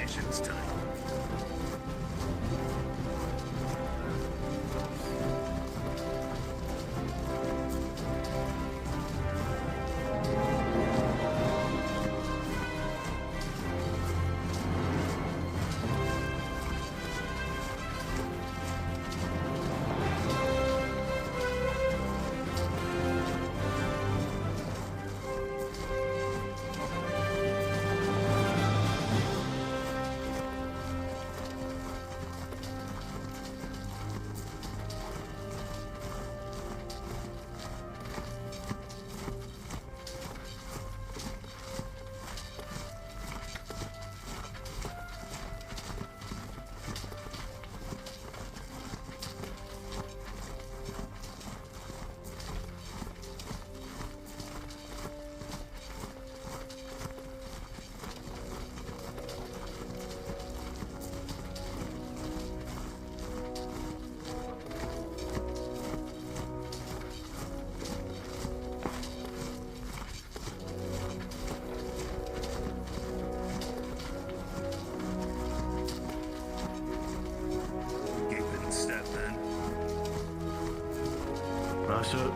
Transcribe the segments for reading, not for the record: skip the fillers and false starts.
formations time. Russia.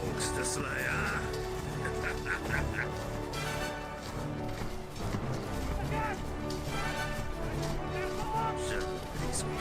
Orcs the Slayer. Sure, pretty sweet.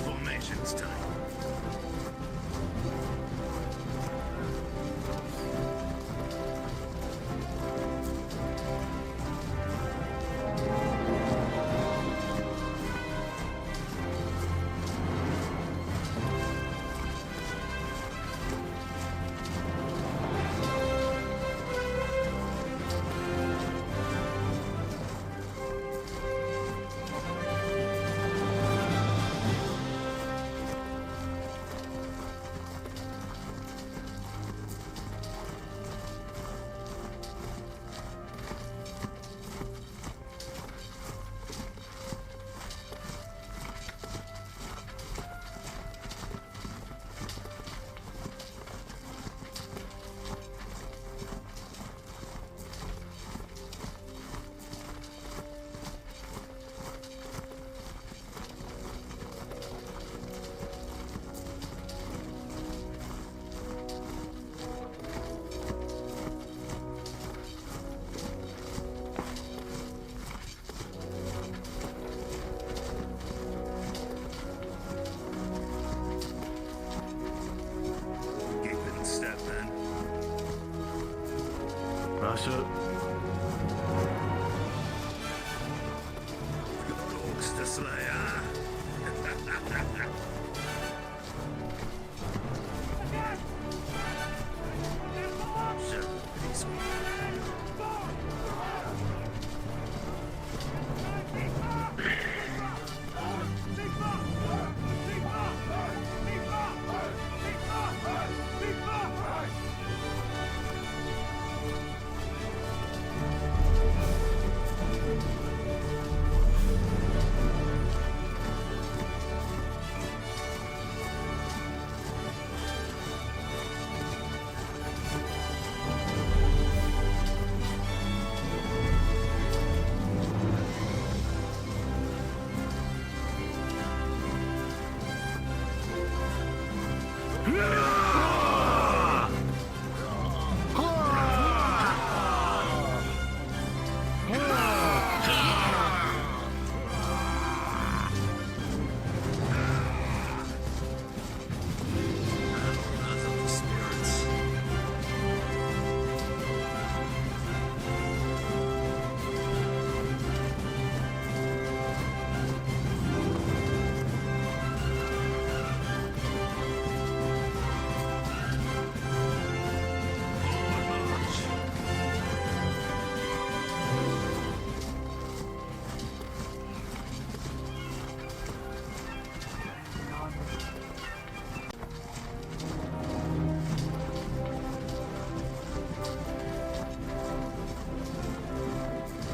Formations time. Russia. Orcs the Slayer. Sure, pretty sweet.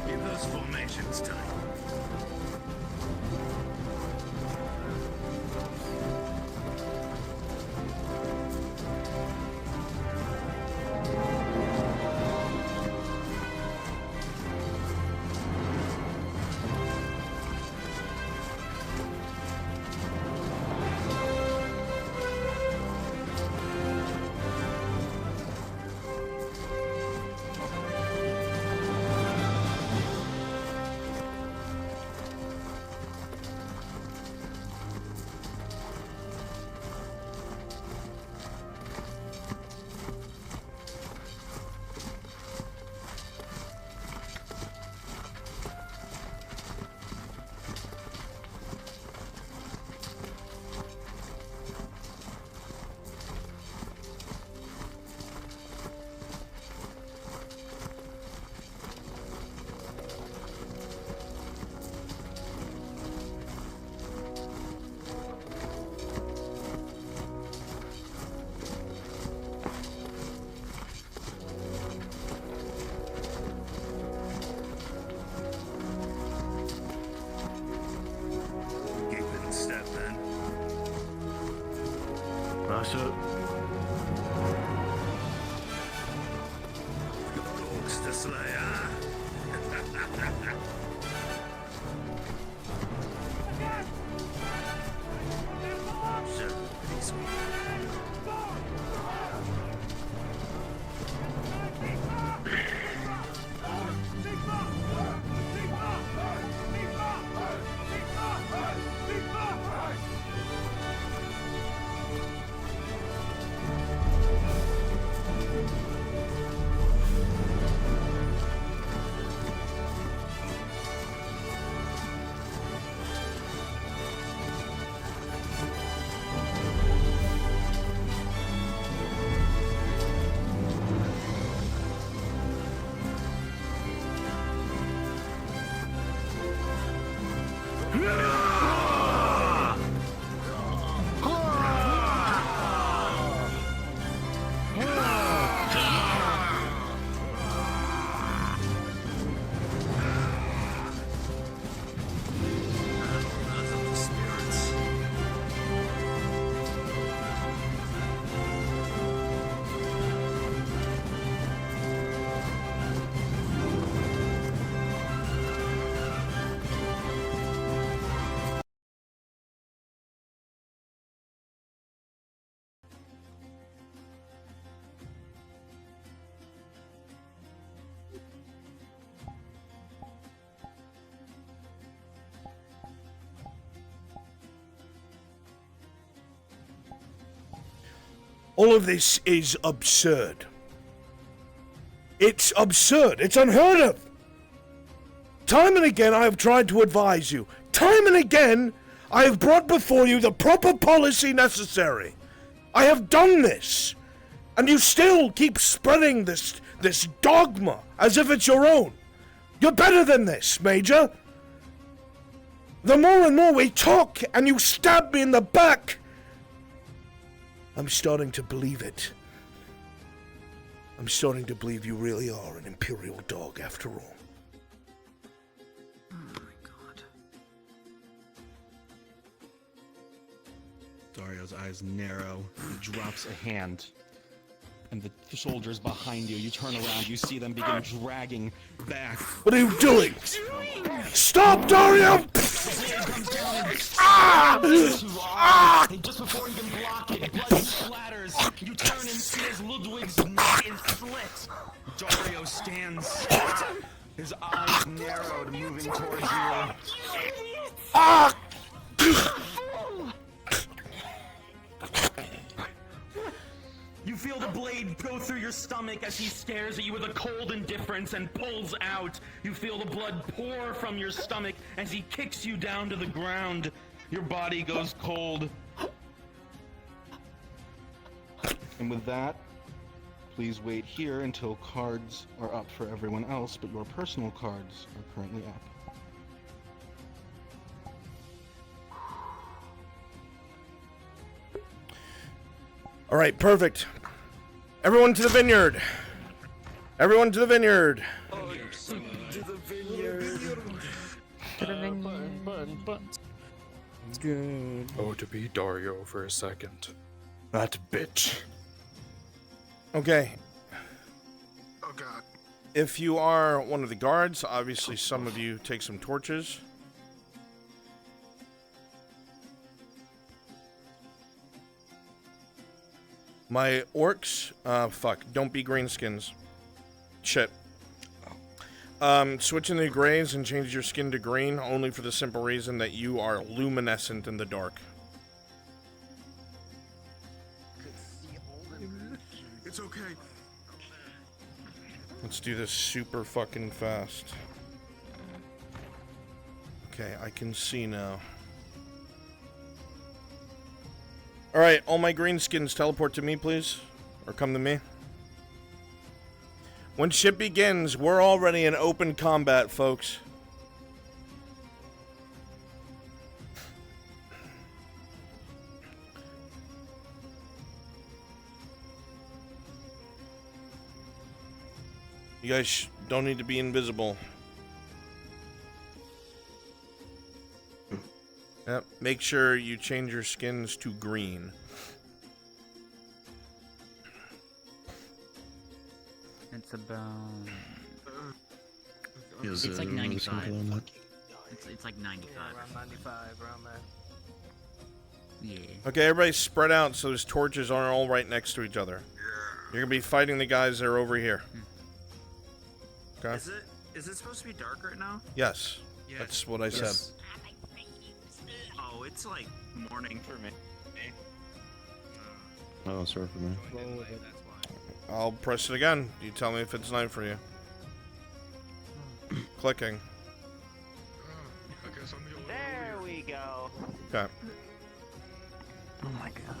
Reverse formations time. Master. Orcs the Slayer. Sure, pretty sweet. All of this is absurd. It's absurd. It's unheard of. Time and again I have tried to advise you. Time and again I have brought before you the proper policy necessary. I have done this. And you still keep spreading this dogma as if it's your own. You're better than this, Major. The more and more we talk and you stab me in the back, I'm starting to believe it. I'm starting to believe you really are an Imperial dog after all. Oh my god. Dario's eyes narrow. He drops a hand. And the soldiers behind you, you turn around, you see them begin dragging back. What are you doing? Stop, Dario! blade comes down and stabs into arm. And just before you can block it, blood splatters. You turn and see as Ludwig's neck is slit. Dario stands, his eyes narrowed, moving towards you. You feel the blade go through your stomach as he stares at you with a cold indifference and pulls out. You feel the blood pour from your stomach as he kicks you down to the ground. Your body goes cold. And with that, please wait here until cards are up for everyone else, but your personal cards are currently up. All right, perfect. Everyone to the vineyard. Everyone to the vineyard. It's good. Oh, to be Dario for a second. That bitch. Okay. Oh god. If you are one of the guards, obviously some of you take some torches. My orcs, fuck, don't be greenskins. Shit. Switch into grays and change your skin to green, only for the simple reason that you are luminescent in the dark. It's okay. Let's do this super fucking fast. Okay, I can see now. Alright, all my greenskins teleport to me, please. Or come to me. When ship begins, we're already in open combat, folks. You guys don't need to be invisible. Yep, make sure you change your skins to green. It's about... It's like 95. It's like 95. Around 95, around there. Yeah. Okay, everybody spread out so those torches aren't all right next to each other. You're gonna be fighting the guys that are over here. Okay? Is it supposed to be dark right now? Yes. That's what I said. Oh, it's like morning for me. Oh, sorry for me. I'll press it again. You tell me if it's night for you. Clicking. There we go. Okay. Oh my god.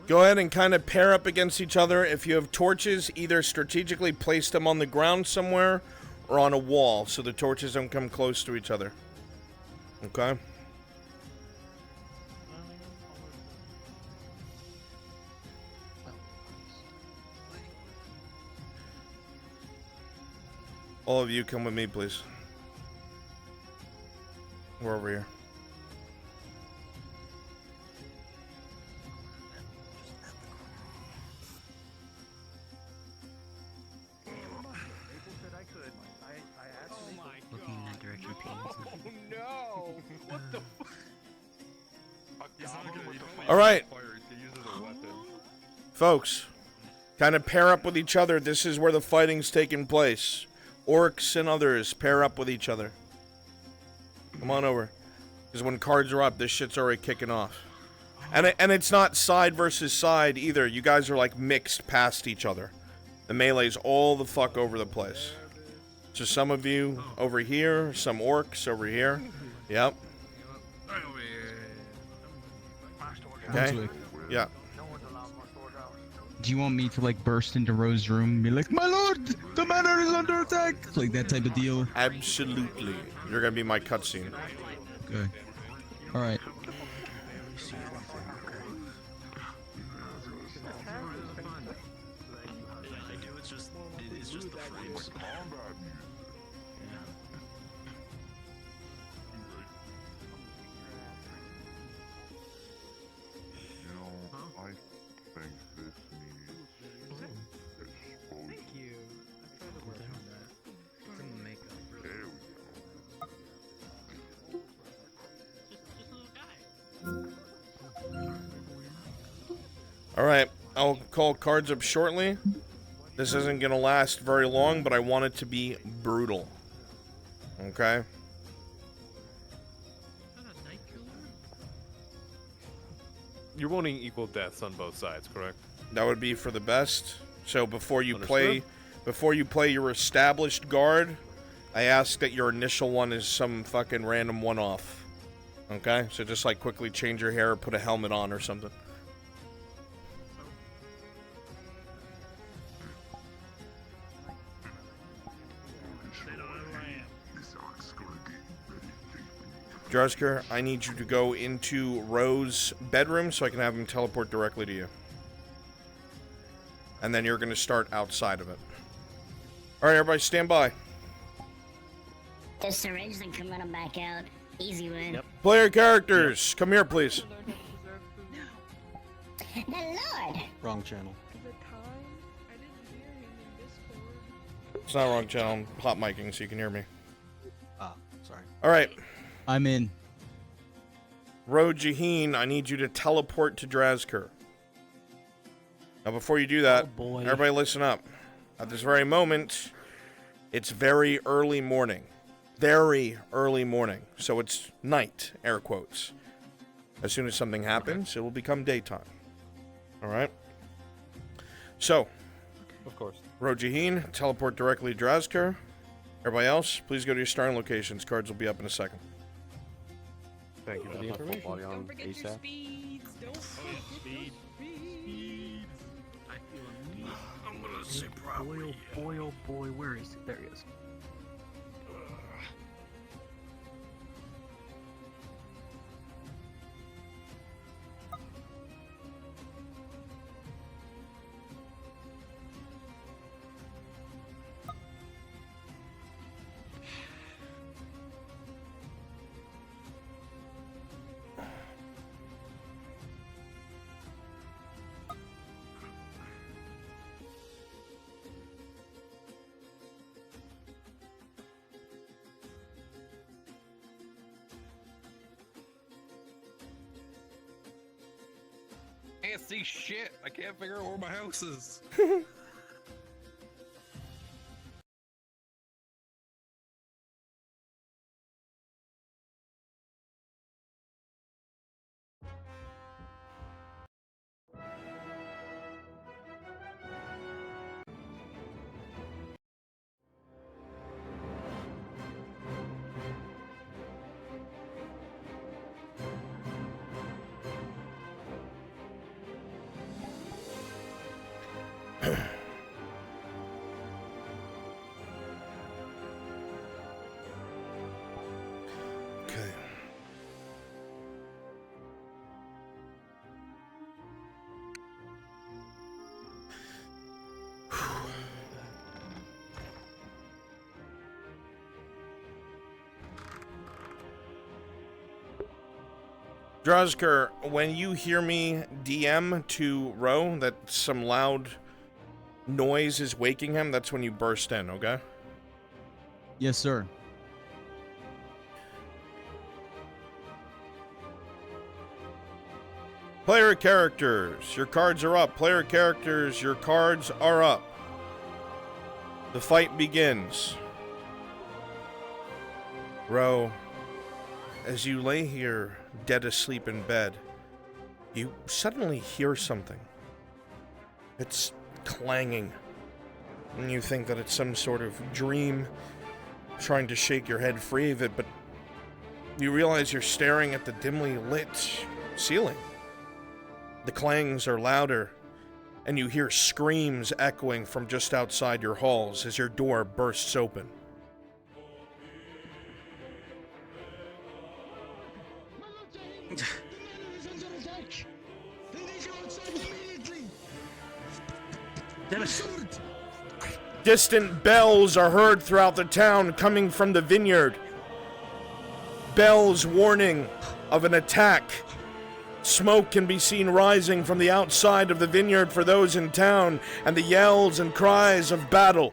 Go ahead and kind of pair up against each other. If you have torches, either strategically place them on the ground somewhere or on a wall so the torches don't come close to each other. Okay? All of you come with me, please. We're over here. Looking in that direction, please. No! What the All right. Folks, kind of pair up with each other. This is where the fighting's taking place. Orcs and others pair up with each other. Come on over. Because when cards are up, this shit's already kicking off. And it's not side versus side either. You guys are like mixed past each other. The melee's all the fuck over the place. So some of you over here, some orcs over here. Yep. Okay. Brunswick, Yeah. do you want me to like burst into Rose's room and be like, "My lord, the manor is under attack," like that type of deal? Absolutely. You're gonna be my cutscene. Okay. All right. It's just the frames. Alright, I'll call cards up shortly. This isn't gonna last very long, but I want it to be brutal. Okay? You're wanting equal deaths on both sides, correct? That would be for the best. So before you Understood. play your established guard, I ask that your initial one is some fucking random one-off. Okay? So just like quickly change your hair, put a helmet on or something. Jarsker, I need you to go into Rose's bedroom so I can have him teleport directly to you. And then you're going to start outside of it. Alright, everybody, stand by. Just syringe then come running back out. Easy win. Yep. Player characters, come here, please. The Lord! Wrong channel. It's not wrong channel, I'm hot micing so you can hear me. Ah, sorry. Alright, I'm in. Ro Jaheen, I need you to teleport to Drazkur. Now, before you do that, everybody listen up. At this very moment, it's very early morning. Very early morning. So it's night, air quotes. As soon as something happens, it will become daytime. Alright? So, Of course. Ro Jaheen, teleport directly to Drazkur. Everybody else, please go to your starting locations. Cards will be up in a second. Thank you for the information. Body on ASAP. I feel a need. I'm gonna say Boy, probably. oh boy, oh boy, where is he? There he is. Can't see shit. I can't figure out where my house is. Okay. Drazkur, when you hear me DM to Ro that some loud noise is waking him, that's when you burst in, okay? Yes, sir. Player characters, your cards are up. Player characters, your cards are up. The fight begins. Ro, as you lay here, dead asleep in bed, you suddenly hear something. It's clanging. And you think that it's some sort of dream, trying to shake your head free of it, but you realize you're staring at the dimly lit ceiling. The clangs are louder, and you hear screams echoing from just outside your halls as your door bursts open. Distant bells are heard throughout the town coming from the vineyard. Bells warning of an attack. Smoke can be seen rising from the outside of the vineyard for those in town, and the yells and cries of battle.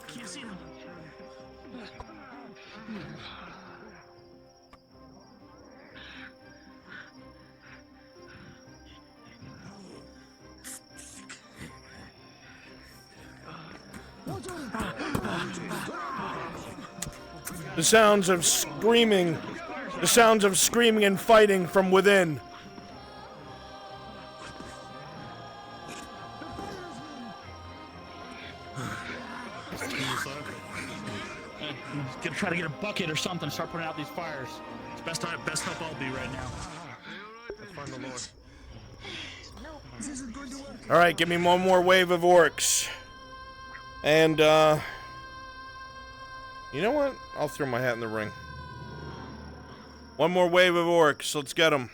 Can't see them. The sounds of screaming. The sounds of screaming and fighting from within. Gonna try to get a bucket or something, start putting out these fires. It's best help I'll be right now. Let's find the Lord. Alright, give me one more wave of orcs. And, you know what? I'll throw my hat in the ring. One more wave of orcs. Let's get them.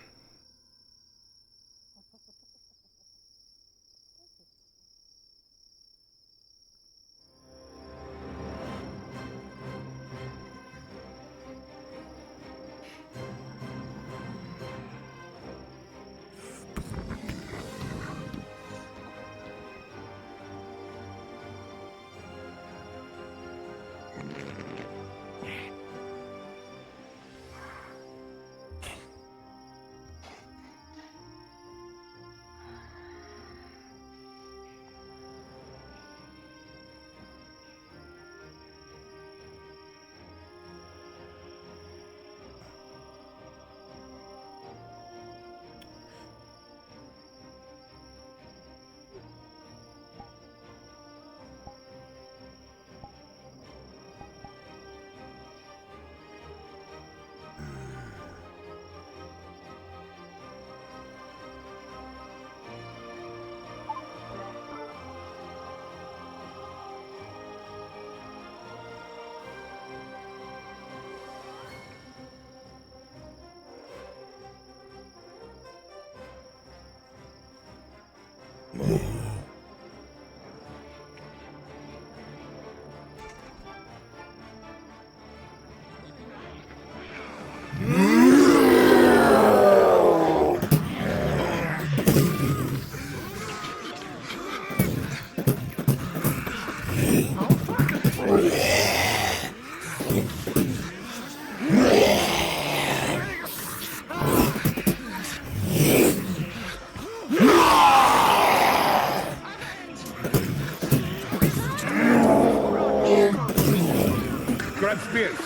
Grab spears.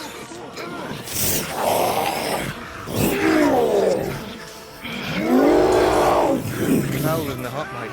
Hell in the hot mic.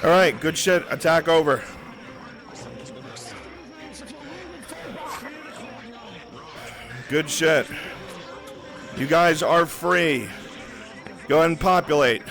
Alright, good shit. Attack over. Good shit. You guys are free. Go ahead and populate.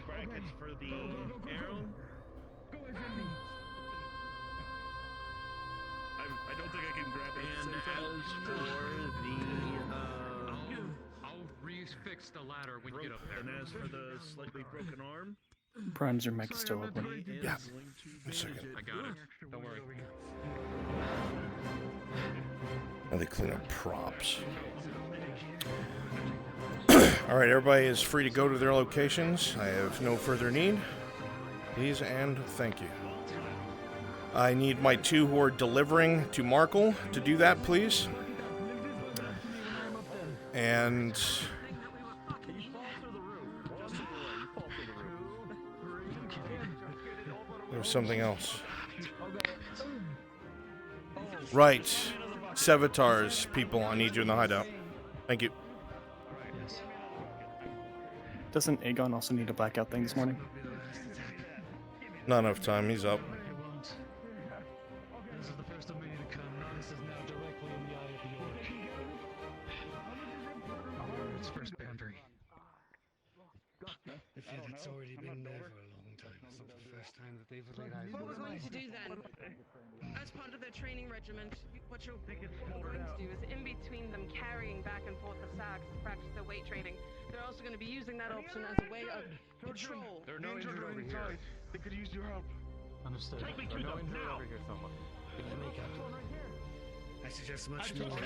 Brackets for the arrow. I don't think I can grab it. And as for the I'll re-fix the ladder when you get up there. And as for the slightly broken arm, Brian's your mic is still open. Yeah. a second. I got it. Don't worry. Now they clean up props. Alright, everybody is free to go to their locations. I have no further need. Please and thank you. I need my two who are delivering to Markle to do that, please. And there's something else. Right. Sevatar's people, I need you in the hideout. Thank you. Doesn't Aegon also need a blackout thing this morning? Not enough time, he's up. This is the first of many to come. This is now directly in the eye of the orc. It's first boundary. I feel it's already been there for a long time. This is the first time that they've laid eyes What we're going to do then, as part of their training regiment, what you're going to do is in between them carrying back and forth the sacks to practice their weight training, they're also going to be using that option as a way of patrol. There are no injured over here. They could use your help. Understood. There are no injured over here, someone. I suggest much more. Let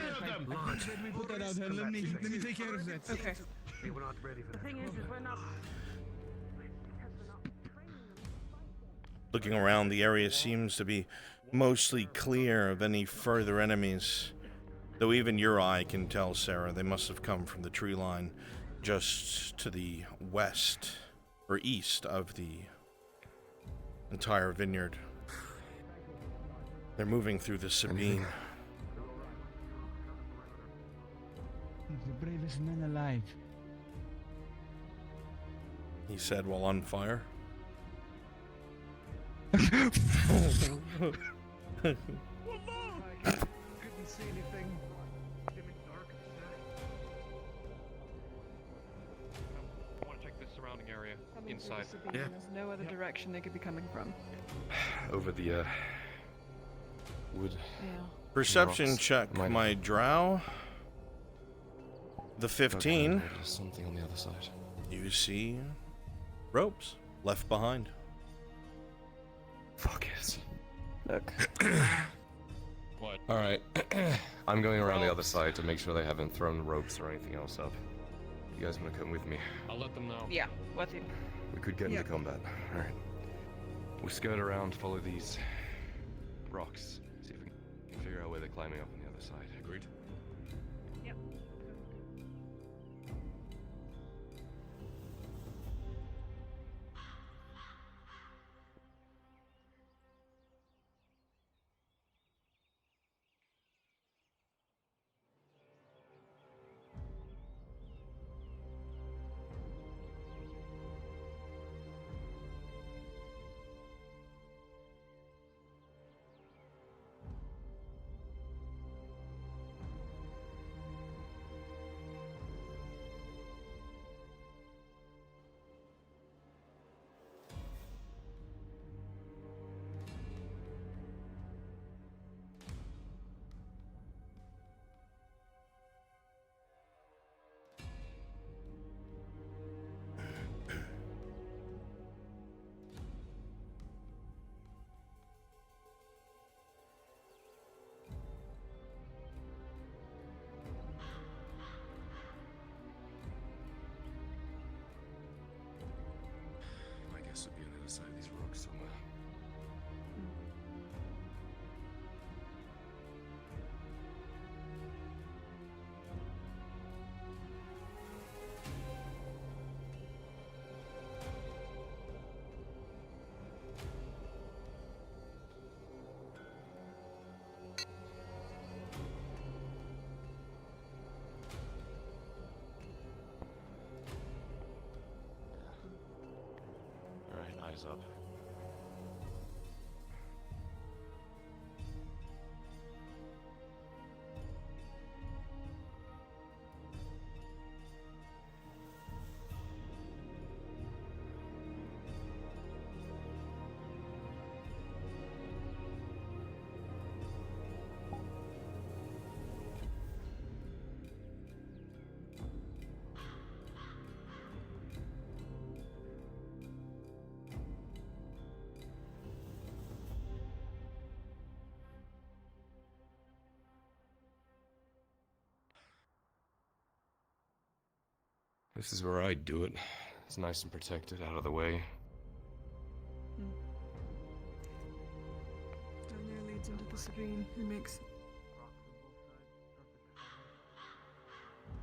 me put that out there. Let me take care of that. Okay. We're not ready for The thing is we're not. Looking around, the area seems to be mostly clear of any further enemies. Though even your eye can tell, Sarah, they must have come from the tree line just to the west or east of the entire vineyard. They're moving through the Sabine. The bravest man alive. He said while on fire. Couldn't see anything. I want to check the surrounding area inside. Yeah. There's no other direction they could be coming from. Over the wood. Yeah. Perception Rocks. check, my drow. The 15. Okay, there's something on the other side. You see ropes left behind. Fuck it. Look. What? Alright. I'm going around the other side to make sure they haven't thrown ropes or anything else up. You guys want to come with me? I'll let them know. Yeah. With you. We could get into combat. Alright. We'll skirt around, follow these rocks. See if we can figure out where they're climbing up on the other side. Agreed? Yep. rise up. This is where I'd do it. It's nice and protected, out of the way. Down there leads into the Sabine. It makes.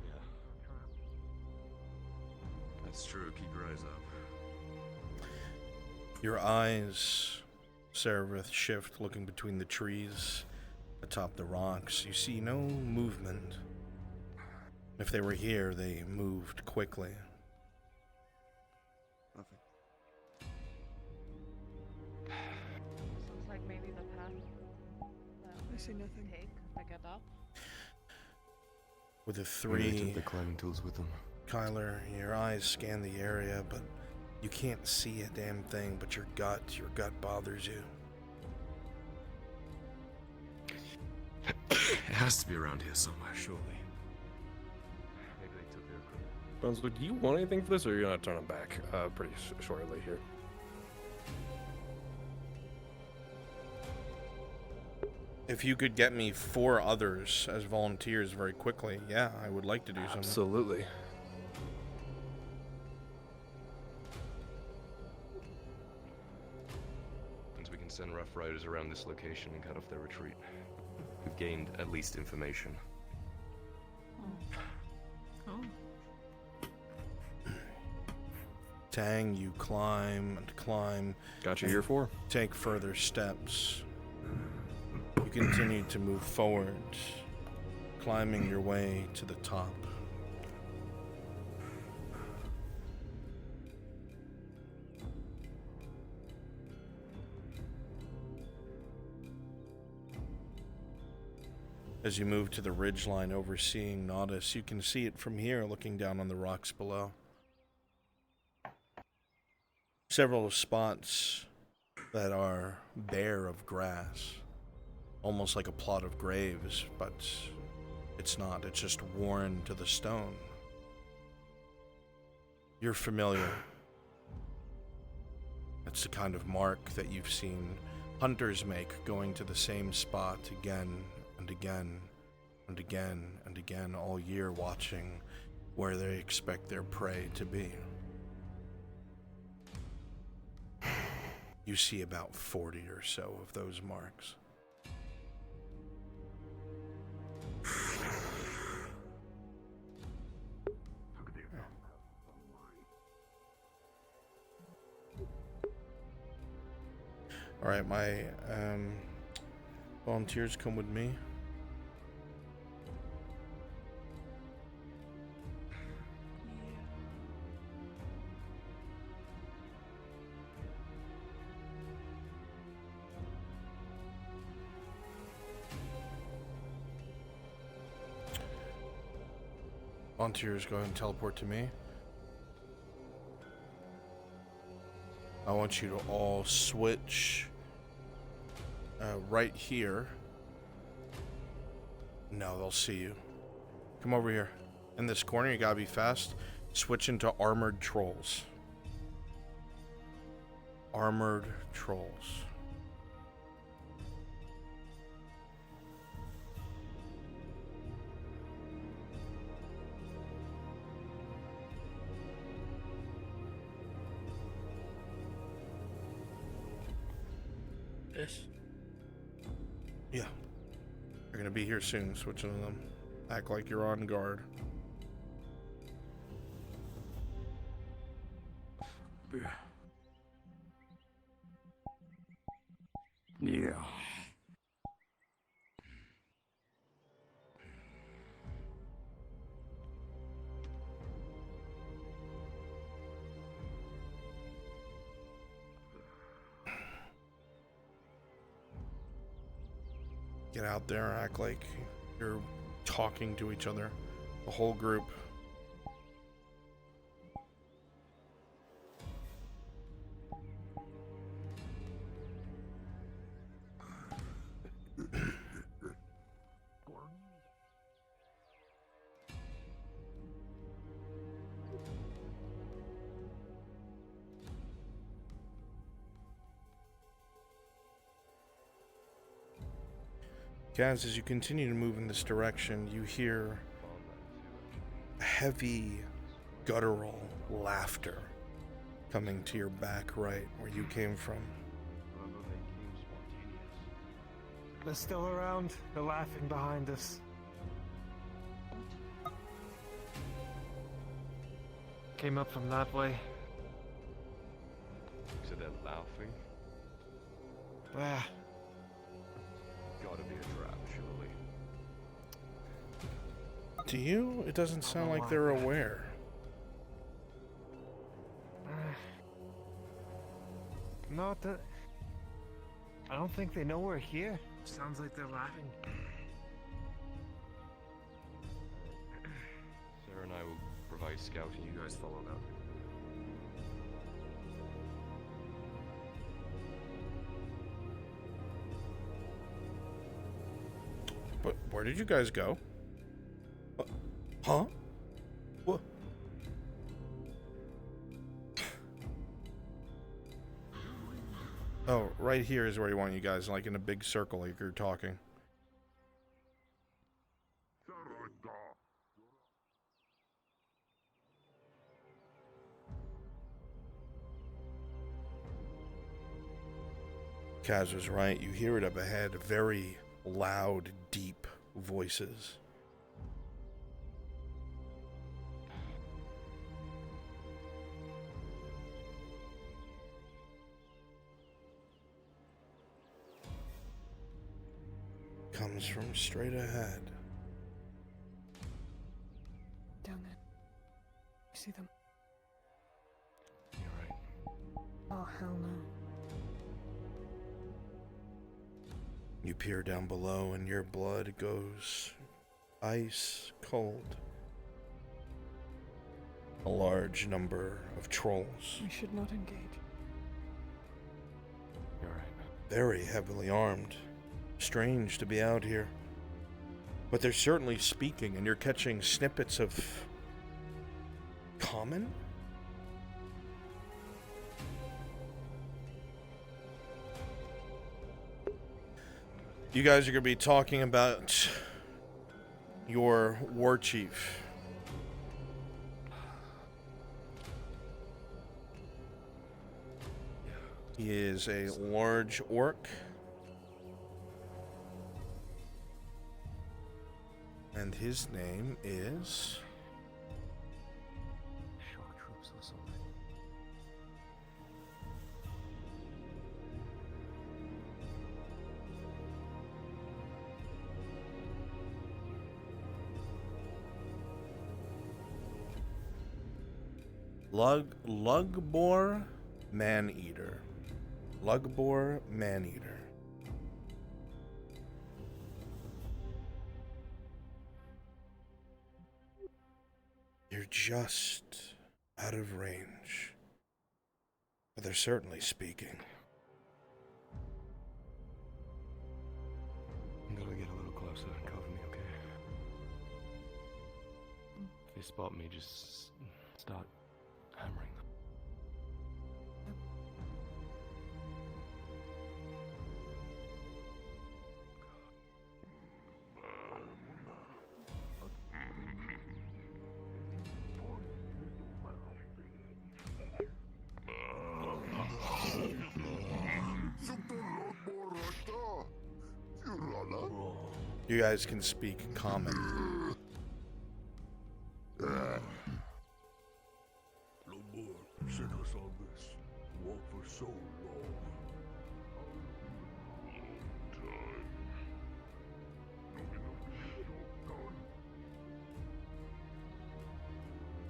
Yeah. That's true. Keep your eyes up. Your eyes, Seraph, shift, looking between the trees atop the rocks. You see no movement. If they were here, they moved quickly. Nothing. Looks like maybe the path that I see nothing. Take to get up. With the Maybe they three, took the climbing tools with them. Kyler, your eyes scan the area, but you can't see a damn thing, but your gut bothers you. It has to be around here somewhere, surely. Maybe they took their equipment. Brunswick, do you want anything for this, or are you gonna turn them back pretty shortly here? If you could get me 4 others as volunteers very quickly, yeah, I would like to do something. Absolutely. Since we can send Rough Riders around this location and cut off their retreat. We've gained at least information. Oh. Tang, you climb and climb. Got you here for? Take further steps. You continue to move forward, climbing your way to the top. As you move to the ridgeline overseeing Naudus, you can see it from here looking down on the rocks below. Several spots that are bare of grass, almost like a plot of graves, but it's not. It's just worn to the stone. You're familiar. It's the kind of mark that you've seen hunters make, going to the same spot again and again and again and again all year, watching where they expect their prey to be. You see about 40 or so of those marks. All right, my volunteers, come with me. Volunteers, go ahead and teleport to me. I want you to all switch right here. No, they'll see you. Come over here. In this corner, you gotta be fast. Switch into armored trolls. Armored trolls. This? Yeah. You're gonna be here soon, switching to them. Act like you're on guard. Yeah. get out there, act like you're talking to each other, the whole group. Guys, as you continue to move in this direction, you hear heavy, guttural laughter coming to your back right, where you came from. They're still around. They're laughing behind us. Came up from that way. So they're laughing? Ah. Gotta be a trap, surely. To you, it doesn't sound like they're aware. No, I don't think they know we're here. Sounds like they're laughing. Sarah and I will provide scouting. You guys follow that. But where did you guys go? Huh? What? Oh, right here is where you want you guys, like in a big circle, like you're talking. Kaz was right. You hear it up ahead. Very loud, deep voices. Comes from straight ahead. Down there. You see them? You're right. Oh, hell no. You peer down below and your blood goes ice cold. A large number of trolls. We should not engage. You're right. Very heavily armed. Strange to be out here. But they're certainly speaking, and you're catching snippets of common? You guys are going to be talking about your war chief. He is a large orc. And his name is... Shock troops or something. Lugbor Man-Eater. Lugbor Man-Eater. You're just out of range. But they're certainly speaking. I'm gonna get a little closer and cover me, okay? If they spot me, just start hammering them. You guys can speak common. Lobor sent us on this walk for so long.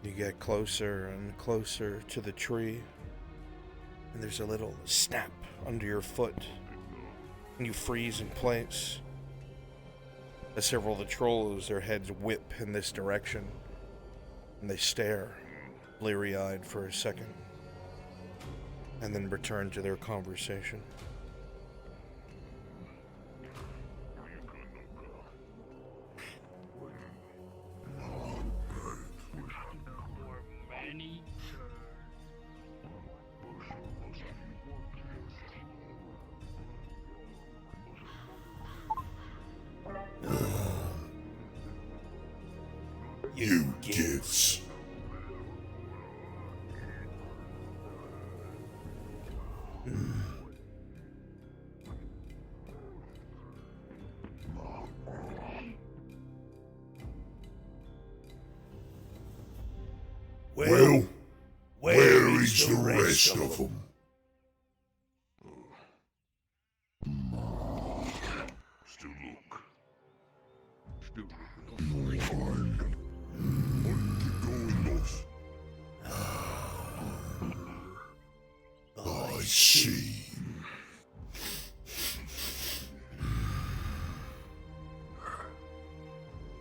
You get closer and closer to the tree, and there's a little snap under your foot, and you freeze in place. As several of the trolls, their heads whip in this direction, and they stare, bleary-eyed for a second, and then return to their conversation. You kids. Well, where is the rest of them? Still look. Still look. Fine. I see.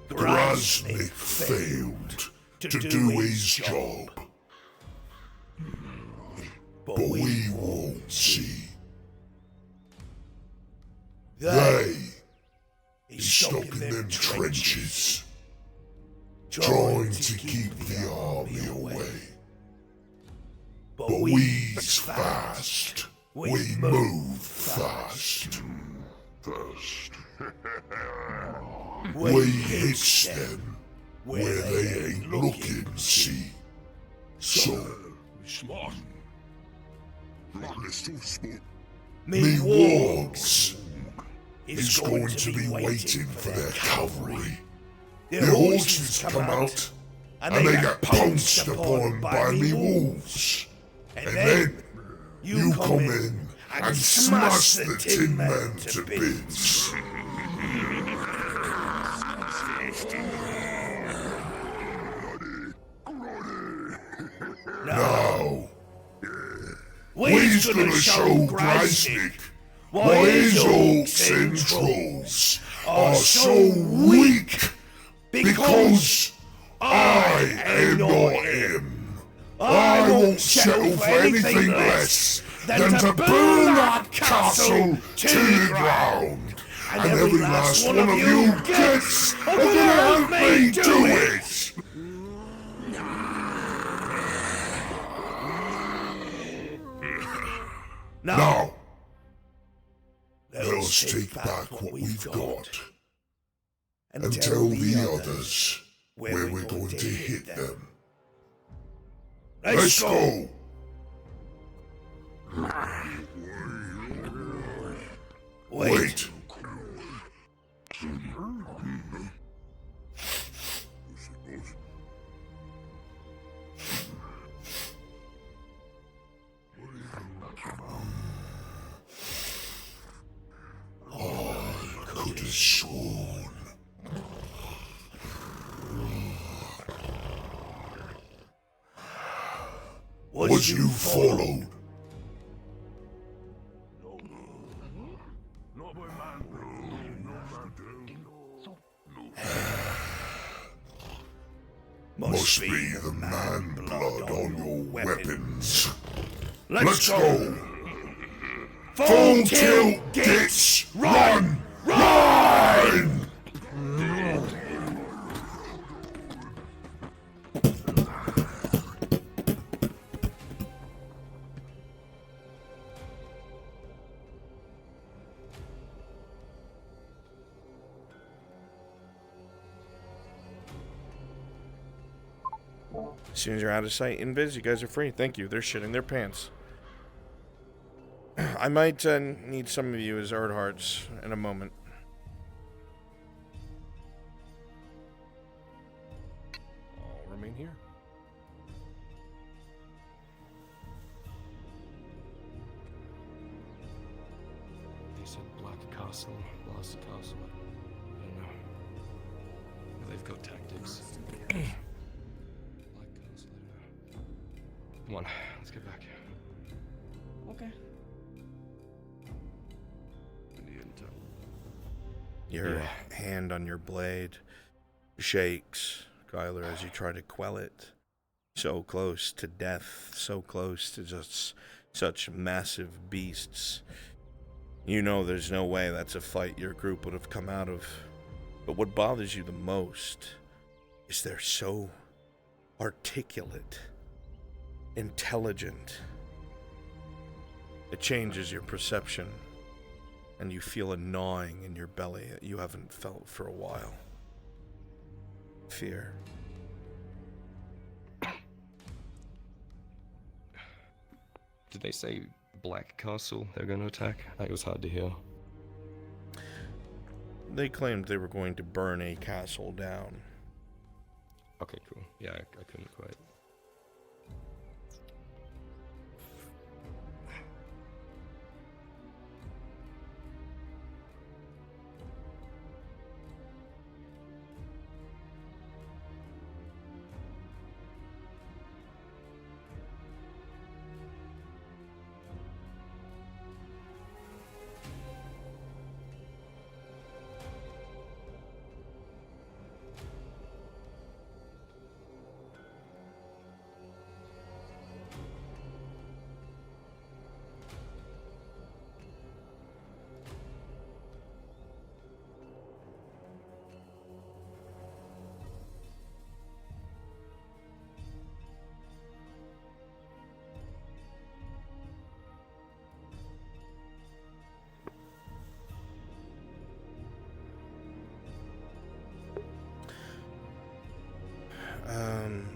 Brunswick failed to do his job. But we won't see. They is stuck in them trenches, trying to keep the army away. But we's fast. We move fast. We hits them where they ain't looking, see? So, smart. Me wargs is going to be waiting for their cavalry. Their horses come out, and they get pounced upon by me wolves. And then you come in and smash the tin men to bits. Now, we's gonna show Brunswick why his orcs and trolls are so weak, because I am not him. I won't settle for anything less than to burn that castle to the ground. And every last one of you gets are gonna help me do it. Now, let's take back what we've got and tell the others where we're going to hit them. Let's go! Wait. I could have sworn. Was you followed? Must be the man blood on your weapons. Let's go! Full tilt, gits, run! Run! As soon as you're out of sight, invis, you guys are free. Thank you. They're shitting their pants. I might need some of you as Erdharts in a moment. I'll remain here. They said Black Castle, lost castle. I don't know. They've got tactics. Black Castle, I don't know. Come on, let's get back. Okay. Your hand hand on your blade shakes, Skylar, as you try to quell it. So close to death, so close to just such massive beasts. You know there's no way that's a fight your group would have come out of. But what bothers you the most is they're so articulate, intelligent. It changes your perception, and you feel a gnawing in your belly that you haven't felt for a while. Fear. Did they say Black Castle they're going to attack? That was hard to hear. They claimed they were going to burn a castle down. Okay, cool. Yeah, I couldn't quite.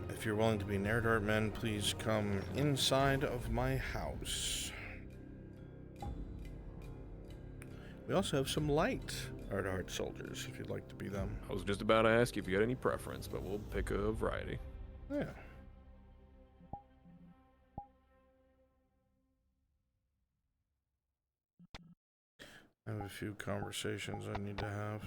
If you're willing to be Nerdart men, please come inside of my house. We also have some light Nerdart soldiers, if you'd like to be them. I was just about to ask you if you had any preference, but we'll pick a variety. Yeah. I have a few conversations I need to have.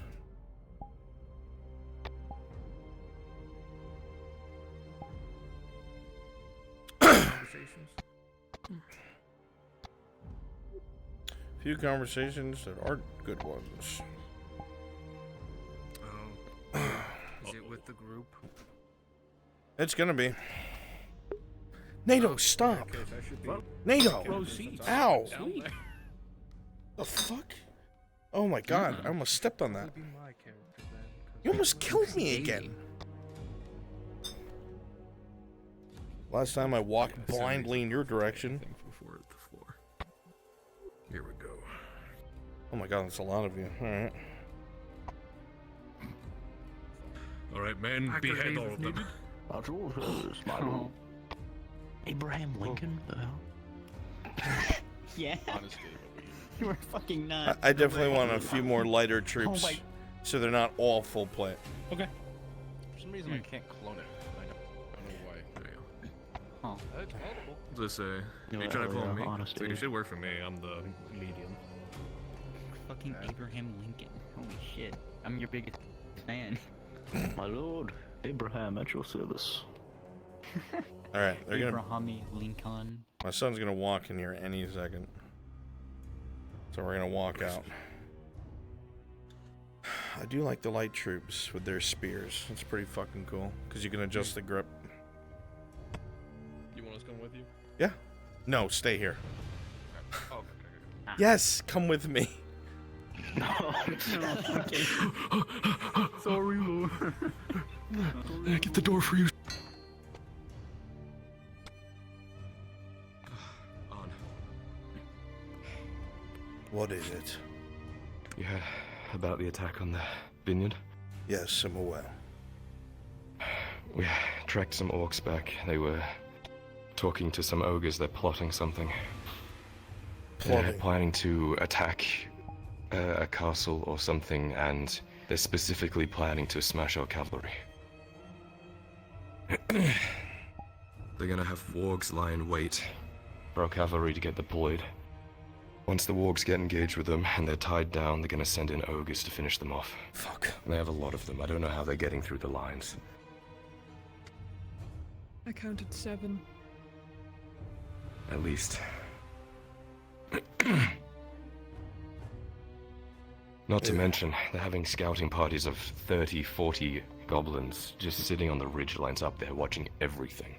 Few conversations that aren't good ones. Oh. Is it with the group? It's gonna be. NATO, stop! NATO! Ow! The fuck? Oh my god, I almost stepped on that. You almost killed me again. Last time I walked blindly in your direction. Here we go. Oh my god, that's a lot of you. Alright. Alright, men, behead all of them. Abraham Lincoln? The hell? Yeah. Honestly, You were fucking nuts. I definitely want a few more lighter troops, so they're not all full plate. Okay. For some reason I can't clone it. I don't know why. Huh. It's multiple. Let's say, are you trying to clone me? So it should work for me. I'm the medium. Fucking Abraham Lincoln. Holy shit. I'm your biggest fan. My lord, Abraham at your service. Alright, they're gonna. Abraham Lincoln. My son's gonna walk in here any second. So we're gonna walk out. I do like the light troops with their spears. It's pretty fucking cool. Because you can adjust the grip. You want us to come with you? Yeah. No, stay here. Oh, okay. Yes, come with me. Sorry, Lord. Get the door for you. On. What is it? Yeah, about the attack on the vineyard? Yes, I'm aware. We tracked some orcs back. They were talking to some ogres. They're plotting something. They're planning to attack a castle or something, and they're specifically planning to smash our cavalry. They're gonna have wargs lie in wait for our cavalry to get deployed. Once the wargs get engaged with them and they're tied down, they're gonna send in ogres to finish them off. Fuck. And they have a lot of them. I don't know how they're getting through the lines. I counted 7. At least. Not to mention, they're having scouting parties of 30, 40 goblins just sitting on the ridgelines up there watching everything.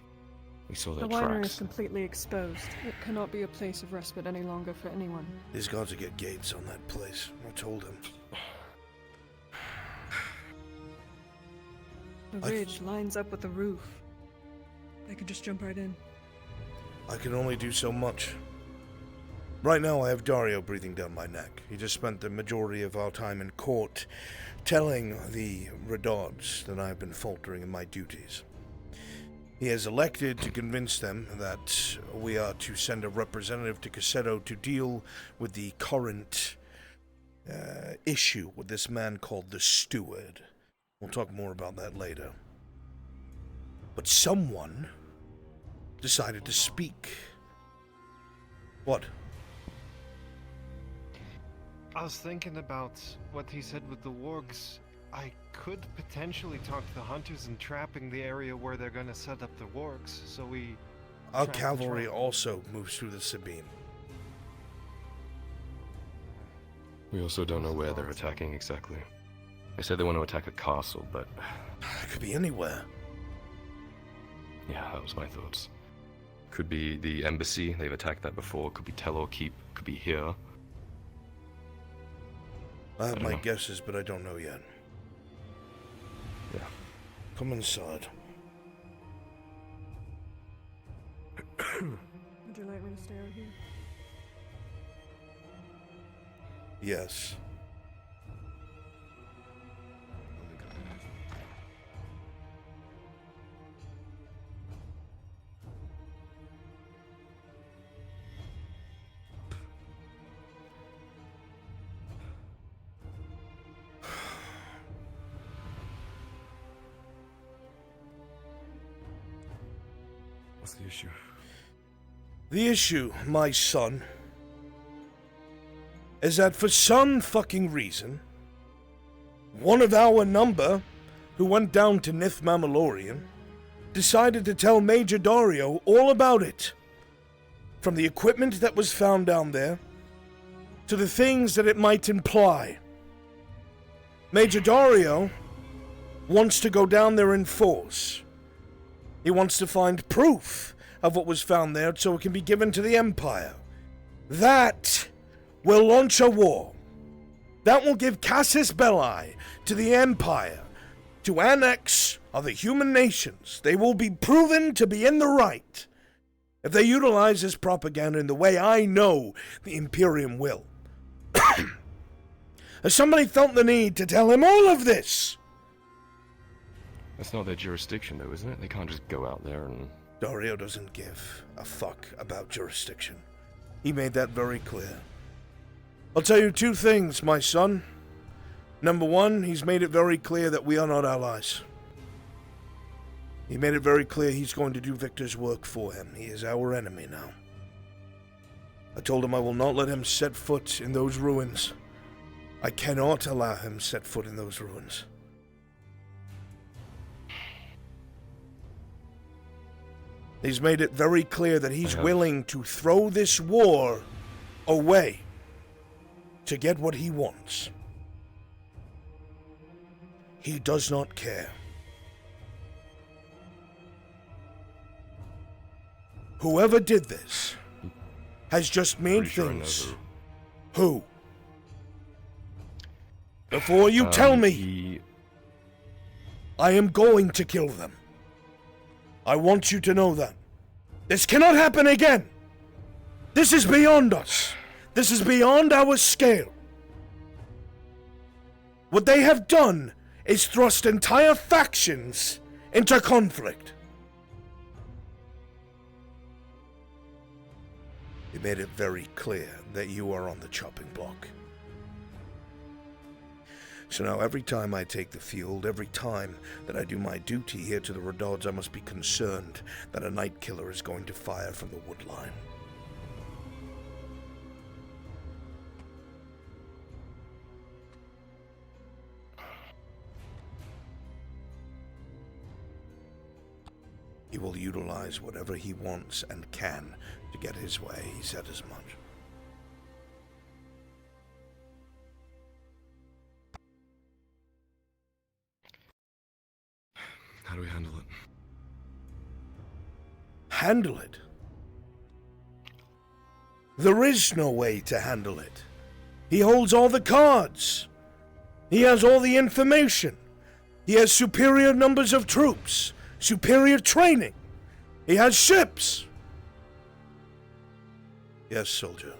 We saw their The winery is tracks. completely exposed. It cannot be a place of respite any longer for anyone. He's got to get gates on that place. I told him. The ridge lines up with the roof. They could just jump right in. I can only do so much. Right now I have Dario breathing down my neck. He just spent the majority of our time in court telling the Redards that I have been faltering in my duties. He has elected to convince them that we are to send a representative to Cassetto to deal with the current issue with this man called the Steward. We'll talk more about that later. But someone decided to speak. What? I was thinking about what he said with the wargs. I could potentially talk to the hunters in trapping the area where they're gonna set up the wargs, so we... Our cavalry also moves through the Sabine. We also don't know where they're attacking exactly. They said they want to attack a castle, but... It could be anywhere. Yeah, that was my thoughts. Could be the embassy, they've attacked that before. Could be Telor Keep, could be here. I have my guesses, but I don't know yet. Yeah. Come inside. Would you like me to stay out here? Yes. What's the issue? The issue, my son, is that for some fucking reason, one of our number, who went down to Nith Mamalorian, decided to tell Major Dario all about it. From the equipment that was found down there, to the things that it might imply. Major Dario wants to go down there in force. He wants to find proof of what was found there so it can be given to the Empire. That will launch a war. That will give Casus Belli to the Empire to annex other human nations. They will be proven to be in the right if they utilize this propaganda in the way I know the Imperium will. Has somebody felt the need to tell him all of this? That's not their jurisdiction, though, isn't it? They can't just go out there and... Dario doesn't give a fuck about jurisdiction. He made that very clear. I'll tell you two things, my son. Number one, he's made it very clear that we are not allies. He made it very clear he's going to do Victor's work for him. He is our enemy now. I told him I will not let him set foot in those ruins. I cannot allow him set foot in those ruins. He's made it very clear that he's willing to throw this war away to get what he wants. He does not care. Whoever did this has just made things. Who? Before you tell me, I am going to kill them. I want you to know that. This cannot happen again. This is beyond us. This is beyond our scale. What they have done is thrust entire factions into conflict. You made it very clear that you are on the chopping block. So now every time I take the field, every time that I do my duty here to the Redards, I must be concerned that a night killer is going to fire from the woodline. He will utilize whatever he wants and can to get his way. He said as much. How do we handle it? Handle it? There is no way to handle it. He holds all the cards. He has all the information. He has superior numbers of troops, superior training. He has ships. Yes, soldier.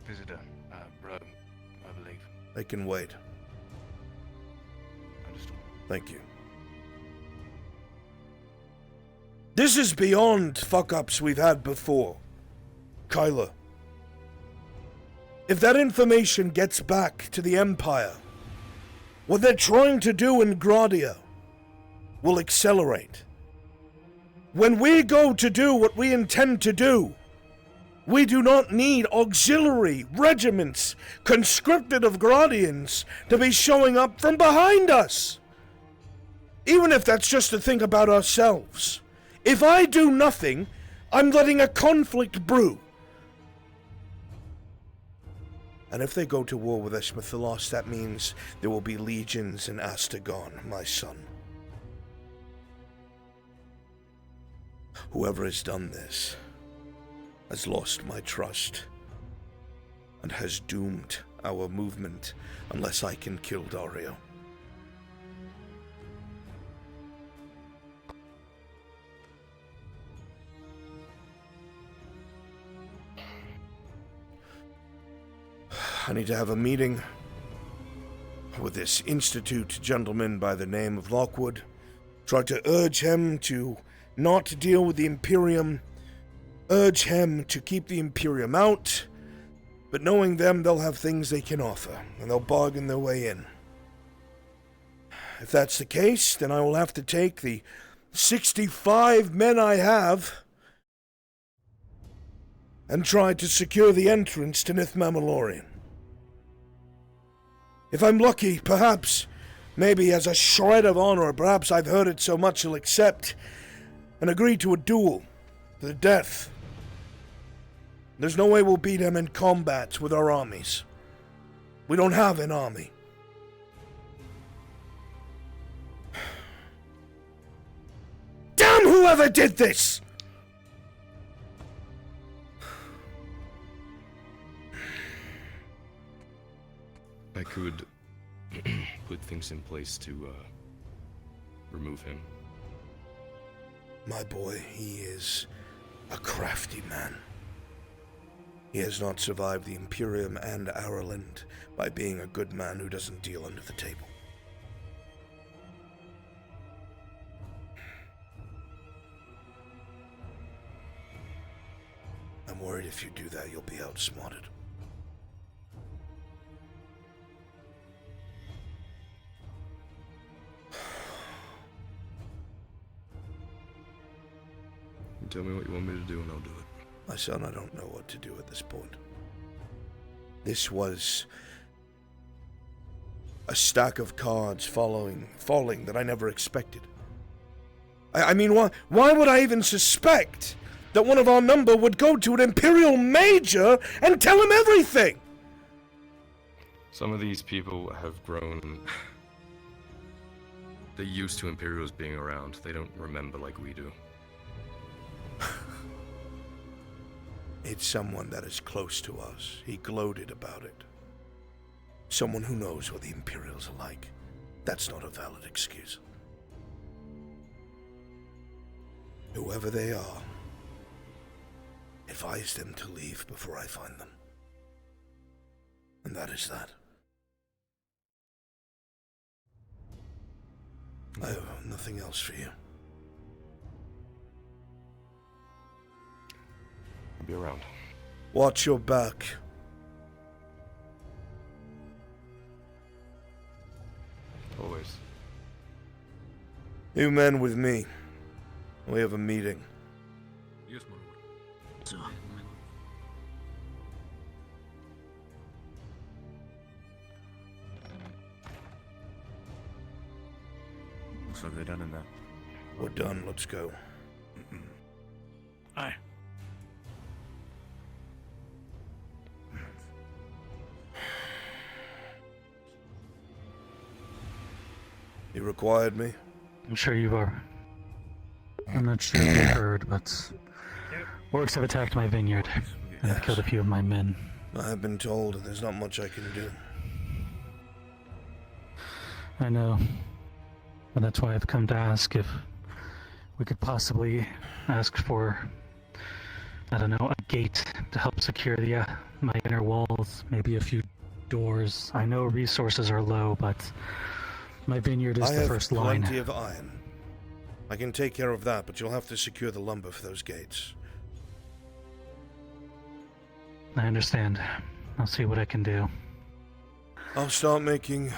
Visitor, bro, I believe. I can wait. Understood. Thank you. This is beyond fuck-ups we've had before. Kyler. If that information gets back to the Empire, what they're trying to do in Gradia will accelerate. When we go to do what we intend to do, we do not need auxiliary regiments conscripted of Gradians to be showing up from behind us. Even if that's just to think about ourselves. If I do nothing, I'm letting a conflict brew. And if they go to war with Esmithalos, that means there will be legions in Astagon, my son. Whoever has done this has lost my trust and has doomed our movement unless I can kill Dario. I need to have a meeting with this Institute gentleman by the name of Lockwood. Try to urge him to not deal with the Imperium. Urge him to keep the Imperium out. But knowing them, they'll have things they can offer, and they'll bargain their way in. If that's the case, then I will have to take the 65 men I have and try to secure the entrance to Nith Mamalorian. If I'm lucky, perhaps, maybe as a shred of honor, perhaps I've heard it so much he'll accept and agree to a duel to the death. There's no way we'll beat him in combat with our armies. We don't have an army. Damn whoever did this! I could put things in place to remove him. My boy, he is a crafty man. He has not survived the Imperium and Ireland by being a good man who doesn't deal under the table. I'm worried if you do that, you'll be outsmarted. Tell me what you want me to do and I'll do it. My son, I don't know what to do at this point. This was a stack of cards falling that I never expected. I mean, why would I even suspect that one of our number would go to an Imperial Major and tell him everything? Some of these people have grown... They're used to Imperials being around. They don't remember like we do. It's someone that is close to us. He gloated about it. Someone who knows what the Imperials are like. That's not a valid excuse. Whoever they are, advise them to leave before I find them. And that is that. I have nothing else for you. I'll be around. Watch your back. Always. You men with me. We have a meeting. Yes, my lord. So, looks like they're done in that. We're done. Let's go. Aye. You required me? I'm sure you are. I'm not sure if you heard, but orcs have attacked my vineyard and have killed a few of my men. I have been told there's not much I can do. I know. And that's why I've come to ask if we could possibly ask for, I don't know, a gate to help secure my inner walls, maybe a few doors. I know resources are low, but my vineyard is the first line. I have plenty of iron. I can take care of that, but you'll have to secure the lumber for those gates. I understand. I'll see what I can do. I'll start making,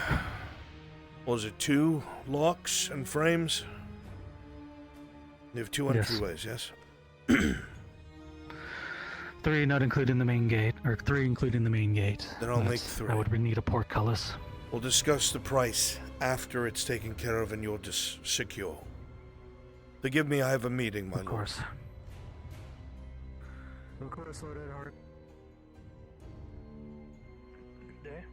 was it 2 locks and frames? You have 2 entryways, yes? 3 not including the main gate, or 3 including the main gate. Then I'll make 3. I would need a portcullis. We'll discuss the price after it's taken care of and you're secure. Forgive me, I have a meeting, my lord. Of course. Of course, Lord Edhart. Good day.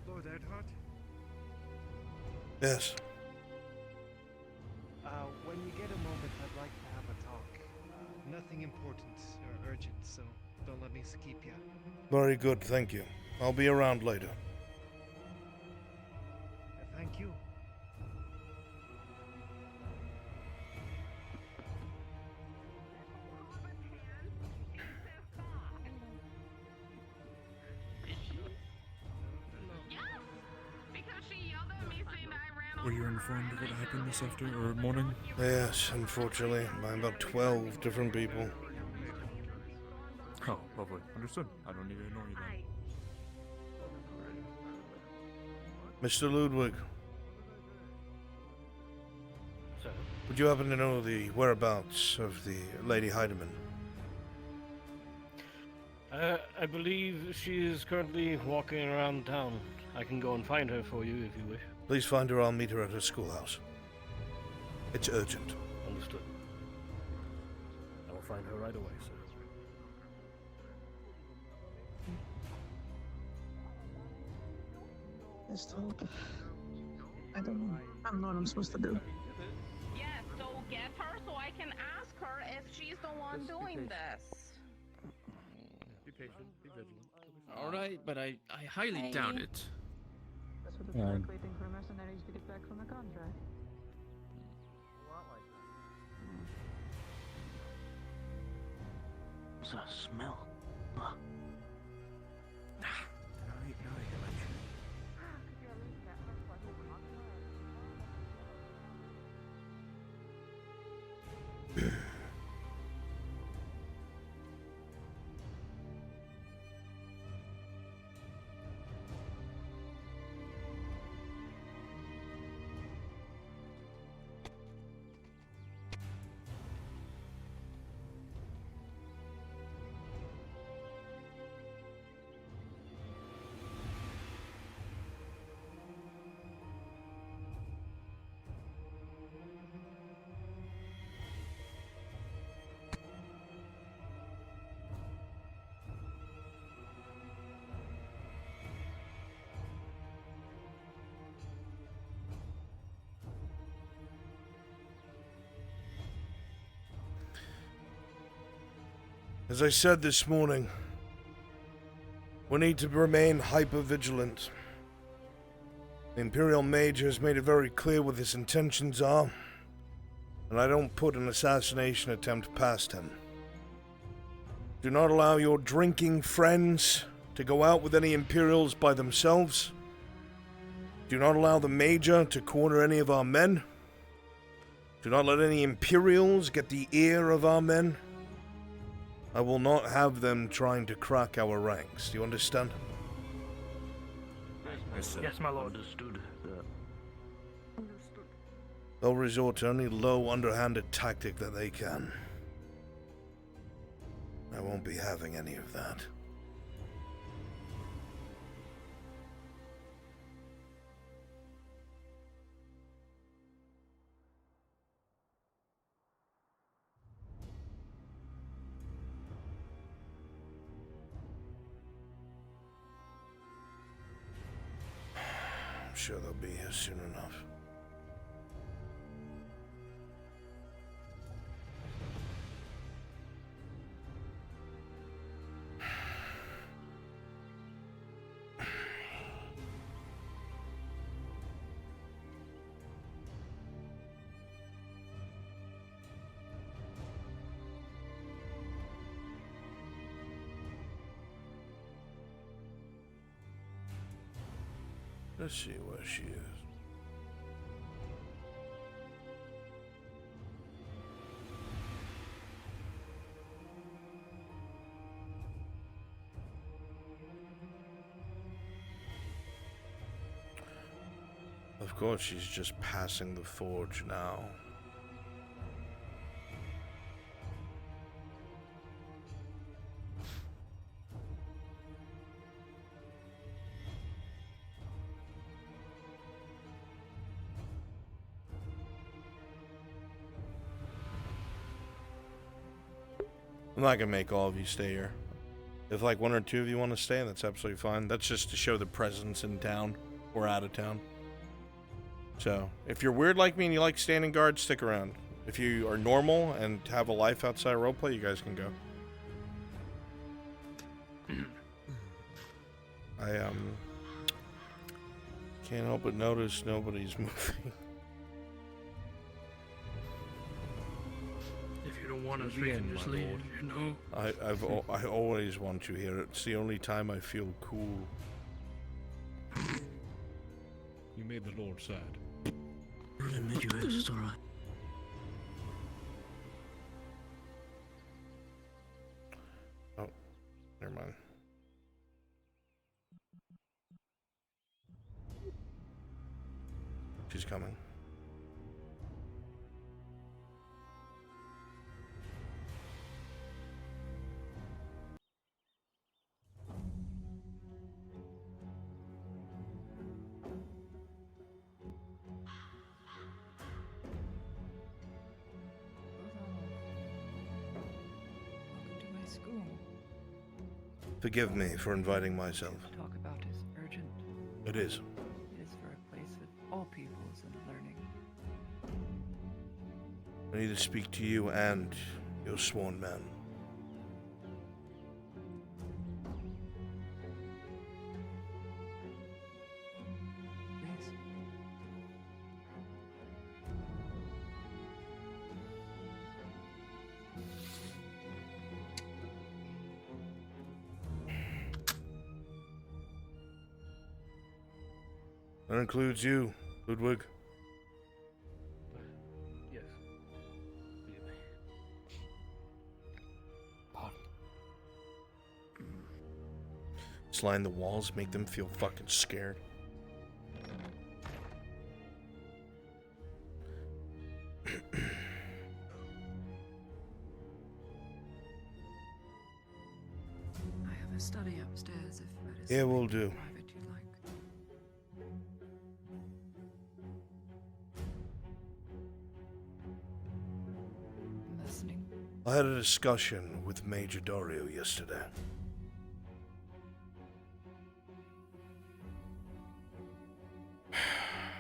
Lord Edhart? Yes. When you get a moment, I'd like to have a talk. Nothing important or urgent, so don't let me keep you. Very good, thank you. I'll be around later. Thank you. Were you informed of what happened this morning? Yes, unfortunately, by about 12 different people. Oh, lovely. Understood. I don't need to ignore you then. Mr. Ludwig. Sir? Would you happen to know the whereabouts of the Lady Heidemann? I believe she is currently walking around town. I can go and find her for you if you wish. Please find her, I'll meet her at her schoolhouse. It's urgent. Understood. I will find her right away, sir. Mr. Hope. I don't know. I don't know what I'm supposed to do. Yes, so get her so I can ask her if she's the one doing this. Be patient, be vigilant. Alright, but I highly doubt it. That's what it's like waiting for mercenaries to get back from the contract. What's that smell? As I said this morning, we need to remain hyper-vigilant. The Imperial Mage has made it very clear what his intentions are, and I don't put an assassination attempt past him. Do not allow your drinking friends to go out with any Imperials by themselves. Do not allow the Major to corner any of our men. Do not let any Imperials get the ear of our men. I will not have them trying to crack our ranks. Do you understand? Yes, my lord. Understood. They'll resort to any low, underhanded tactic that they can. I won't be having any of that. I'm sure they'll be here soon enough. Let's see where she is. Of course, she's just passing the forge now. I'm not gonna make all of you stay here. If like one or two of you want to stay, that's absolutely fine. That's just to show the presence in town or out of town. So, if you're weird like me and you like standing guard, stick around. If you are normal and have a life outside roleplay, you guys can go. I can't help but notice nobody's moving. If you don't want us, we can just leave, you know? I always want you here. It's the only time I feel cool. You made the Lord sad. Really made you this, it's alright. Oh, never mind. She's coming. School. Forgive me for inviting myself. Talk about is urgent. It is. It is for a place of all peoples and learning. I need to speak to you and your sworn men. Please. That includes you, Ludwig. Yes. Just line the walls, make them feel fucking scared. I have a study upstairs if that is Yeah, we'll do. private you'd like. I'm listening. I had a discussion with Major Dario yesterday.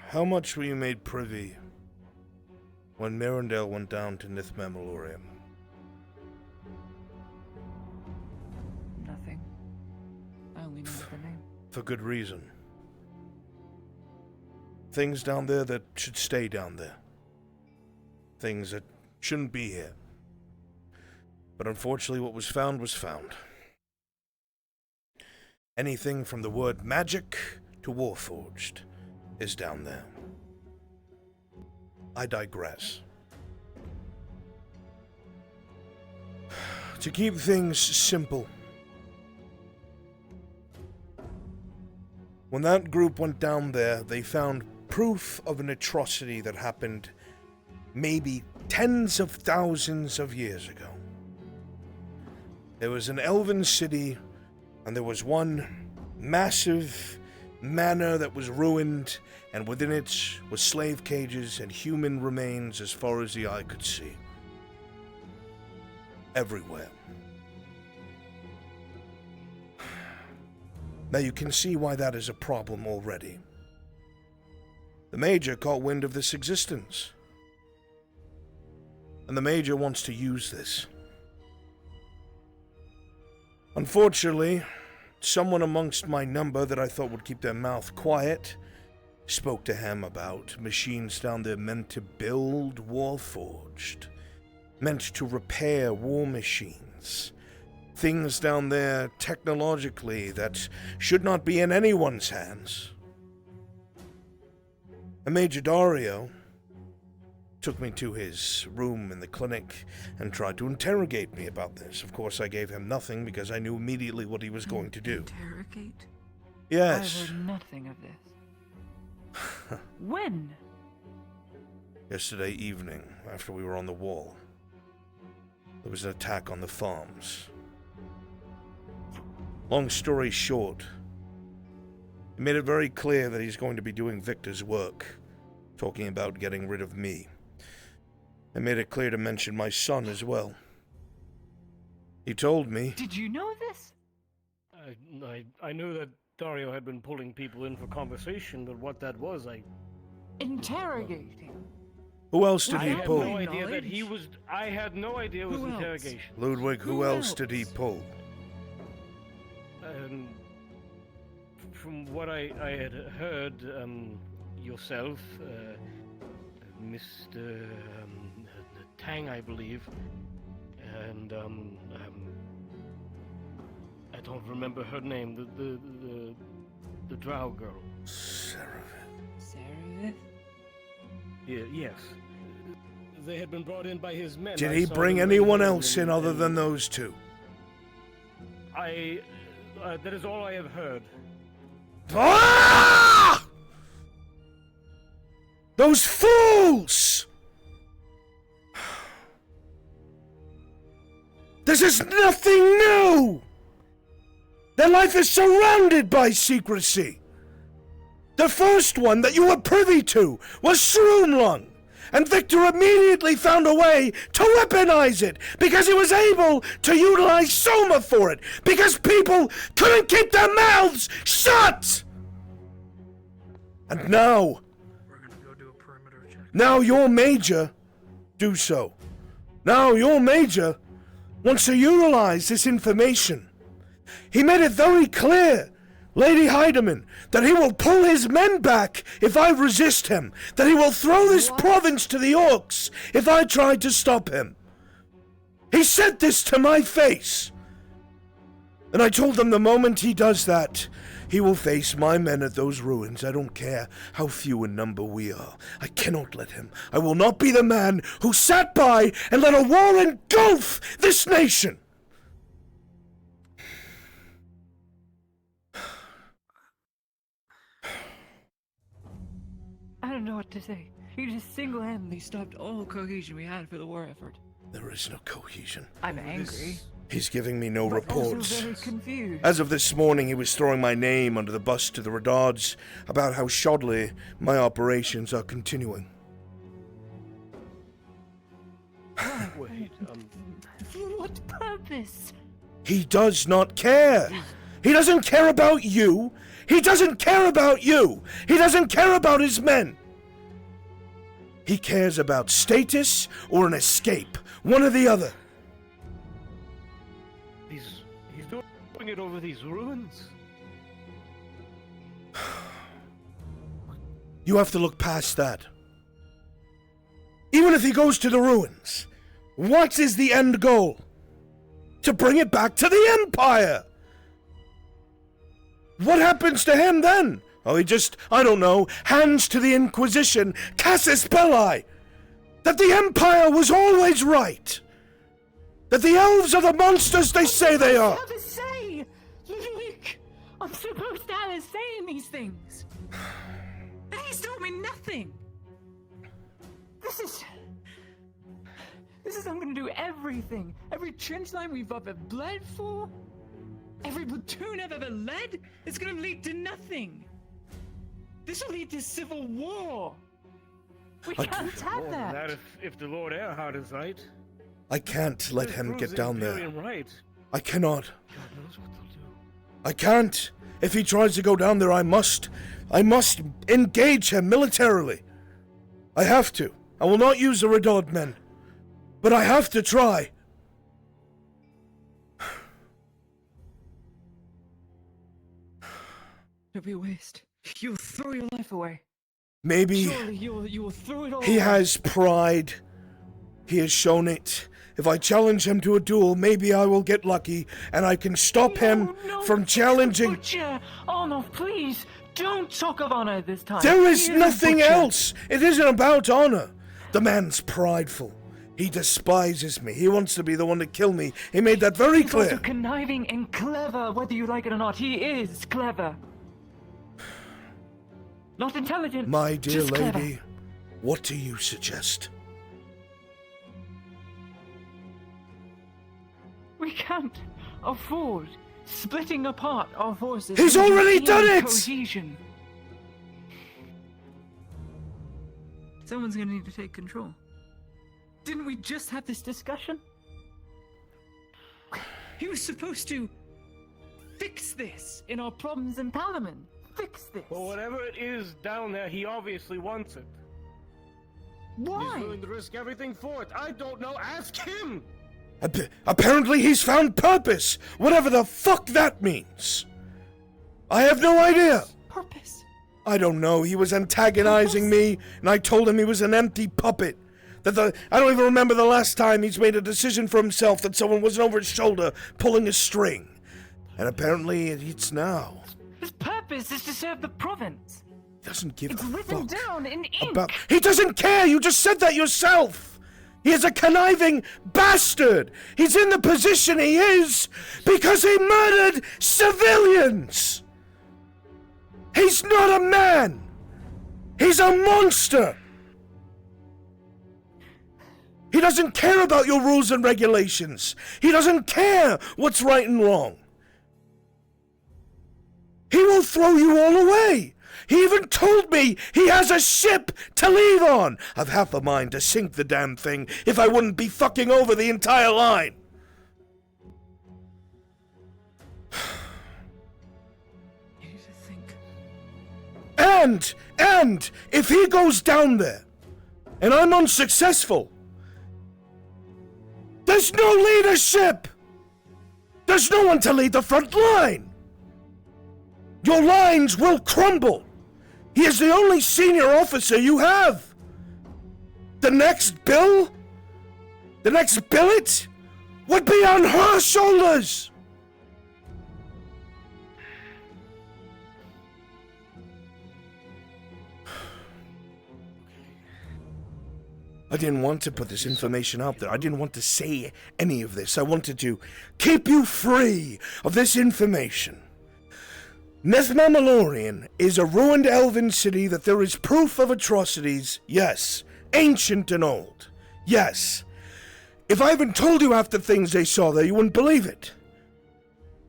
How much were you made privy when Mirandale went down to Nith Memoriam? Nothing. I only know the name. For good reason. Things down there that should stay down there. Things that shouldn't be here. But unfortunately what was found was found. Anything from the word magic to Warforged is down there. I digress. To keep things simple, when that group went down there, they found proof of an atrocity that happened maybe tens of thousands of years ago. There was an elven city, and there was one massive manor that was ruined, and within it was slave cages and human remains as far as the eye could see. Everywhere. Now you can see why that is a problem already. The Major caught wind of this existence. And the Major wants to use this. Unfortunately, someone amongst my number that I thought would keep their mouth quiet spoke to him about machines down there meant to build Warforged, meant to repair war machines, things down there technologically that should not be in anyone's hands. And Major Dario took me to his room in the clinic and tried to interrogate me about this. Of course, I gave him nothing because I knew immediately what he was going to do. Interrogate? Yes. I heard nothing of this. When? Yesterday evening, after we were on the wall, there was an attack on the farms. Long story short, he made it very clear that he's going to be doing Victor's work, talking about getting rid of me. I made it clear to mention my son as well. He told me... Did you know this? I knew that Dario had been pulling people in for conversation, but what that was, Interrogating? Who else did he pull? I had no idea that he was... I had no idea it was interrogation. Ludwig, who else did he pull? From what I had heard, yourself, Mr. Tang, I believe, and I don't remember her name. The Drow girl. Seraph? Yeah, yes. They had been brought in by his men. Did he bring anyone else in other than those two? That is all I have heard. Ah! Those fools! This is nothing new! Their life is surrounded by secrecy. The first one that you were privy to was Shroomlung, and Victor immediately found a way to weaponize it because he was able to utilize Soma for it because people couldn't keep their mouths shut! And now... Now your Major do so. Now your Major wants to utilize this information. He made it very clear, Lady Heidemann, that he will pull his men back if I resist him, that he will throw this province to the orcs if I try to stop him. He said this to my face. And I told him the moment he does that, he will face my men at those ruins. I don't care how few in number we are. I cannot let him. I will not be the man who sat by and let a war engulf this nation. I don't know what to say. You just single-handedly stopped all cohesion we had for the war effort. There is no cohesion. I'm angry. He's giving me no But reports. also very confused. As of this morning, he was throwing my name under the bus to the Redards about how shoddily my operations are continuing. Wait, For what purpose? He does not care. He doesn't care about you. He doesn't care about you. He doesn't care about his men. He cares about status or an escape, one or the other. He's doing it over these ruins. You have to look past that. Even if he goes to the ruins, what is the end goal? To bring it back to the Empire! What happens to him then? Oh, he just, I don't know, hands to the Inquisition, Casus Belli, that the Empire was always right. That the elves are the monsters they say they are. What do you have to say? Luke, I'm supposed to have a say in these things. And he's told me nothing. This is I'm gonna do everything. Every trench line we've ever bled for, every platoon I've ever led, it's gonna lead to nothing. This will lead to civil war. We can't have that. If the Lord Earhart is right. I can't let him get down there. Right. I cannot. God knows what they'll do. I can't. If he tries to go down there, I must engage him militarily. I have to. I will not use the Redod men. But I have to try. Don't be a waste. You'll throw your life away. Maybe. Surely you will throw it all He away. has pride. He has shown it. If I challenge him to a duel, maybe I will get lucky, and I can stop him from challenging. Butcher! Oh no, please! Don't talk of honor this time. There is He a nothing butcher. else. It isn't about honor. The man's prideful. He despises me. He wants to be the one to kill me. He made that very He's clear. also conniving and clever, whether you like it or not. He is clever. Not intelligent. My dear just clever. lady, what do you suggest? We can't afford splitting apart our forces. He's and already maintaining done it! Cohesion. Someone's gonna need to take control. Didn't we just have this discussion? He was supposed to fix this in our problems in Parliament. Fix this. Well, whatever it is down there, he obviously wants it. Why? He's willing to risk everything for it. I don't know. Ask him! Apparently he's found purpose, whatever the fuck that means. I have no idea. Purpose? I don't know. He was antagonizing me, and I told him he was an empty puppet. I don't even remember the last time he's made a decision for himself that someone wasn't over his shoulder pulling a string. And apparently it's now. His purpose is to serve the province. He doesn't give It's a written fuck down in ink. about. He doesn't care. You just said that yourself. He is a conniving bastard. He's in the position he is because he murdered civilians. He's not a man. He's a monster. He doesn't care about your rules and regulations. He doesn't care what's right and wrong. He will throw you all away. He even told me he has a ship to leave on. I've half a mind to sink the damn thing if I wouldn't be fucking over the entire line. You need to think. And if he goes down there and I'm unsuccessful, there's no leadership. There's no one to lead the front line. Your lines will crumble. He is the only senior officer you have. The next bill? The next billet? Would be on her shoulders. I didn't want to put this information out there. I didn't want to say any of this. I wanted to keep you free of this information. Nethmamalorian is a ruined elven city that there is proof of atrocities, yes, ancient and old, yes. If I even told you half the things they saw there, you wouldn't believe it.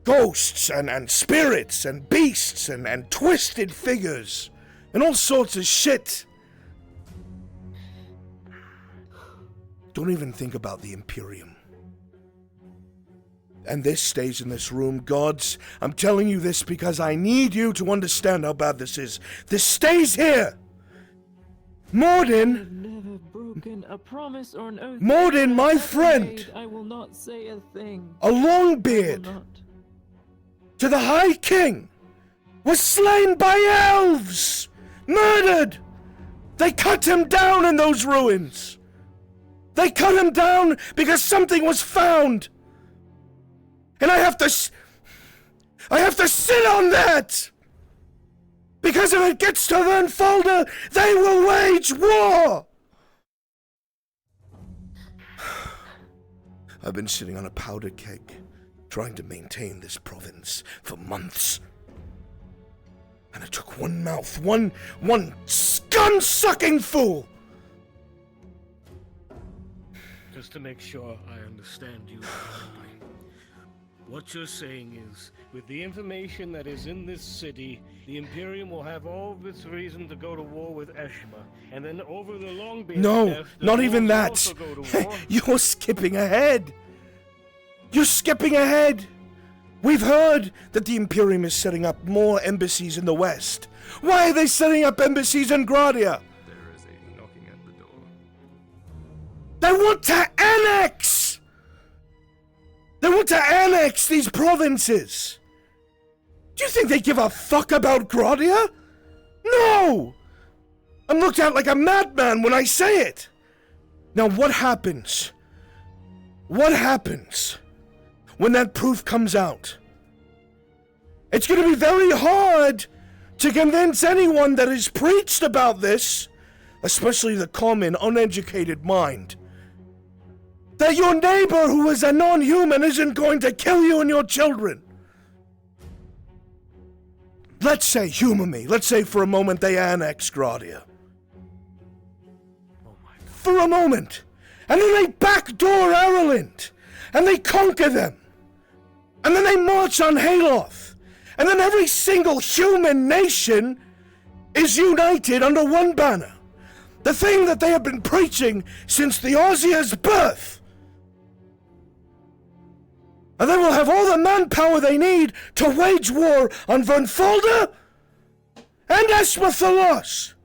Ghosts and spirits and beasts and twisted figures and all sorts of shit. Don't even think about the Imperium. And this stays in this room, gods. I'm telling you this because I need you to understand how bad this is. This stays here. Morden. I've never broken a promise or an oath. Morden, my I've friend. made. I will not say a thing. A Longbeard. I will not. To the High King. Was slain by elves. Murdered. They cut him down in those ruins. They cut him down because something was found. And I have to... I have to sit on that! Because if it gets to Vernfolder, they will wage war! I've been sitting on a powder keg, trying to maintain this province for months. And it took one mouth, one scum-sucking fool! Just to make sure I understand you correctly. What you're saying is, with the information that is in this city, the Imperium will have all of its reason to go to war with Eshma, and then over the Longbeard No, death, the not even Dwarves that. also go to war. You're skipping ahead. You're skipping ahead. We've heard that the Imperium is setting up more embassies in the west. Why are they setting up embassies in Gradia? There is a knocking at the door. They want to annex! They want to annex these provinces! Do you think they give a fuck about Gradia? No! I'm looked at like a madman when I say it! Now what happens? What happens when that proof comes out? It's gonna be very hard to convince anyone that has preached about this, especially the common, uneducated mind, that your neighbor who is a non-human isn't going to kill you and your children. Let's say, humor me, let's say for a moment they annex Gradia. For a moment. And then they backdoor Ireland. And they conquer them. And then they march on Hayloft. And then every single human nation is united under one banner. The thing that they have been preaching since the Aussia's birth. And they will have all the manpower they need to wage war on Vernfolder and Esmathalos.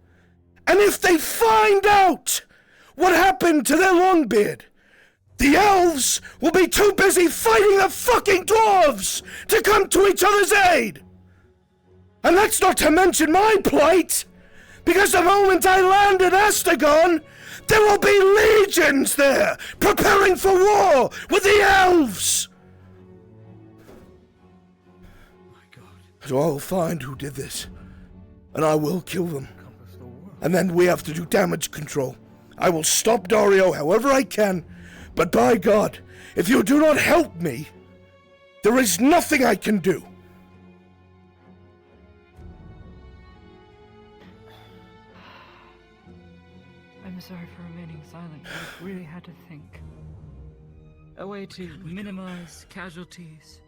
And if they find out what happened to their Longbeard, the elves will be too busy fighting the fucking dwarves to come to each other's aid. And that's not to mention my plight, because the moment I land at Astagon, there will be legions there preparing for war with the elves. So I'll find who did this, and I will kill them. And then we have to do damage control. I will stop Dario however I can, but by God, if you do not help me, there is nothing I can do. I'm sorry for remaining silent. I really had to think. A way to minimize casualties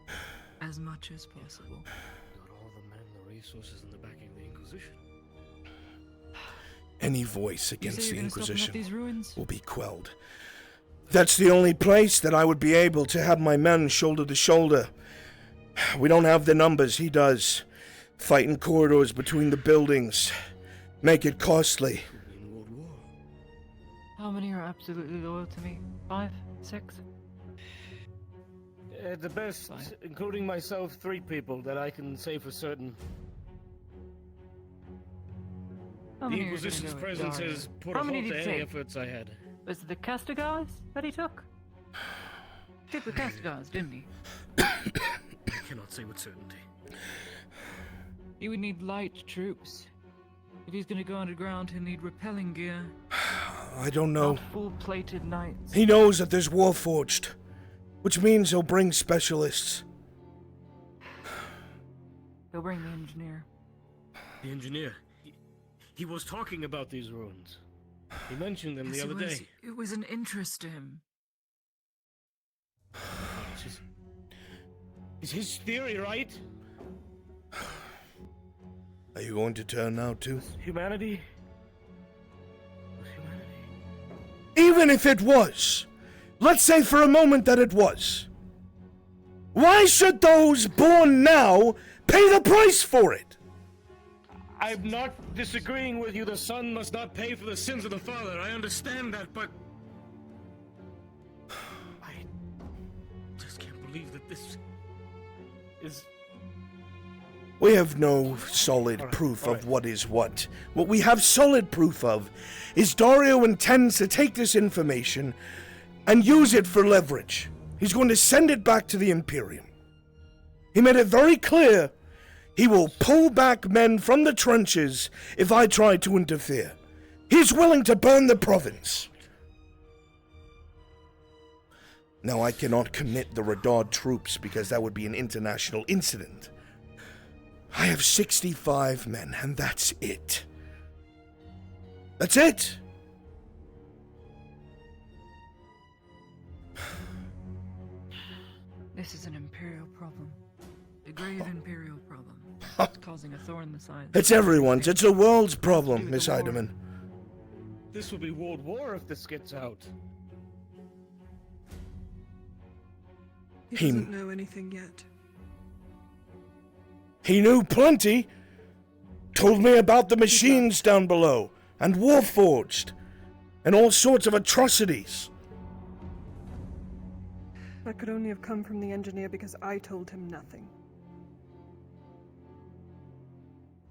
as much as possible. Got all the men, the resources, and the backing of the Inquisition. Any voice against the Inquisition these ruins? will be quelled. That's the only place that I would be able to have my men shoulder to shoulder. We don't have the numbers, he does. Fighting corridors between the buildings. Make it costly. How many are absolutely loyal to me? 5? 6? At the best, including myself, 3 people that I can say for certain. How The many are gonna Inquisition's go with presence Dario? has put a How halt many to did you any say? efforts I had. Was it the Castigars that he took? Took the Castigars, didn't he? I cannot say with certainty. He would need light troops. If he's gonna go underground, he'll need repelling gear. I don't know. Not full-plated knights. He knows that there's Warforged, which means he'll bring specialists. He'll bring the engineer. The engineer. He was talking about these ruins. He mentioned them the Yes, other it was, day. It was an interest to him. Is his theory right? Are you going to turn now too? Humanity? Even if it was, let's say for a moment that it was, why should those born now pay the price for it? I'm not disagreeing with you. The son must not pay for the sins of the father. I understand that, but I just can't believe that this is... We have no solid proof of what is what. What we have solid proof of is Dario intends to take this information and use it for leverage. He's going to send it back to the Imperium. He made it very clear he will pull back men from the trenches if I try to interfere. He's willing to burn the province. Now, I cannot commit the Radar troops because that would be an international incident. I have 65 men, and that's it. That's it! This is an Imperial problem. A grave Imperial problem. It's causing a thorn in the side. It's everyone's. It's the world's problem, Miss Heidemann. This will be World War if this gets out. He doesn't know anything yet. He knew plenty. Told me about the machines down below, and Warforged, and all sorts of atrocities. That could only have come from the engineer because I told him nothing.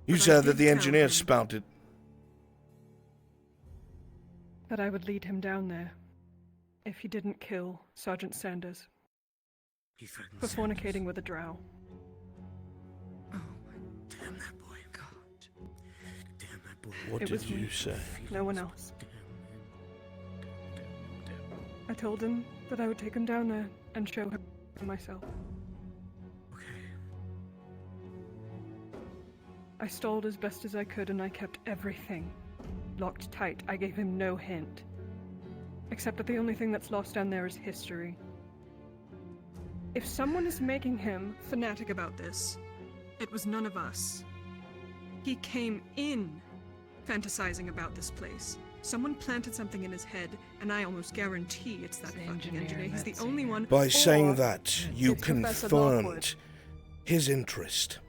You said that the engineer spouted. That I would lead him down there if he didn't kill Sergeant Sanders for fornicating with a drow. Damn that boy. God. Damn that boy. What did you say? No one else. I told him that I would take him down there and show him myself. Okay. I stalled as best as I could and I kept everything locked tight. I gave him no hint. Except that the only thing that's lost down there is history. If someone is making him fanatic about this, it was none of us. He came in fantasizing about this place. Someone planted something in his head, and I almost guarantee it's that fucking engineer. He's the only one. By saying or that, you it's Professor confirmed Lockwood. his interest.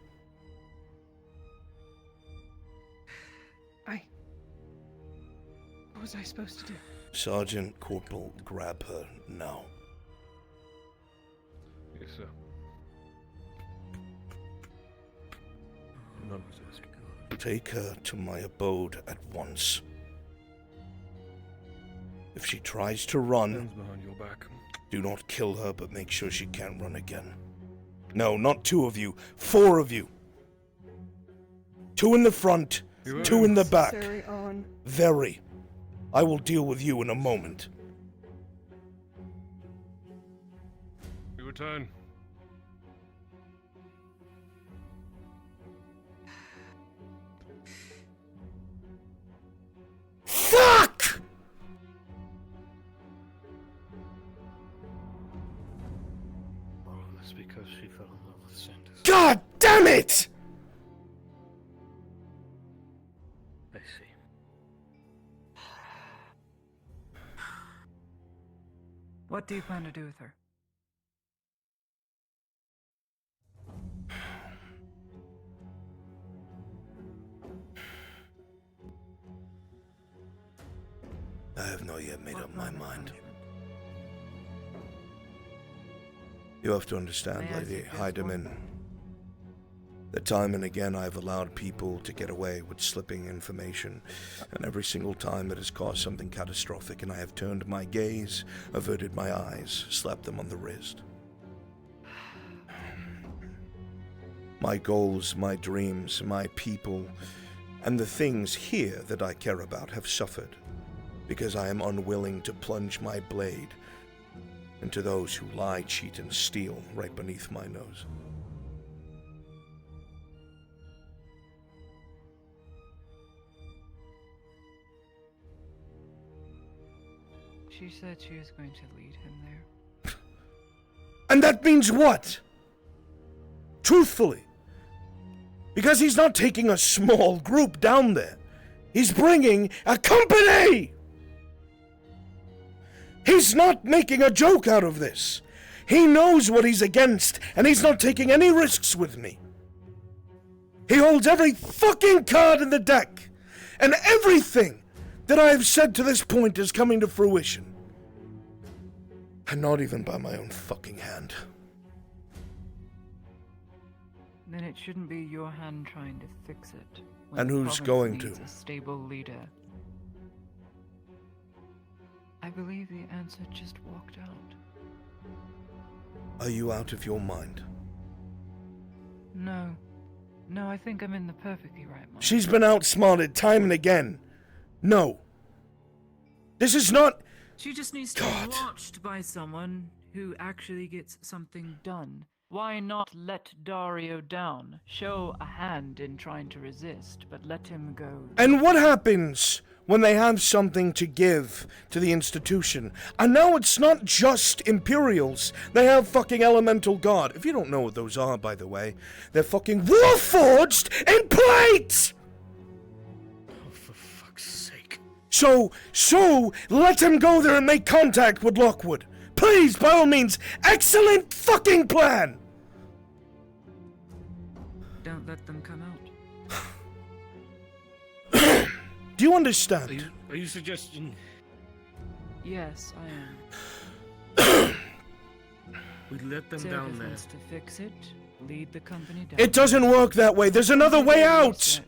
What was I supposed to do? Sergeant Corporal, grab her now. Yes, sir. None of this. Take her to my abode at once. If she tries to run, behind your back. do not kill her, but make sure she can't run again. No, not 2 of you. 4 of you. 2 in the front, 2 in the back. Necessary on. Very. I will deal with you in a moment. Your turn. Fuck! Oh, that's because she fell in love with Sanders. God damn it! I see. What do you plan to do with her? I have not yet made up my mind. You have to understand, Lady Heidemann, that time and again I have allowed people to get away with slipping information, and every single time it has caused something catastrophic, and I have turned my gaze, averted my eyes, slapped them on the wrist. My goals, my dreams, my people, and the things here that I care about have suffered, because I am unwilling to plunge my blade into those who lie, cheat, and steal right beneath my nose. She said she was going to lead him there. And that means what? Truthfully. Because he's not taking a small group down there. He's bringing a company! He's not making a joke out of this. He knows what he's against, and he's not taking any risks with me. He holds every fucking card in the deck, and everything that I have said to this point is coming to fruition. And not even by my own fucking hand. Then it shouldn't be your hand trying to fix it. when And the who's province going needs to? A stable leader. I believe the answer just walked out. Are you out of your mind? No. No, I think I'm in the perfectly right mind. She's been outsmarted time and again. No. This is not... She just needs to be watched by someone who actually gets something done. Why not let Dario down? Show a hand in trying to resist, but let him go. And what happens when they have something to give to the institution? And now it's not just Imperials. They have fucking Elemental God. If you don't know what those are, by the way, they're fucking Warforged in plate! Oh, for fuck's sake. So let him go there and make contact with Lockwood. Please, by all means, excellent fucking plan! Don't let them come out. Do you understand? Are you suggesting... Yes, I am. We let them Service down there. wants to fix it, lead the company down. It doesn't work that way. There's another way out!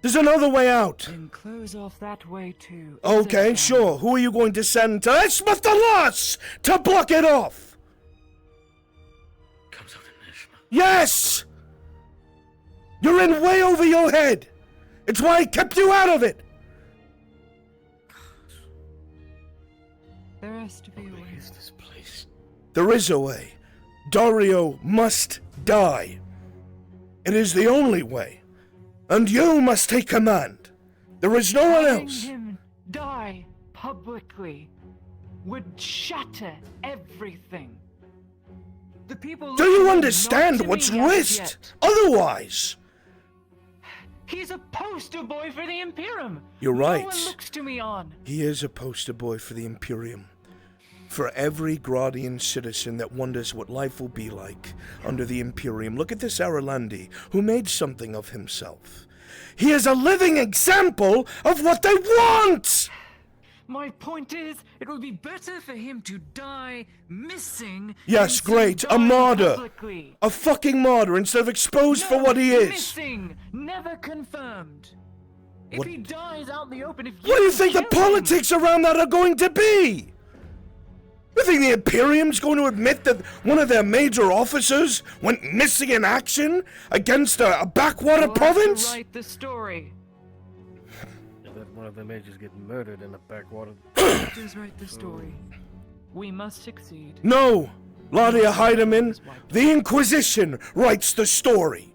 There's another way out! Then close off that way too. Okay, sure. Who are you going to send to Esmith the Loss to block it off? Comes out in Nishma. Yes! You're in way over your head! It's why I kept you out of it! There has to be a way. Where is this place? There is a way. Dario must die. It is the only way. And you must take command. There is no one else. Having him die publicly would shatter everything. The people. Do you understand what's risked? Otherwise. He's a poster boy for the Imperium. You're right. No one looks to me on. He is a poster boy for the Imperium. For every Gradian citizen that wonders what life will be like under the Imperium, look at this Aralandi, who made something of himself. He is a living example of what they want! My point is, it would be better for him to die missing. Yes, than great, to a die martyr. publicly. A fucking martyr instead of exposed for what he is. Missing, never confirmed. What- If he dies out in the open, if What do you think the kill him- politics around that are going to be? You think the Imperium's going to admit that one of their major officers went missing in action against a backwater You'll have province? to write the story. That one of the majors get murdered in a backwater... Just write the story. We must succeed. No! Ladia Heidemann, the Inquisition writes the story.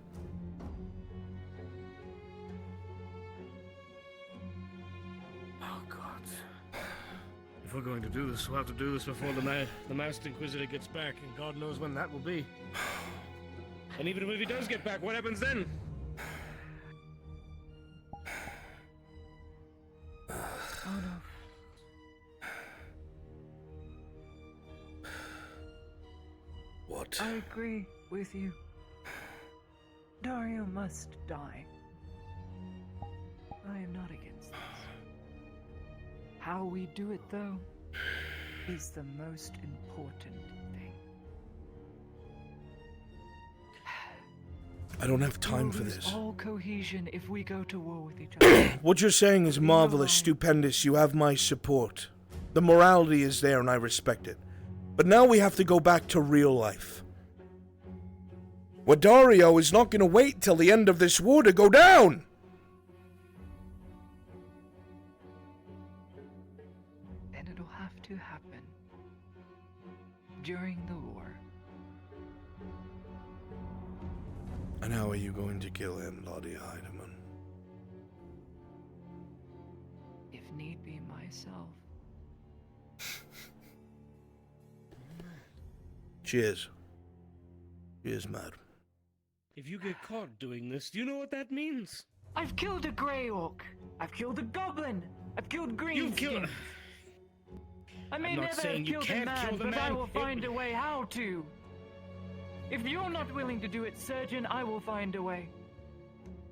Oh, God. If we're going to do this, we'll have to do this before the Master Inquisitor gets back, and God knows when that will be. And even if he does get back, what happens then? Oh no. What? I agree with you. Dario must die. I am not against this. How we do it, though, is the most important thing. I don't have time We'll for lose this. all cohesion if we go to war with each other. What you're saying is marvelous, stupendous. You have my support. The morality is there and I respect it. But now we have to go back to real life. Well, Dario is not going to wait till the end of this war to go down. Then it'll have to happen during the war. And how are you going to kill him, Ladia Heidemann? If need be, myself. Cheers. Cheers, mad. If you get caught doing this, do you know what that means? I've killed a Grey Orc. I've killed a Goblin. I've killed You've killed... Greenskins. I may I'm not never have saying you killed a can't man, kill the but I man. will find a way how to. If you're not willing to do it, Surgeon, I will find a way.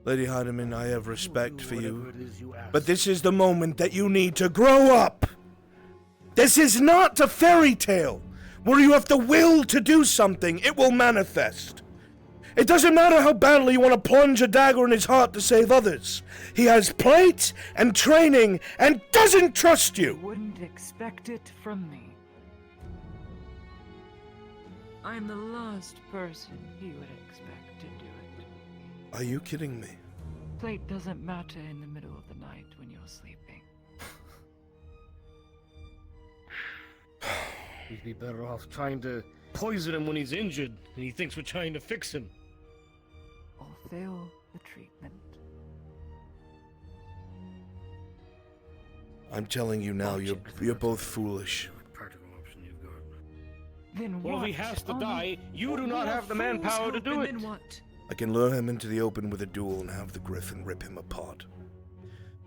Lady Heidemann, I have respect for you. But this is the moment that you need to grow up. This is not a fairy tale where you have the will to do something. It will manifest. It doesn't matter how badly you want to plunge a dagger in his heart to save others. He has plate and training and doesn't trust you. You wouldn't expect it from me. I'm the last person he would expect to do it. Are you kidding me? Plate doesn't matter in the middle of the night when you're sleeping. We'd be better off trying to poison him when he's injured, and he thinks we're trying to fix him. Or fail the treatment. I'm telling you now, you're both foolish. Practical option you've got. Then Well, what? if he has to Oh, die, you do we not are have the fools manpower to do hoping, it. Then what? I can lure him into the open with a duel and have the Griffin rip him apart.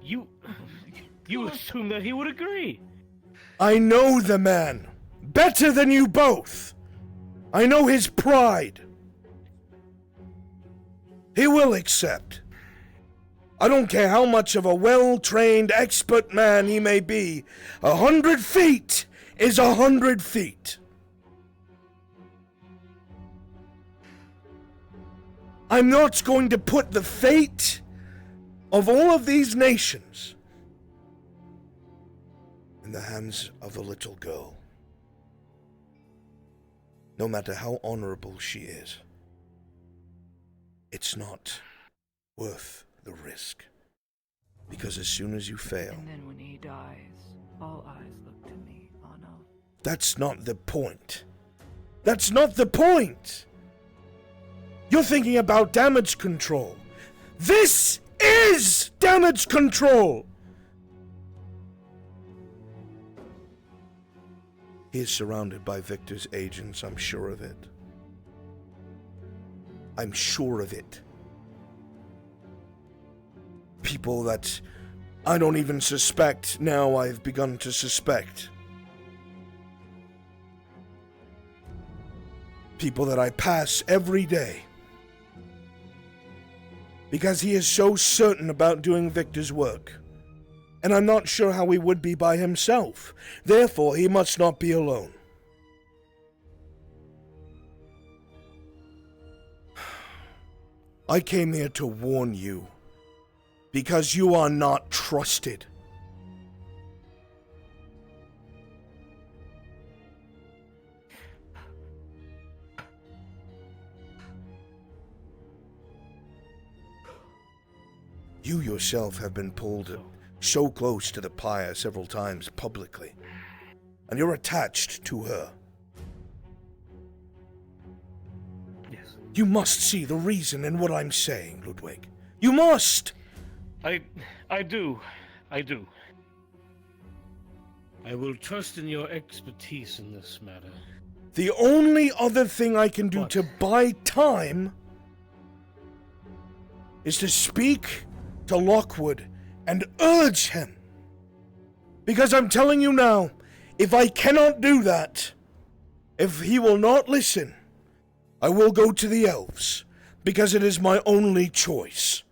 You assume that he would agree. I know the man better than you both. I know his pride. He will accept. I don't care how much of a well-trained, expert man he may be. 100 feet is 100 feet. I'm not going to put the fate of all of these nations in the hands of a little girl. No matter how honorable she is, it's not worth the risk. Because as soon as you fail... And then when he dies, all eyes look to me. Oh no. That's not the point. That's not the point! You're thinking about damage control. This is damage control! He is surrounded by Victor's agents, I'm sure of it. I'm sure of it. People that I don't even suspect, now I've begun to suspect. People that I pass every day. Because he is so certain about doing Victor's work. And I'm not sure how he would be by himself. Therefore, he must not be alone. I came here to warn you. Because you are not trusted. You yourself have been pulled so close to the pyre several times publicly, and you're attached to her. Yes. You must see the reason in what I'm saying, Ludwig. You must! I do. I will trust in your expertise in this matter. The only other thing I can do to buy time is to speak to Lockwood and urge him. Because I'm telling you now, if I cannot do that, if he will not listen, I will go to the elves, because it is my only choice.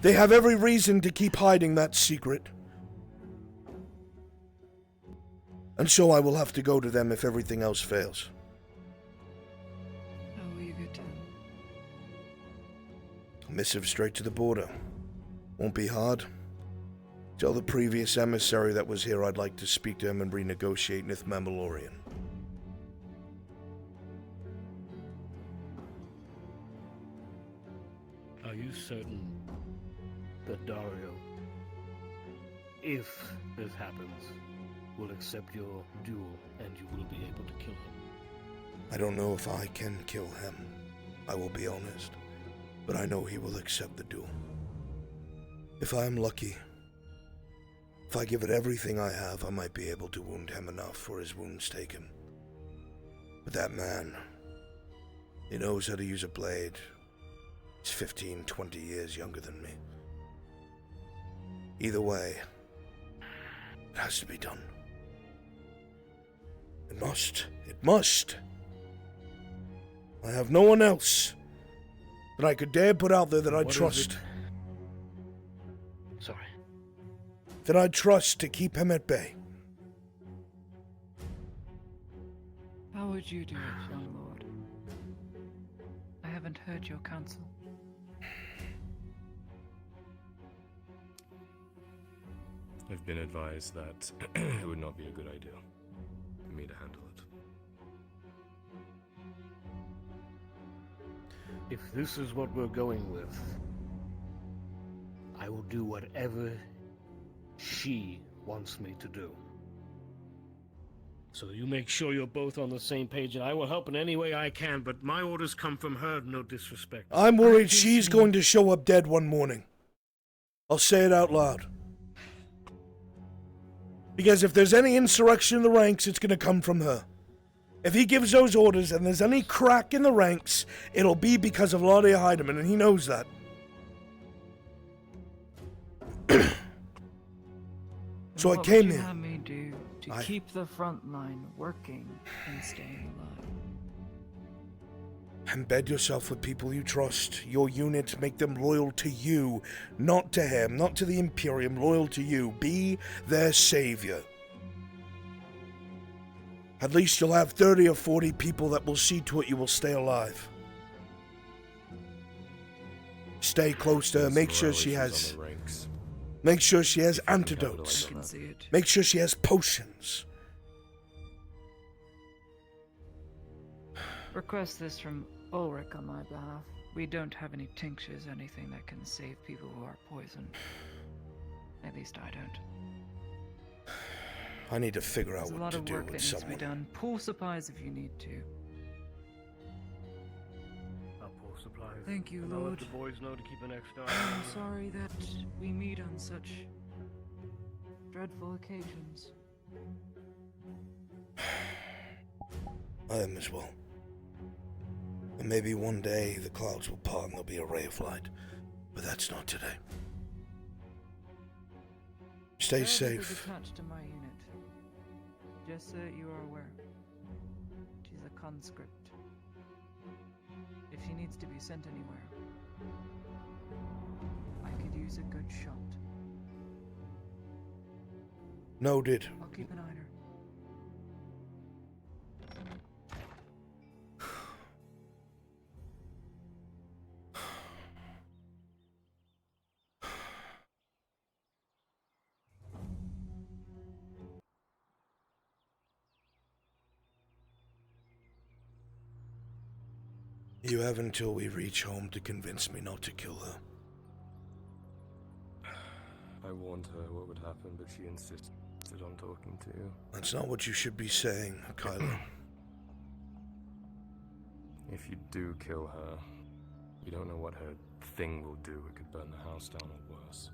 They have every reason to keep hiding that secret. And so I will have to go to them if everything else fails. How will you get to them? A missive straight to the border. Won't be hard. Tell the previous emissary that was here I'd like to speak to him and renegotiate Nith Mandalorian. Are you certain that Dario, if this happens, will accept your duel and you will be able to kill him? I don't know if I can kill him, I will be honest, but I know he will accept the duel. If I am lucky, if I give it everything I have, I might be able to wound him enough for his wounds taken. But that man, he knows how to use a blade. He's 15, 20 years younger than me. Either way, it has to be done. It must. It must. I have no one else that I could dare put out there that I trust. Sorry. That I trust to keep him at bay. How would you do it, young lord? I haven't heard your counsel. I've been advised that it would not be a good idea. me to handle it. If this is what we're going with, I will do whatever she wants me to do. So you make sure you're both on the same page, and I will help in any way I can, but my orders come from her, no disrespect. I'm worried she's going to show up dead one morning. I'll say it out loud. Because if there's any insurrection in the ranks, it's going to come from her. If he gives those orders and there's any crack in the ranks, it'll be because of Laudia Heidemann, and he knows that. So I came here. What would you have me do to keep the front line working and staying alive? Embed yourself with people you trust. Your unit, make them loyal to you, not to him, not to the Imperium, loyal to you. Be their savior. At least you'll have 30 or 40 people that will see to it you will stay alive. Stay close to her, make sure she has... Make sure she has antidotes. Make sure she has potions. Request this from Ulrich on my behalf. We don't have any tinctures, anything that can save people who are poisoned. At least I don't. I need to figure out There's what to do a lot of work with that needs to be someone. done. Pool supplies if you need to. I'll pull supplies. Thank you, And I'll let Lord. the boys know to keep an extra eye I'm on you. sorry that we meet on such dreadful occasions. I am as well. And maybe one day the clouds will part and there'll be a ray of light. But that's not today. Stay Meredith is safe. attached to my unit. Just so that you are aware. She's a conscript. If she needs to be sent anywhere, I could use a good shot. Noted. I'll keep an eye on her. You have until we reach home to convince me not to kill her. I warned her what would happen, but she insisted on talking to you. That's not what you should be saying, Kylo. If you do kill her, you don't know what her thing will do. It could burn the house down or worse.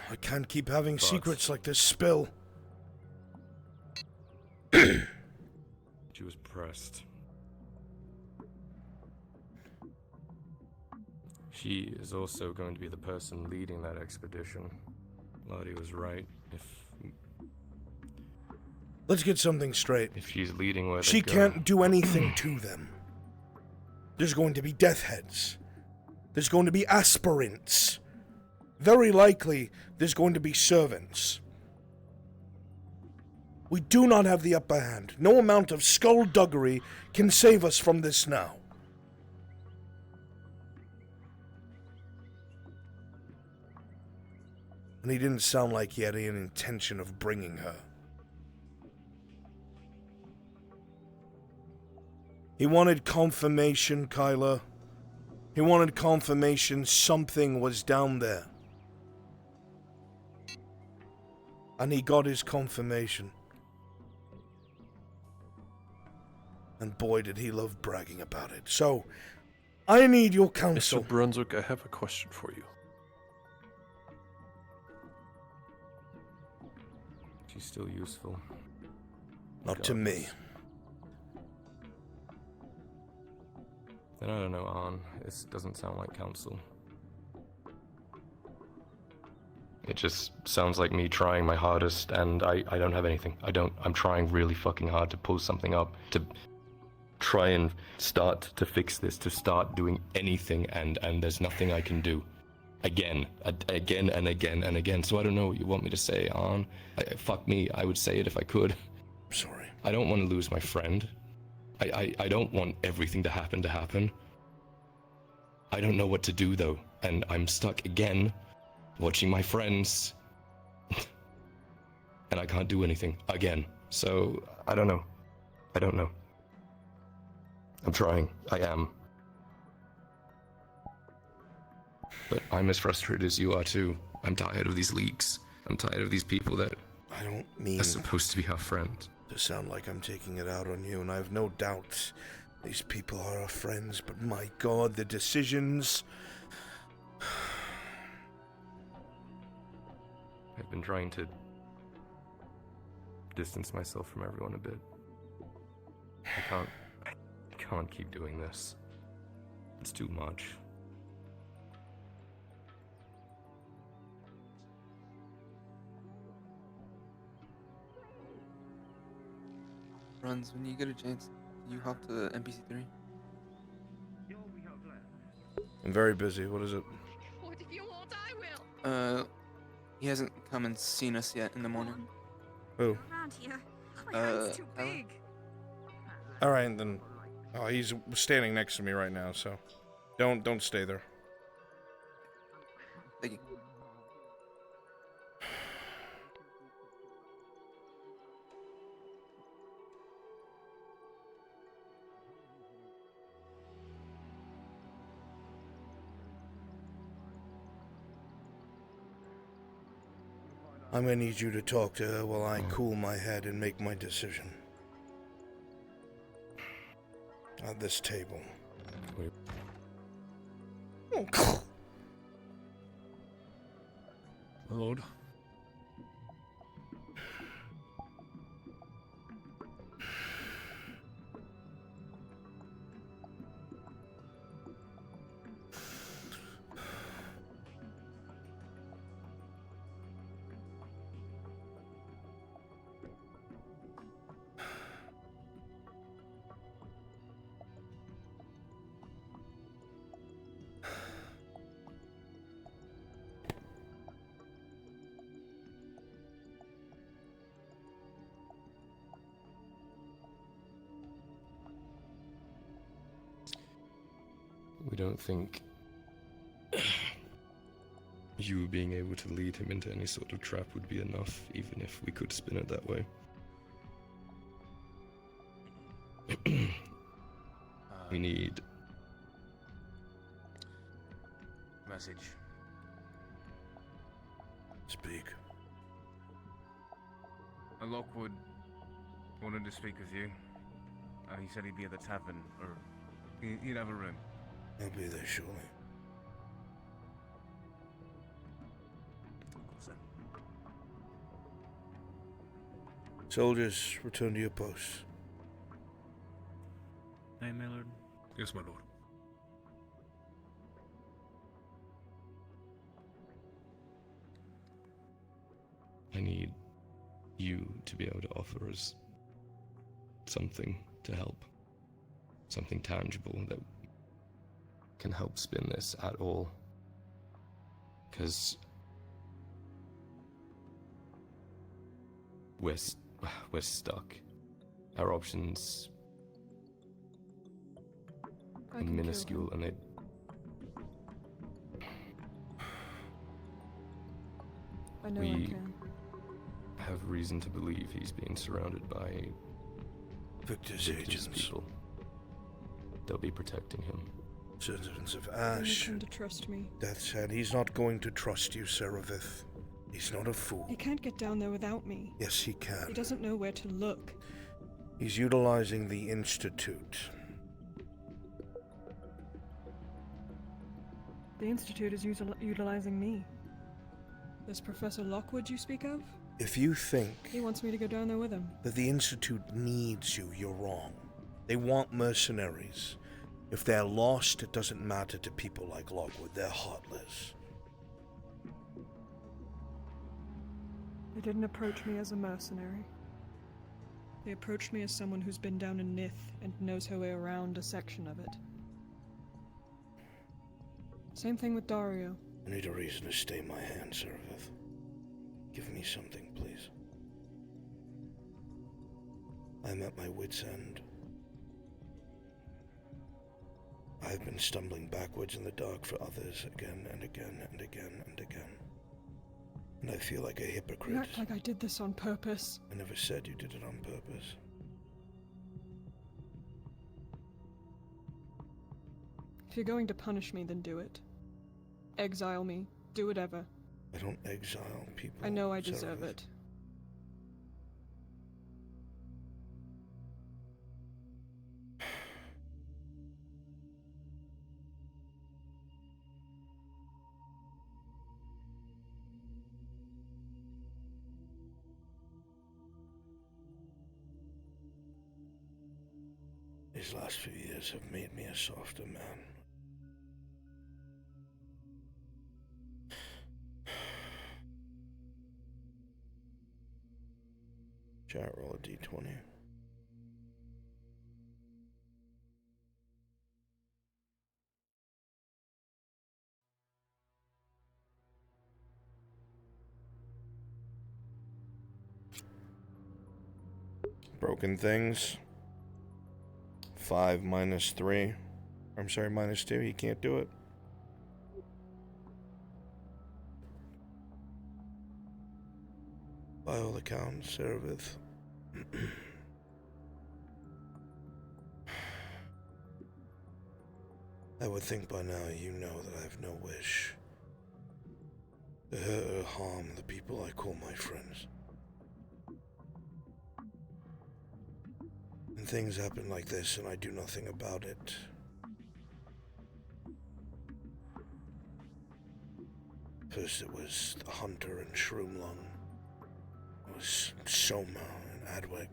I can't keep having secrets like this spill. She was pressed. She is also going to be the person leading that expedition. Lottie was right. Let's get something straight. If she's leading where She they go, can't do anything to them. There's going to be death heads. There's going to be aspirants. Very likely, there's going to be servants. We do not have the upper hand. No amount of skullduggery can save us from this now. And he didn't sound like he had any intention of bringing her. He wanted confirmation, Kyla. He wanted confirmation something was down there. And he got his confirmation. And boy, did he love bragging about it. So, I need your counsel. Mr. Brunswick, I have a question for you. she's still useful. Not to me. Then I don't know, Arn. This doesn't sound like counsel. It just sounds like me trying my hardest, and I don't have anything. I'm trying really fucking hard to pull something up, to try and start to fix this, to start doing anything, and there's nothing I can do. Again and again and again. So I don't know what you want me to say, Arn. Fuck me, I would say it if I could. I'm sorry. I don't want to lose my friend. I don't want everything to happen. I don't know what to do, though, and I'm stuck again, watching my friends, and I can't do anything, again. So, I don't know. I don't know. I'm trying. I am. But I'm as frustrated as you are too. I'm tired of these leaks. I'm tired of these people that I don't mean are supposed to be our friends. to sound like I'm taking it out on you, and I have no doubt these people are our friends, but my God, the decisions... I've been trying to distance myself from everyone a bit. I can't keep doing this. It's too much. Runs, when you get a chance, you hop to NPC3. I'm very busy. What is it? What if you won't, I will. He hasn't come and seen us yet in the morning. Who? Around here. Oh my God, it's too Tyler? big. Alright, then. Oh, he's standing next to me right now, so... Don't stay there. Thank you. I'm gonna need you to talk to her while I cool my head and make my decision. At this table. My lord. We don't think you being able to lead him into any sort of trap would be enough, even if we could spin it that way. We need... Message. Speak. Lockwood wanted to speak with you. He said he'd be at the tavern, or he'd have a room. I'll be there shortly. Soldiers, return to your posts. Aye, my lord. Yes, my lord. I need you to be able to offer us something to help. Something tangible that can help spin this at all. Because we're stuck. Our options are minuscule, and they... I know I we can. have reason to believe he's being surrounded by Victor's agents. People. They'll be protecting him. Citizens of You Ash. come to trust me. That said, he's not going to trust you, Serevith. He's not a fool. He can't get down there without me. Yes, he can. He doesn't know where to look. He's utilizing the Institute. The Institute is utilizing me. This Professor Lockwood you speak of? If you think He wants me to go down there with him. that the Institute needs you, you're wrong. They want mercenaries. If they're lost, it doesn't matter to people like Lockwood. They're heartless. They didn't approach me as a mercenary. They approached me as someone who's been down in Nith and knows her way around a section of it. Same thing with Dario. I need a reason to stay my hand, Serevith. Give me something, please. I'm at my wit's end. I've been stumbling backwards in the dark for others again and again and again and again. And I feel like a hypocrite. You act like I did this on purpose. I never said you did it on purpose. If you're going to punish me, then do it. Exile me. Do whatever. I don't exile people. I know I deserve it. These last few years have made me a softer man. Chat, roll a d20. Broken things. 5 minus 3. I'm sorry, minus 2. You can't do it. By all accounts, Serevith. I would think by now you know that I have no wish to hurt or harm the people I call my friends. And things happen like this and I do nothing about it. First it was the Hunter and Shroomlung. It was Soma and Adweg.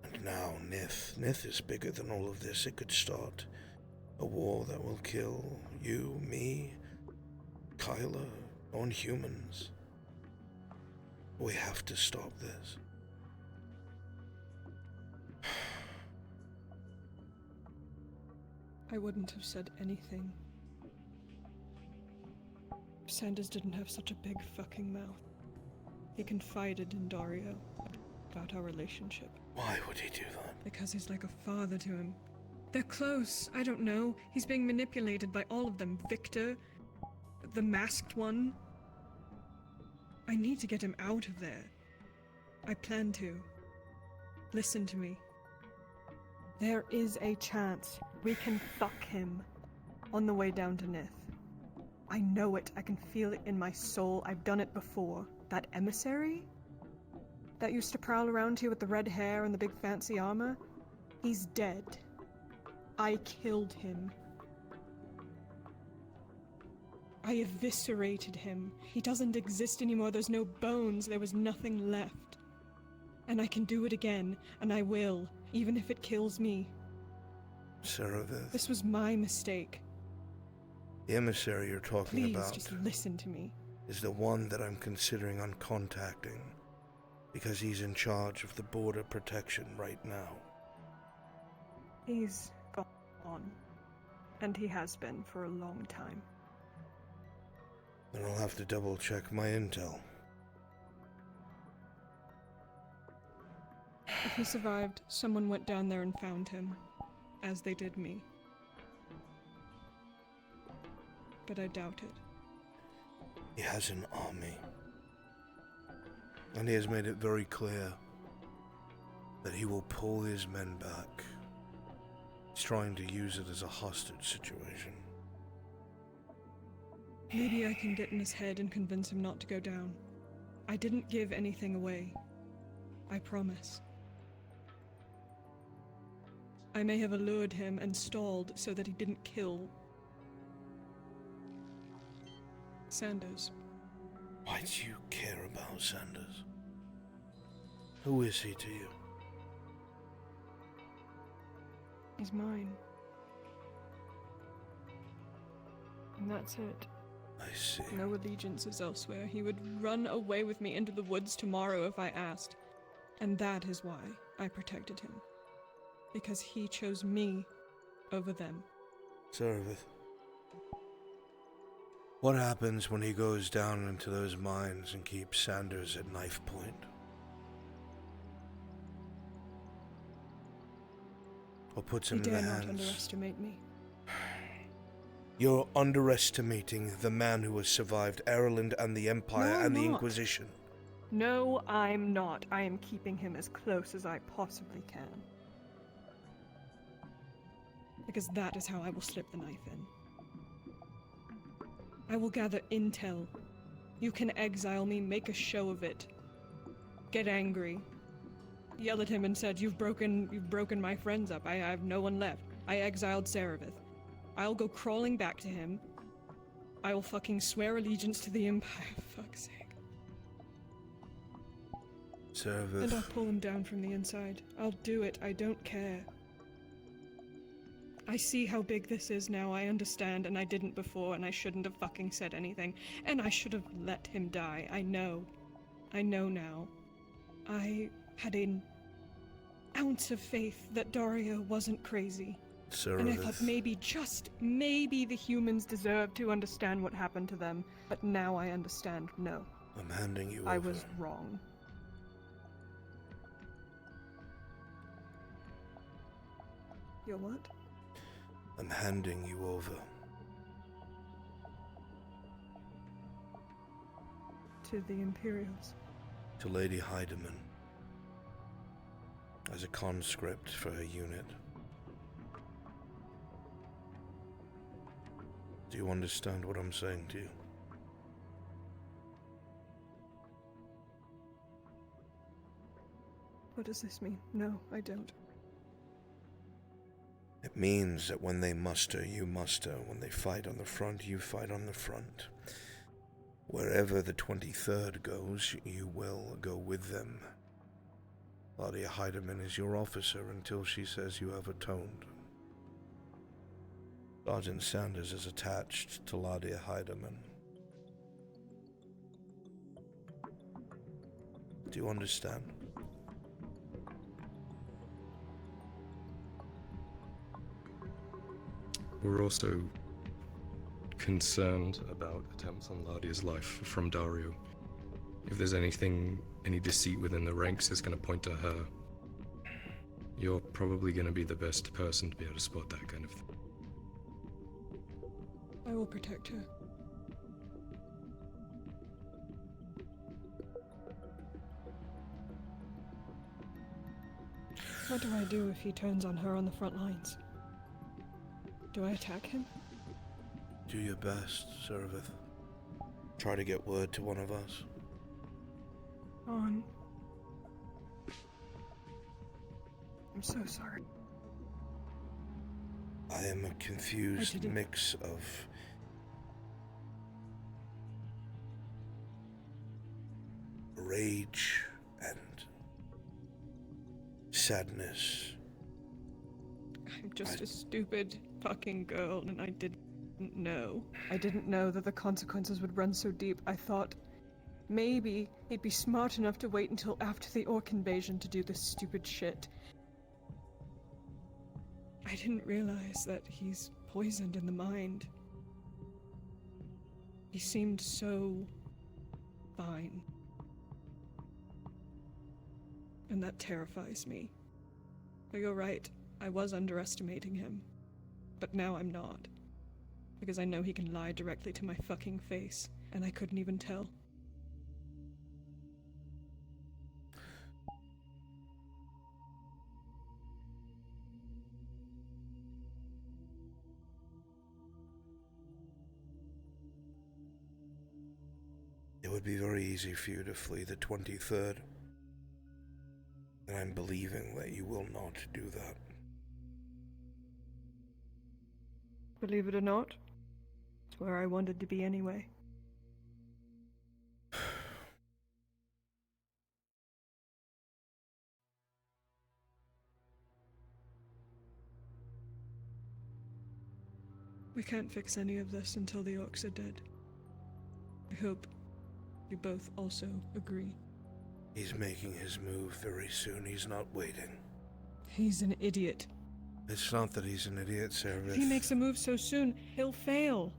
And now Nith. Nith is bigger than all of this. It could start a war that will kill you, me, Kyla, on humans. We have to stop this. I wouldn't have said anything. Sanders didn't have such a big fucking mouth. He confided in Dario about our relationship. Why would he do that? Because he's like a father to him. They're close, I don't know. He's being manipulated by all of them. Victor, the masked one. I need to get him out of there. I plan to. Listen to me. There is a chance we can fuck him on the way down to Nith. I know it. I can feel it in my soul. I've done it before. That emissary that used to prowl around here with the red hair and the big fancy armor, he's dead. I killed him. I eviscerated him. He doesn't exist anymore. There's no bones. There was nothing left. And I can do it again, and I will, even if it kills me. Serevith. This was my mistake. The emissary you're talking Please, about just listen to me. is the one that I'm considering on contacting because he's in charge of the border protection right now. He's gone. And he has been for a long time. Then I'll have to double check my intel. If he survived, someone went down there and found him, as they did me. But I doubt it. He has an army. And he has made it very clear that he will pull his men back. He's trying to use it as a hostage situation. Maybe I can get in his head and convince him not to go down. I didn't give anything away. I promise. I may have allured him and stalled so that he didn't kill Sanders. Why do you care about Sanders? Who is he to you? He's mine. And that's it. I see. No allegiances elsewhere. He would run away with me into the woods tomorrow if I asked. And that is why I protected him. Because he chose me over them. Serevith. What happens when he goes down into those mines and keeps Sanders at knife point? Or puts him You in the dare not hands? underestimate me. You're underestimating the man who has survived Ireland and the Empire No, I'm and the not. Inquisition. No, I'm not. I am keeping him as close as I possibly can. Because that is how I will slip the knife in. I will gather intel. You can exile me, make a show of it. Get angry. Yell at him and said, you've broken my friends up. I have no one left. I exiled Serevith. I'll go crawling back to him. I will fucking swear allegiance to the Empire, for fuck's sake. Serevith. And I'll pull him down from the inside. I'll do it, I don't care. I see how big this is now, I understand, and I didn't before, and I shouldn't have fucking said anything. And I should have let him die, I know. I know now. I had an ounce of faith that Dario wasn't crazy. And I thought maybe, just maybe, the humans deserved to understand what happened to them. But now I understand, no. I'm handing you over. I was wrong. You're what? I'm handing you over. To the Imperials. To Lady Heidemann. As a conscript for her unit. Do you understand what I'm saying to you? What does this mean? No, I don't. It means that when they muster, you muster. When they fight on the front, you fight on the front. Wherever the 23rd goes, you will go with them. Ladia Heidemann is your officer until she says you have atoned. Sergeant Sanders is attached to Ladia Heidemann. Do you understand? We're also concerned about attempts on Ladia's life from Dario. If there's any deceit within the ranks, it's going to point to her. You're probably going to be the best person to be able to spot that kind of thing. I will protect her. What do I do if he turns on her on the front lines? Do I attack him? Do your best, Serevith. Try to get word to one of us. On. I'm so sorry. I am a confused mix of rage and sadness. I'm just a stupid fucking girl, and I didn't know. I didn't know that the consequences would run so deep. I thought maybe he'd be smart enough to wait until after the Orc invasion to do this stupid shit. I didn't realize that he's poisoned in the mind. He seemed so fine. And that terrifies me. But you're right, I was underestimating him. But now I'm not. Because I know he can lie directly to my fucking face, and I couldn't even tell. It would be very easy for you to flee the 23rd. And I'm believing that you will not do that. Believe it or not, it's where I wanted to be anyway. We can't fix any of this until the Orcs are dead. I hope you both also agree. He's making his move very soon. He's not waiting. He's an idiot. It's not that he's an idiot, Serevith. If he makes a move so soon, he'll fail.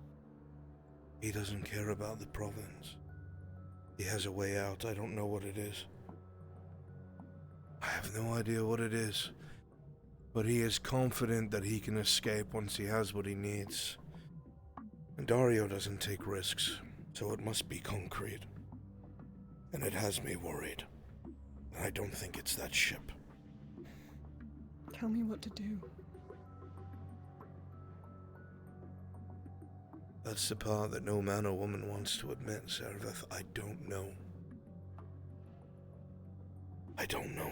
He doesn't care about the province. He has a way out. I don't know what it is. I have no idea what it is. But he is confident that he can escape once he has what he needs. And Dario doesn't take risks, so it must be concrete. And it has me worried. And I don't think it's that ship. Tell me what to do. That's the part that no man or woman wants to admit, Seraph. I don't know. I don't know.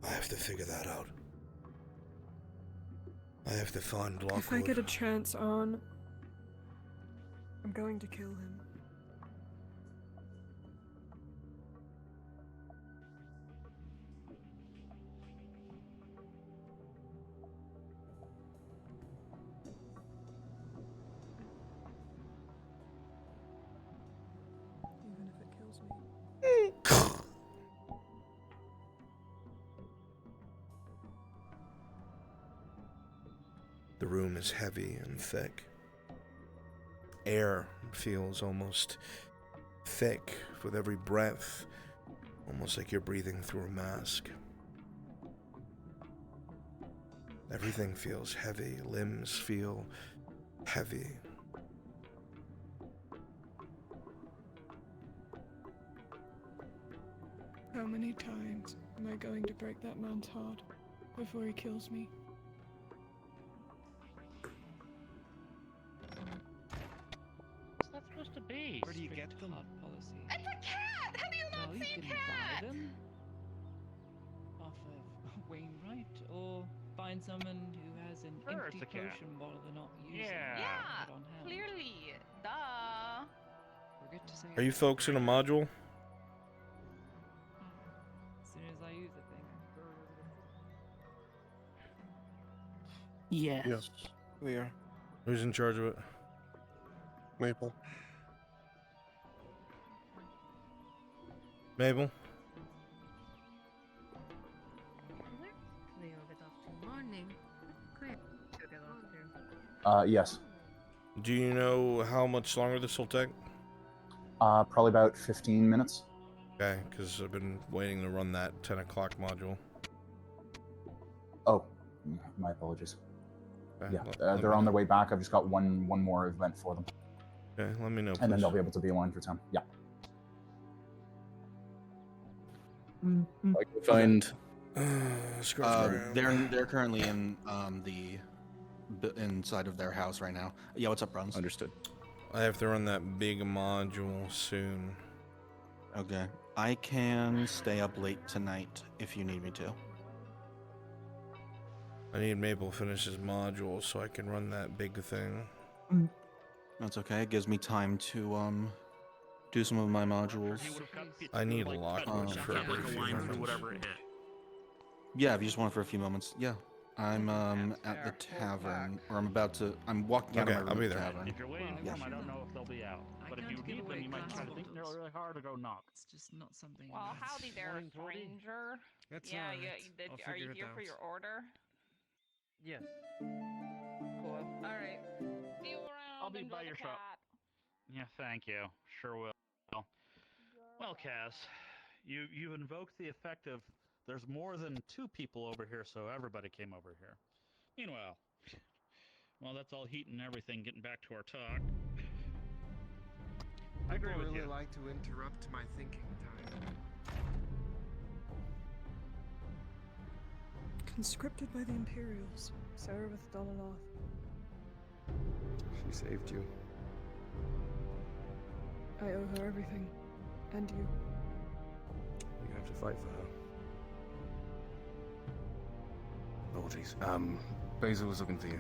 I have to figure that out. I have to find Lockwood. If I get a chance on, I'm going to kill him. Even if it kills me. The room is heavy and thick. Air feels almost thick with every breath, almost like you're breathing through a mask. Everything feels heavy, limbs feel heavy. How many times am I going to break that man's heart before he kills me? What's that supposed to be? Where do you get them? Policy. It's a cat! Have you not Well, you seen can cat? buy them off of Wainwright, or find someone who has an Sure, empty it's a cat. potion bottle they're not using. Yeah. and Yeah, have it on hand. clearly. Duh. Forget to say Are you folks in a module? as soon as I use the thing. Yes. Yes, we are. Who's in charge of it? Maple. Mabel? Leo get off to morning. Great. To get off to. Yes. Do you know how much longer this will take? Probably about 15 minutes. Okay, because I've been waiting to run that 10 o'clock module. Oh, my apologies. Okay, Yeah, let they're me on their know. way back. I've just got one more event for them. Okay, let me know, And then please. they'll be able to be aligned for 10. Yeah. I can find. They're currently in inside of their house right now. Yeah, what's up, Bruns? Understood. I have to run that big module soon. Okay, I can stay up late tonight if you need me to. I need Mabel to finish his module so I can run that big thing. That's okay. It gives me time to do some of my modules. I need Lockwood for Like every a few line through moments. whatever it hit. Yeah, if you just want it for a few moments. Yeah, I'm at the tavern, or I'm walking out Okay, of my I'll room be at the there. tavern. If you're waiting for Yeah. them, I don't know if they'll be out. But if you need them, you might try to think they're really hard to go knock. It's just not something. Well, howdy there, Morning, Jordy. stranger. That's yeah, alright. yeah. I'll Are you figure it here for out. your order? Yes. Cool. All right. See you around. I'll be Enjoy by the your shop. cat. Yeah, thank you. Sure will. Well, Cass, you invoked the effect of there's more than two people over here, so everybody came over here. Meanwhile, while that's all heat and everything, getting back to our talk. I agree People with really you. like to interrupt my thinking time. Conscripted by the Imperials, Sarah with Dololoth. She saved you. I owe her everything. And you. You have to fight for her. Apologies. Basil was looking for you.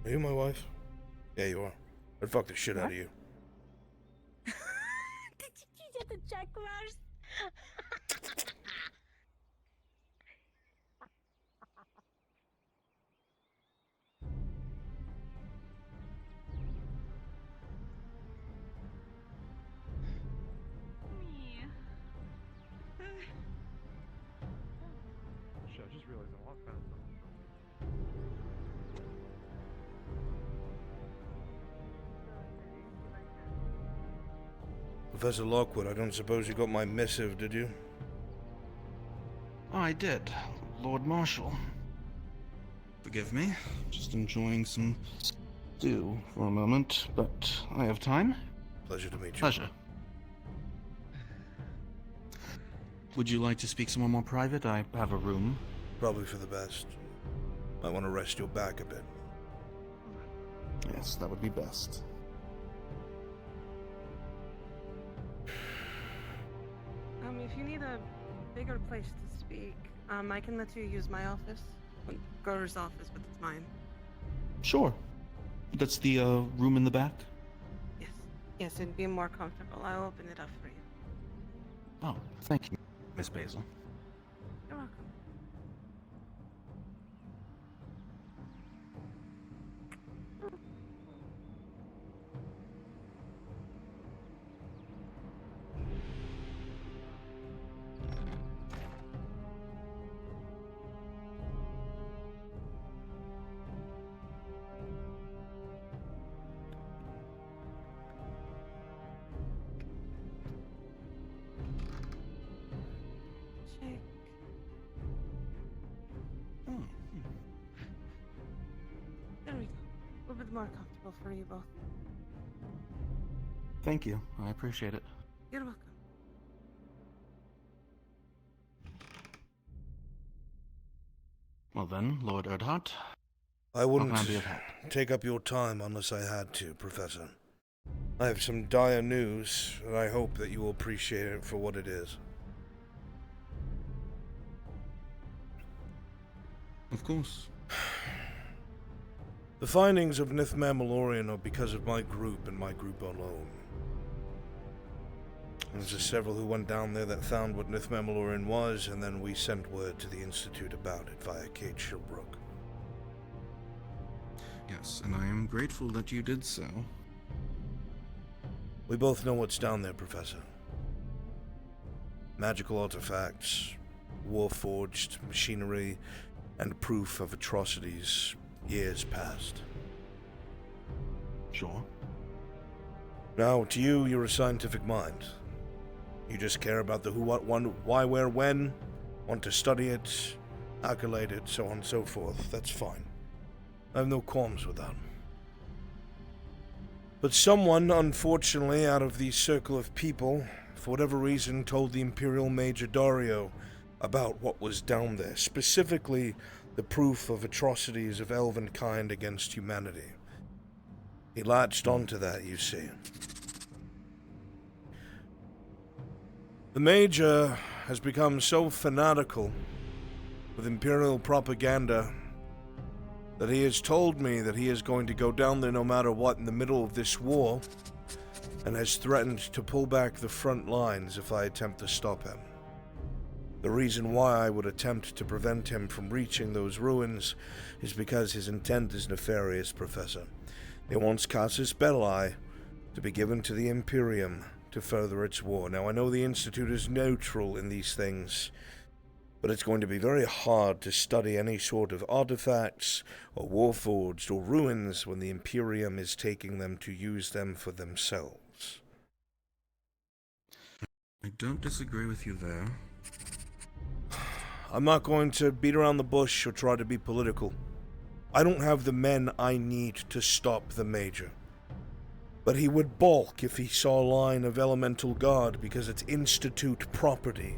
Are you my wife? Yeah, you are. I'd fuck the shit out of you. Did you get the check marks? Shit, I just realized I walked fast. Professor Lockwood, I don't suppose you got my missive, did you? I did, Lord Marshal. Forgive me, just enjoying some stew for a moment, but I have time. Pleasure to meet you. Pleasure. Would you like to speak somewhere more private? I have a room. Probably for the best. Might want to rest your back a bit. Yes, that would be best. If you need a bigger place to speak, I can let you use my office. Grover's office, but it's mine. Sure. That's the room in the back? Yes. Yes, it'd be more comfortable. I'll open it up for you. Oh, thank you, Miss Basil. You're welcome. Shake. There we go. A little bit more comfortable for you both. Thank you. I appreciate it. You're welcome. Well then, Lord Erdhart. I wouldn't How can I be of help? take up your time unless I had to, Professor. I have some dire news, and I hope that you will appreciate it for what it is. Of course. The findings of Nith Mammalorian are because of my group and my group alone. There's just several who went down there that found what Nith Mammalorian was, and then we sent word to the Institute about it via Kate Shilbrook. Yes, and I am grateful that you did so. We both know what's down there, Professor. Magical artifacts, war-forged machinery, and proof of atrocities years past. Sure. Now, to you, you're a scientific mind. You just care about the who, what, why, where, when, want to study it, accolade it, so on and so forth. That's fine. I have no qualms with that. But someone, unfortunately, out of the circle of people, for whatever reason, told the Imperial Major Dario about what was down there, specifically the proof of atrocities of elven kind against humanity. He latched onto that, you see. The Major has become so fanatical with Imperial propaganda that he has told me that he is going to go down there no matter what in the middle of this war, and has threatened to pull back the front lines if I attempt to stop him. The reason why I would attempt to prevent him from reaching those ruins is because his intent is nefarious, Professor. He wants Casus Belli to be given to the Imperium to further its war. Now, I know the Institute is neutral in these things, but it's going to be very hard to study any sort of artifacts or warforged or ruins when the Imperium is taking them to use them for themselves. I don't disagree with you there. I'm not going to beat around the bush or try to be political. I don't have the men I need to stop the Major. But he would balk if he saw a line of Elemental Guard because it's Institute property,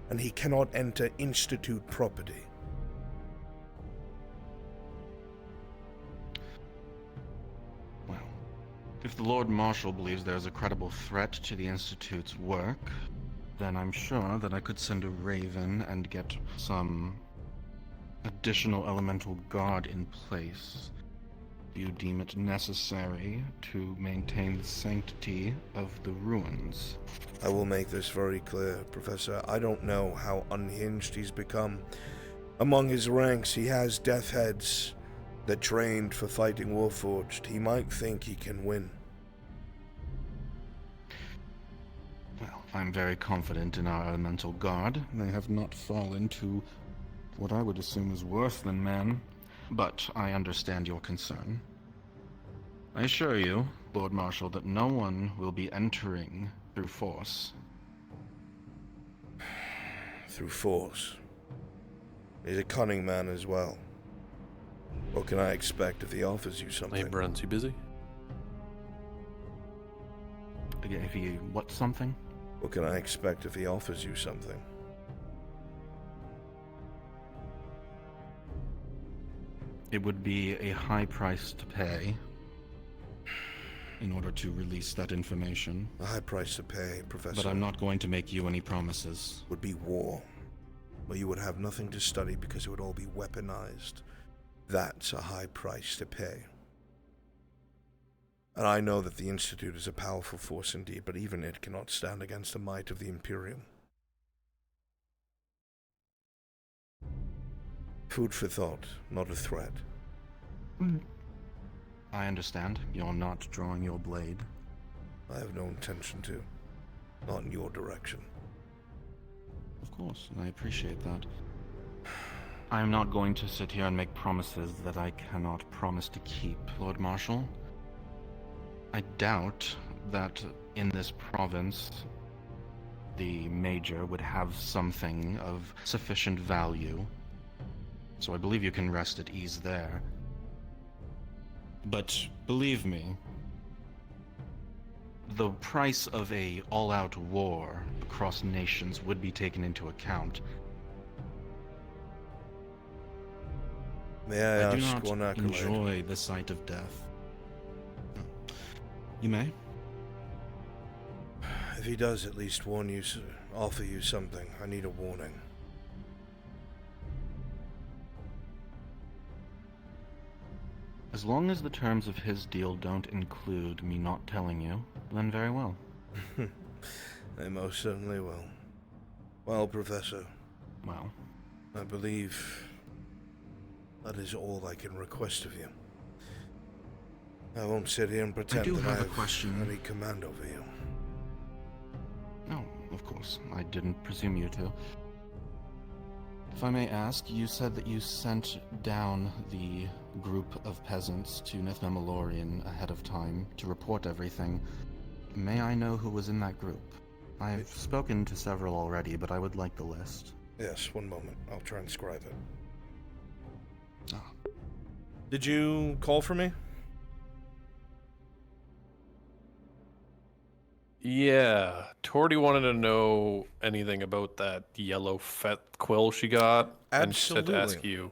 and he cannot enter Institute property. Well, if the Lord Marshal believes there's a credible threat to the Institute's work, then I'm sure that I could send a Raven and get some additional Elemental Guard in place you deem it necessary to maintain the sanctity of the ruins. I will make this very clear, Professor. I don't know how unhinged he's become. Among his ranks, he has death heads that trained for fighting Warforged. He might think he can win. Well, I'm very confident in our elemental guard. They have not fallen to what I would assume is worse than men, but I understand your concern. I assure you, Lord Marshal, that no one will be entering through force. Through force? He's a cunning man as well. What can I expect if he offers you something? Hey, Bruns, you busy? If he what something? What can I expect if he offers you something? It would be a high price to pay in order to release that information. A high price to pay, Professor. But I'm not going to make you any promises. Would be war, where you would have nothing to study because it would all be weaponized. That's a high price to pay. And I know that the Institute is a powerful force indeed, but even it cannot stand against the might of the Imperium. Food for thought, not a threat. I understand. You're not drawing your blade. I have no intention to. Not in your direction. Of course, I appreciate that. I'm not going to sit here and make promises that I cannot promise to keep, Lord Marshal. I doubt that in this province the Major would have something of sufficient value. So I believe you can rest at ease there. But believe me, the price of a all-out war across nations would be taken into account. May I do ask not one accolade? enjoy the sight of death. You may. If he does at least warn you, offer you something, I need a warning. As long as the terms of his deal don't include me not telling you, then very well. They most certainly will. Well, Professor. Well? I believe that is all I can request of you. I won't sit here and pretend that I have any command over you. No, of course. I didn't presume you to. If I may ask, you said that you sent down the group of peasants to Nithmemalorian ahead of time to report everything. May I know who was in that group? I've spoken to several already, but I would like the list. Yes, one moment. I'll transcribe it. Did you call for me? Yeah, Tordy wanted to know anything about that yellow fet quill she got, and she said to ask you.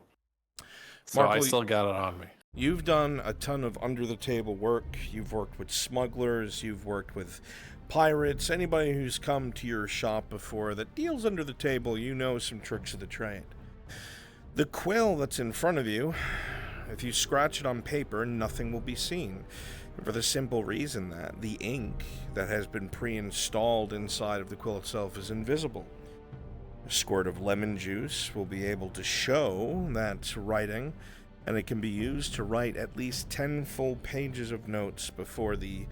So Marple, I still got it on me. You've done a ton of under-the-table work. You've worked with smugglers. You've worked with pirates. Anybody who's come to your shop before that deals under the table, you know some tricks of the trade. The quill that's in front of you, if you scratch it on paper, nothing will be seen. For the simple reason that the ink that has been pre-installed inside of the quill itself is invisible. A squirt of lemon juice will be able to show that writing, and it can be used to write at least 10 full pages of notes before the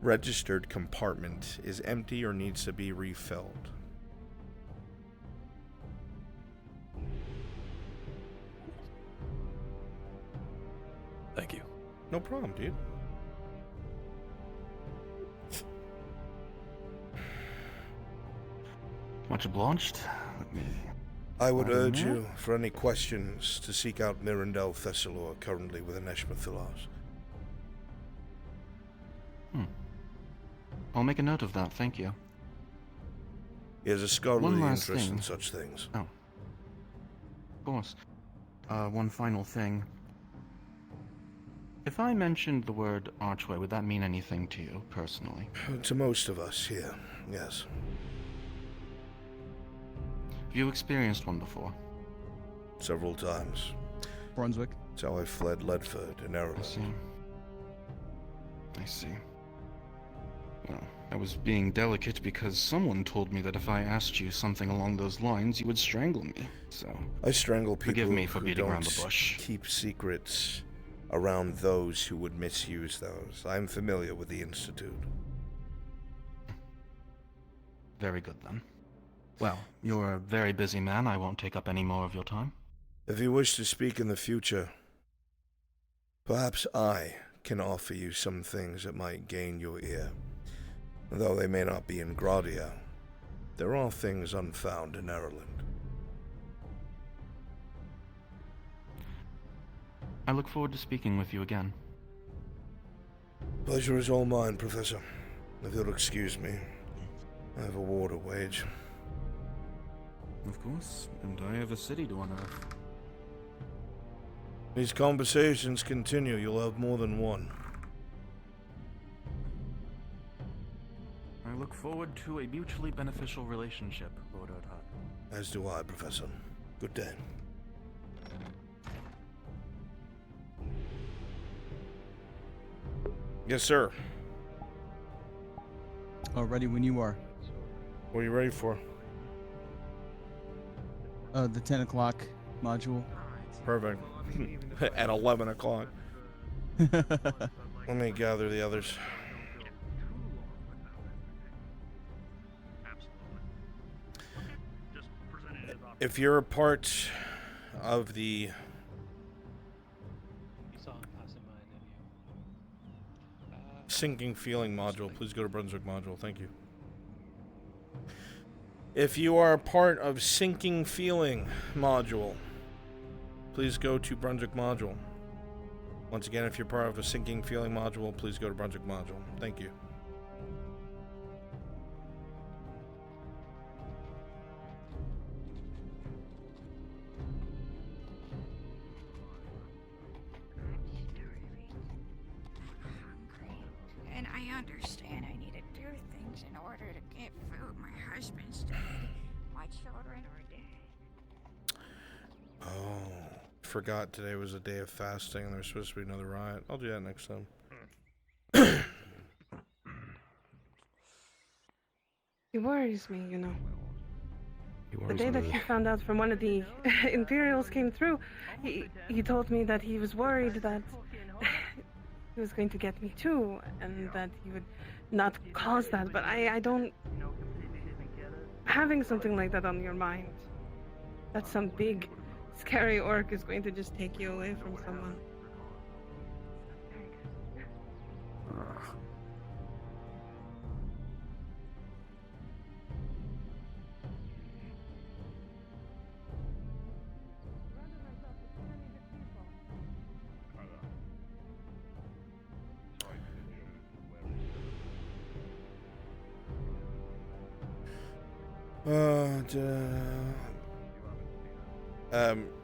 registered compartment is empty or needs to be refilled. Thank you. No problem, dude. Much obliged. I would urge you, for any questions, to seek out Mirandel Thessalor, currently with Aneshmathilas. I'll make a note of that, thank you. He has a scholarly One last interest thing. in such things. Oh. Of course. One final thing. If I mentioned the word archway, would that mean anything to you, personally? To most of us here, yes. Have you experienced one before? Several times. Brunswick. That's how I fled Ledford and Erebus. I see. Well, I was being delicate because someone told me that if I asked you something along those lines, you would strangle me. So I strangle people forgive me for who beating around don't the bush. keep secrets around those who would misuse those. I'm familiar with the Institute. Very good, then. Well, you're a very busy man. I won't take up any more of your time. If you wish to speak in the future, perhaps I can offer you some things that might gain your ear. Though they may not be in Gradia, there are things unfound in Ireland. I look forward to speaking with you again. Pleasure is all mine, Professor. If you'll excuse me, I have a war to wage. Of course, and I have a city to unearth. These conversations continue. You'll have more than one. I look forward to a mutually beneficial relationship, Lord Erdhart. As do I, Professor. Good day. Yes, sir. Ready when you are. What are you ready for? The 10 o'clock module. Perfect. At 11 o'clock. Let me gather the others. If you're a part of the sinking feeling module, please go to Brunswick module. Thank you. If you are a part of sinking feeling module, please go to Brunswick module. Once again, if you're part of a sinking feeling module, please go to Brunswick module. Thank you. And I understand I need to do things in order to get food. My husband's dead. My children are dead. Oh, forgot today was a day of fasting and there's supposed to be another riot. I'll do that next time. He worries me, you know. The worries day that me. he found out from one of the Imperials came through, he told me that he was worried that he was going to get me too, and that he would not cause that, but I don't... Having something like that on your mind, that some big, scary orc is going to just take you away from someone.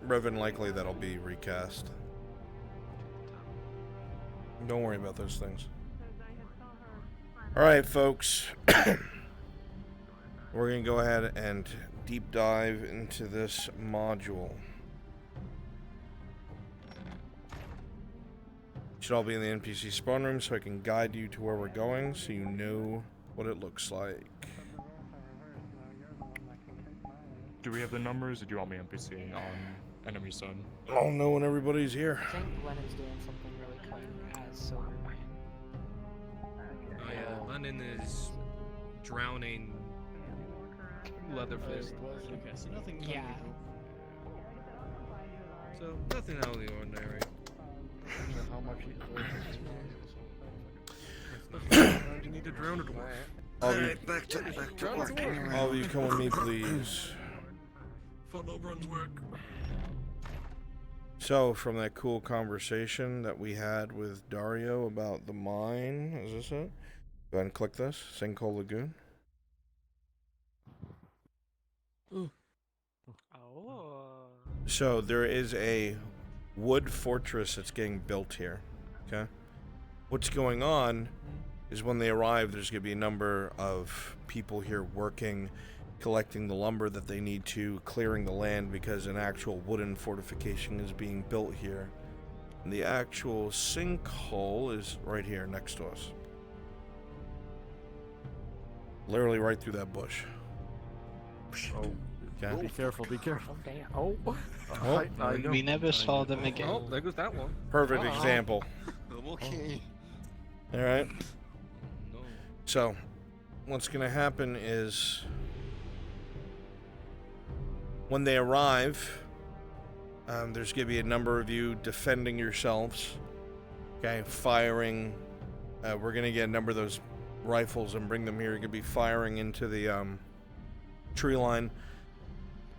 Revan, likely that'll be recast. Don't worry about those things. Alright, folks. We're going to go ahead and deep dive into this module. Should all be in the NPC spawn room so I can guide you to where we're going so you know what it looks like. Do we have the numbers, or do you want me NPC on enemy zone? I'll know when everybody's here. I think Lennon's doing something really cool as Silverman. Oh yeah, Lennon is drowning Leatherface. Okay, so nothing. Yeah. So nothing out of the ordinary. How much You need to drown it away. Alright, back to work. All of you come with me, please. Follow Brunswick. So, from that cool conversation that we had with Dario about the mine, is this it? Go ahead and click this, Sinkhole Lagoon. So, there is a wood fortress that's getting built here, okay? What's going on is when they arrive, there's going to be a number of people here working, collecting the lumber that they need to, clearing the land because an actual wooden fortification is being built here. The actual sinkhole is right here next to us. Literally right through that bush. Oh, Okay. be careful, be careful. Oh, we never saw them again. Oh, there goes that one. Perfect example. I'm okay. All right. So, what's going to happen is when they arrive, there's going to be a number of you defending yourselves. Okay, firing. We're going to get a number of those rifles and bring them here. You're going to be firing into the tree line.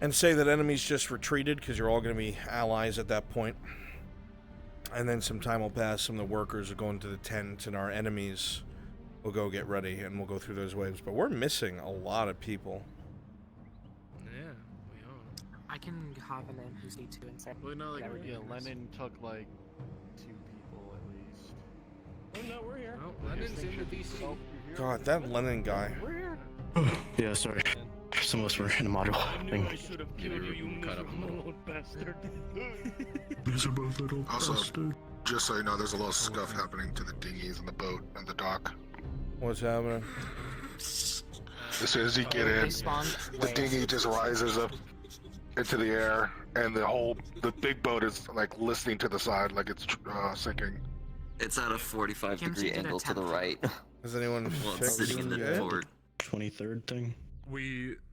And say that enemies just retreated because you're all going to be allies at that point. And then some time will pass. Some of the workers will go into the tent and our enemies will go get ready and we'll go through those waves. But we're missing a lot of people. Yeah, we are. I can have an NPC too inside. Well, no, like, Yeah, Lenin took like 2 people at least. Oh no, we're here. Oh, Lennon's in the DC. God, that Lennon guy. Yeah, sorry. Some of us were in a module thing. Miserable little bastard. Just so you know, there's a lot of stuff happening to the dinghies and the boat and the dock. What's happening? As soon as you get in, the dinghy just rises up into the air, and the big boat is like listening to the side, like it's sinking. It's at a 45-degree angle to the right. Has anyone sitting in the port? 23rd thing.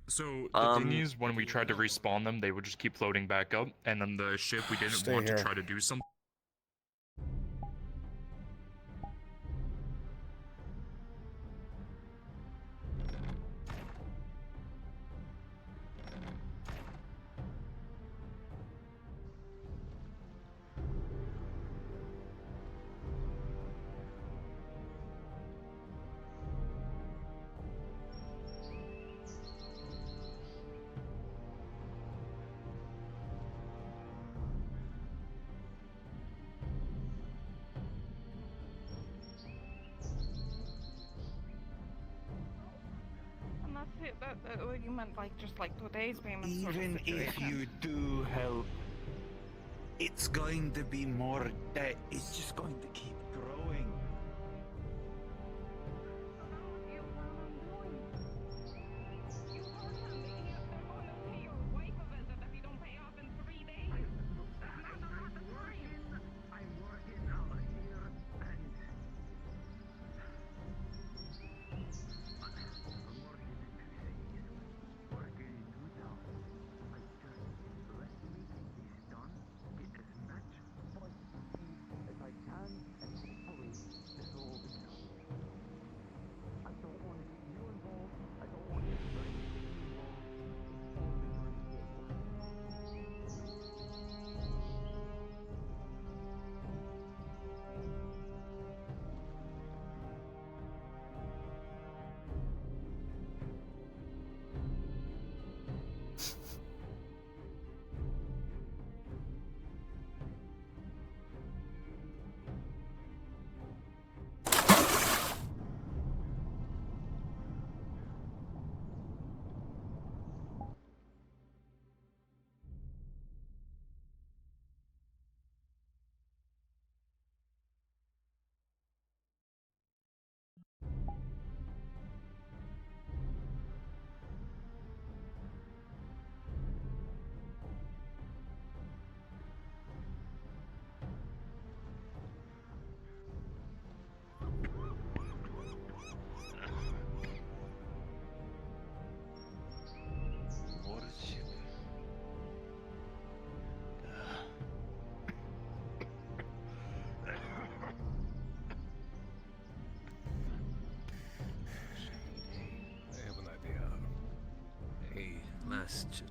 So the dinghies, when we tried to respawn them, they would just keep floating back up, and then the ship, we didn't want to try to do something. You meant like just like today's payment. Even if you do help, it's going to be more debt. It's just going to keep growing.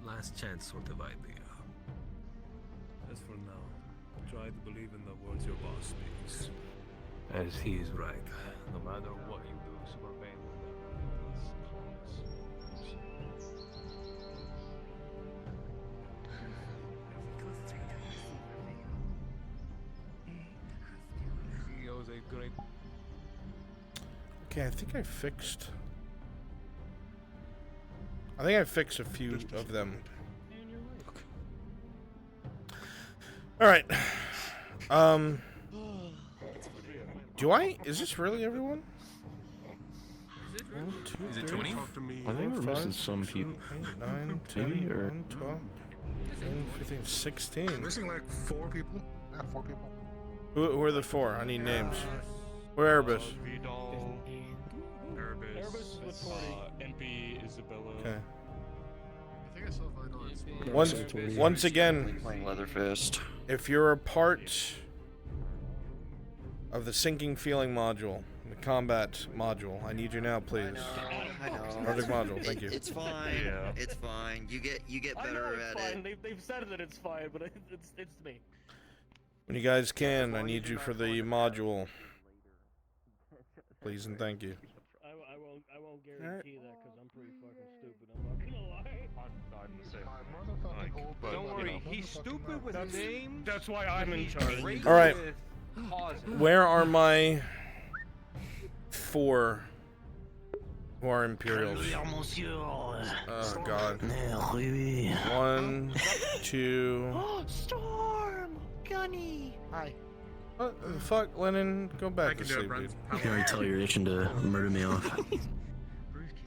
Last chance sort of idea. As for now, try to believe in the words your boss speaks. As he is right. No matter what you do, Superman will never let us. A great. Okay, I think I fixed a few of them. All right. Is this really everyone? Is it 20? I think we're missing some people. 9, 10, Maybe, or 11, 12, 13, 15, 16. Missing like 4 people. Yeah, 4 people. Who are the 4? I need names. Where Erebus? Vidal, Erebus, MP, Isabella. Okay. I think I saw Vidal. Once again, Playing Leatherfist. if you're a part of the sinking feeling module, the combat module, I need you now, please. I know. Project module, thank you. It's fine. Yeah. It's fine. You get I know better it's at fine. it. They've said that it's fine, but it's me. When you guys can, I need you for the module. Please and thank you. I won't guarantee that because I'm pretty fucking stupid. I'm not gonna lie. I'm the same. But, Don't worry, he's stupid with names. That's why I'm in charge. All right. Where are my 4 who are Imperials? Oh God. 1, 2. Storm! Gunny! Hi. What the fuck, Lennon? Go back to sleep, dude. You can already tell you're itching to murder me off.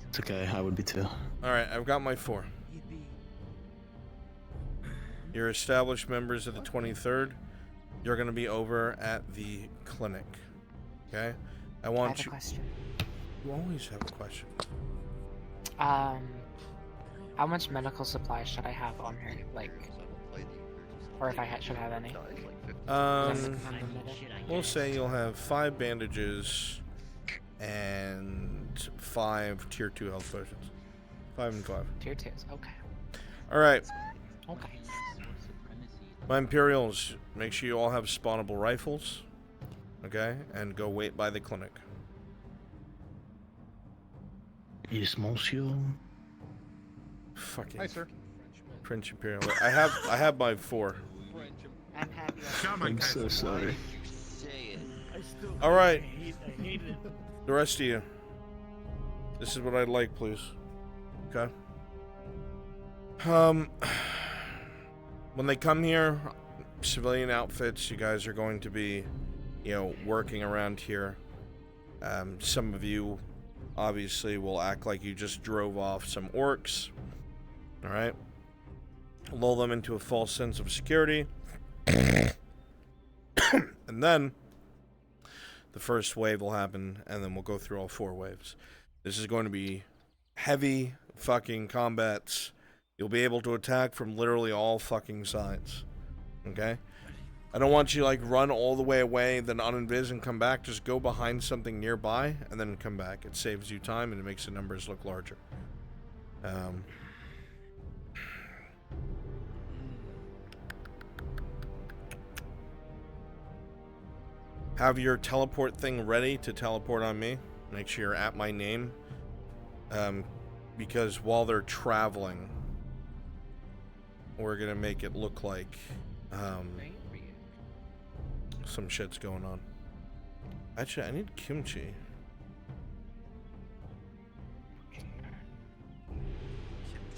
It's okay, I would be too. Alright, I've got my 4. You're established members of the 23rd. You're going to be over at the clinic. Okay? I want have a you. question. You always have a question. How much medical supplies should I have on her? Like, or if I should have any? We'll say you'll have 5 bandages and 5 tier 2 health potions. 5 and 5. Tier 2s, okay. Alright. Okay. My Imperials, make sure you all have spawnable rifles. Okay? And go wait by the clinic. Yes, monsieur. Fucking Hi, sir. French Imperial. I have my 4. I'm happy. I'm so sorry. Alright. I hate it. The rest of you. This is what I'd like, please. Okay? When they come here, civilian outfits, you guys are going to be, working around here. Some of you, obviously, will act like you just drove off some orcs. Alright? Lull them into a false sense of security. And then the first wave will happen, and then we'll go through all 4 waves. This is going to be heavy fucking combats. You'll be able to attack from literally all fucking sides. Okay? I don't want you to, run all the way away, then uninvis and come back. Just go behind something nearby, and then come back. It saves you time, and it makes the numbers look larger. Have your teleport thing ready to teleport on me. Make sure you're at my name. Because while they're traveling, we're gonna make it look like some shit's going on. Actually, I need kimchi.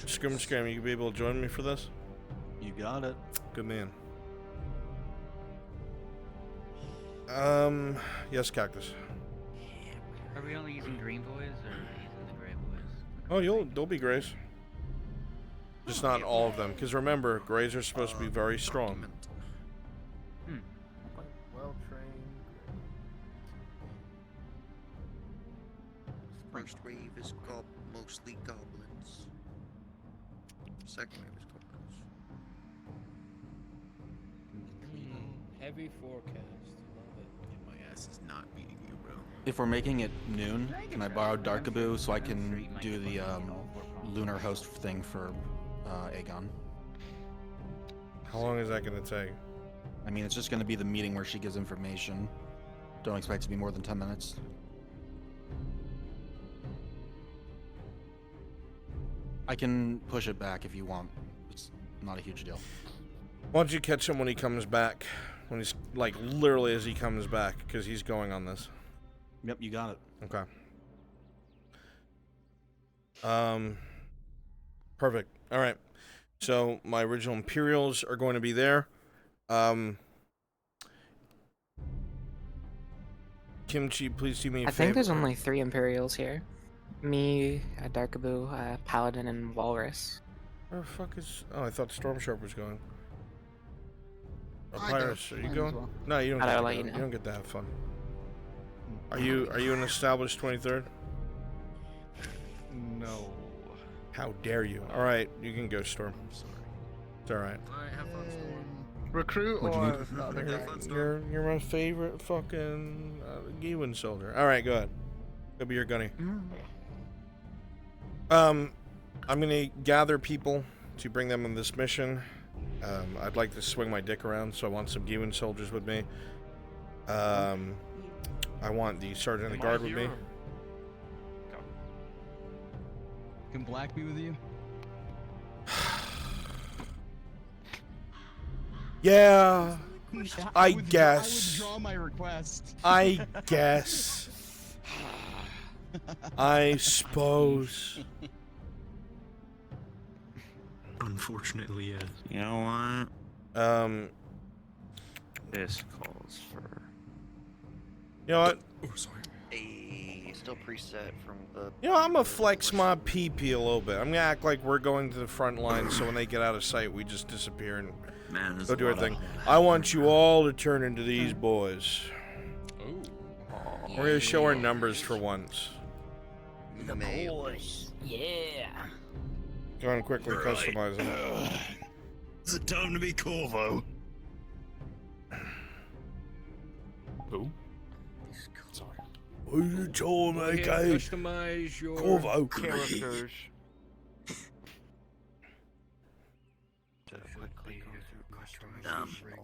Scrim, you be able to join me for this? You got it. Good man. Yes, Cactus. Are we only using green boys or are we using the gray boys? Oh, they'll be grays. Just not all of them, because remember, grays are supposed to be very strong. Well trained. First wave is mostly goblins. Second wave is goblins. Heavy forecast. My ass is not beating you, bro. If we're making it noon, can I borrow Darkaboo so I can do the lunar host thing for Aegon? How long is that going to take? I mean, it's just going to be the meeting where she gives information. Don't expect it to be more than 10 minutes. I can push it back if you want. It's not a huge deal. Why don't you catch him when he comes back? When he's, literally as he comes back, because he's going on this. Yep, you got it. Okay. Perfect. All right. So my original Imperials are going to be there. Kimchi, please do me a I favor. think there's only 3 Imperials here. Me, a Darkaboo, a Paladin, and Walrus. Where the fuck is... Oh, I thought Storm Sharp was going. Oh, I Pirates, go. are you Might as going? well. No, you don't I'll get to let go. you You know. don't get to have fun. Are you an established 23rd? No. How dare you? Alright, you can go, Storm. I'm sorry. It's alright. Alright, have fun, Storm. Recruit What'd you or need? the other guy? You're my favorite fucking Gewin soldier. Alright, go ahead. Go be your gunny. I'm gonna gather people to bring them on this mission. I'd like to swing my dick around, so I want some Gewin soldiers with me. I want the Sergeant of the Guard with me. Can Black be with you? Yeah, I would guess. withdraw my request. I guess. I suppose. Unfortunately, yes. You know what? This calls for. You know what? Oh, sorry. Still preset from the. You know, I'm gonna flex my PP a little bit. I'm gonna act like we're going to the front line, so when they get out of sight, we just disappear and go do our thing. I want you all to turn into these boys. We're gonna show our numbers for once. The boys. Yeah. Go and quickly customize them. Is it time to be Corvo? Who? Who you told me, Okay, guys? customize your Corvo. characters.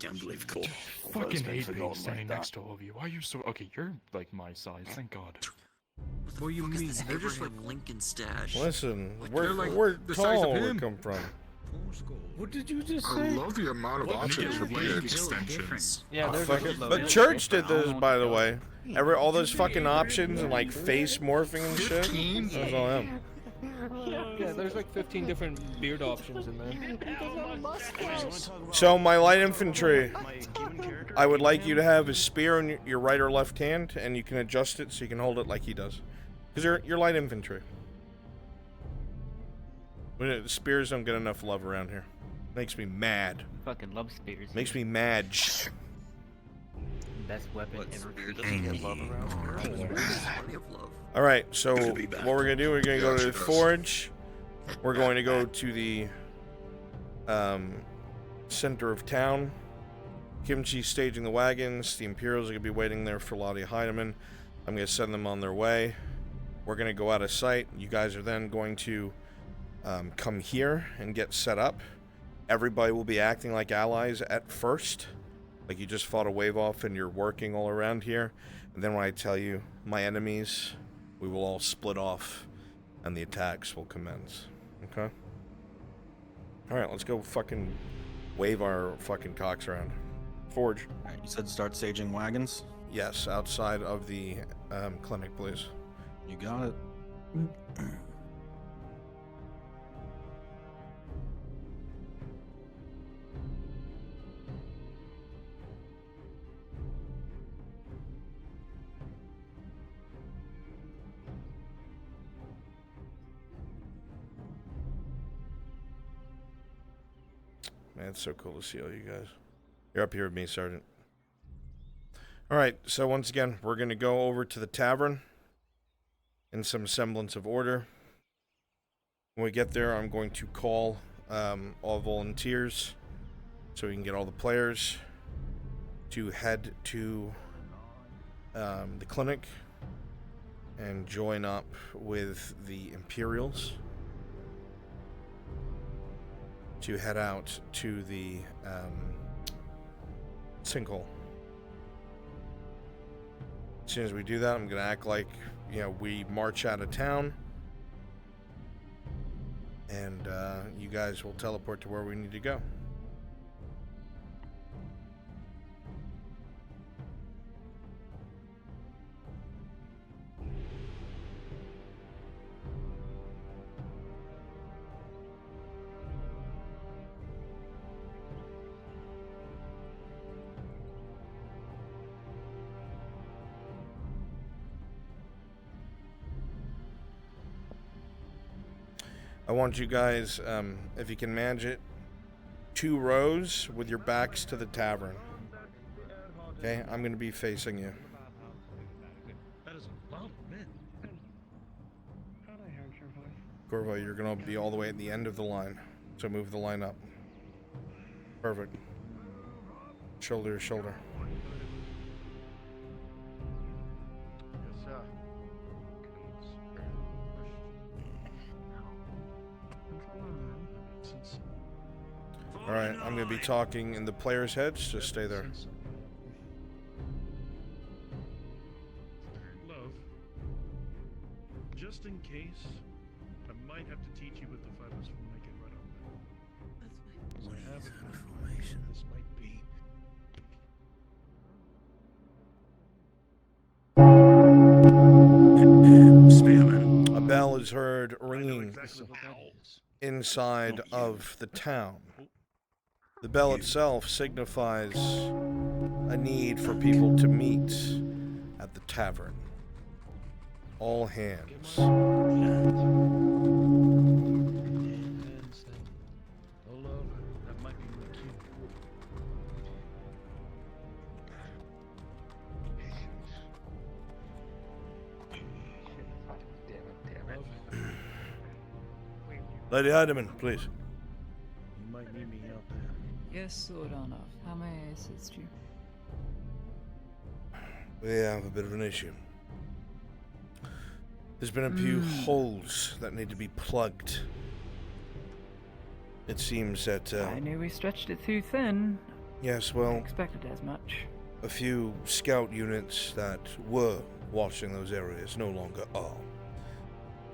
Can't believe Corvo. Fucking hate being standing next to all of you. Why are you so... Okay, you're like my size, thank God. What do you mean? They're just like Lincoln stash. Listen, they're like we're the size of tall where we him. come from. What did you just I say? love the amount of options for kids. Yeah, there's But Church did this, by the way. All those fucking options and like face morphing and shit. That was all him. Yeah, there's like 15 different beard options in there. So my light infantry, I would like you to have a spear in your right or left hand, and you can adjust it so you can hold it like he does. Because you're light infantry. Spears don't get enough love around here. Makes me mad. Fucking love spears. Makes me mad. Best weapon ever. Alright, so what we're gonna do, we're gonna go to the forge. We're going to go to the center of town. Kimchi's staging the wagons. The Imperials are gonna be waiting there for Lottie Heinemann. I'm gonna send them on their way. We're gonna go out of sight. You guys are then going to come here and get set up. Everybody will be acting like allies at first. Like you just fought a wave off and you're working all around here. And then when I tell you my enemies, we will all split off and the attacks will commence. Okay? Alright, let's go fucking wave our fucking cocks around. Forge. Alright, you said start staging wagons? Yes, outside of the clinic, please. You got it. Man, it's so cool to see all you guys. You're up here with me, Sergeant. Alright, so once again, we're going to go over to the tavern in some semblance of order. When we get there, I'm going to call all volunteers so we can get all the players to head to the clinic and join up with the Imperials to head out to the sinkhole. As soon as we do that, I'm gonna act like, you know, we march out of town, and you guys will teleport to where we need to go. I want you guys, if you can manage it, 2 rows with your backs to the tavern. Okay, I'm gonna be facing you. That is a lot of men. Corvo, you're gonna be all the way at the end of the line, so move the line up. Perfect. Shoulder to shoulder. Yes, sir. Alright, I'm gonna be talking in the players' heads, just stay there. Love, just in case, I might have to teach you with the feathers when I get right up there. That's fine. So I have information this might be. A bell is heard ringing inside of the town. The bell itself signifies a need for people to meet at the tavern. All hands. Oh, love, that might be my cue. Lady Heidemann, please. You might need me out there. Yes, Sordonov. How may I assist you? We have a bit of an issue. There's been a few holes that need to be plugged. It seems that, I knew we stretched it too thin. yes, well, I expected as much. a few scout units that were watching those areas no longer are.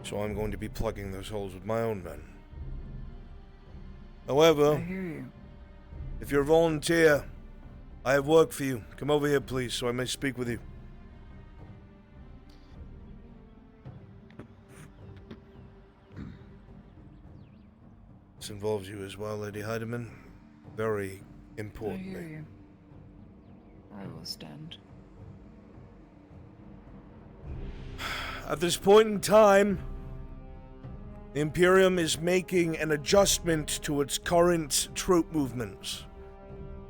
So I'm going to be plugging those holes with my own men. However, I hear you. if you're a volunteer, I have work for you. Come over here, please, so I may speak with you. This involves you as well, Lady Heidemann. Very importantly. I hear you. I will stand. At this point in time, the Imperium is making an adjustment to its current troop movements.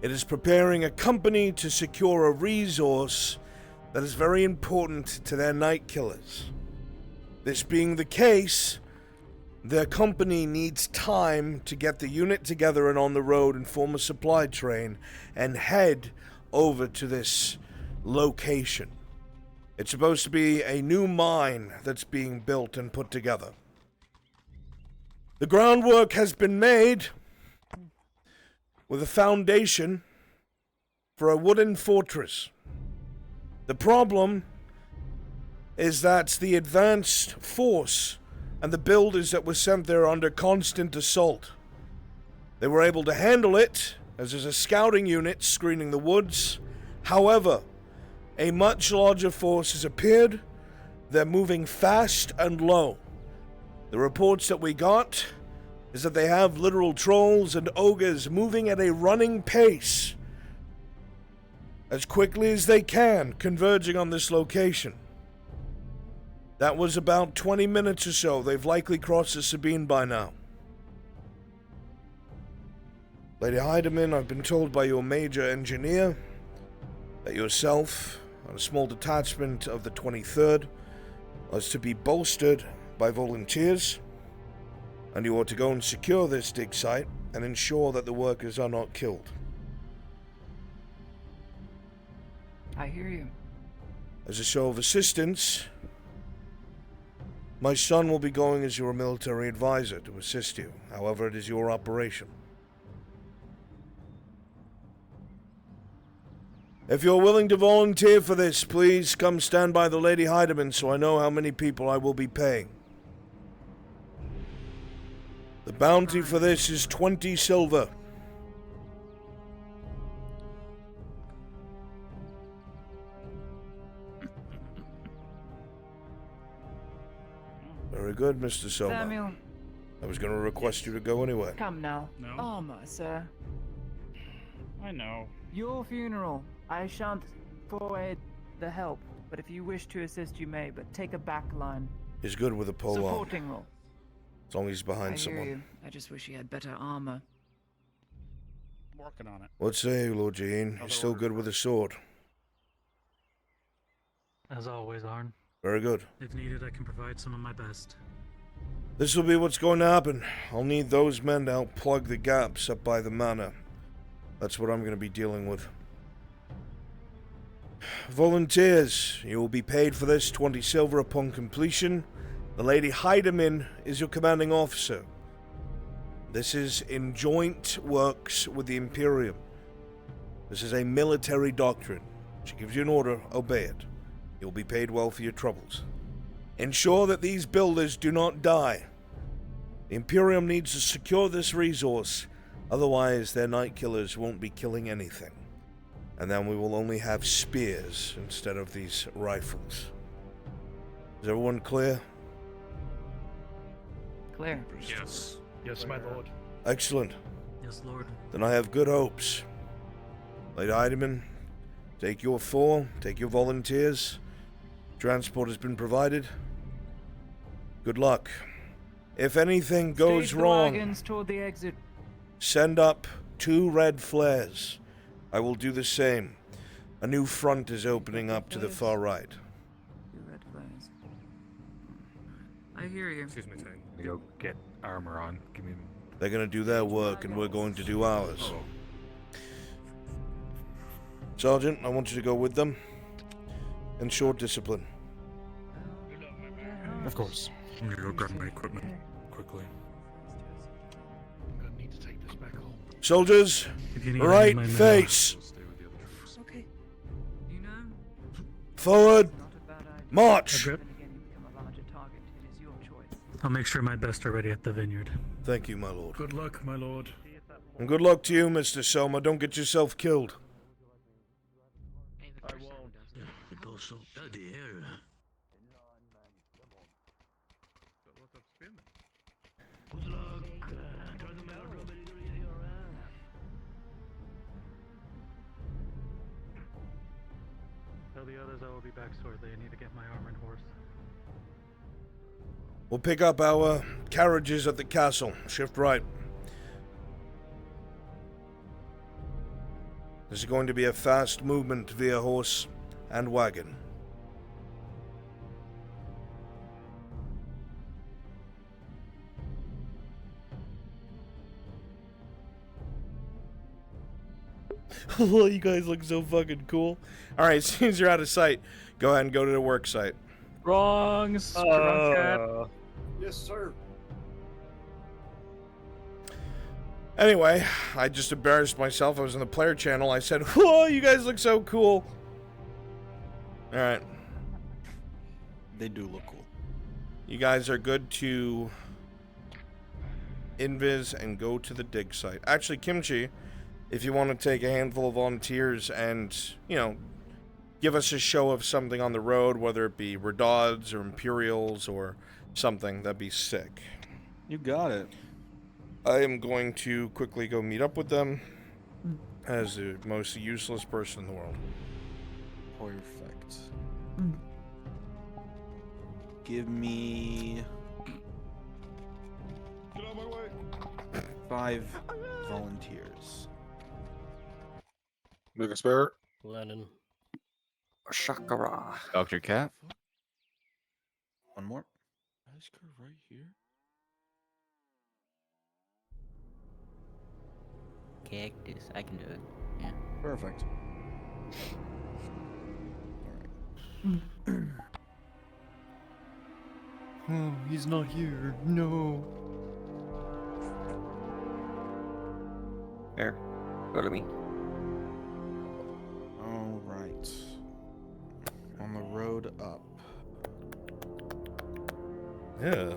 It is preparing a company to secure a resource that is very important to their Night Killers. This being the case, their company needs time to get the unit together and on the road and form a supply train and head over to this location. It's supposed to be a new mine that's being built and put together. The groundwork has been made with a foundation for a wooden fortress. The problem is that the advanced force and the builders that were sent there are under constant assault. They were able to handle it, as there's a scouting unit screening the woods. However, a much larger force has appeared. They're moving fast and low. The reports that we got is that they have literal trolls and ogres moving at a running pace as quickly as they can, converging on this location. That was about 20 minutes or so. They've likely crossed the Sabine by now. Lady Heidemann, I've been told by your major engineer that yourself and a small detachment of the 23rd is to be bolstered by volunteers, and you are to go and secure this dig site and ensure that the workers are not killed. I hear you. As a show of assistance, my son will be going as your military advisor to assist you. However, it is your operation. If you're willing to volunteer for this, please come stand by the Lady Heidemann so I know how many people I will be paying. The bounty for this is 20 silver. Very good, Mr. Soma. Samuel. I was going to request you to go anyway. Come now. No. Armor, sir. I know. Your funeral. I shan't forward the help, but if you wish to assist, you may, but take a back line. He's good with a pole arm. Supporting role. As long as he's behind I hear someone. you. I just wish he had better armor. Working on it. What say you, Lord Jean? You're still good with a sword. As always, Arn. Very good. If needed, I can provide some of my best. This will be what's going to happen. I'll need those men to help plug the gaps up by the manor. That's what I'm going to be dealing with. Volunteers, you will be paid for this 20 silver upon completion. The Lady Heidemann is your commanding officer. This is in joint works with the Imperium. This is a military doctrine. She gives you an order, obey it. You'll be paid well for your troubles. Ensure that these builders do not die. The Imperium needs to secure this resource, otherwise their night killers won't be killing anything. And then we will only have spears instead of these rifles. Is everyone clear? Clear. Yes. Yes, my lord. Excellent. Yes, Lord. Then I have good hopes. Lady Heidemann, take your 4, take your volunteers. Transport has been provided. Good luck. If anything goes Stage the wrong, wagons toward the exit. send up 2 red flares. I will do the same. A new front is opening up to the far right. 2 red flares. I hear you. Excuse me, Tang. Go get armor on. Give me. They're going to do their work and we're going to do ours. Sergeant, I want you to go with them. Ensure discipline. Of course. I'm gonna go grab my equipment quickly. I'm gonna need to take this back home. Soldiers, If you need right any of my face. Okay. You know, Forward. March. Agrip. I'll make sure my best are ready at the vineyard. Thank you, my lord. Good luck, my lord. And good luck to you, Mr. Selma. Don't get yourself killed. I won't. Tell the others I will be back shortly. I need to get my armor and horse. We'll pick up our carriages at the castle. Shift right. This is going to be a fast movement via horse and wagon. Oh, you guys look so fucking cool. Alright, as soon as you're out of sight, go ahead and go to the work site. Wrong. Yes, sir. Anyway, I just embarrassed myself. I was in the player channel. I said, whoa, you guys look so cool. Alright. They do look cool. You guys are good to invis and go to the dig site. Actually, Kimchi, if you want to take a handful of volunteers and, you know, give us a show of something on the road, whether it be Redauds or Imperials or something, that'd be sick. You got it. I am going to quickly go meet up with them as the most useless person in the world. Perfect. Give me... Get out of my way. 5 volunteers. Make a spare. Lennon. Shakara. Dr. Cat. One more. Ask her right here. Cactus. I can do it. Yeah. Perfect. Oh, he's not here. No. There. Go to me. All right. On the road up. Yeah.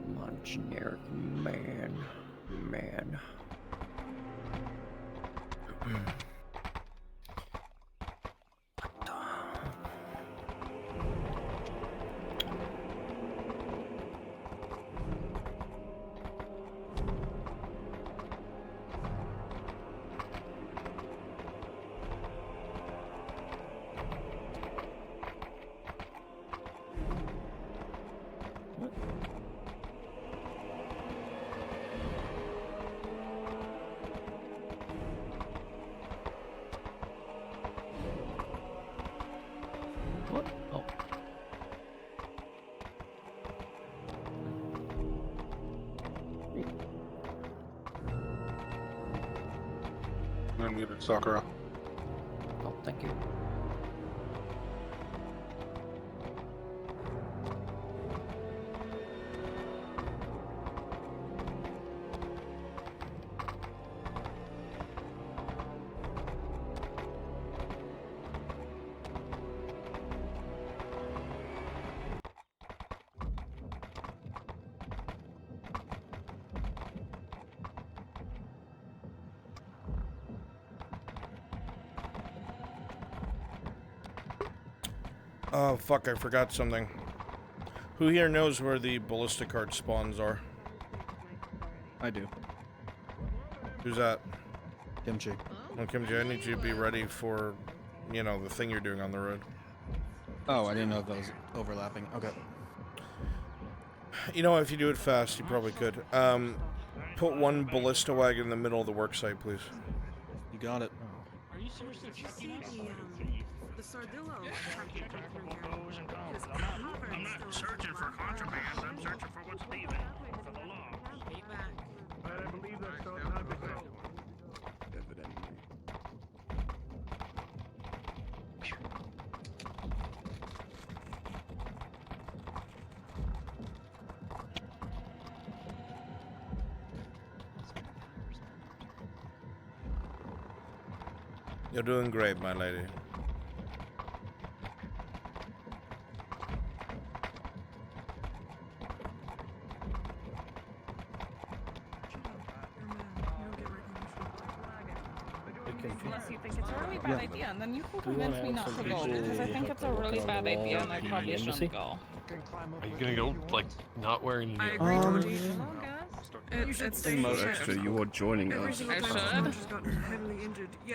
Come on, generic man. What? Oh. I muted Sakura. Oh, thank you. Oh, fuck, I forgot something. Who here knows where the ballistic card spawns are? I do. Who's that? Kimchi. Well, Kimchi, I need you to be ready for, you know, the thing you're doing on the road. Oh, I didn't know if that was overlapping. Okay. You know, if you do it fast, you probably could. Put one ballista wagon in the middle of the work site, please. You got it. Are you seriously checking us? The Sardillo I'm not searching for contraband. I'm searching for what's leaving for the law. I believe that's so time to go. Evidently. You're doing great, my lady. Unless you think it's a really bad idea, and then you can convince me not to go, because I think it's a really bad idea and I probably shouldn't go. Are you gonna go, like, not wearing I any... agree, Georgie. It's Actually, you are joining us. I should.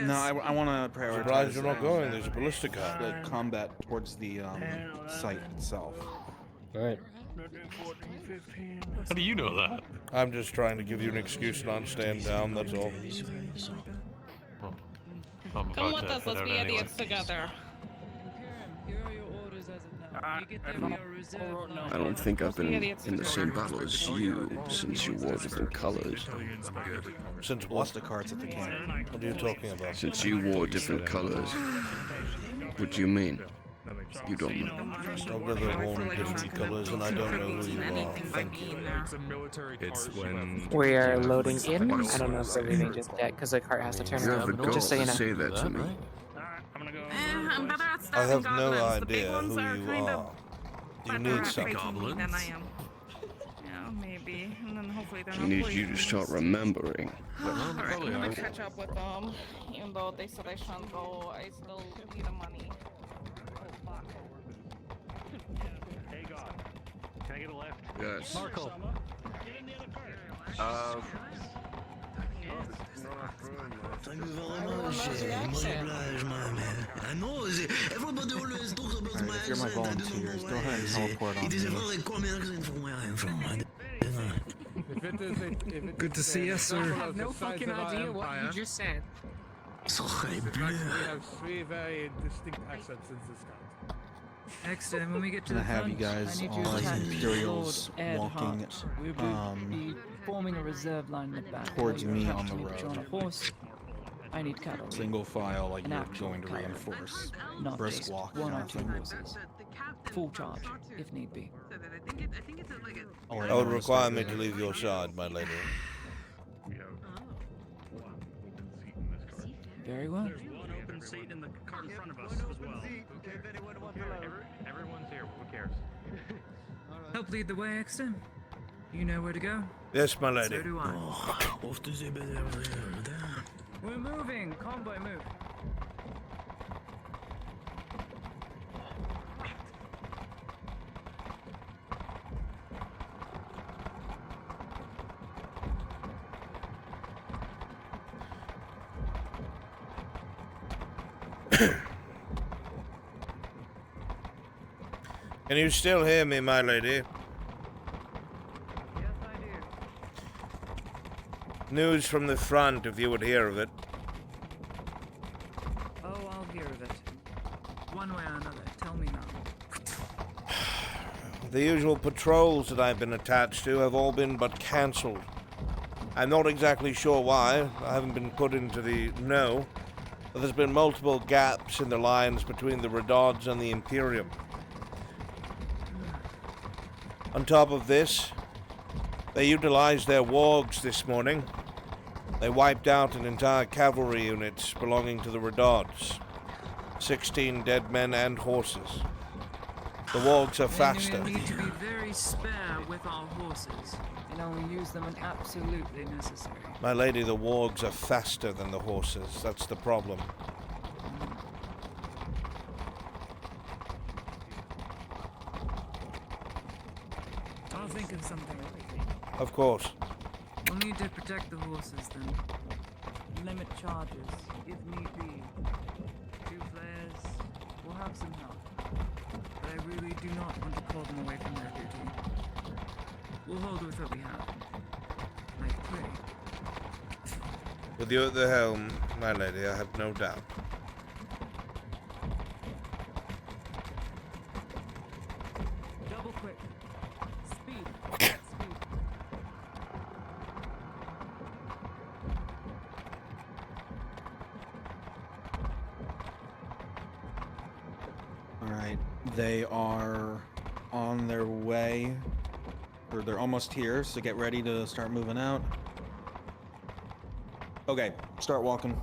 No, I want to prioritize. Surprised you're not going. There's a ballistic card. The combat towards the site itself. Alright. How do you know that? I'm just trying to give you an excuse not to stand down, that's all. I'm Come about with to us, head let's out be anyway. idiots together. Here are your orders as of now. You get there via reserve line. I don't think I've been in the same battle as you since you wore different colors. Since Lost the cards at the camp. What are you talking about? Since you wore different colors. What do you mean? You don't know. My brother wore different colors and I don't know who you are. Thank you. It's when We are loading in. I don't know if they're leaving just yet because the cart has to turn You have the around. gall Just so you to know. say that to me. I'm better at I stabbing have no goblins. The big idea ones who are you kind are. of Do you better need at something? faking me than I am. Yeah, maybe. And then hopefully they're She not needs you to poisonous. start remembering. Alright, I'm gonna catch up with them. Even though they said I shouldn't go, I still need the money. Hey, God. Can I get a lift? Yes. Marco. Thank you very much. Much obliged, my man. I know, everybody always talks about my If you're my accent. I don't volunteers, know go ahead and why. teleport on It is a me. very common accent from where I'm from. Good to see you, sir. I have no fucking idea what you just said. Sacré We bleu. have three very distinct accents in this count. Next time, when we get to I'm the gonna have you front, guys I need you to on attend Imperials Lord walking Earhart. We'll be forming a reserve line in the back. towards while you're me attached on to the me, but you're on a road. horse. I need cavalry. Single file, like An you're actual going to cavalry. reinforce. Not Brisk just walk. one kind or of two thing. horses. Full charge, if need be. I would require me to leave your side, my lady. Very well. There's one open seat in the car in front of us as well. Everyone's here. Who cares? Help lead the way, Exton. You know where to go. Yes, my lady. So do I. Off to the better. We're moving. Convoy, move. Can you still hear me, my lady? Yes, I do. News from the front, if you would hear of it. Oh, I'll hear of it. One way or another. Tell me now. The usual patrols that I've been attached to have all been but cancelled. I'm not exactly sure why. I haven't been put into the know. But there's been multiple gaps in the lines between the Redods and the Imperium. On top of this, they utilized their wargs this morning. They wiped out an entire cavalry unit belonging to the Redods. 16 dead men and horses. The wargs are faster. We need to be very spare with our horses and only use them when absolutely necessary. My lady, the wargs are faster than the horses. That's the problem. I'll think of something. Of course. We'll need to protect the horses then. Limit charges, if need be. 2 flares, we'll have some help. But I really do not want to call them away from their duty. We'll hold with what we have. I pray. With you at the helm, my lady, I have no doubt. Double quick. Speed. Speed. Alright, they are on their way, or they're almost here, so get ready to start moving out. Okay, start walking.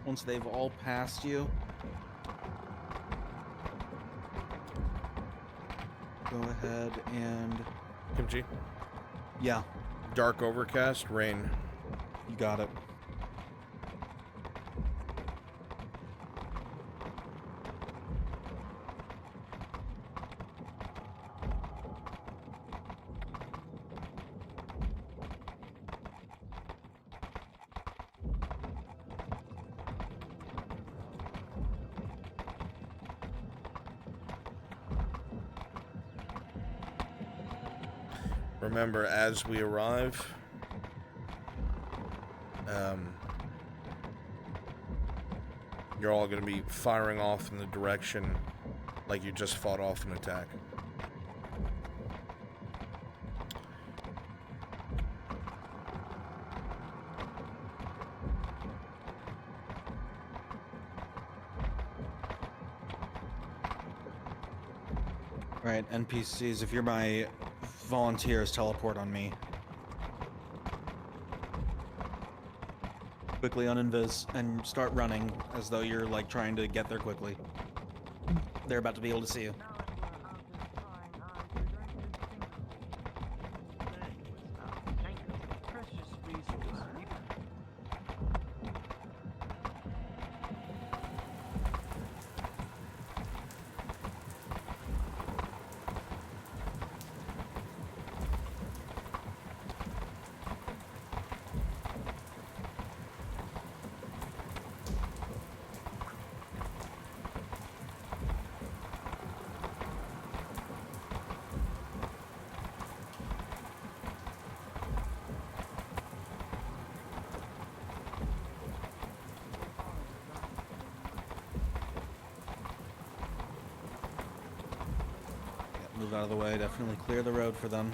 Once they've all passed you, go ahead and... Kimchi? Yeah. Dark overcast, rain. You got it. Remember, as we arrive, you're all going to be firing off in the direction like you just fought off an attack. Alright, NPCs, if you're my volunteers, teleport on me. Quickly uninvis and start running as though you're like trying to get there quickly. They're about to be able to see you. Move out of the way, definitely clear the road for them.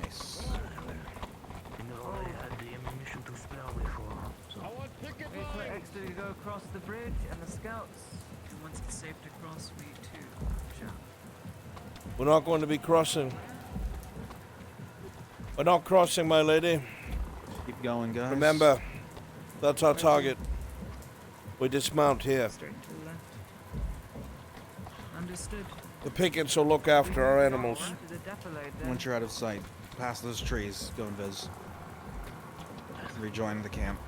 Nice. the bridge and the scouts. And once it's safe to cross, we too shall. We're not going to be crossing. We're not crossing, my lady. Keep going, guys. Remember, that's our target. We dismount here. Straight to the left. Understood. The pickets will look after our animals. To the defilade, then. Once you're out of sight, past those trees, go and viz. Rejoin the camp.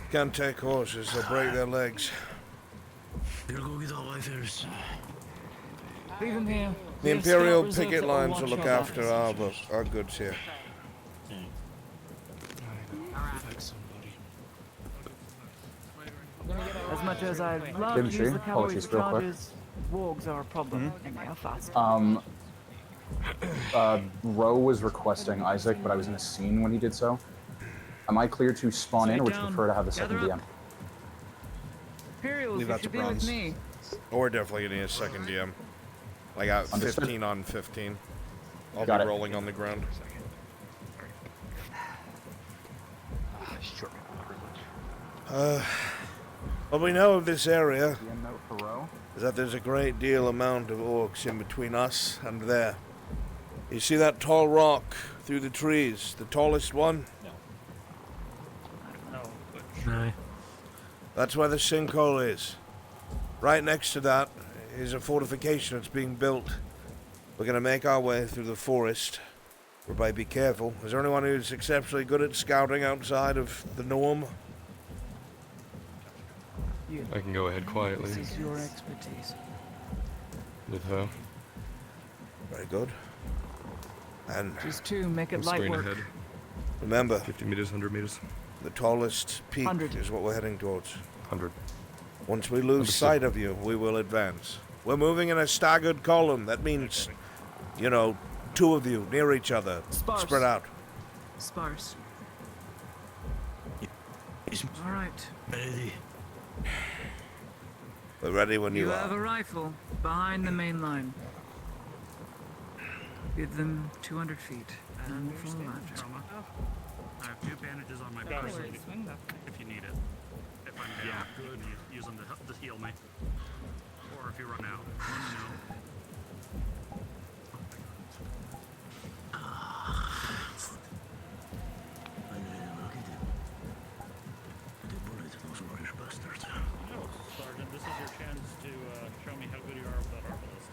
Can't take horses, they'll break their legs. You'll go get our rifles. Leave them here. The Imperial picket lines will look after our goods here. As much as I'd love to use the cavalry's charges, wargs are a problem, and they are fast. Roe was requesting Isaac, but I was in a scene when he did so. Am I clear to spawn in, or would you prefer to have the second DM? Imperials, you should be with me. We're definitely getting a second DM. I got Understood. 15 on 15. I'll Got be it. rolling on the ground. What we know of this area DM note for Roe. is that there's a great deal amount of orcs in between us and there. You see that tall rock through the trees, the tallest one? No. That's where the sinkhole is. Right next to that is a fortification that's being built. We're going to make our way through the forest. Everybody be careful. Is there anyone who's exceptionally good at scouting outside of the norm? I can go ahead quietly. This is your expertise. With her. Very good. And Just two, make it I'm light straight work. ahead. remember, 50 meters, 100 meters. the tallest peak 100. is what we're heading towards. 100. Once we lose Understood. sight of you, we will advance. We're moving in a staggered column. That means, you know, two of you near each other. Sparse. Spread out. Sparse. All right. Ready. We're ready when you have are. a rifle behind the main line. Give them 200 feet and full launch. I have 2 bandages on my person if you need it. If I'm down, you can use them to heal me. Or if you run out, let me know. Sergeant, this is your chance to show me how good you are with that arbalist.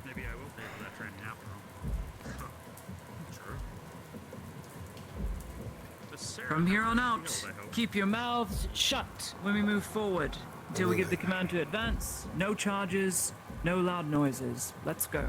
Maybe I will pay for that training after all. Sure. From here on out, keep your mouths shut when we move forward until we give the command to advance. No charges, no loud noises. Let's go.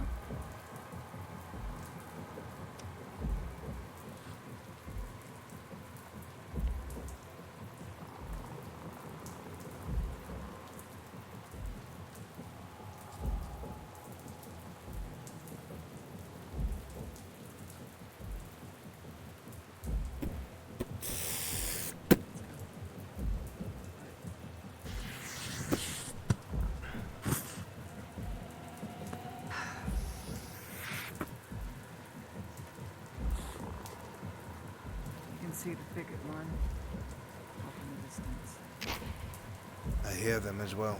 See the picket line off in the distance. I hear them as well.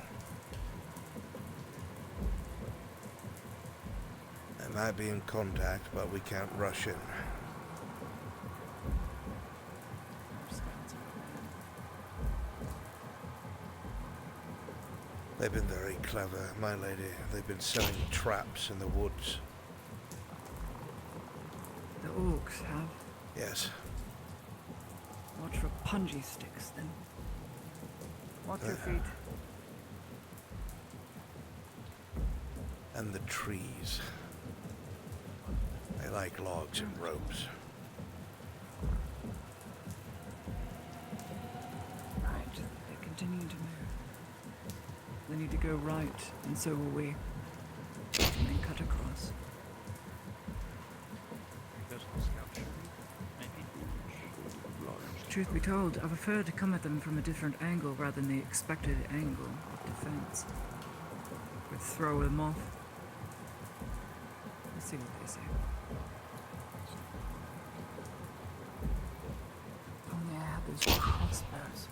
They might be in contact, but we can't rush in. They've been very clever, my lady. They've been setting traps in the woods. The orcs have. Yes. Watch for punji sticks, then. Watch your feet. And the trees. They like logs and ropes. Right, they continue to move. They need to go right, and so will we. And then cut across. Truth be told, I prefer to come at them from a different angle rather than the expected angle of defense. Or throw them off. Let's see what they say. those crossbows.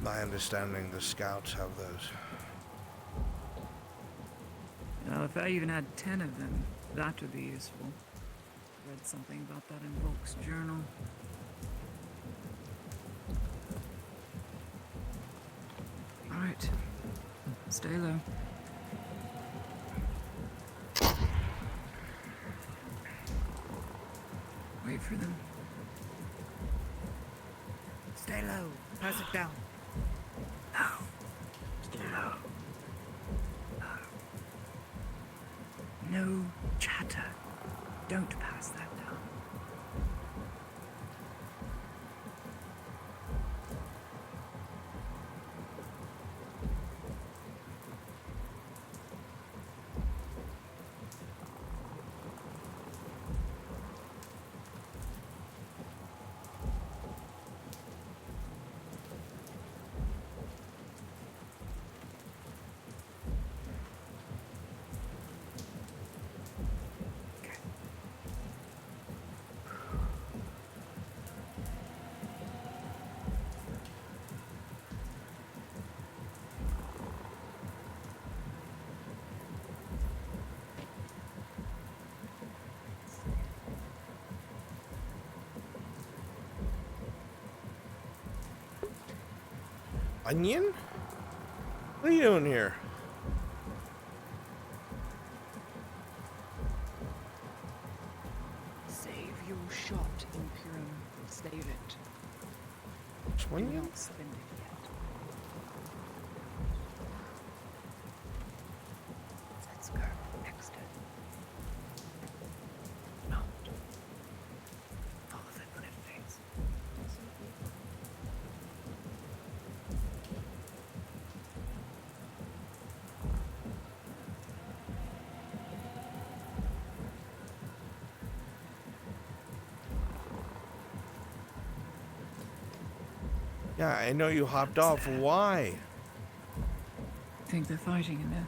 My understanding, the scouts have those. Well, if I even had 10 of them, that would be useful. Read something about that in Volk's journal. Alright. Stay low. Wait for them. Stay low. Pass it down. No. Stay low. No chatter. Don't pass that down. Onion? What are you doing here? Save your shot, Imperium. Save it. Which one? Do not spend it yet. Let's go. Next turn. Not. Follow the cliff face. Yeah, I know you hopped off. Why? Think they're fighting in there.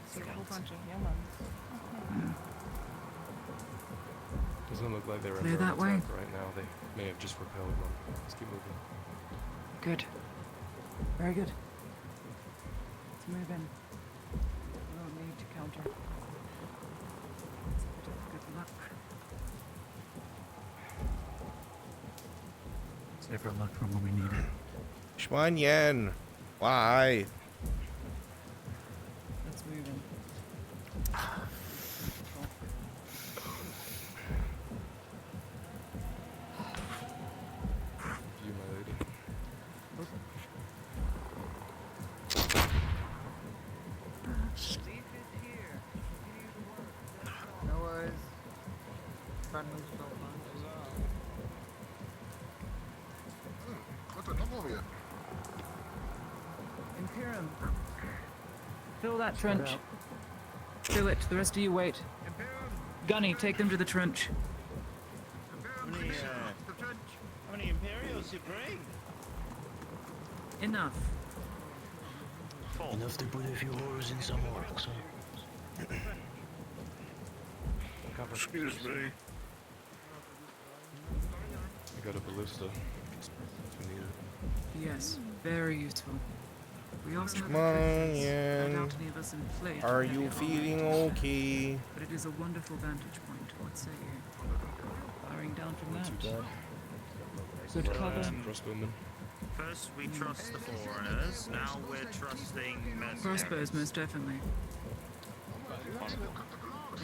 See a whole bunch of humans. Doesn't look like they're Clear under that way. attack right now. They may have just repelled one. Let's keep moving. Good. Very good. Let's move in. We don't need to counter. It's a bit of good luck. Save our luck for when we need it. Schwan Yen. Why? Let's move in. You, my lady. No worries. Friendly's still fun. What's the number over here? Imperium. Fill that trench. Fill it. The rest of you wait. Gunny, take them to the trench. How many Imperials you bring? Enough. Enough to put a few horrors in some orcs, huh? Excuse me. I got a ballista. If you need it. Yes, very useful. We also have Come on, I Yen. doubt any of us in play Are have you it feeling already. okay? But it is a wonderful vantage point. What say you? Firing down from Not that. too bad. Good cover. Crossbowmen. First we trust the foreigners, now we're trusting mercenaries. Crossbows, most definitely.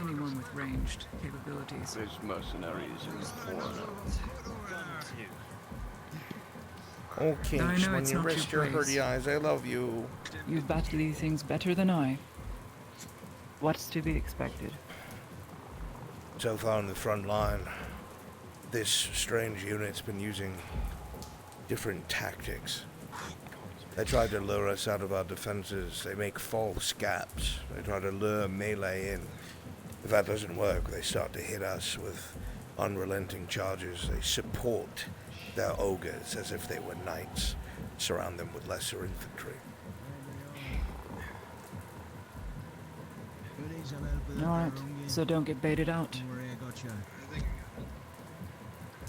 Anyone with ranged capabilities. There's mercenaries in the foreigners. Okay, I know when it's you not rest your your place. hurdy eyes, I love you. You battle these things better than I. What's to be expected? So far on the front line, this strange unit's been using different tactics. They try to lure us out of our defenses. They make false gaps. They try to lure melee in. If that doesn't work, they start to hit us with unrelenting charges. They support their ogres as if they were knights, surround them with lesser infantry. Alright, so don't get baited out.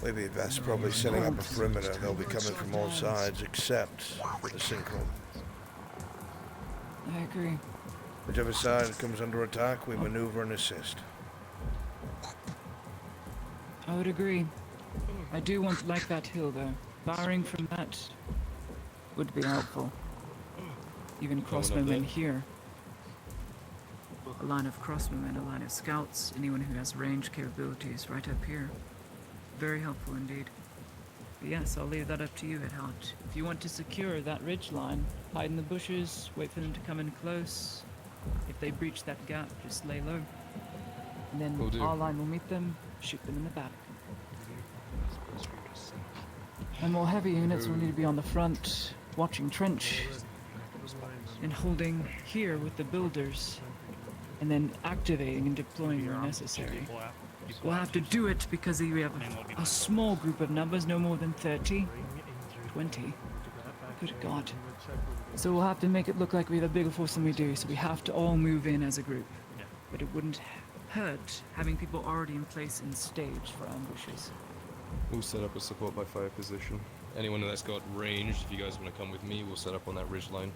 We'd be best probably setting up a perimeter. They'll be coming from all sides except the sinkhole. I agree. Whichever side comes under attack, we maneuver and assist. I would agree. I do want to like that hill, though. Firing from that would be helpful. Even crossbowmen here. A line of crossbowmen, a line of scouts, anyone who has range capabilities right up here. Very helpful indeed. But yes, I'll leave that up to you, Headhart. If you want to secure that ridge line, hide in the bushes, wait for them to come in close. If they breach that gap, just lay low. And then our line will meet them, shoot them in the back. And more heavy units will need to be on the front, watching trench, and holding here with the builders, and then activating and deploying where necessary. We'll have to do it because we have a small group of numbers, no more than 30, 20. Good God. So we'll have to make it look like we have a bigger force than we do, so we have to all move in as a group. But it wouldn't hurt having people already in place in stage for ambushes. We'll set up a support by fire position. Anyone that's got range, if you guys want to come with me, we'll set up on that ridge line.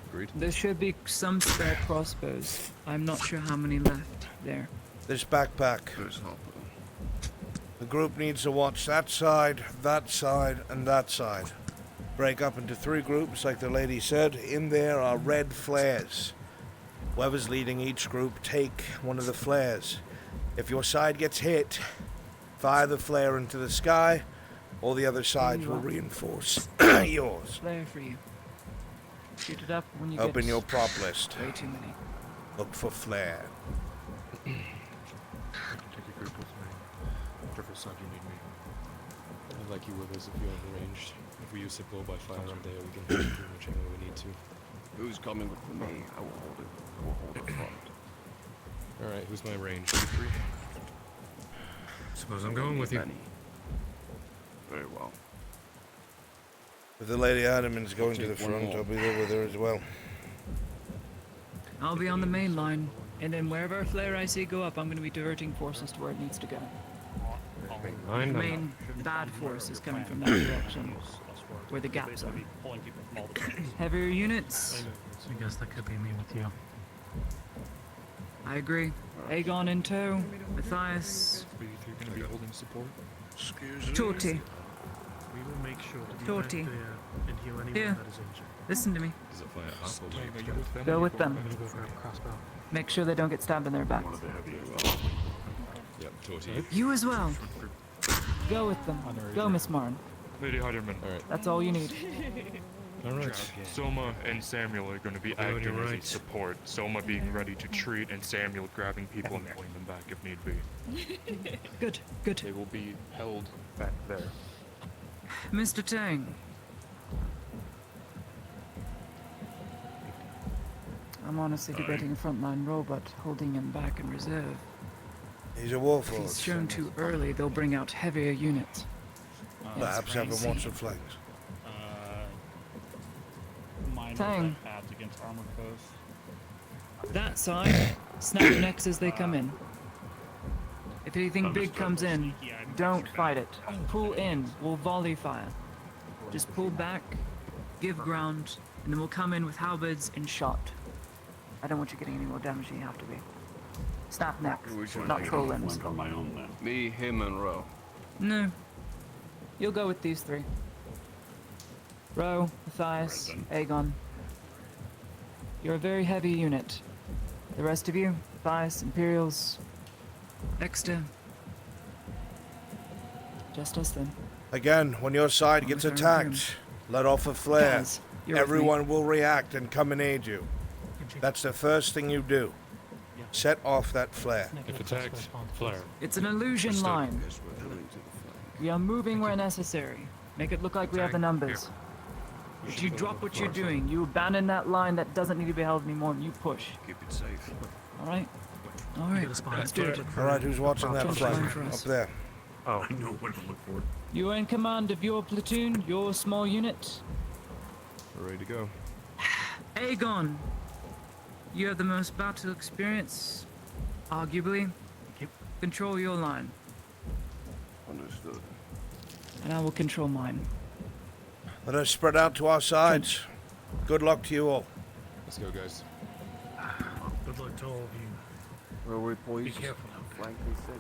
Agreed? There should be some spare crossbows. I'm not sure how many left there. This backpack. The group needs to watch that side, and that side. Break up into 3 groups, like the lady said. In there are red flares. Whoever's leading each group, take one of the flares. If your side gets hit, fire the flare into the sky, or the other side will reinforce yours. Flare for you. Shoot it up when you Open get your prop list. way too many. Look for flare. I can take a group with me. Whichever side you need me. I'd like you with us if you're arranged. If we use support by fire on there, we can do pretty much anything we need to. Who's coming with me? I will hold it. I will hold the front. Alright, who's my range? 2, 3? Suppose I'm going with you. Very well. If the Lady Adamant's going to the front, I'll be there with her as well. I'll be on the main line, and then wherever flare I see go up, I'm going to be diverting forces to where it needs to go. The main bad force is coming from that direction, where the gaps are. Heavier units. I guess that could be me with you. I agree. Aegon in tow. Matthias. You're going to be holding support? Torty. We will make sure to be Torty. back there and heal anyone Here. that is injured. Listen to me. Does it fire up or down? Go with them. I'm gonna go for a crossbow. Make sure they don't get stabbed in their back. Yep, Torty. You as well. Go with them. Go, Miss Martin. Lady Heiderman. Alright. That's all you need. Alright. Soma and Samuel are going to be acting as a support. Soma being ready to treat, and Samuel grabbing people and pulling them back if need be. Good, good. They will be held back there. Mr. Tang. I'm honestly debating a frontline role, but holding him back in reserve. He's a wolf. If he's shown too early, they'll bring out heavier units. Perhaps have him watch the flanks. Tang. Pads against armor posts. That side, snap necks as they come in. If anything big comes in, don't fight it. Pull in, we'll volley fire. Just pull back, give ground, and then we'll come in with halberds and shot. I don't want you getting any more damage than you have to be. Snap necks, not troll limbs. Me, him, and Ro. No. You'll go with these 3. Ro, Matthias, Aegon. You're a very heavy unit. The rest of you, Matthias, Imperials, Exeter. Just us then. Again, when your side gets attacked, let off a flare. Guys, you're with Everyone will react and come and aid you. That's the first thing you do. Set off that flare. If attacked, flare. It's an illusion line. We are moving where necessary. Make it look like we have the numbers. If you drop what you're doing, you abandon that line that doesn't need to be held anymore, and you push. Keep it safe. Alright? Alright, let's do it. Alright, who's watching that flank? Up there. Oh. I know what to look for. You are in command of your platoon, your small unit. We're ready to go. Aegon! You have the most battle experience. Arguably, control your line, Understood. and I will control mine. Let us spread out to our sides. Good luck to you all. Let's go, guys. Good luck to all of you. Well, we're poised. Be careful out there. Like they said.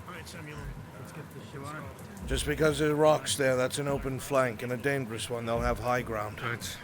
Alright, Samuel. Let's get this ship started. Just because there's rocks there, that's an open flank and a dangerous one. They'll have high ground. Right.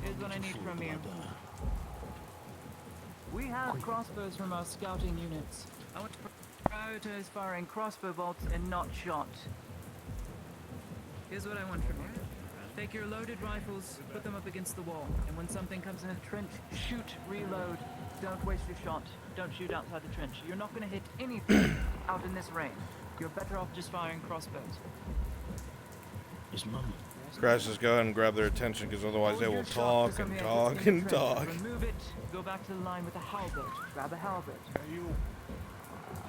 Here's what I need from you. We have crossbows from our scouting units. I want to prioritize firing crossbow bolts and not shot. Here's what I want from you. Take your loaded rifles, put them up against the wall, and when something comes in a trench, shoot, reload. Don't waste your shot. Don't shoot outside the trench. You're not going to hit anything out in this rain. You're better off just firing crossbows. Yes, Mom. Crassus, go ahead and grab their attention, because otherwise they will talk and talk and talk. Remove it. Go back to the line with the halberd. Grab a halberd.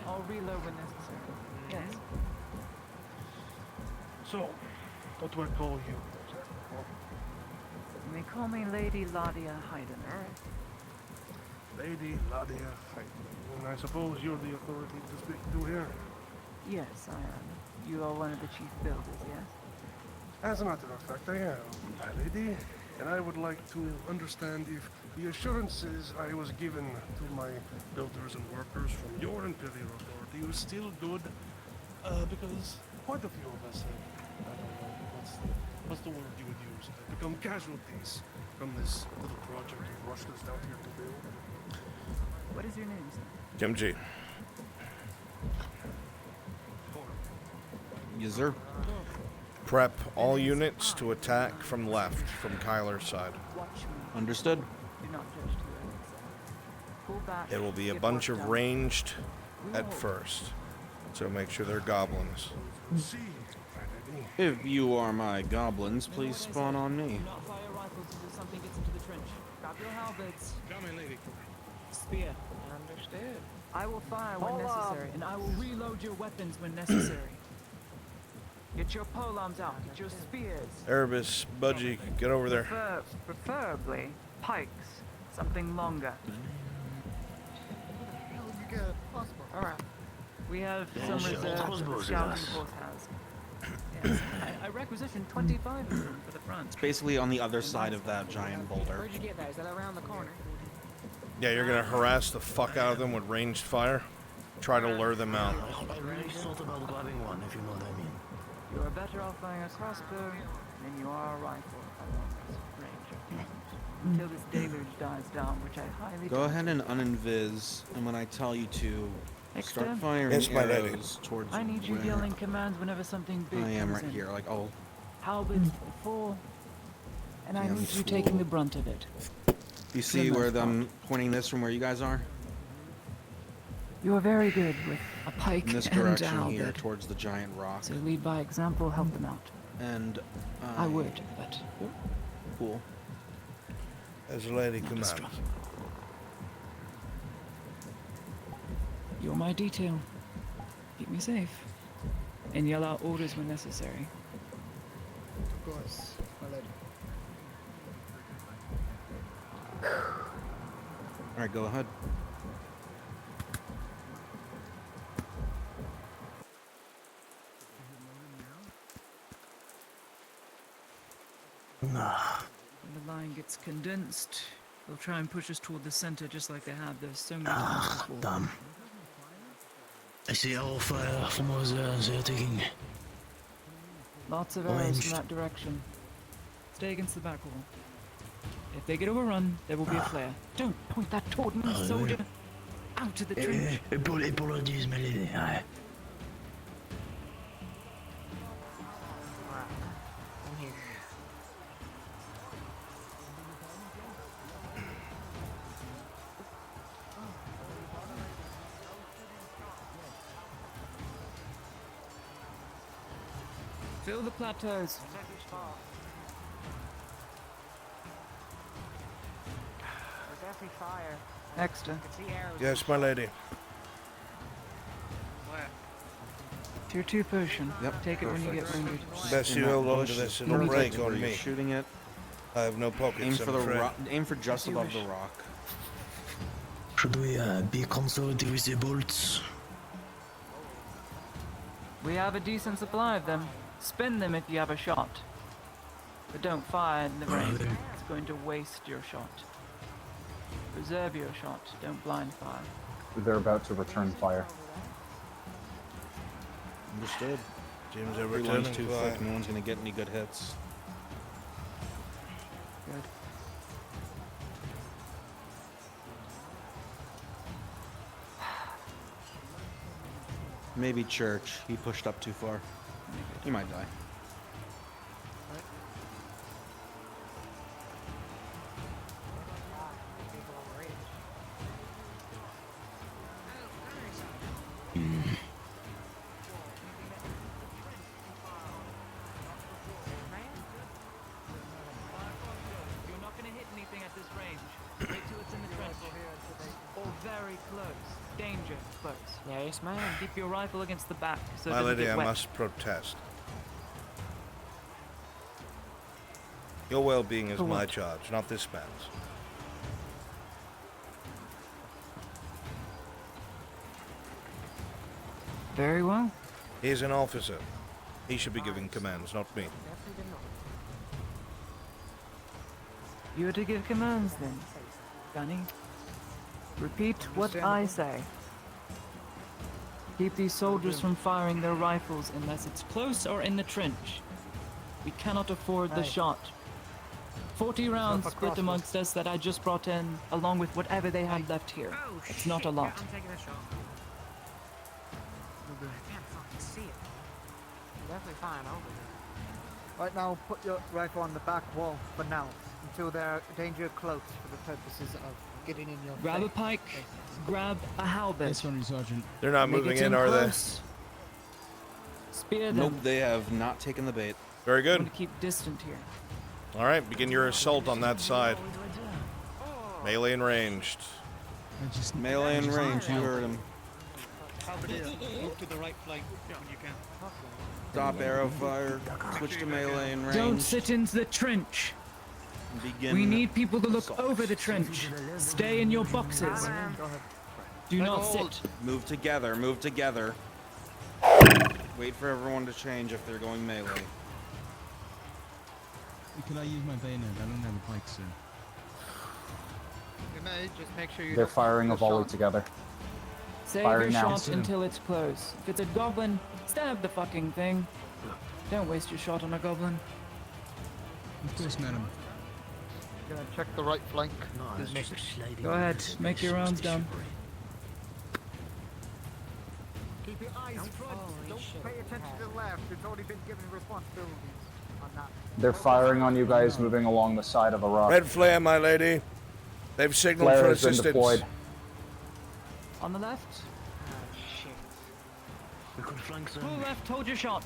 I'll reload when necessary. Yes. So, what do I call you? You may call me Lady Ladia Hayden. Lady Ladia Hayden. And I suppose you're the authority to speak to here? Yes, I am. You are one of the chief builders, yes? As a matter of fact, I am, my lady. And I would like to understand if the assurances I was given to my builders and workers from your Imperial Authority was still good, because quite a few of us have, I don't know, what's the word you would use, become casualties from this little project you rushed us out here to build. What is your name, sir? Kimchi. Yes, sir. Prep all units to attack from left, from Kyler's side. Understood. Do not judge too early, sir. Pull back. It will be a get bunch work of done. ranged at first, so make sure they're goblins. If you are my goblins, please spawn on me. Do not fire rifles until something gets into the trench. Grab your halberds. Come in, lady. Spear. Understood. I will fire when necessary, and I will reload your weapons when necessary. Get your polearms out. Get your spears. Erebus, Budgie, get over there. Preferably pikes. Something longer. Alright. We have some reserves that the scouting force has. Yes. I requisitioned 25 of them for the front. It's basically on the other side of that giant boulder. Where'd you get that? Is that around the corner? Yeah, you're gonna harass the fuck out of them with ranged fire. Try to lure them out. I really thought about grabbing one, if you know what I mean. You are better off firing a crossbow than you are a rifle along this range. Until this deluge dies down, which I highly Go ahead and uninvis, and when I tell you to, start Exter? firing Yes, my lady. arrows towards I need you where yelling commands whenever something big I am comes right in. here. Like, oh, Halberds before, and I Yeah, need you fool. taking the brunt of it. you see most where them pointing this from where you guys are? You are very good with a pike In this and a direction here, halberd. towards the giant rock. So lead by example, help them out. And I would, but cool. As a lady commands. You're my detail. Keep me safe. And yell out orders when necessary. Of course, my lady. All right, go ahead. When the line gets condensed, they'll try and push us toward the center just like they have. There's so many times before. Damn. I see our fire from over there, and they're taking. Lots of arrows from that direction. Stay against the back wall. If they get overrun, there will be a flare. Don't point that toward me, soldier. Out to the trench. Apologies, my lady. Aye. I'm here. Fill the plateaus. Extra. Yes, my lady. Tier 2 potion. Yep. Take it when you get wounded. Best you hold on to this. It'll break on me. Shooting it. I have no pockets. Aim for the afraid. rock. Aim for just above the rock. Should we be conservative with the bolts? We have a decent supply of them. Spend them if you have a shot. But don't fire in the range. It's going to waste your shot. Reserve your shot. Don't blind fire. They're about to return fire. Understood. Jim's Every returning line's too fire. thick. No one's gonna get any good hits. Good. Maybe Church. He pushed up too far. He might die. You're not going to hit anything at this range. Wait till it's in the trench. Or very close. Danger close. Yes, ma'am. Keep your rifle against the back so it My doesn't lady, get I wet. must protest. Your well-being is For my what? charge, not this man's. Very well. He is an officer. He should be giving commands, not me. You are to give commands then, Gunny. Repeat what I say. Keep these soldiers from firing their rifles unless it's close or in the trench. We cannot afford the shot. 40 rounds split amongst us that I just brought in, along with whatever they had left here. It's not a lot. I'm taking a shot. I can't fucking see it. Definitely fine over there. Right now, put your rifle on the back wall for now, until they're danger close for the purposes of getting in your Grab a face. pike, grab a halberd. Sergeant. They're not Make moving it in, are they? close. Spear them. Nope, they have not taken the bait. Very I'm good. gonna keep distant here. All right, begin your assault on that side. Melee and ranged. Melee and range, you heard him. Move to the right flank when you can. Stop arrow fire, switch to melee and range. Don't sit into the trench. Begin We need people to look assault. over the trench. Stay in your boxes. Do not sit. Move together, move together. Wait for everyone to change if they're going melee. Can I use my bayonet? I don't have a pike soon. You may just make sure you They're don't firing a miss the volley shot. together. Save Firing your now. shot until it's close. If it's a goblin, stab the fucking thing. Don't waste your shot on a goblin. Of course, madam. Gonna check the right flank. Go ahead, make your rounds done. Keep your eyes front. Don't pay attention to the left. It's already been given responsibilities on that. They're firing on you guys moving along the side of a rock. Red flare, my lady. They've signaled Flare for has been assistance. deployed. On the left. We could flank them. Pull left, hold your shot.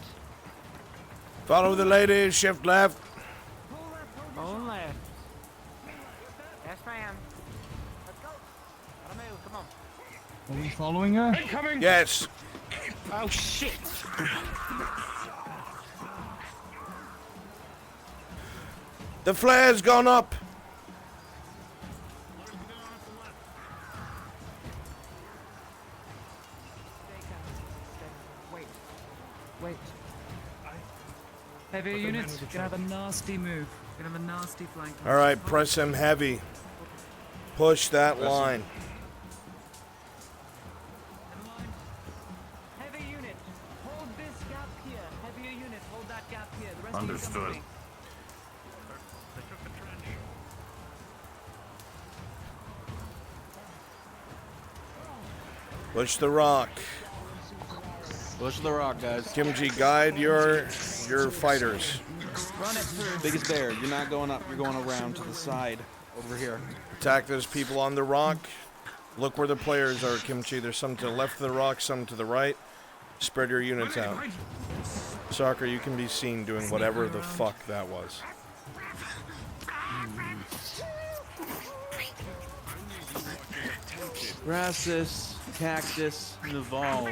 Follow the lady, shift left. Go left. Yes, ma'am. Let's go. Gotta move. Come on. Are we following her? Incoming! Yes. Oh, shit! The flare's gone up. Wait. Heavier units, gonna have a nasty move. Gonna have a nasty flank. All right, press them heavy. Push that line. Heavy unit, hold this gap here. Heavier unit, hold that gap here. The rest Understood. of you come with me. Push the rock. Push the rock, guys. Kimchi, guide your fighters. Run it through. Biggest bear, you're not going up, you're going around to the side. Over here. Attack those people on the rock. Look where the players are, Kimchi. There's some to the left of the rock, some to the right. Spread your units out. Soccer, you can be seen doing whatever the fuck that was. Grassus, Cactus, Naval.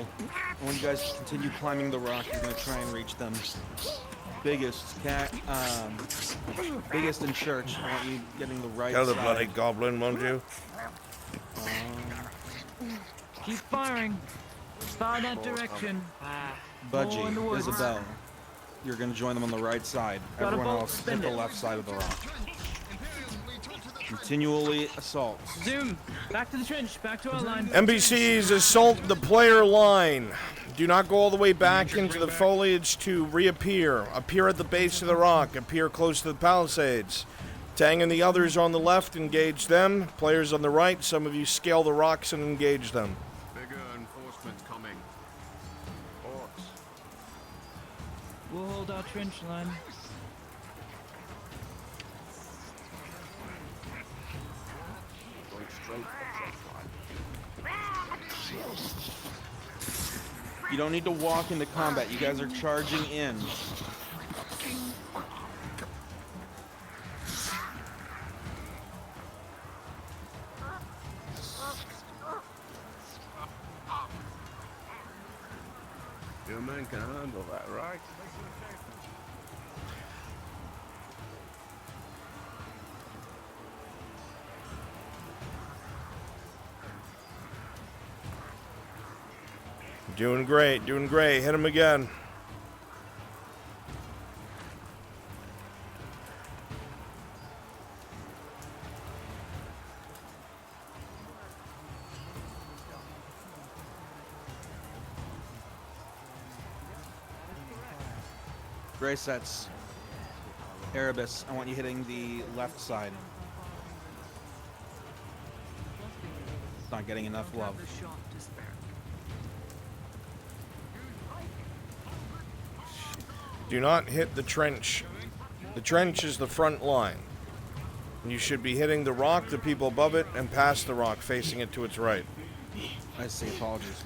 When you guys continue climbing the rock, you're gonna try and reach them. Biggest in church. I want you getting the right Kill side. the bloody goblin, won't you? Keep firing. Fire that direction. Budgie, More in the woods. Isabel. You're gonna join them on the right side. Got a Everyone bolt, else hit spin the it. left side of the rock. Continually assault. Zoom. Back to the trench. Back to our line. NPCs assault the player line. Do not go all the way back into the foliage to reappear. Appear at the base of the rock. Appear close to the palisades. Tang and the others on the left, engage them. Players on the right, some of you scale the rocks and engage them. Bigger enforcement coming. Orcs. We'll hold our trench line. Going straight for You don't need to walk into combat. You guys are charging in. Your man can handle that, right? Doing great, doing great. Hit him again. Gray sets. Erebus, I want you hitting the left side. It's not getting enough love. Do not hit the trench. The trench is the front line. You should be hitting the rock, the people above it, and past the rock, facing it to its right. I see, apologies.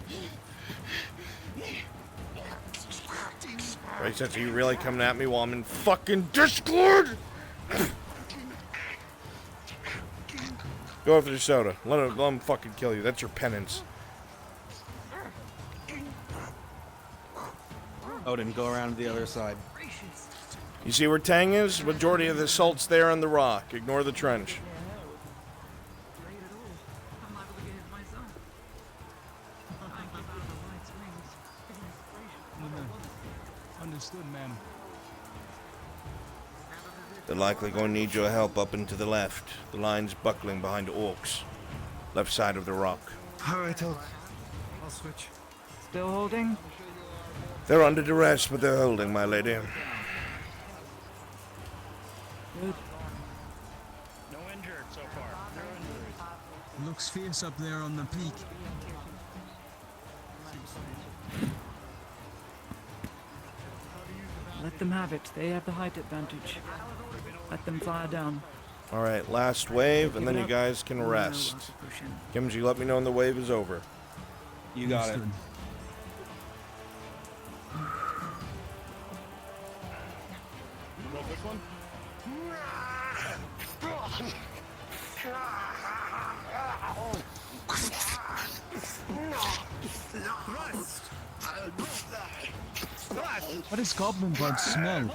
Right, are you really coming at me while I'm in fucking Discord? Go after the soda. Let him fucking kill you. That's your penance. Odin, go around to the other side. You see where Tang is? Majority of the assault's there on the rock. Ignore the trench. Understood, ma'am. They're likely going to need your help up and to the left. The line's buckling behind orcs. Left side of the rock. Alright, I'll switch. Still holding? They're under duress, but they're holding, my lady. Good. No injured so far. No injuries. Looks fierce up there on the peak. Let them have it. They have the height advantage. Let them fire down. Alright, last wave, and then you guys can rest. Kimsey, let me know when the wave is over. You got it. This one? What does goblin blood smell?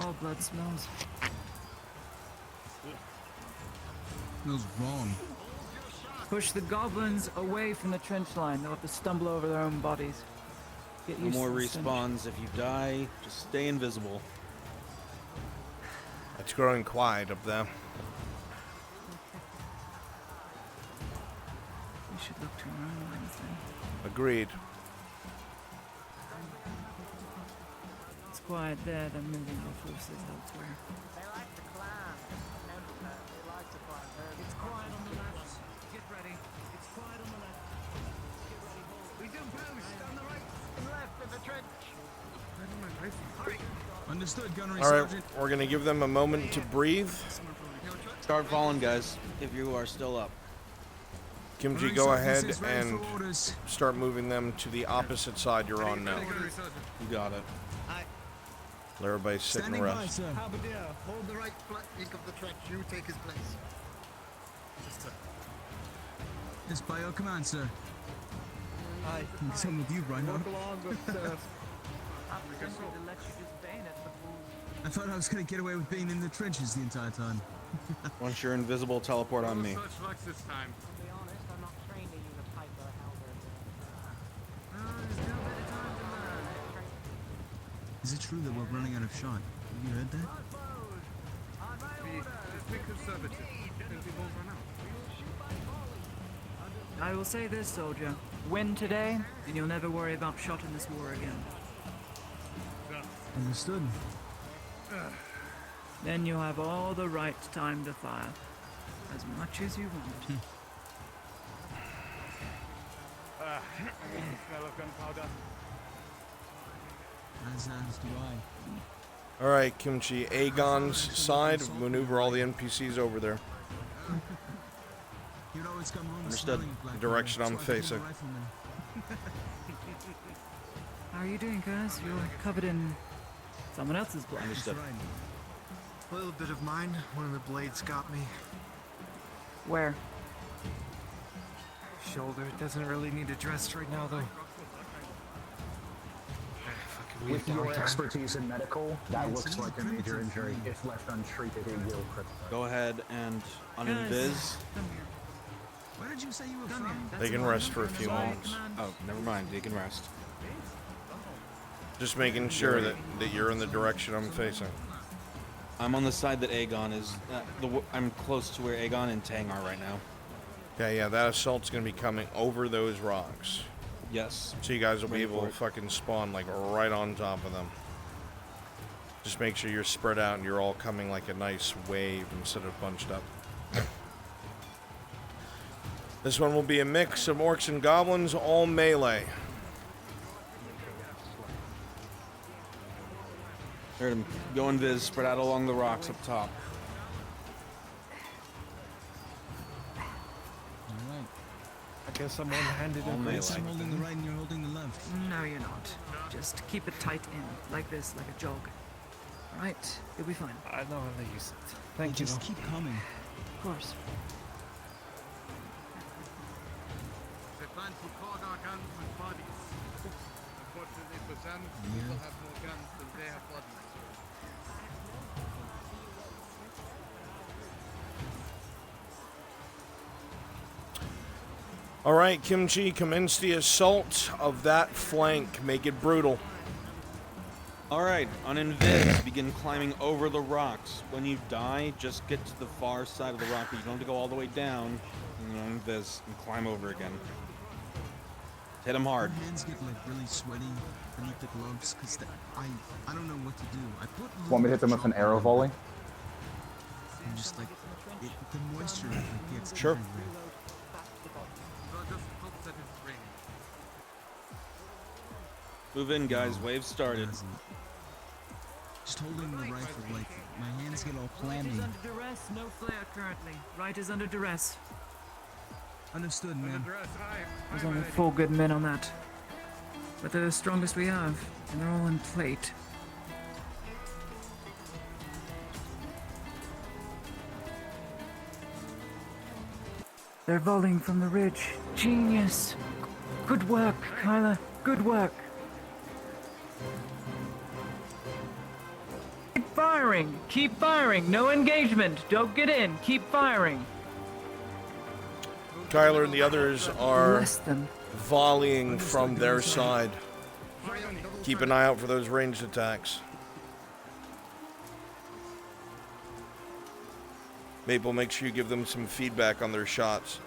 All blood smells. Smells wrong. Push the goblins away from the trench line. They'll have to stumble over their own bodies. Get No used more to the stench. respawns. If you die, just stay invisible. It's growing quiet up there. We should look to our own lines then. Agreed. It's quiet there, they're moving their forces elsewhere. It's quiet on the left. Get ready. It's quiet on the left. Get ready, hold. We do boost on the right and left of the trench. Understood, gunnery Alright, sergeant. we're gonna give them a moment to breathe. Start falling, guys, if you are still up. Kimchi, go ahead and start moving them to the opposite side you're on now. You got it. Everybody sit and rest. Halberdier, hold the right flank of the trench. You take his place. It's by your command, sir. Aye. Some with you, Reinhardt. Walk along with I thought I was gonna get away with being in the trenches the entire time. Once you're invisible, teleport on me. This time. To be honest, I'm not trained to use a pipe or a Is it true that we're running out of shot? Have you heard that? Just be conservative. Don't we both run out? I will say this, soldier. Win today, and you'll never worry about shot in this war again. Understood. Then you'll have all the right time to fire. As much as you want. Smell of gunpowder. As do I. Alright, Kimchi. Aegon's side, maneuver all the NPCs over there. You'd always come home Understood. The direction I'm facing. How are you doing, guys? You're covered in someone else's blood. Understood. A little bit of mine. One of the blades got me. Where? Shoulder. It doesn't really need addressed right now, though. With your expertise in medical, that looks like a major injury. If left untreated, it will cripple. Go ahead and uninvis. Where did you say you were from? They can rest for a few moments. Oh, never mind. They can rest. Just making sure that you're in the direction I'm facing. I'm on the side that Aegon is. I'm close to where Aegon and Tang are right now. Okay, yeah, that assault's gonna be coming over those rocks. Yes. So you guys will be able to fucking spawn like right on top of them. Just make sure you're spread out and you're all coming like a nice wave instead of bunched up. This one will be a mix of orcs and goblins, all melee. Heard him. Go invis, spread out along the rocks up top. I guess I'm one-handed and Yes, I'm holding the right and you're holding the left. No, you're not. Just keep it tight in, like this, like a jog. Alright, you'll be fine. I know how to use it. Thank you. Just keep coming. Of course. They plan to clog our guns with bodies. Unfortunately for them, people have more guns than they have bodies. Alright, Kimchi, commence the assault of that flank. Make it brutal. Alright, on invis, begin climbing over the rocks. When you die, just get to the far side of the rock, but you don't have to go all the way down. And on invis, and climb over again. Hit them hard. My hands get like really sweaty beneath the gloves because I don't know what to do. I put Want me to hit them with an arrow volley? I'm just like the moisture gets Sure. everywhere. Move in, guys. Wave started. Just holding the rifle, like my hands get all clammy. Right is under duress, no flare currently. Right is under duress. Understood, man. There's only 4 good men on that. But they're the strongest we have, and they're all in plate. They're volleying from the ridge. Genius! Good work, Kyla. Good work. Keep firing! Keep firing! No engagement! Don't get in! Keep firing! Kyler and the others are volleying from their side. Keep an eye out for those ranged attacks. Maple, make sure you give them some feedback on their shots.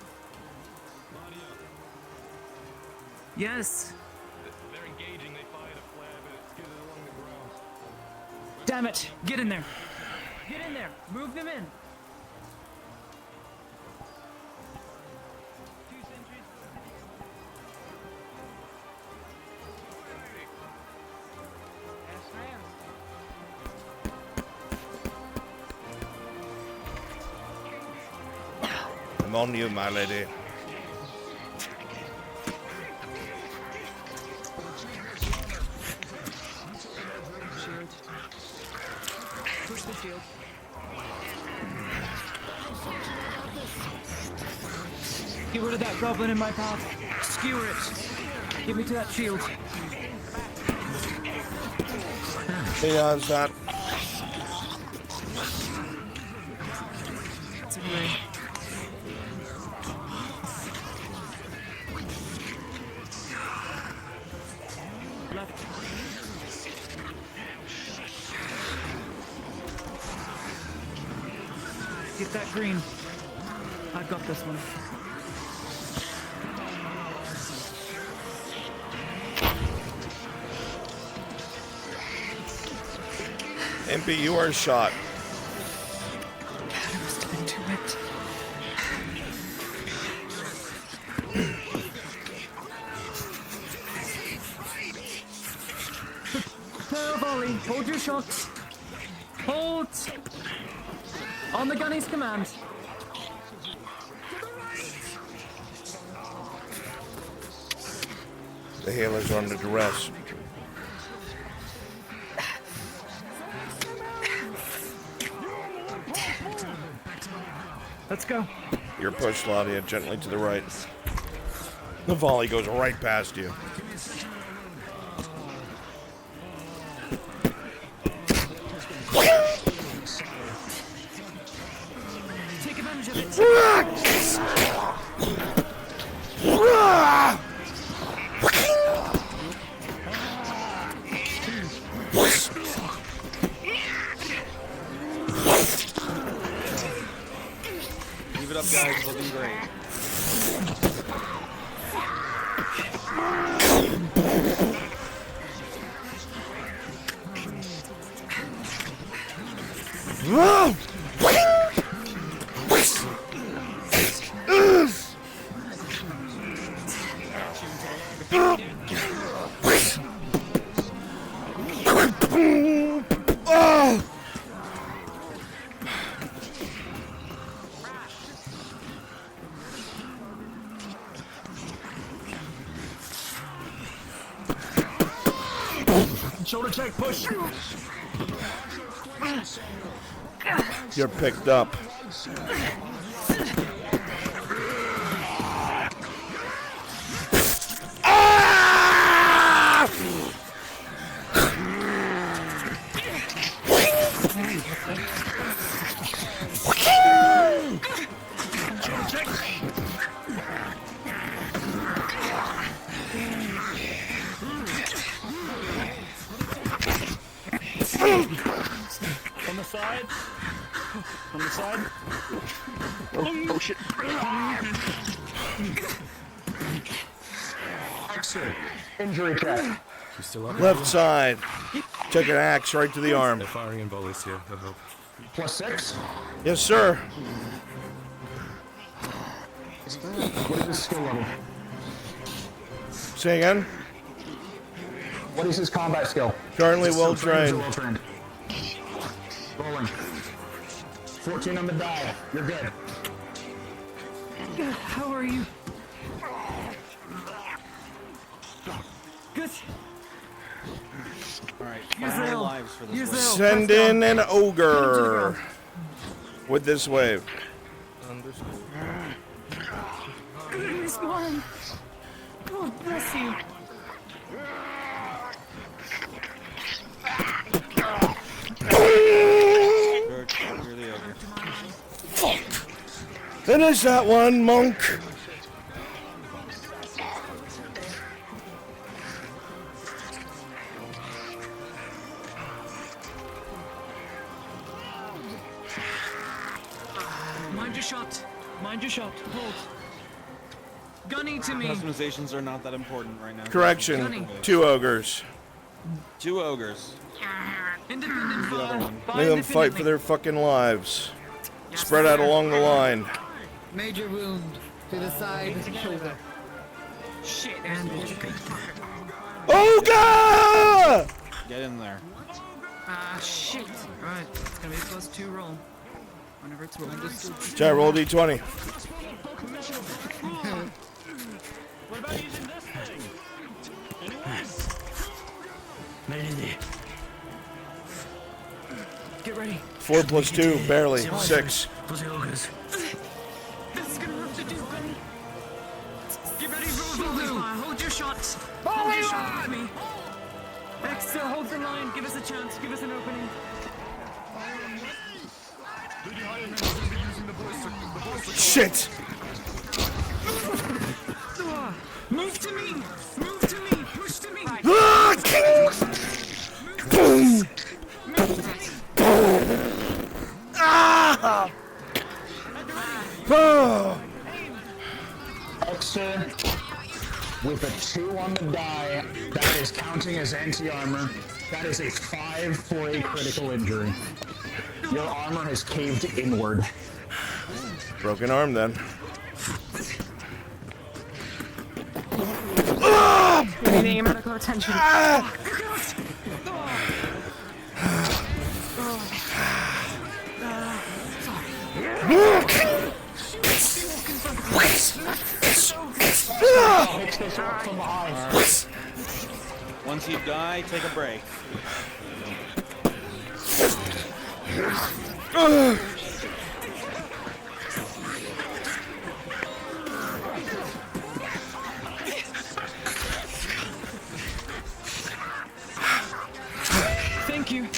Yes! They're engaging, they fired a flare, but it's skidded along the ground. Damn it! Get in there! Get in there! Move them in! I'm on you, my lady. Push the shield. Get rid of that goblin in my path. Skewer it. Give me to that shield. Yeah, it's that. It's a gray. Left. Get that green. I've got this one. MP, you are shot. I must have been too wet. Prepare a volley. Hold your shots. Hold. On the gunny's command. The healers are under duress. Let's go. You're pushed, Ladia, gently to the right. The volley goes right past you. Take advantage of it. Keep it up, guys. Looking great. Shoulder check, push. You're picked up. On the side. On the side. Oh shit. Exit. Injury check. She's still up. Left side. Took an axe right to the arm. They're firing in volleys here. I hope. +6. Yes, sir. What is his skill level? Say again. What is his combat skill? Currently well trained. Well trained. Rolling. 14 on the die. You're good. Good. How are you? Good. Alright, Use final Zale. lives for this Use one. Zale. Send in an ogre with this wave. Goodness, Mom. God bless you. You're the ogre. Fuck. Finish that one, monk. Mind your shot. Mind your shot. Hold. Gunny to me. Customizations are not that important right now. Correction. Gunny. 2 ogres. 2 ogres. Independent The other fire. one. Fire Make them fight for their fucking lives. Spread out along the line. Major wound to the side shoulder. Shit, bandage. Ogre! Get in there. Ah, shit. Alright, it's gonna be a +2 roll. Whenever it's rolling. Chat, roll d20. What about using this thing? Melody. Get ready. 4 plus 2, barely. 6. For the ogres. This is gonna have to do, buddy. Get ready for volley fire. Hold your shots. Hold your shot with me. Extra, hold the line. Give us a chance. Give us an opening. Shit! Move to me. Move to me. Push to me. Boom! Ah! Oh! Extra with a 2 on the die, that is counting as anti-armor. That is a 5 for a critical injury. Your armor has caved inward. Broken arm then. We need medical attention. Once you die, take a break. Thank you.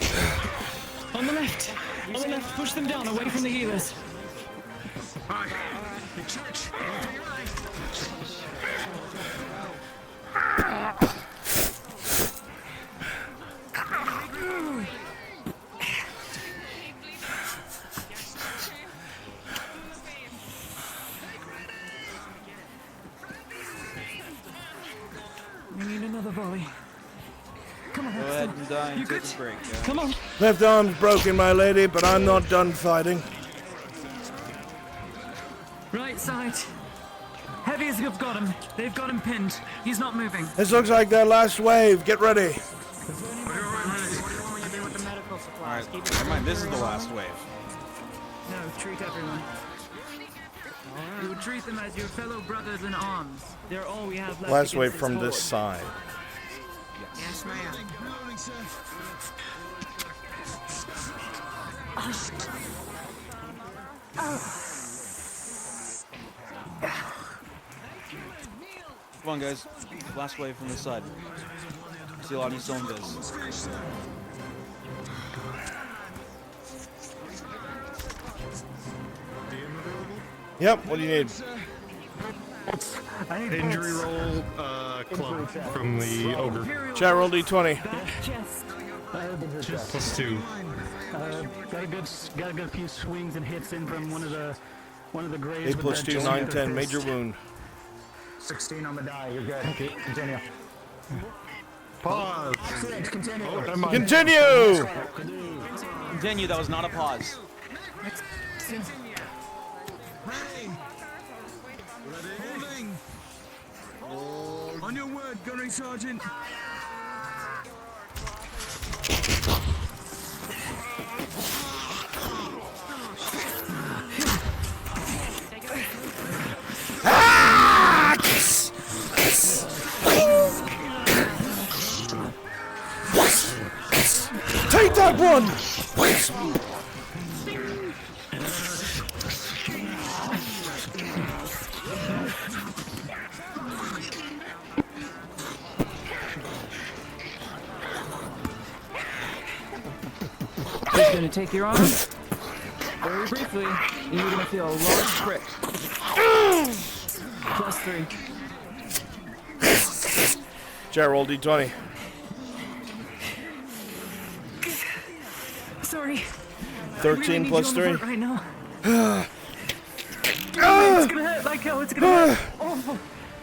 On the left. On the left, push them down, away from the healers. The church. We need another volley. Come on, Go ahead and die and you take good? a break. Yeah? Come on. Left arm's broken, my lady, but I'm not done fighting. Right side. Heavies have got him. They've got him pinned. He's not moving. This looks like their last wave. Get ready. Alright, never mind, this is the last wave. No, treat everyone. You would treat them as your fellow brothers in arms. They're all we have left. Last wave against from this this horde. side. Yes, ma'am. Come on, guys. Last wave from this side. I see a lot of you still in this. Yep, what do you need? Injury roll, club from the ogre. Chat roll D20. Plus 2. Got a good few swings and hits in from one of the graves. 8 plus 2, 9, 10. Major wound. 16 on the die, you're good. Okay, continue. Pause. Excellent, continue. Oh, never mind. Continue! Continue, that was not a pause. Holding. On your word, Gunnery Sergeant. Take that one! He's gonna take your arm very briefly, and you're gonna feel a large prick. Plus 3. Chat roll D20. Sorry. 13 plus 3. Right now. It's gonna hurt like hell. It's gonna hurt. Oh,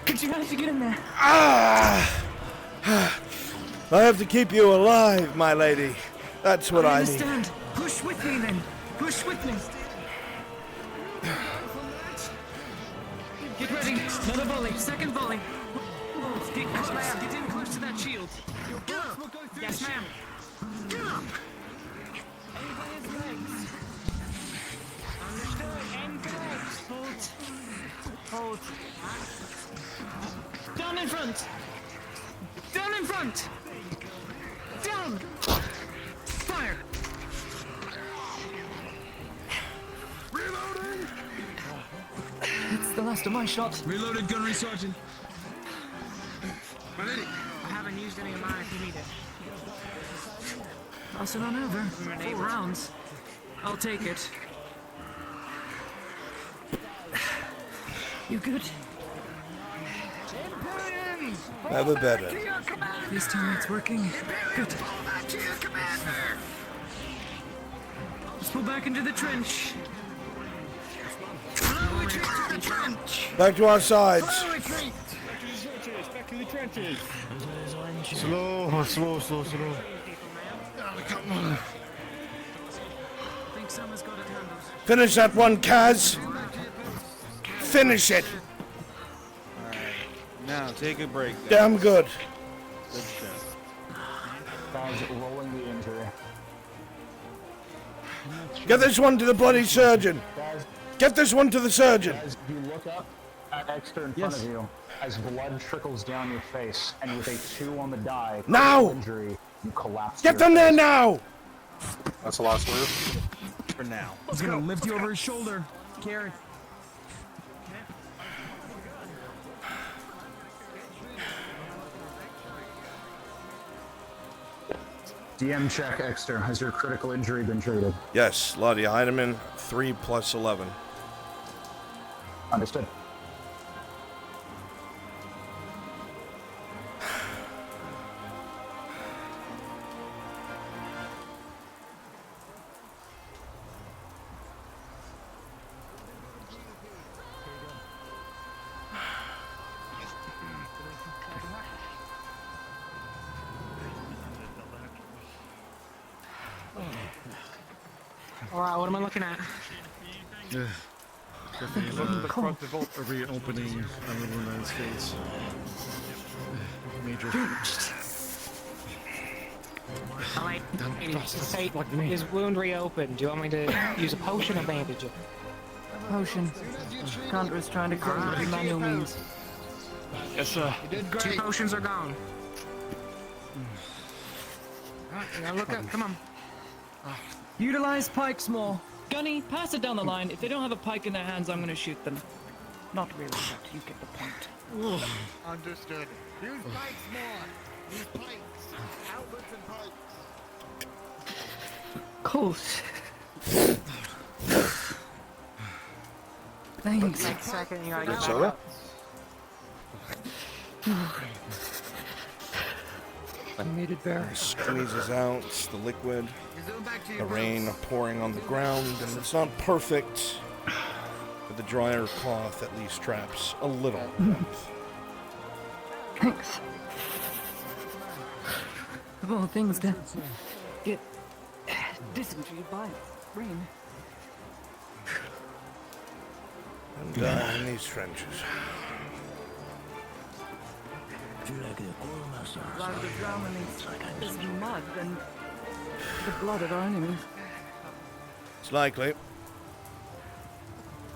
but you have to get in there. I have to keep you alive, my lady. That's what I need. understand. Push with me then. Push with me. Get ready. Another volley. Second volley. Get in close to that shield. Yes, ma'am. Hold. Down in front. Down in front. Down. Fire. the last of my shots. Reloaded gunnery sergeant. I haven't used any of mine if you need it. Pass it on over. 4 rounds. I'll take it. You good? Never better. This time it's working. Good. Let's pull back into the trench. Back to our sides. Back to the trenches. Slow. Come on. I think someone's got it handled. Finish that one, Kaz. Finish it. Now, take a break. Guys. Damn good. Good shit. Guys, rolling the injury. Get this one to the bloody surgeon. Get this one to the surgeon. As you look up at Exeter in front of you, as blood trickles down your face, and with a 2 on the die, now injury, you collapse. Get them there now. That's the last move. For now. He's gonna lift you over his shoulder. Carry. DM check, Exeter. Has your critical injury been treated? Yes, Lottie Heidemann, 3 + 11. Understood. Alright, what am I looking at? Definitely the vault reopening on the Luna's face. Major. Alright, say, his wound reopened. Do you want me to use a potion or bandage it? Potion. Condor is trying to close it with manual means. Yes, sir. You did great. 2 potions are gone. Alright, now look up. Come on. Utilize pikes more. Gunny, pass it down the line. If they don't have a pike in their hands, I'm gonna shoot them. Not really, but you get the point. Understood. Use pikes more. Use pikes. Halberds and pikes. Cool. Thanks. Next second, you gotta get It's back over? up. Needed bear. Squeezes out the liquid. The rain pouring on the ground, and it's not perfect, but the dryer cloth at least traps a little warmth. Thanks. Of all things to get dysentery by rain. And in these trenches. Rather drown in this mud than the blood of our enemies. It's likely.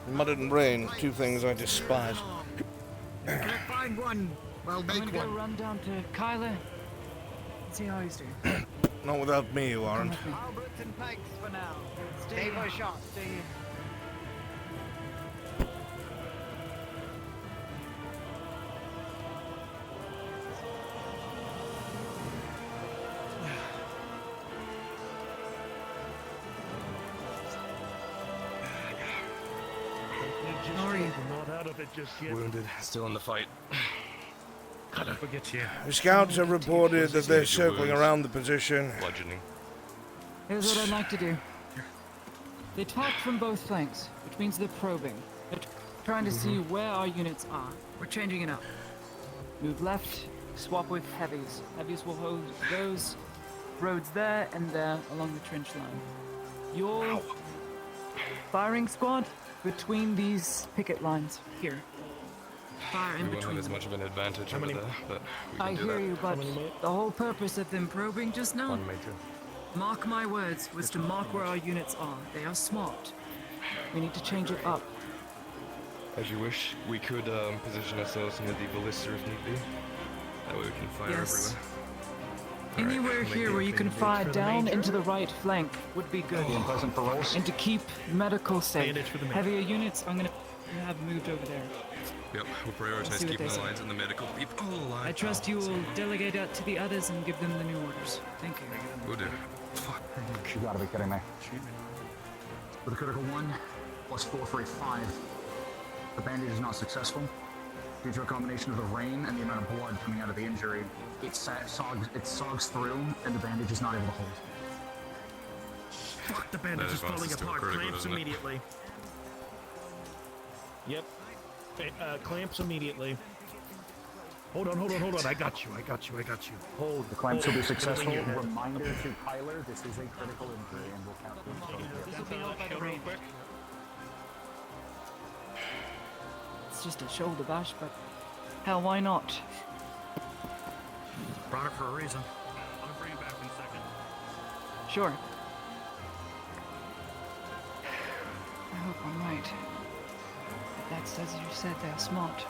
Mud and rain, 2 things I despise. Can I find one? Well, I'm make gonna go one. run down to Kyla and see how he's doing. Not without me, you aren't. Halberds and pikes for now. Stay for a shot. Stay here. Not out of it just yet. Wounded, still in the fight. Gotta forget you. The scouts have reported that they're circling around the position. Bludgeoning. Here's what I'd like to do. They attack from both flanks, which means they're probing. They're trying to see where our units are. We're changing it up. Move left, swap with heavies. Heavies will hold those roads there and there along the trench line. Your firing squad between these picket lines here. Fire in We won't between have as them. much of an advantage over there, but we can I do hear that. you, but the whole purpose of them probing just now, One major. mark my words, was to mark where our units are. They are smart. We need to change it up. As you wish, we could position ourselves near the ballista if need be. That way we can fire Yes. everywhere. Anywhere Alright, here make where it you can big fire for the down major. into the right flank would be good. Being present for rolls. And to keep medical safe. Bandage for the major. Heavier units, I'm gonna you have moved over there. Yep, we'll See prioritize what keeping they the say. lines and the medical people alive. I trust you will delegate that to the others and give them the new orders. Thank you. Will do. You gotta be kidding me. With a critical 1, plus 4 for a 5. The bandage is not successful. Due to a combination of the rain and the amount of blood coming out of the injury, it sogs through, and the bandage is not able to hold. Fuck, the bandage is falling apart. Clamps immediately. Yep. Clamps immediately. Hold on. I got you. Hold. The clamps will be hold. successful. Everything here. Reminder to Kyler, this is a critical injury and will count towards This will be held by the rain. It's just a shoulder bash, but hell, why not? Brought it for a reason. I'll bring it back in a second. Sure. I hope I'm right. If that's as you said, they're smart.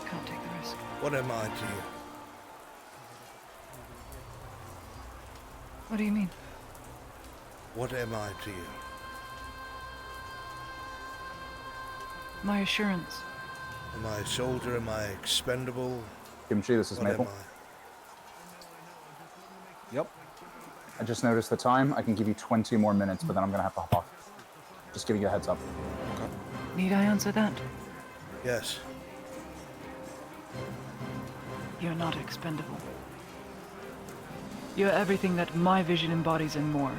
Can't take the risk. What am I to you? What do you mean? What am I to you? My assurance. Am I a soldier? Am I expendable? Kimchi, this is What am Maple. Yep. I just noticed the time. I can give you 20 more minutes, but then I'm gonna have to hop off. Just giving you a heads up. Need I answer that? Yes. You're not expendable. You're everything that my vision embodies and more.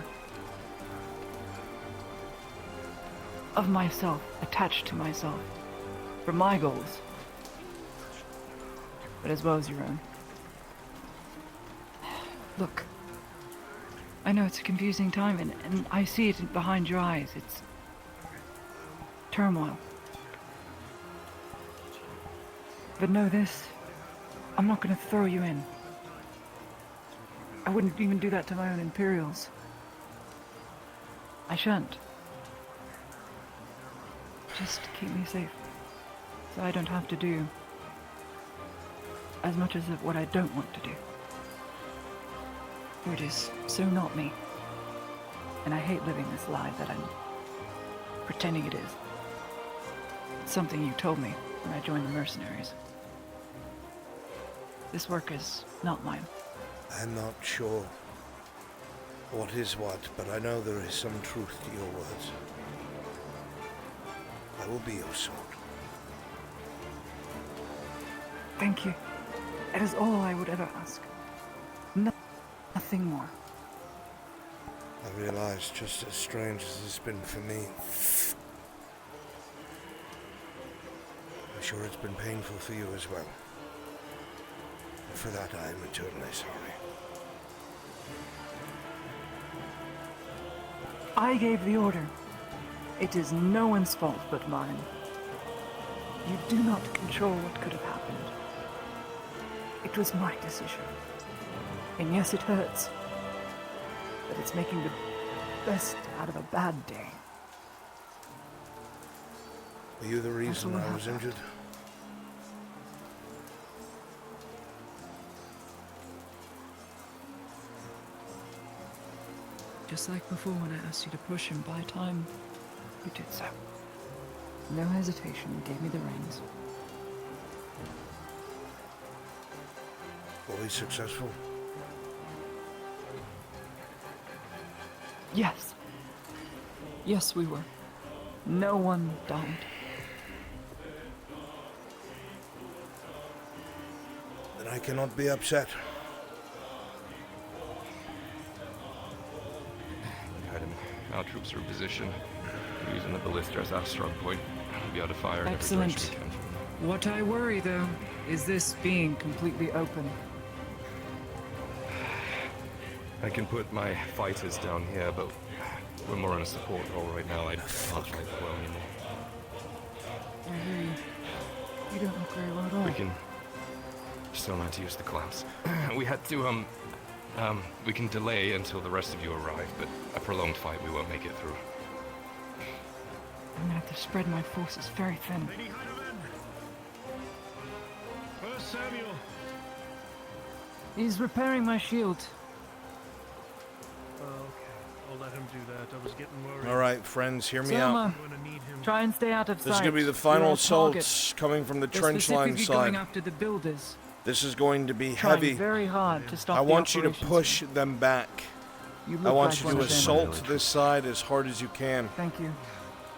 Of myself, attached to myself. For my goals. But as well as your own. Look. I know it's a confusing time, and I see it behind your eyes. It's turmoil. But know this. I'm not going to throw you in. I wouldn't even do that to my own Imperials. I shan't. Just keep me safe. So I don't have to do as much as of what I don't want to do. For it is so not me. And I hate living this lie that I'm pretending it is. It's something you told me when I joined the mercenaries. This work is not mine. I'm not sure what is what, but I know there is some truth to your words. I will be your sword. Thank you. That is all I would ever ask. Nothing more. I realize just as strange as it's been for me, I'm sure it's been painful for you as well. And for that I am eternally sorry. I gave the order. It is no one's fault but mine. You do not control what could have happened. It was my decision. And yes, it hurts. But it's making the best out of a bad day. Were you the reason I was injured? Just like before when I asked you to push and buy time, you did so. No hesitation, you gave me the reins. Were we successful? Yes. Yes, we were. No one died. Then I cannot be upset. Our troops are in position. We're using the ballista as our strong point. We'll be able to fire in every Excellent. direction we can. What I worry, though, is this being completely open. I can put my fighters down here, but we're more on a support role right now. I can't fight well anymore. I hear you. You don't look very well at all. We can still not to use the clamps. We had to, we can delay until the rest of you arrive, but a prolonged fight we won't make it through. I'm gonna have to spread my forces very thin. Where's Samuel? He's repairing my shield. Oh, okay. Hold let him do that. I was getting worried. All right, friends, hear me Selma, out. try and stay out of sight. This is going to be the You're final our target. assaults coming from the They're trench line specifically going side. after the builders. This is going to be Trying heavy. very hard to stop I the want you to operations. push them back. You I look want like you one to of them. assault this side as hard as you can. Thank you.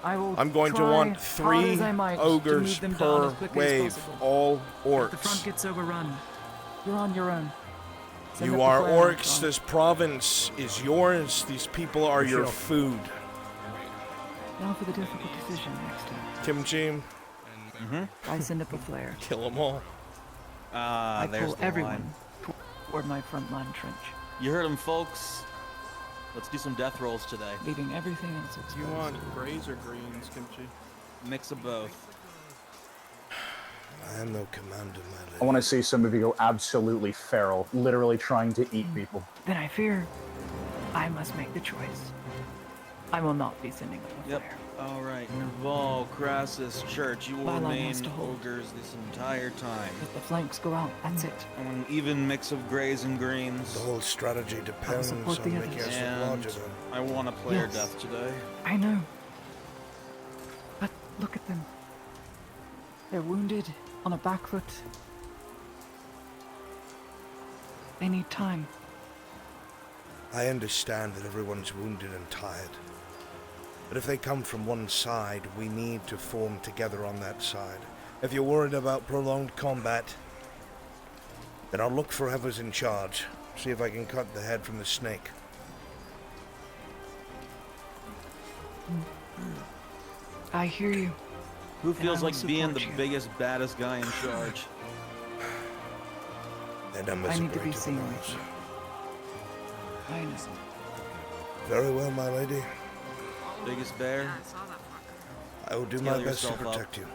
I will I'm going to try want hard 3 as I might to ogres move them down per as quickly as wave, possible. all If the front orcs. gets overrun, you're on your own. Send You up the are flare orcs, icon. this province is yours, these people are your Sure. food. Now for the difficult decision next time. Kimchi, I send up a flare. kill them all. I There's pull the everyone line. toward my front line trench, You heard him, folks. Let's do some death rolls today. leaving everything else exposed. You want grays or greens, Kimchi? Mix of both. I am no commander, my lady. I want to see some of you go absolutely feral, literally trying to eat people. Then I fear I must make the choice. I will not be sending up a Yep. flare. All right. Naval, Crassus, Church, you will My line remain has to hold. ogres this entire time. Let the flanks go out. That's it. I want an even mix of grays and greens. The whole strategy depends on support the making others. us And look larger than. I want a player Yes. death today. I know. But look at them. They're wounded, on a back foot. They need time. I understand that everyone's wounded and tired. But if they come from one side, we need to form together on that side. If you're worried about prolonged combat, then I'll look for whoever's in charge. See if I can cut the head from the snake. I hear you. Who And feels I will like being the support you. biggest, baddest guy in charge? Their numbers I are need to be greater seen than with ours. you. I know. Very well, my lady. Biggest bear? I will do Scale my best to yourself up. protect you.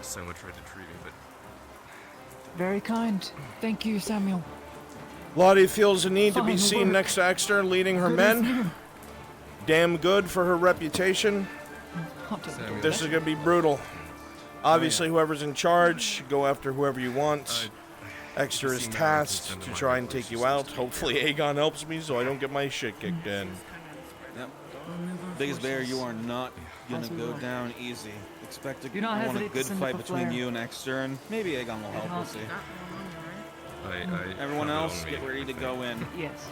Someone tried to treat me, but Very kind. Thank you, Samuel. Lottie feels a need to be Fine seen work. next to Exeter leading her Good as men. new. Damn good for her reputation. Not to do This that. is going to be brutal. Obviously, whoever's in charge, go after whoever you want. Exeter is tasked to try and take you out. Hopefully Aegon helps me so I don't get my shit kicked in. Yep. Biggest bear, you are not gonna go down easy. Expect a, Do not I want a hesitate to good send fight up a between flare. you and Exeter, and maybe Aegon will help. We'll see. Everyone have it else, on get me, ready I to think. go in. Yes.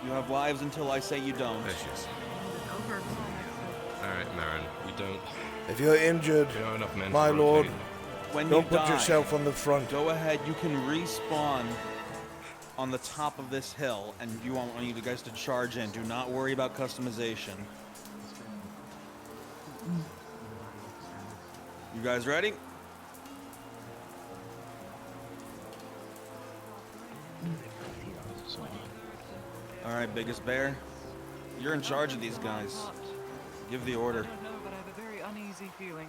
You have lives until I say you don't. There she is. Alright, Marin, we don't. If you're injured, We don't have enough men my to lord, rotate. When don't you put die, yourself on the front. Go ahead. You can respawn on the top of this hill, and I want you guys to charge in. Do not worry about customization. You guys ready? All right, biggest bear. You're in charge of these guys. Give the order. I don't know, but I have a very uneasy feeling.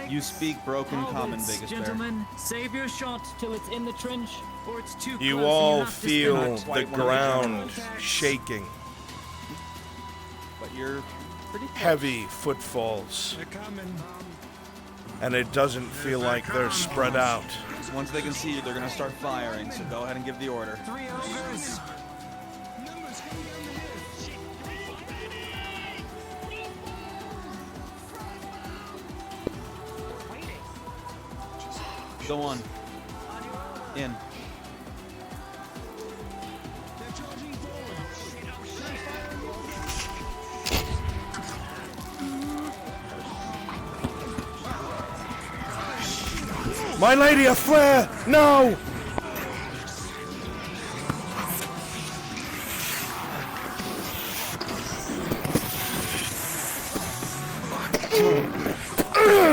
You speak broken common, Halberds, biggest bear. gentlemen, save your shot till it's in the trench, or it's too You close. all and you have to feel spin it. the Quite one of the ground generals. shaking. But you're pretty close. Heavy footfalls. They're coming. And it doesn't feel like they're spread out. Once they can see you, they're gonna start firing. So go ahead and give the order. 3 ogres. Go on. In. My lady, a flare! No!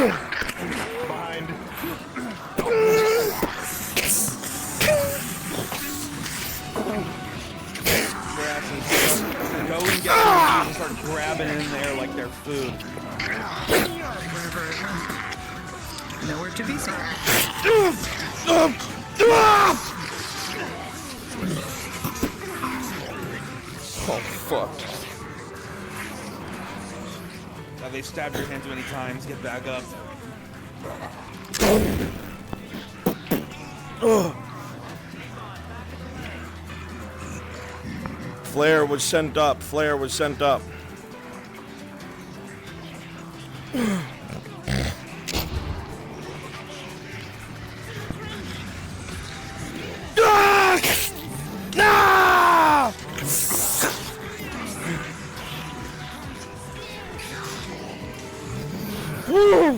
Behind. Go and get them and start grabbing in there like they're food. Nowhere to be seen. Oh, fuck. Now they stabbed your hand too many times. Get back up. Flare was sent up. Flare was sent up. Ah! Ah! Woo!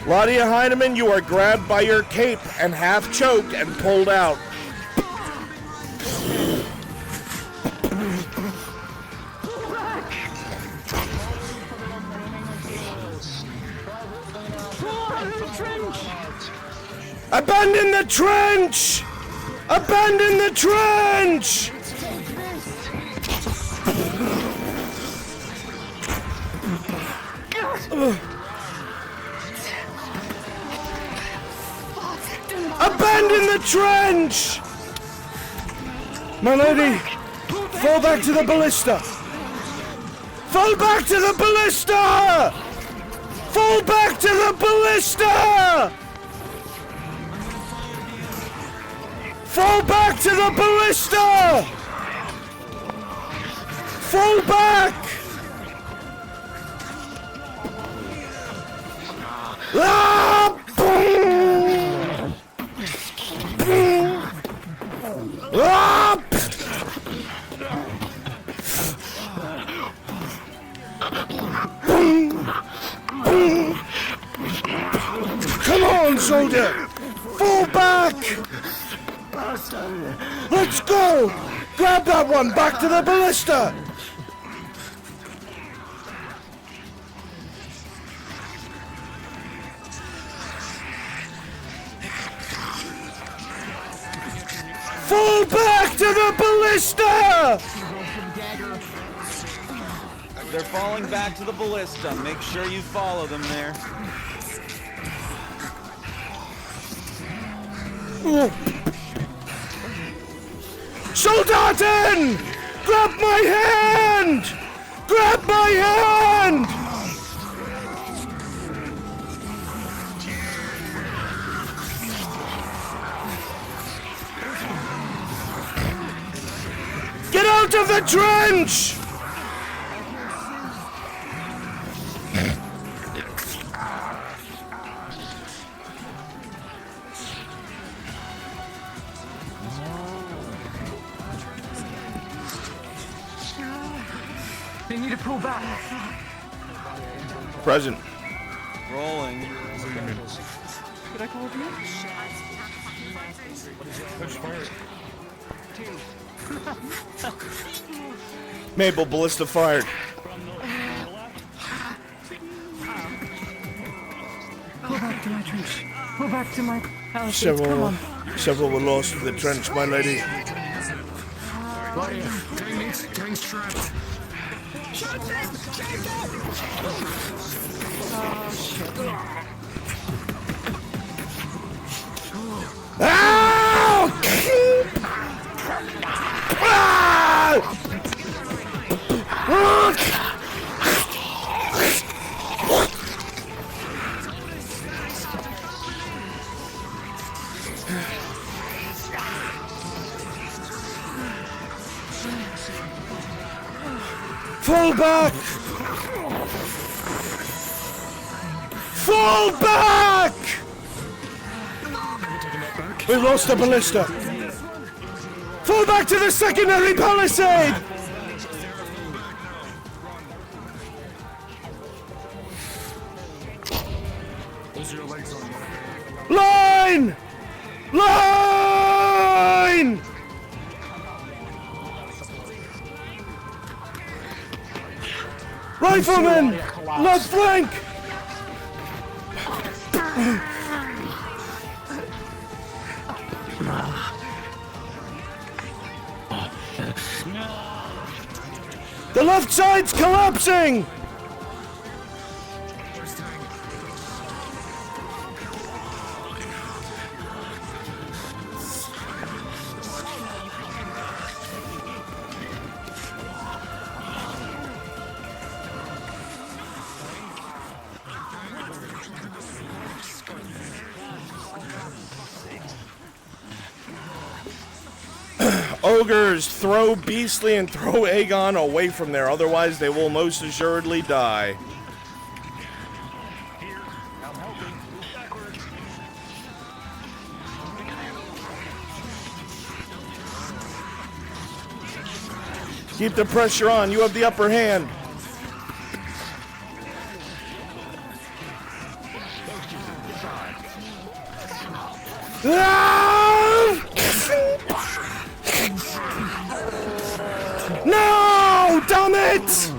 Ladia Heinemann, you are grabbed by your cape and half choked and pulled out. Abandon the trench! Abandon the trench! Abandon the trench! My lady, fall back to the ballista! Fall back to the ballista! Fall back to the ballista! Fall back to the ballista! Fall back! Ah! Boom! Boom! Ah! Boom! Boom! Come on, soldier! Fall back! Let's go! Grab that one! Back to the ballista! Fall back to the ballista! They're falling back to the ballista. Make sure you follow them there. Soldaten! Grab my hand! Grab my hand! Get out of the trench! They need to pull back. Present. Rolling. Did I call you? Mabel, ballista fired. Pull back to my trench. Pull back to my palisades. Come on. Several were lost in the trench, my lady. Gang's trapped. Ow! Fall back! Fall back! We lost the ballista. Fall back to the secondary palisade! Line! Line! Rifleman! Left flank! The left side's collapsing! Ogres, throw Beastly and throw Aegon away from there, otherwise they will most assuredly die. Keep the pressure on, you have the upper hand. No! Damn it!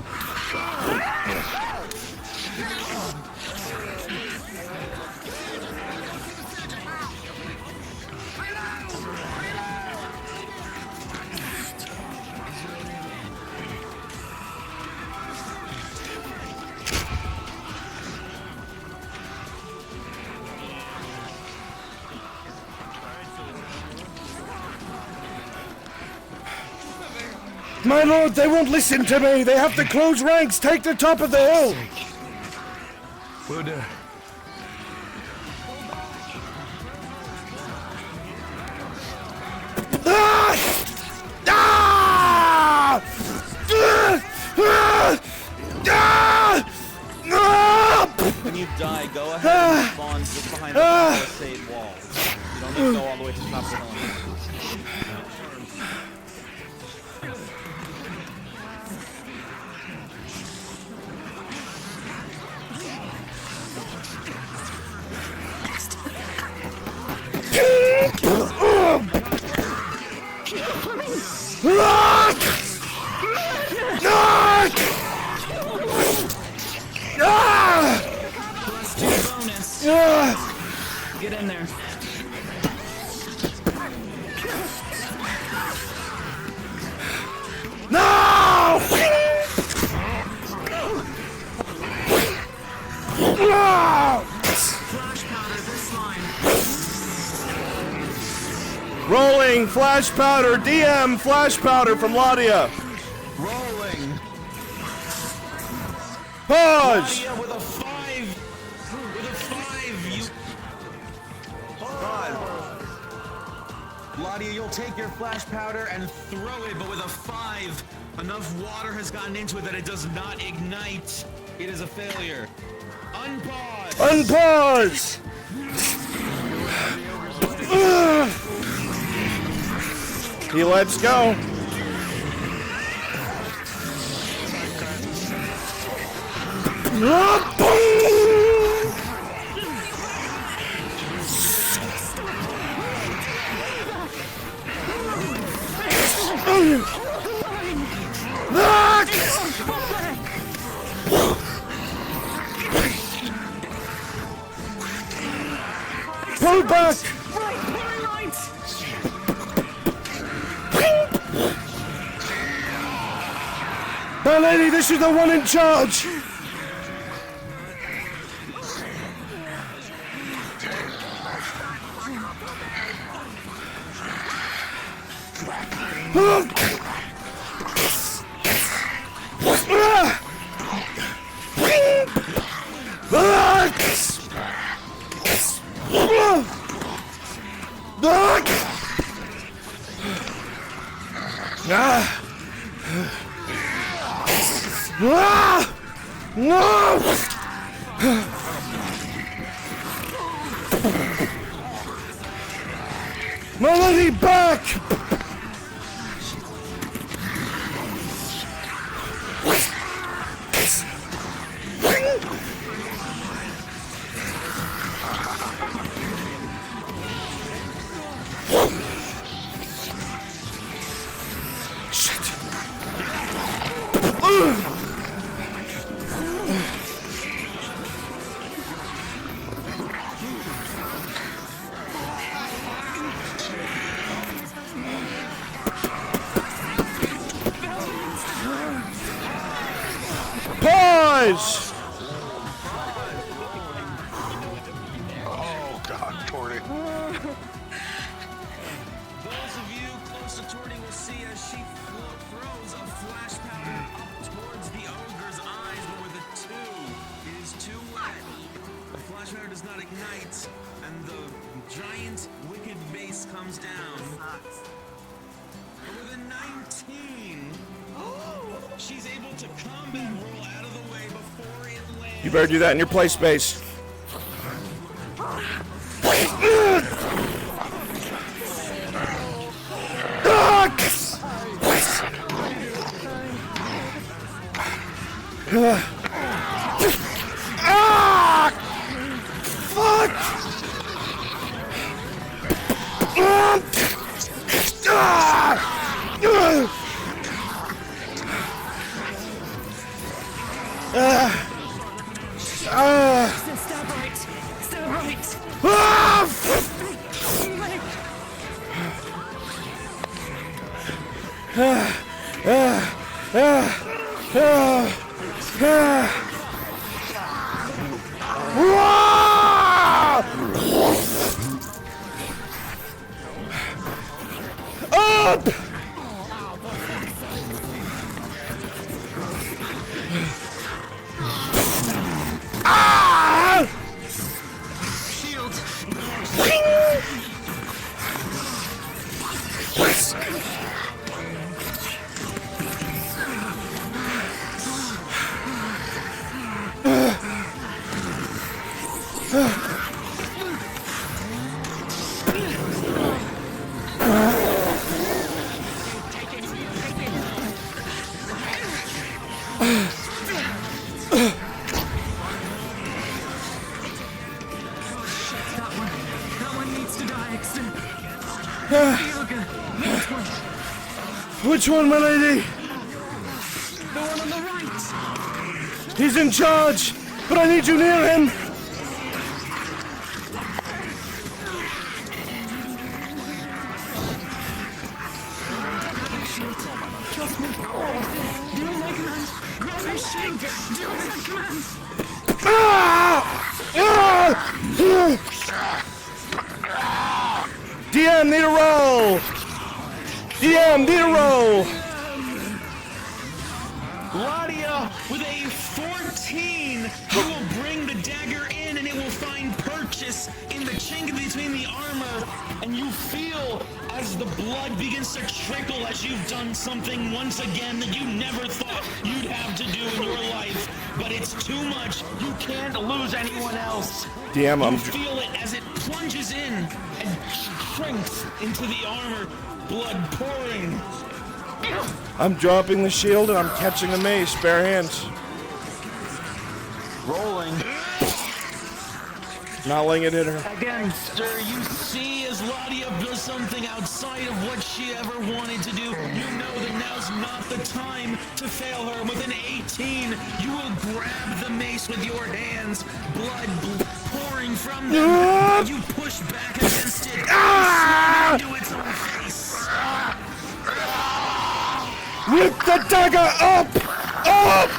My lord, they won't listen to me. They have to close ranks. Take the top of the hill. Buddha. When you die, go ahead and spawn just behind the palisade wall. You don't need to go all the way to the top of the hill. Get in there. No! Rolling flash powder, DM flash powder from Ladia. Rolling. Pause. Ladia with a 5. With a 5. You. Ladia, you'll take your flash powder and throw it, but with a 5. Enough water has gotten into it that it does not ignite. It is a failure. Unpause. Unpause. He lets go. Pull back! My lady, this is the one in charge! Melody back! Pause! Oh God, Torty. Those of you close to Torty will see as she throws a flash powder up towards the ogre's eyes, but with a 2, it is too wet. The flash powder does not ignite, and the giant wicked vase comes down. a 19. She's able to combat roll out of the way before it lands. You better do that in your play space. Stab right. Stab right. Up! Ah! Shield. That one needs to die, Exton. Which one, my lady? The one on the right. He's in charge, but I need you near him. Trust me. Do as I command. Grab his shield. Do as I command. DM, need a roll. DM, need a roll. Ladia, with a 14, you will bring the dagger in and it will find purchase in the chink between the armor, and you feel as the blood begins to trickle as you've done something once again that you never thought you'd have to do in your life, but it's too much. You can't lose anyone else. DM, You I'm feel it as it plunges in and shrinks into the armor, blood pouring. dropping the shield and I'm catching the mace, bare hands. Rolling. Not letting it hit her. Again, sir, you see as Ladia does something outside of what she ever wanted to do. You know that now's not the time to fail her. With an 18, you will grab the mace with your hands, blood pouring from them. You push back against it, and into its own face. Whip the dagger up! Up!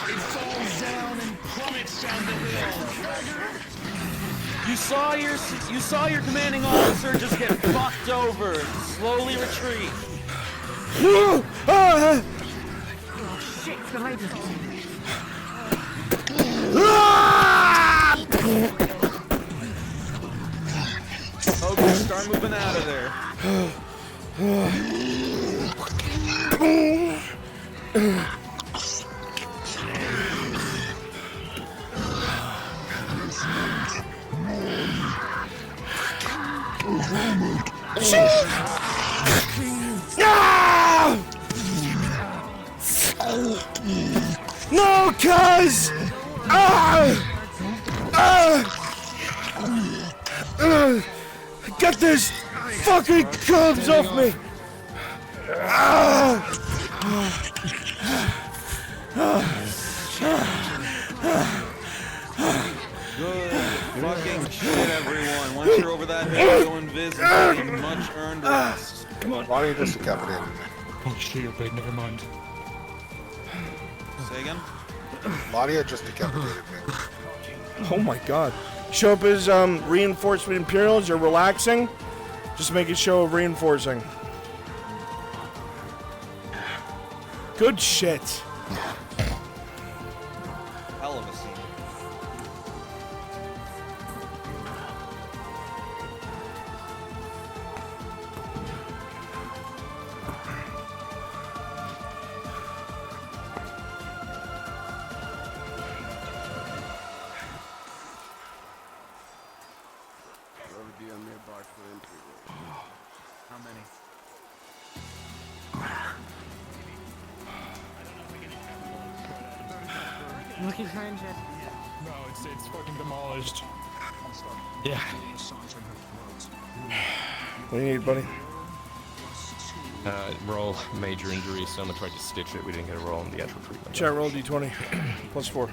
It falls down and plummets down the hill. You saw your commanding officer just get fucked over and slowly retreat. Shit, the lady. Okay, start moving out of there. No, cuz! Get this fucking cubs off me! Good fucking shit, everyone. Once you're over that hill, go invis and take a much earned rest. Come on. Lonnie just decapitated me. Oh shit, wait, never mind. Say again? Ladia just decapitated me. Oh my god. Show up as reinforcement Imperials, you're relaxing. Just make a show of reinforcing. Good shit. Hell of a scene. be on nearby for entry. How many? Look at Ranger. No, it's fucking demolished. Yeah. What do you need, buddy? Roll major injury. Someone tried to stitch it. We didn't get a roll on the actual treatment. Chat, roll d20. +4.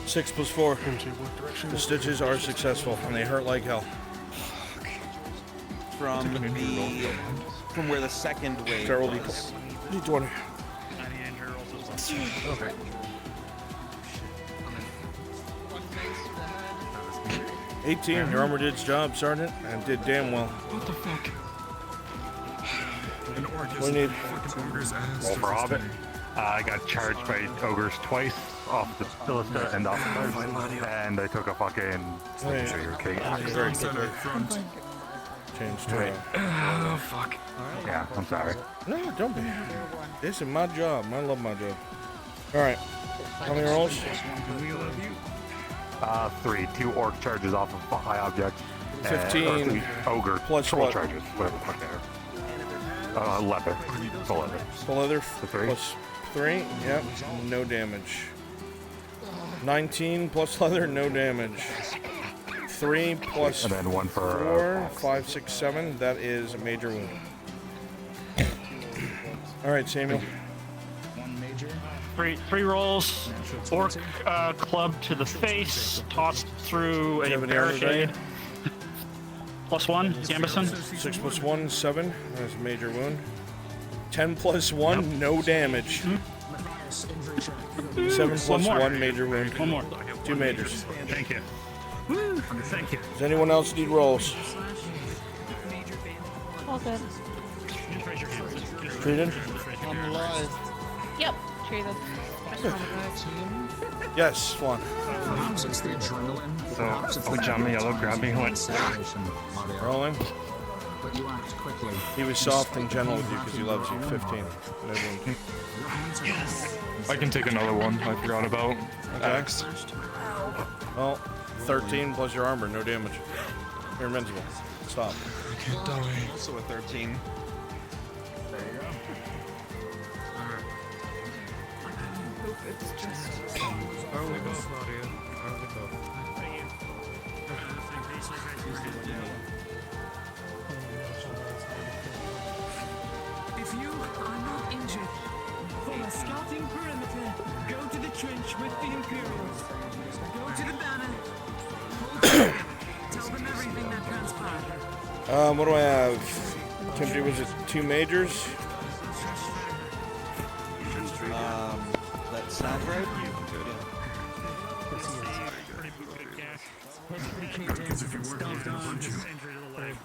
6 + 4. The stitches are successful, and they hurt like hell. From where the second wave Chat, roll was. d20. Okay. $18. Your armor did its job, Sergeant, and did damn well. What the fuck? What do you need? Roll for Hobbit. I got charged by ogres twice off the Ballista and off the and I took a fucking sugar cake. Very quickly. Change to Oh, fuck. Yeah, I'm sorry. No, don't be. This is my job. I love my job. Alright. How many rolls? 3. 2 orc charges off of high object. 15 ogre plus troll what? charges, whatever the fuck they are. Leather. Full leather. Full leather plus 3. Yep. No damage. 19 plus leather, no damage. 3 plus and then 1 for 4, 5, 6, 7. That is a major wound. Alright, Samuel. Three rolls. Orc club to the face, tossed through a barricade. +1, Gambison. 6 + 1, 7. That's a major wound. 10 + 1, no damage. 7 + 1, major wound. One more. 2 majors. Thank you. Woo! Thank you. Does anyone else need rolls? All good. Treated? I'm alive. Yep, treated. Yes, Flan. Perhaps it's the adrenaline. Perhaps it's So, John Yellow grabbed me and went. Rolling. But you act quickly. He was soft and gentle with you because he loves you. 15. No wound. I can take another one I forgot about. Axe. Well, 13 plus your armor, no damage. You're invincible. Stop. I can't die. Also a 13. There you go. It's just... Are we both, Claudia? Are we both? If you are not injured, form a scouting perimeter. Go to the trench with the Imperials. Go to the banner. Hold together. Tell them everything that transpired. What do I have? Kimchi, was it 2 majors? That sounds right.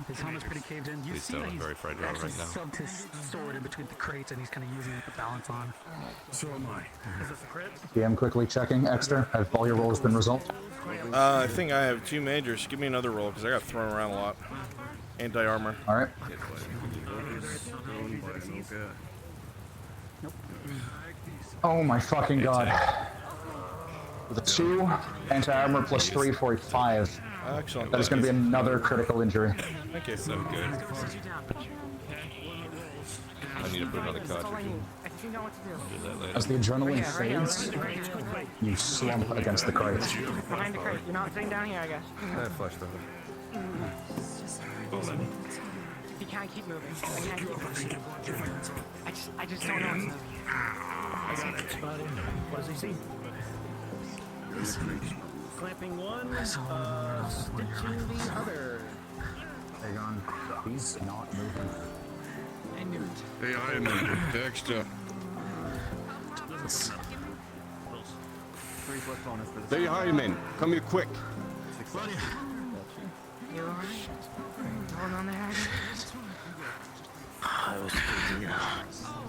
His helmet's pretty caved in. You Please see don't. that I'm he's very fragile actually right now. shoved his sword in between the crates and he's kind of using it to balance on. So am I. Is this a crit? DM quickly checking. Exter, have all your rolls been resolved? I think I have 2 majors. Give me another roll because I got thrown around a lot. Anti-armor. Alright. Oh my fucking god. With a 2, anti-armor plus 3 for a 5. Excellent. That is going to be another critical injury. Thank you. So good. I need to put another card. You know what to do. Do that later. As the adrenaline fades, you slump against the crate. Behind the crate. You're not sitting down here, I guess. Flash You can't keep moving. I can't keep moving. I just don't know what to do. I got it. What does he see? Clamping one, stitching the other. Hang on. He's not moving. I knew it. Behind me, Dexter. 3 plus bonus for the Behind me. Come here quick. You alright? Hold on there. I was thinking,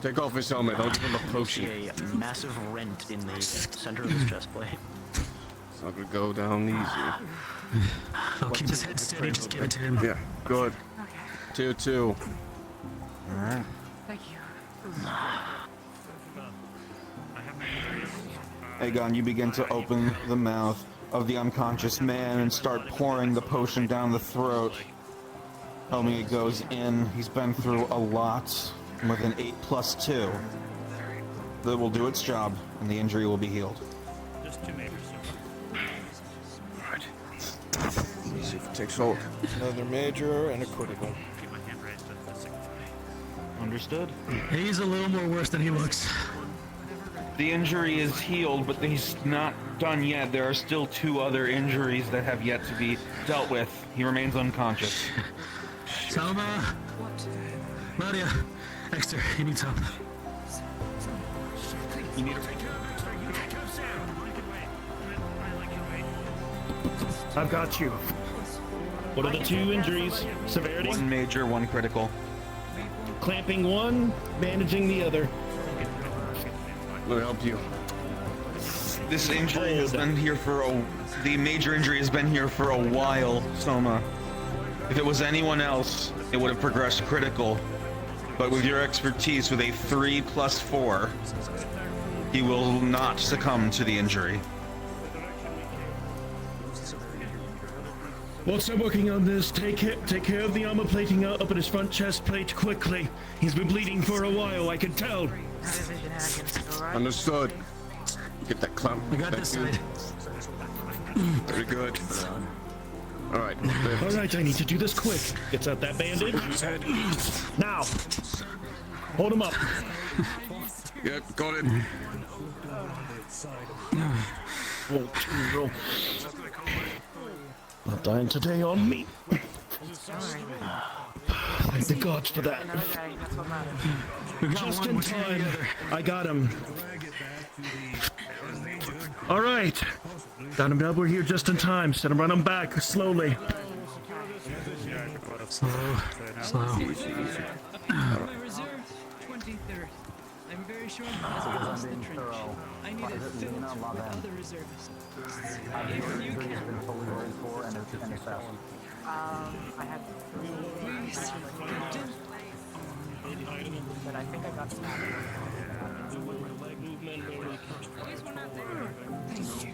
Take off his helmet. I'll give him a potion. a massive rent in the center of his chest plate. It's not gonna go down easy. I'll keep his head steady, just give it to him. Yeah, good. Okay. 2-2. Thank you. Aegon, you begin to open the mouth of the unconscious man and start pouring the potion down the throat. Homie, it goes in. He's been through a lot with an 8+2. That will do its job, and the injury will be healed. Just 2 majors. Right. Let's see if it takes hold. Another major and a critical. Keep my hand raised to signify. Understood. He's a little more worse than he looks. The injury is healed, but he's not done yet. There are still 2 other injuries that have yet to be dealt with. He remains unconscious. Selma! Nadia! Exeter, he needs help. You need I've got you. What are the 2 injuries? Severity? 1 major, 1 critical. Clamping 1, bandaging the other. Let me help you. This injury has been here for the major injury has been here for a while, Soma. If it was anyone else, it would have progressed critical. But with your expertise, with a 3+4, he will not succumb to the injury. Whilst I'm working on this, take care of the armor plating up at his front chest plate quickly. He's been bleeding for a while, I can tell. Understood. Get that clamp. We got this side. Very good. All right. All right, I need to do this quick. Gets out that bandage. Now. Hold him up. Yeah, got it. Roll. Not dying today on me. Thank the gods for that. Just in time. I got him. All right. Got him up. We're here just in time. Set him, run him back slowly. Slow. My reserve, 23rd. I'm very sure Miles across the trench. I need it filled with other reservists. If you can. I had 3. Please, Captain. But I think I got stabbed. Please, whatever. Thank you.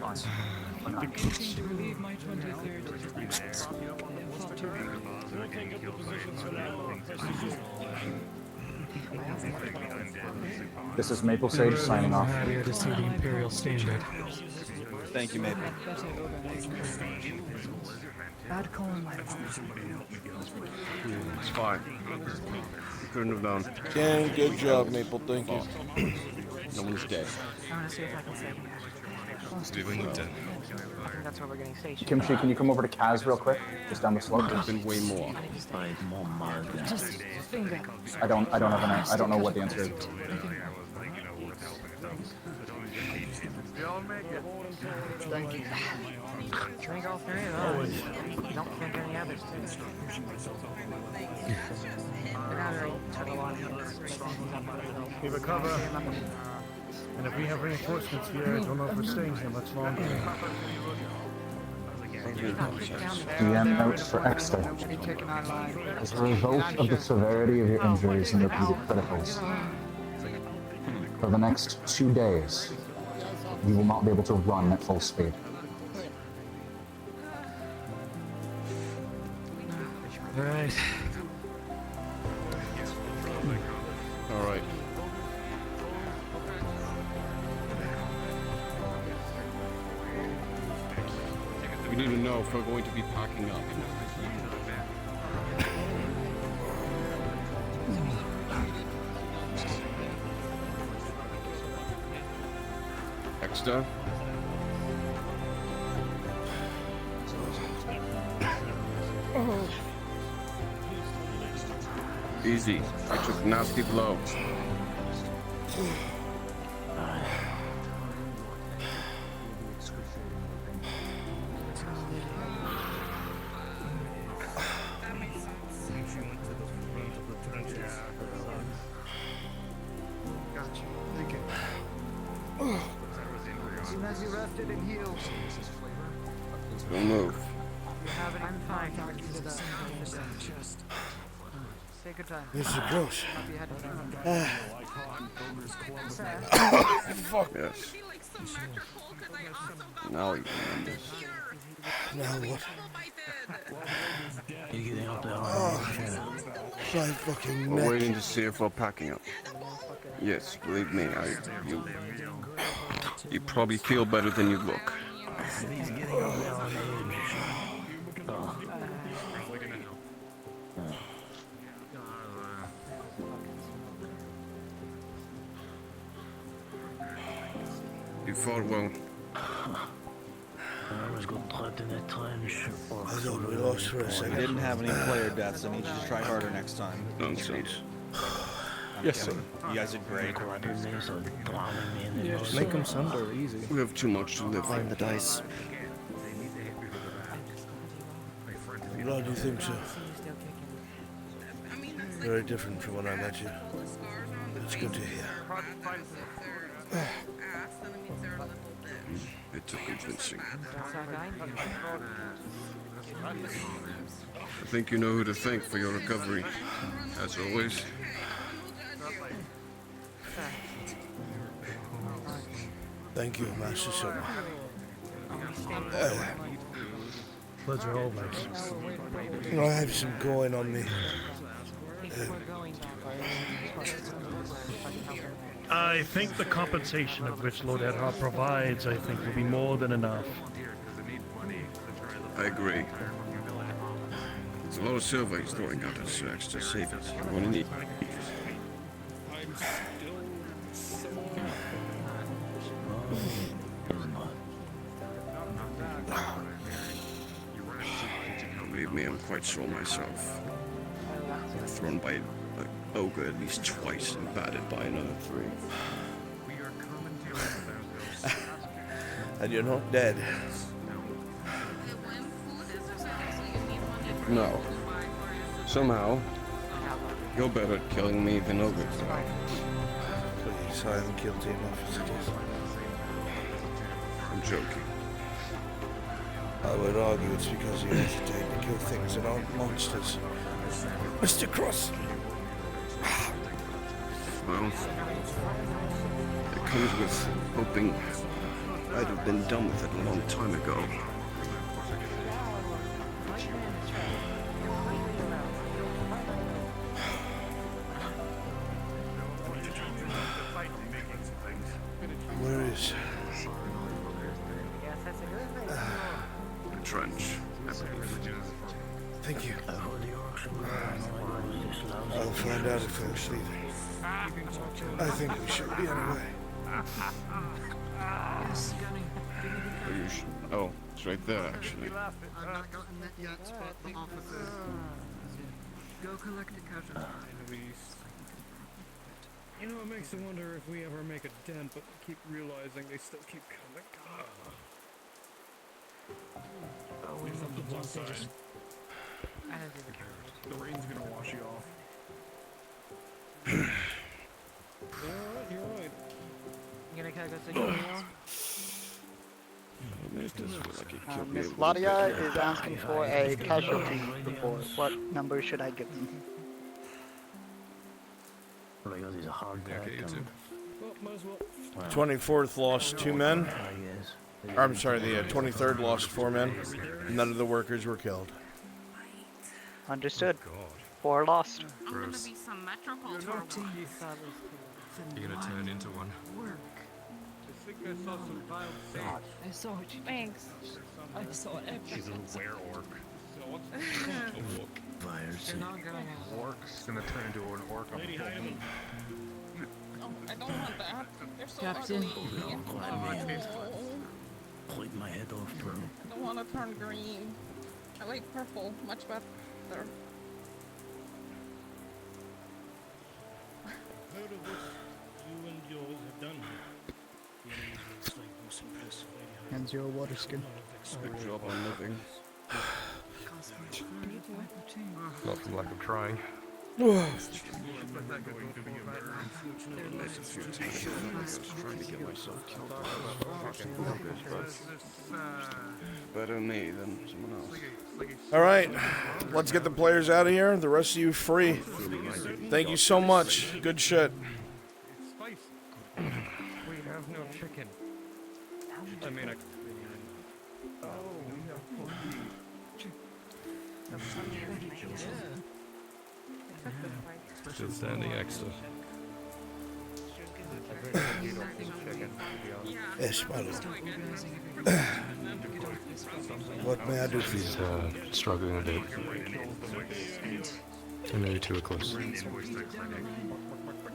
I came to relieve my 23rd. This is Maple Sage signing off. Happy to see the Imperial standard. Thank you, Maple. Bad call on my part. It's fine. You couldn't have known. Dang, good job, Maple. Thank you. No one's dead. I want to see if I can save him. Doing the 10. I think that's where we're getting stationed. Kimchi, can you come over to Kaz real quick? Just down the slope. There's been way more. Just finger. I don't have an. I don't know what the answer is. Thank you. Drink all 3 of those. Don't drink any others, too. They're not really took a lot of hits. We recover. And if we have reinforcements here, I don't know if we're staying here much longer. DM notes for Exeter. As a result of the severity of your injuries and repeated criticals, for the next 2 days, you will not be able to run at full speed. All right. All right. We need to know if we're going to be packing up. Exeter? Easy. I took a nasty blow. Don't move. I'm fine. Say good time. This is gross. Hope you had Fuck. Yes. Now he remembers. Now what? You're getting up there. My fucking We're neck. waiting to see if we're packing up. Yes, believe me, you probably feel better than you look. You fought well. I almost got trapped in that trench. I thought we lost for a We second. didn't have any player deaths. I need you to try harder next time. Nonsense. Yes, sir. You guys did great. Yeah, just make them sunder, easy. We have too much to live Find the dice. I'm glad you think so. Very different from when I met you. It's good to hear. It took convincing. I think you know who to thank for your recovery, as always. Thank you, Master Soma. Pleasure always. I have some going on me. I think the compensation of which Lord Edhar provides, I think, will be more than enough. I agree. There's a lot of surveys throwing out as extra savings. You're going to need. Believe me, I'm quite sore myself. Thrown by an ogre at least twice and battered by another 3. And you're not dead. No. Somehow, you're better at killing me than ogres are. Please, I am guilty enough as it is. I'm joking. I would argue it's because you hesitate to kill things that aren't monsters. Mr. Cross! Well, it comes with hoping I'd have been done with it a long time ago. Where is... The trench, I believe. Thank you. I'll find out if they're sleeping. I think we should be anyway. Yes, Gunny. Oh, it's right there, actually. I've not gotten that yet, but the officer... Go collect the casualty. You know, it makes me wonder if we ever make a dent, but keep realizing they still keep coming. Something's outside. The rain's gonna wash you off. You're right. You gonna go take a meal? Miss Claudia is asking for a casualty report. What number should I give them? Because he's a hard guy. Well, might as well. 24th lost 2 men. Or, I'm sorry, the 23rd lost 4 men. None of the workers were killed. Understood. 4 lost. I'm gonna be some Metropole tour. You're gonna turn into one. I think I saw some vile I saw what you did. Thanks. I saw it. She's a were-orc. They're not going to Orc's gonna turn into an orc on the phone. Oh, I don't want that. They're so Captain. ugly. Clean my head off, bro. I don't want to turn green. I like purple much better. Heard of what you and yours have done here. The enemies will slay most impressive lady. And 0 water skin. Good job on living. Nothing like I'm trying. There's a few times I was trying to get myself killed by better me than someone else. Alright, let's get the players out of here. The rest of you free. Thank you so much. Good shit. We have no chicken. I mean, I. Still standing extra. Yes, my lord. What may I do for you? Just, struggling a bit. And maybe too close.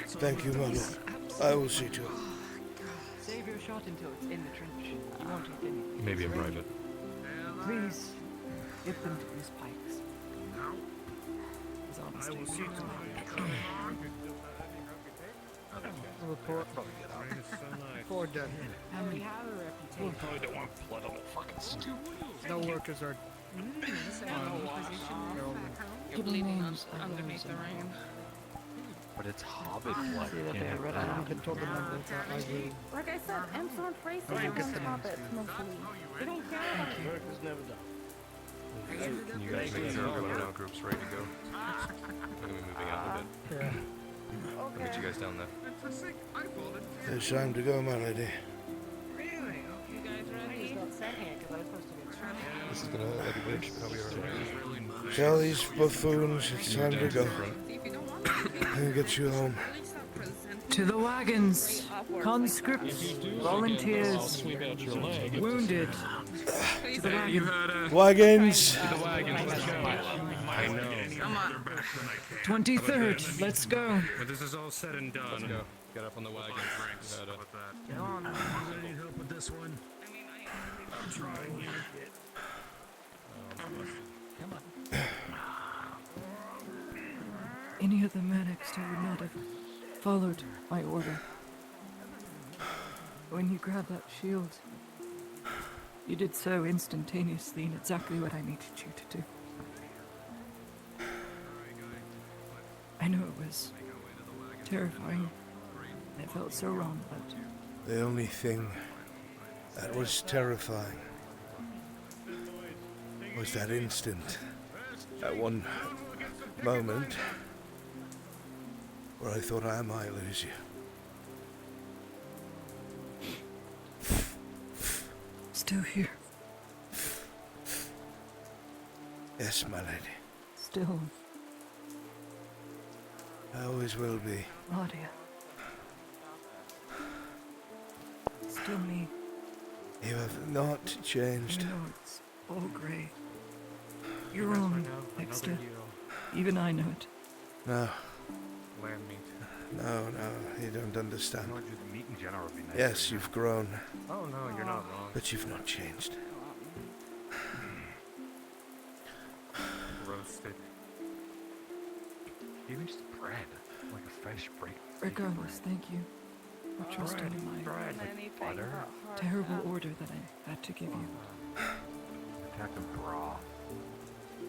Thank you, my lord. I will see to it. Save your shot until it's in the trench. You won't hit anything. Maybe in private. Please, get them to these pikes. His honesty. I will see to it. Report. Four dead. We have a reputation. Probably don't want blood on the fucking stoop. No workers are. You're bleeding underneath the rain. But it's hobbit blood. Like I said, Imps aren't racist against hobbits, mostly. They don't care. Work is never done. Can you guys make sure everyone now group's ready to go? I'm gonna be moving out a bit. Yeah. I'll meet you guys down there. It's time to go, my lady. Really? You guys ready? This is gonna like a glitch. How we are. Tell these buffoons it's time to go. And get you home. To the wagons! Conscripts, volunteers, wounded. To the wagons. Wagons! To the wagons, let's go. I know. Come on. 23rd, let's go. When this is all said and done, let's go. Get up on the wagon. Get on. I need help with this one. I'm trying. Come on. Any other medics who would not have followed my order. When you grabbed that shield, you did so instantaneously and exactly what I needed you to do. I know it was terrifying. It felt so wrong, but The only thing that was terrifying was that instant, that one moment where I thought I might lose you. still here. Yes, my lady. Still, I always will be. Nadia. Still me. You have not changed. I know it's all grey. You're wrong, Dexter. Even I know it. No. Lamb meat. No, you don't understand. You know, just meat in general would be nice. Yes, you've grown. Oh no, you're not wrong. But you've not changed. Roasted. Even just bread, like a fresh break. Regardless, thank you for trusting in my Butter. terrible order that I had to give you. Attack of bra.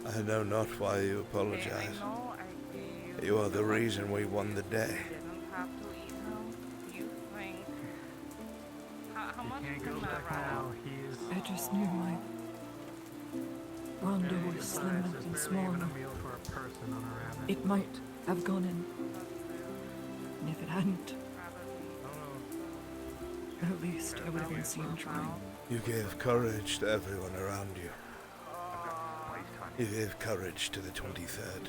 I know not why you apologize. You are the reason we won the day. Have to eat him. You think? How much Can't can go that back now. round? He is. I just knew my rondo was slim enough and small Even a enough. meal for a person on a rabbit. It might have gone in. And if it hadn't, at least I would have been seen trying. You gave courage to everyone around you. You gave courage to the 23rd.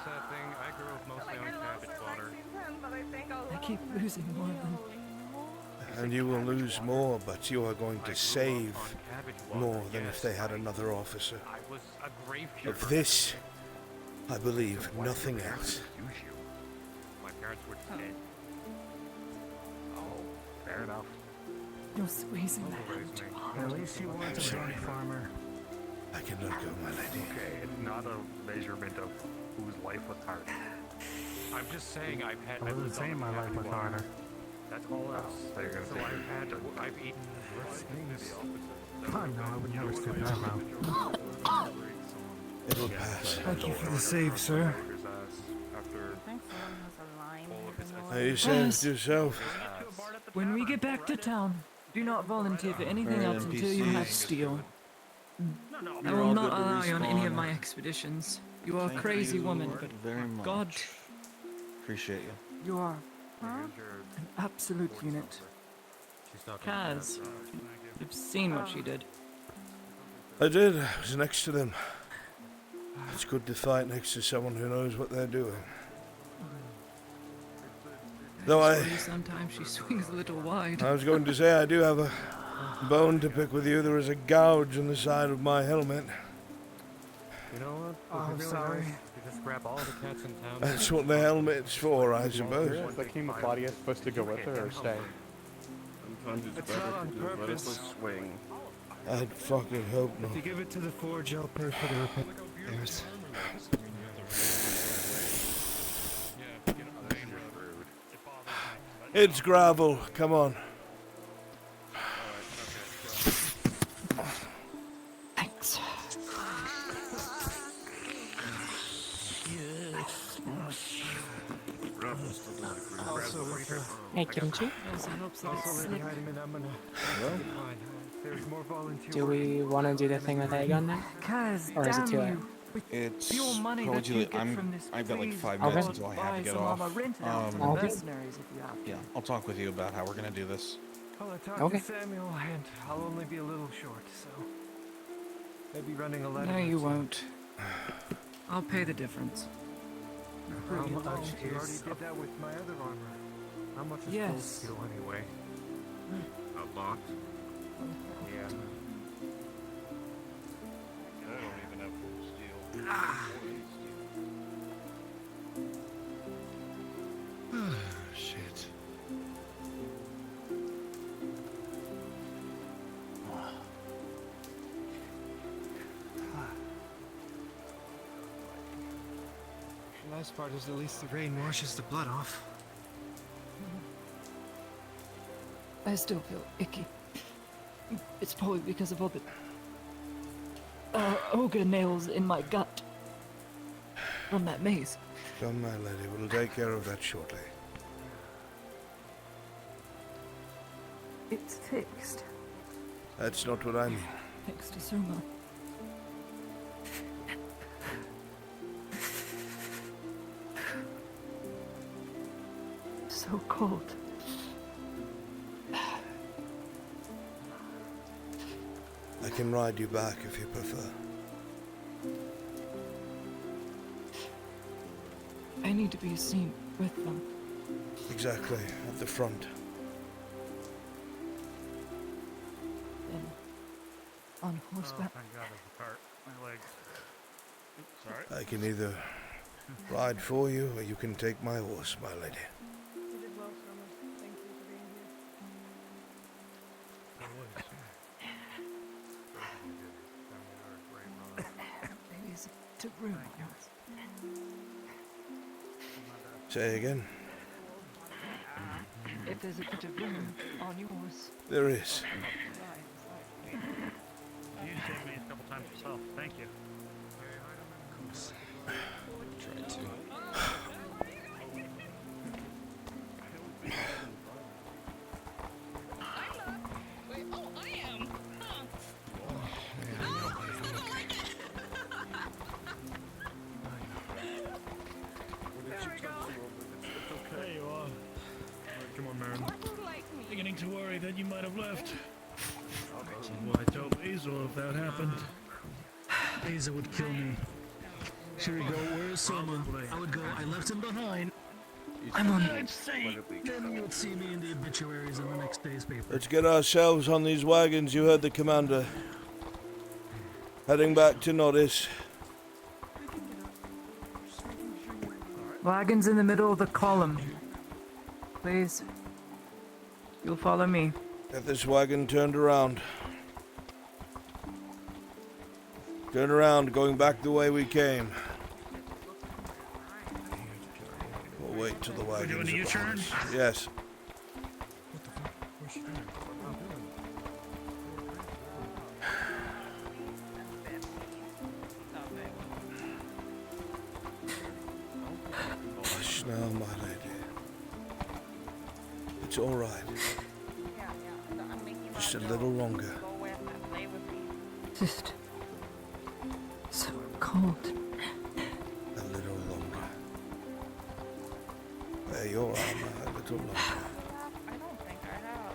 Sad thing, I grew up mostly on cabbage fodder. I keep losing more than And you will lose more, but you are going to save more than if they had another officer. I was a grave Of this, I believe nothing else. My parents were dead. Oh, fair enough. you're squeezing the hand too hard. At least you weren't a sorry. dairy farmer. I cannot go, my lady. Okay, it's not a measurement of whose life was hard. I'm just saying I've had. I wasn't saying my life was harder. That's all else. So you're gonna So say I've eaten worse things. I know, I would never step that route. It'll pass. Thank you for the save, sir. Are you saved yourself? When we get back to town, do not volunteer for anything else until you have steel. I will not allow you on any of my expeditions. You are a crazy woman, but very much. God, Appreciate you. you are An absolute unit. Kaz, you've seen what she did. I did. I was next to them. It's good to fight next to someone who knows what they're doing. Though Sometimes she swings a little wide. I was going to say I do have a bone to pick with you. There is a gouge in the side of my helmet. You know what? Oh, I'm sorry. We just grab all the cats in town. That's what the helmet's for, I suppose. Is the king of Claudia supposed to go with her or stay? Sometimes it's better to do vertical swing. I'd fucking hope not. If you give it to the forge, I'll pay for the repairs. It's gravel. Come on. Thanks. Hey, Kimchi. Also helps that it's Also, slick. There's more volunteers. Do we want to do the thing with egg on there? Kaz, Or is it damn too late? you. It's Pure money that probably you get from this, I've got like please 5 Okay. minutes until I have to get off. Rent it out to the mercenaries if you have to. Yeah, I'll talk with you about how we're gonna do this. I'll talk Okay. to Samuel, and I'll only be a little short, so maybe running a letter. No, you won't. I'll pay the difference. How much you already did that with my other armor. How much is Yes. full steel anyway? A lot. Yeah. I don't even have full steel. Shit. The nice part is at least the rain washes the blood off. I still feel icky. It's probably because of all the ogre nails in my gut from that maze. Come, my lady. We'll take care of that shortly. It's fixed. That's not what I mean. Thanks to Suma. So cold. I can ride you back if you prefer. I need to be seen with them. Exactly, at the front. Then on horseback. Thank God there's a cart. My legs. Sorry. I can either ride for you or you can take my horse, my lady. You did well, Summer. Thank you for being here. Maybe it's to ruin Say again. If there's a bit of room on yours. There is. You saved me a couple times yourself. Thank you. Tried to. Wait, oh, I am. Huh. There you are. Come on, Marin. Beginning to worry that you might have left. Why tell Basil if that happened? Asa would kill me. Here we go. Where's Soma? I would go. I left him behind. I'm on that seat. Then you would see me in the obituaries in the next day's paper. Let's get ourselves on these wagons. You heard the commander. Heading back to Norris. Wagons in the middle of the column. Please. You'll follow me. Get this wagon turned around. Turn around, going back the way we came. We'll wait till the wagons doing a are U-turn? behind us. Yes. Hush now, my lady. It's all right. Just a little longer. Just so cold. A little longer. There your armor a little longer. I don't think I have.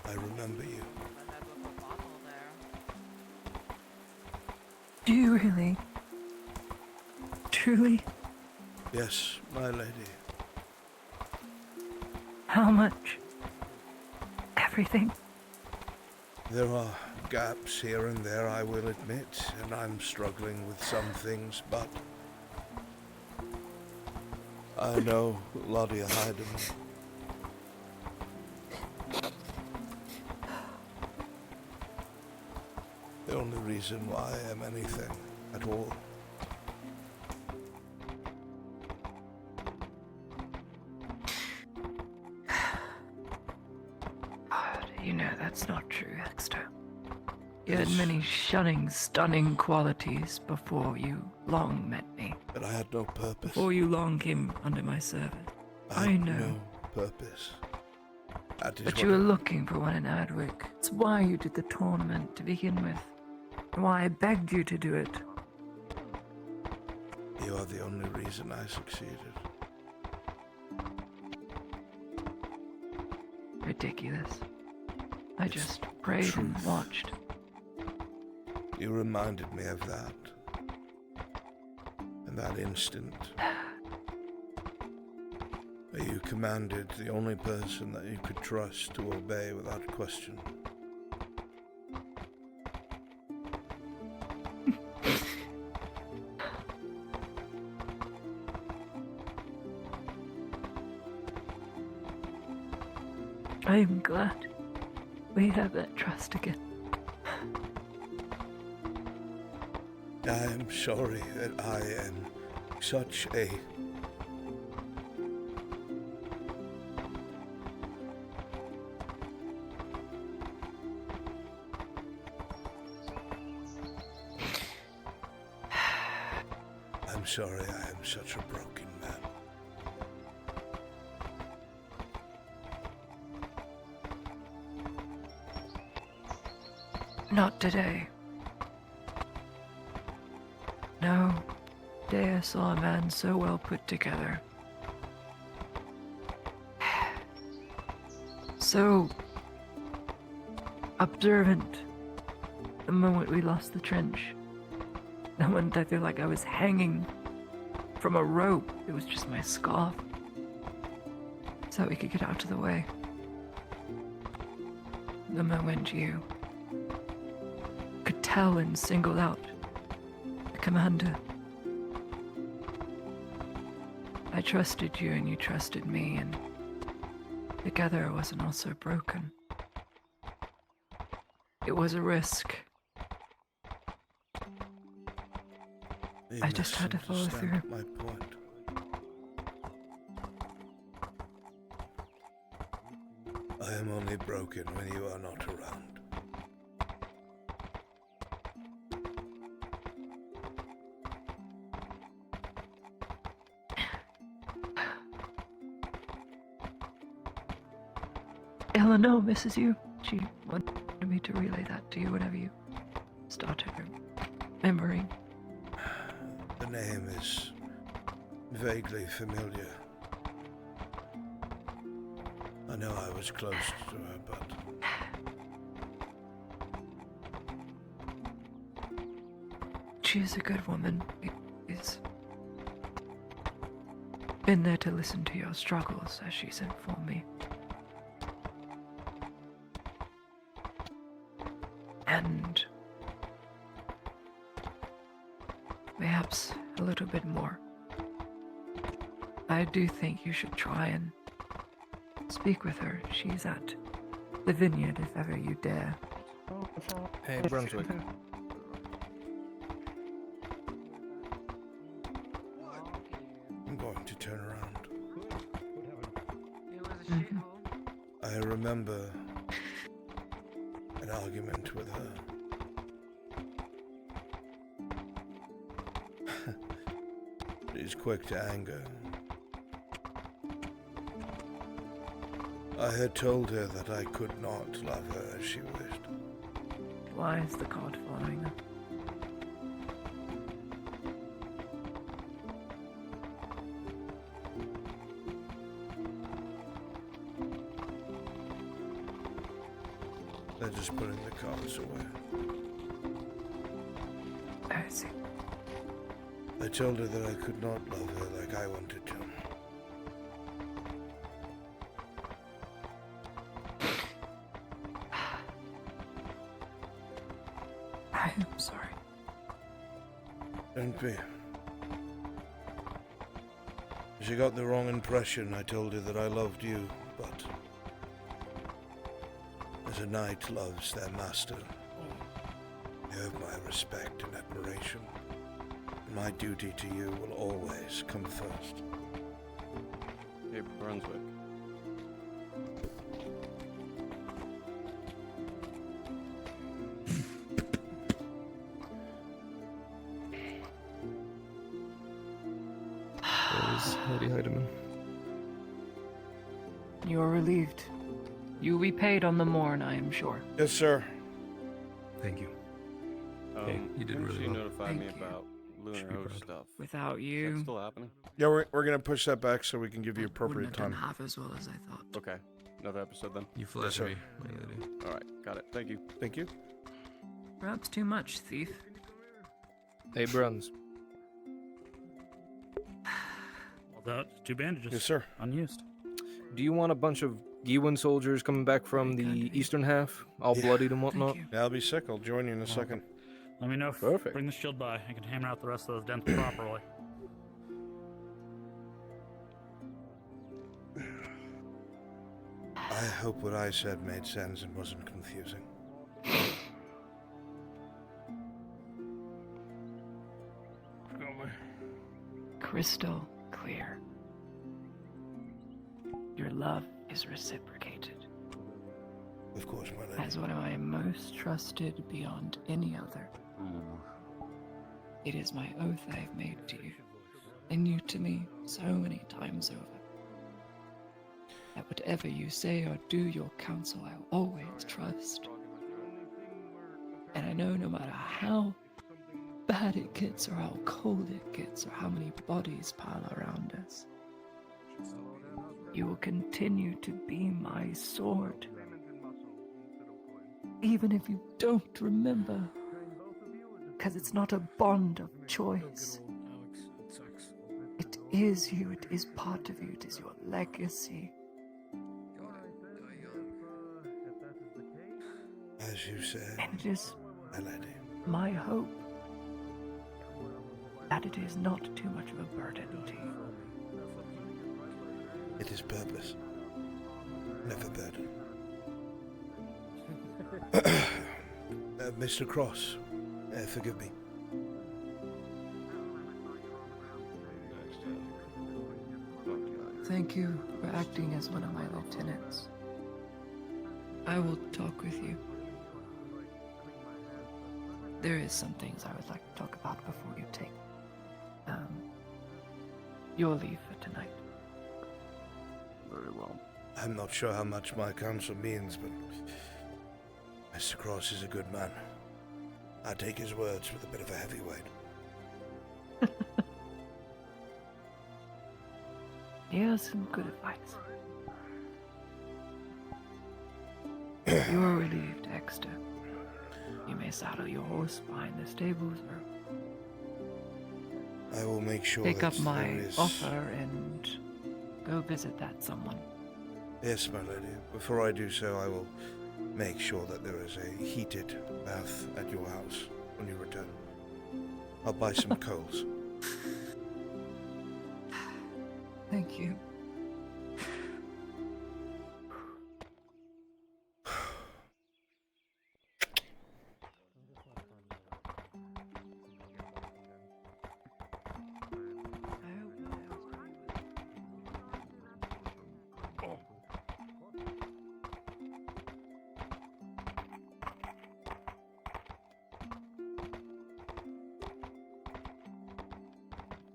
I remember you. Do you really? Truly? Yes, my lady. How much? Everything? There are gaps here and there, I will admit, and I'm struggling with some things, but I know Lottie Hyden. The only reason why I am anything at all. You know that's not true, Dexter. You had many stunning qualities before you long met me. But I had no purpose. Before you long came under my service. I had know. no purpose. That is But what you were looking for one in Adwick. It's why you did the tournament to begin with. Why I begged you to do it. You are the only reason I succeeded. Ridiculous. I just prayed and watched. You reminded me of that. In that instant. Where you commanded the only person that you could trust to obey without question. I am glad we have that trust again. I am sorry that I am such a... I'm sorry I am such a broken man. Not today. No day I saw a man so well put together. So observant. The moment we lost the trench. The moment I feel like I was hanging from a rope. It was just my scarf. So we could get out of the way. The moment you could tell and single out the commander. I trusted you and you trusted me, and together I wasn't all so broken. It was a risk. You I just had to follow through. misunderstand my point. I am only broken when you are not around. Eleanor misses you. She wanted me to relay that to you whenever you started remembering. The name is vaguely familiar. I know I was close to her, but... She is a good woman. Please been there to listen to your struggles, as she's informed me. And perhaps a little bit more. I do think you should try and speak with her. She's at the vineyard if ever you dare. Hey, Brunswick. I'm going to turn around. Mhm. I remember an argument with her. She's quick to anger. I had told her that I could not love her as she wished. Why is the god following her? They're just putting the cards away. I see. I told her that I could not love her like I wanted to. I am sorry. Don't be. She got the wrong impression. I told her that I loved you, but as a knight loves their master, you have my respect and admiration. My duty to you will always come first. Hey, Brunswick. There's Lady Heidemann. You're relieved. You'll be paid on the morn, I am sure. Yes, sir. Thank you. Hey, you did really well. Notify me about lunar host stuff. Without Is you. that still happening? Yeah, we're gonna push that back so we can give you appropriate Wouldn't have time. done half as well as I thought. Okay. Another episode then? You flatter me, my lady. Alright, got it. Thank you. Thank you. Perhaps too much, thief. Hey, Bruns. Well, that's 2 bandages. Yes, sir. Unused. Do you want a bunch of Gewin soldiers coming back from the eastern half, all bloodied and whatnot? Yeah, I'll be sick. I'll join you in a second. Let me know. Perfect. Bring the shield by. I can hammer out the rest of those dents properly. I hope what I said made sense and wasn't confusing. Crystal clear. Your love is reciprocated. Of course, my lady. As one of my most trusted beyond any other. It is my oath I have made to you, and you to me so many times over, that whatever you say or do, your counsel I'll always trust. And I know no matter how bad it gets, or how cold it gets, or how many bodies pile around us, you will continue to be my sword. Even if you don't remember, because it's not a bond of choice. It is you, it is part of you, it is your legacy. As you say, And it is my lady. my hope that it is not too much of a burden to you. It is purpose, never burden. Mr. Cross, forgive me. Thank you for acting as one of my lieutenants. I will talk with you. There is some things I would like to talk about before you take your leave for tonight. Very well. I'm not sure how much my counsel means, but Mr. Cross is a good man. I take his words with a bit of a heavyweight. He has some good advice. You are relieved, Exeter. You may saddle your horse behind the stables, or I will make sure Take that up my there is... offer and go visit that someone. Yes, my lady. Before I do so, I will make sure that there is a heated bath at your house when you return. I'll buy some coals. Thank you.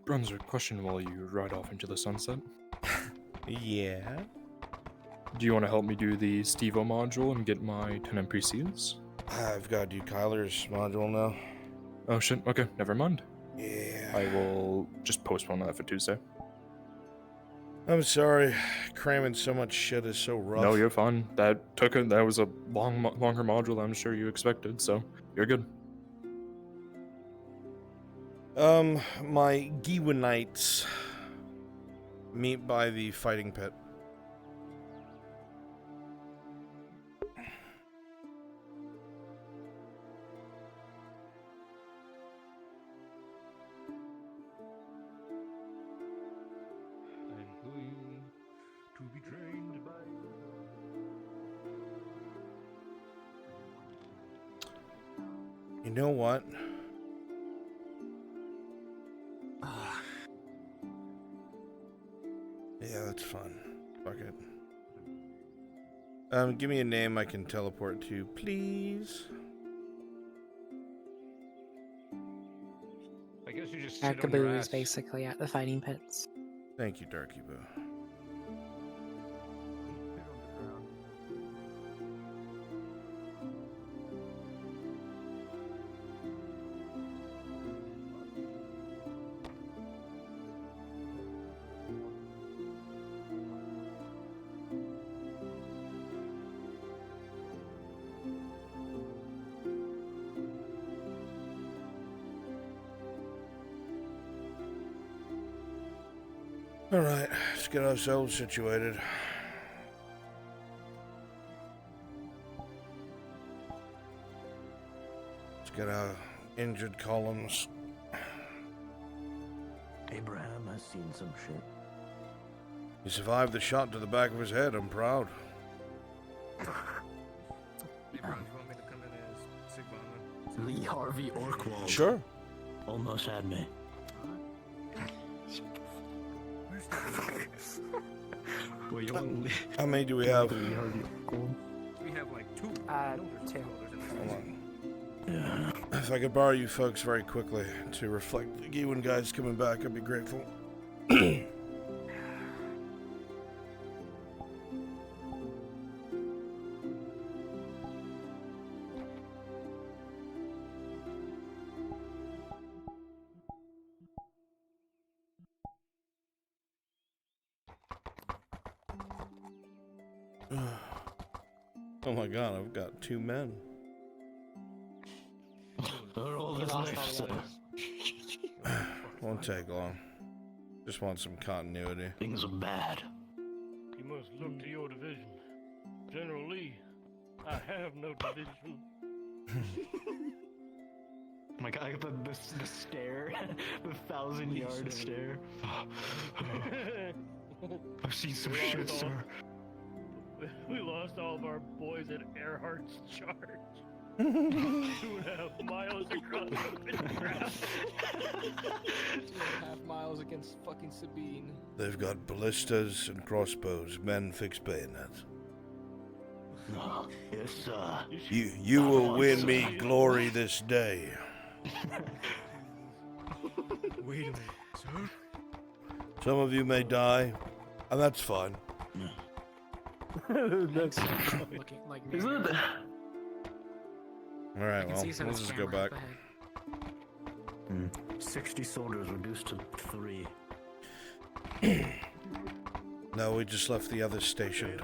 Brunswick, question while you ride off into the sunset. Yeah? Do you want to help me do the Stevo module and get my 10 NPCs? I've got to do Kyler's module now. Oh shit, okay, never mind. Yeah. I will just postpone that for Tuesday. I'm sorry. Cramming so much shit is so rough. No, you're fine. That was a longer module than I'm sure you expected, so you're good. My Giwanites meet by the fighting pit. To be trained by... You know what? Yeah, that's fun. Fuck it. Give me a name I can teleport to, please. I guess you just sit on your Darkaboo ass. is basically at the fighting pits. Thank you, Darky Boo. Alright, let's get ourselves situated. Let's get our injured columns. Abraham has seen some shit. He survived the shot to the back of his head, I'm proud. Hey, bro, you want me to come in as Sigma? Lee Harvey Orkwald. Sure. Almost had me. How many do we have? We have like two. Two. Hold on. Yeah. If I could borrow you folks very quickly to reflect the Gewin guys coming back, I'd be grateful. Oh my god, I've got 2 men. All this knife, sir. Won't take long. Just want some continuity. Things are bad. You must look to your division. General Lee, I have no division. My guy, the stare, the 1,000-yard stare. I've seen some shit, sir. We lost all of our boys at Earhart's charge. 2.5 miles across the ground. 2.5 miles against fucking Sabine. They've got ballistas and crossbows, men fix bayonets. No, yes, sir. You will win me glory this day. Wait a minute, sir. Some of you may die, and that's fine. That's looking like Is it? Alright, well, we'll just go back. 60 soldiers reduced to 3. No, we just left the others stationed.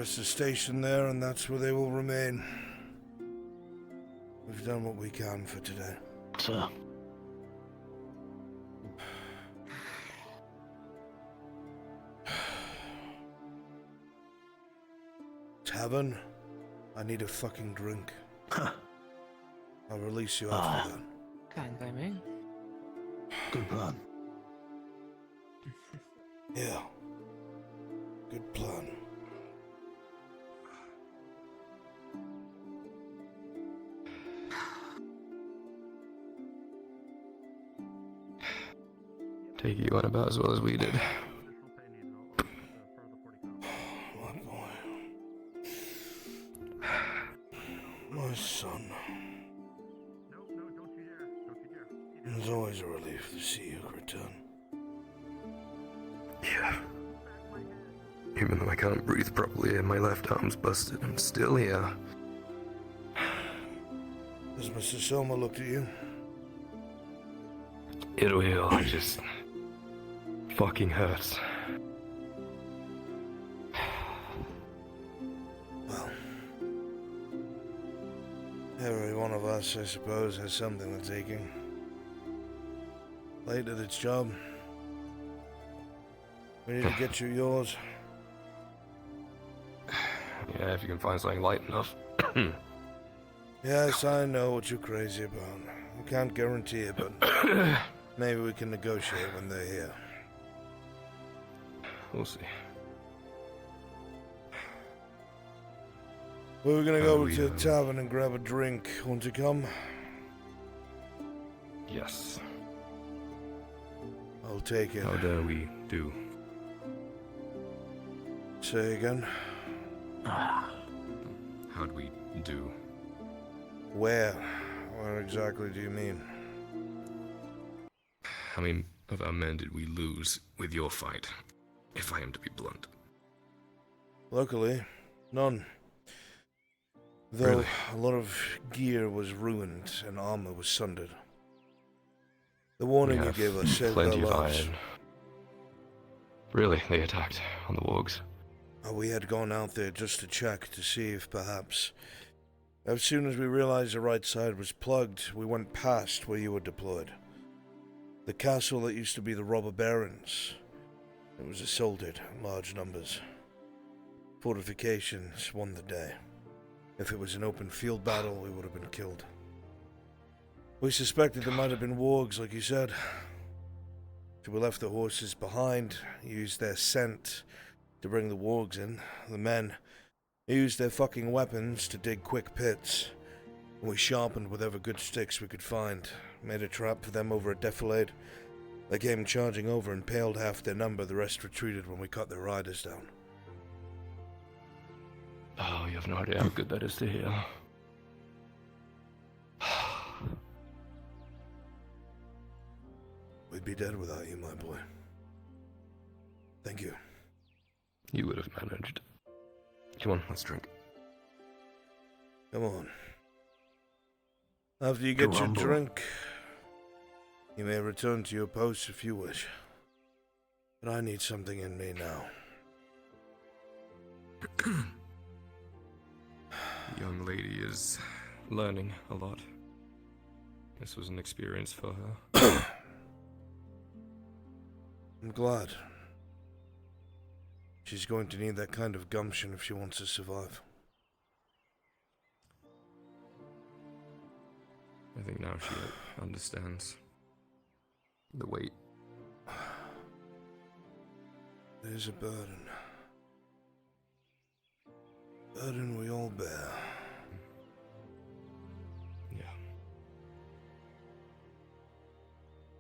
rest is stationed there, and that's where they will remain. We've done what we can for today. Sir. Tavern, I need a fucking drink. I'll release you after that. Kind by me. Good plan. Yeah. Good plan. Take you on about as well as we did. My boy. My son. It's always a relief to see you return. Yeah. Even though I can't breathe properly and my left arm's busted, I'm still here. Has Mr. Selma looked at you? It'll heal, it just fucking hurts. Well, every one of us, I suppose, has something that's aching. Late at its job. We need to get you yours. Yeah, if you can find something light enough. Yes, I know what you're crazy about. I can't guarantee it, but maybe we can negotiate when they're here. We'll see. We were gonna go to the tavern and grab a drink. Want to come? Yes. I'll take it. How dare we do? Say again? How'd we do? Where? Where exactly do you mean? How many of our men did we lose with your fight, if I am to be blunt? Luckily, none. Though Really? a lot of gear was ruined and armor was sundered. The warning We you have gave us saved our plenty of lives. iron. Really, they attacked on the wargs. We had gone out there just to check to see if perhaps... As soon as we realized the right side was plugged, we went past where you were deployed. The castle that used to be the robber barons. It was assaulted in large numbers. Fortifications won the day. If it was an open field battle, we would have been killed. We suspected there might have been wargs, like you said. So we left the horses behind, used their scent to bring the wargs in. The men used their fucking weapons to dig quick pits. And we sharpened whatever good sticks we could find. Made a trap for them over a defilade. They came charging over, impaled half their number. The rest retreated when we cut their riders down. Oh, you have no idea how good that is to hear. We'd be dead without you, my boy. Thank you. You would have managed. Come on, let's drink. Come on. After you get your drink, you may return to your post if you wish. But I need something in me now. The young lady is learning a lot. This was an experience for her. I'm glad. She's going to need that kind of gumption if she wants to survive. I think now she understands the weight. It is a burden. Burden we all bear. Yeah.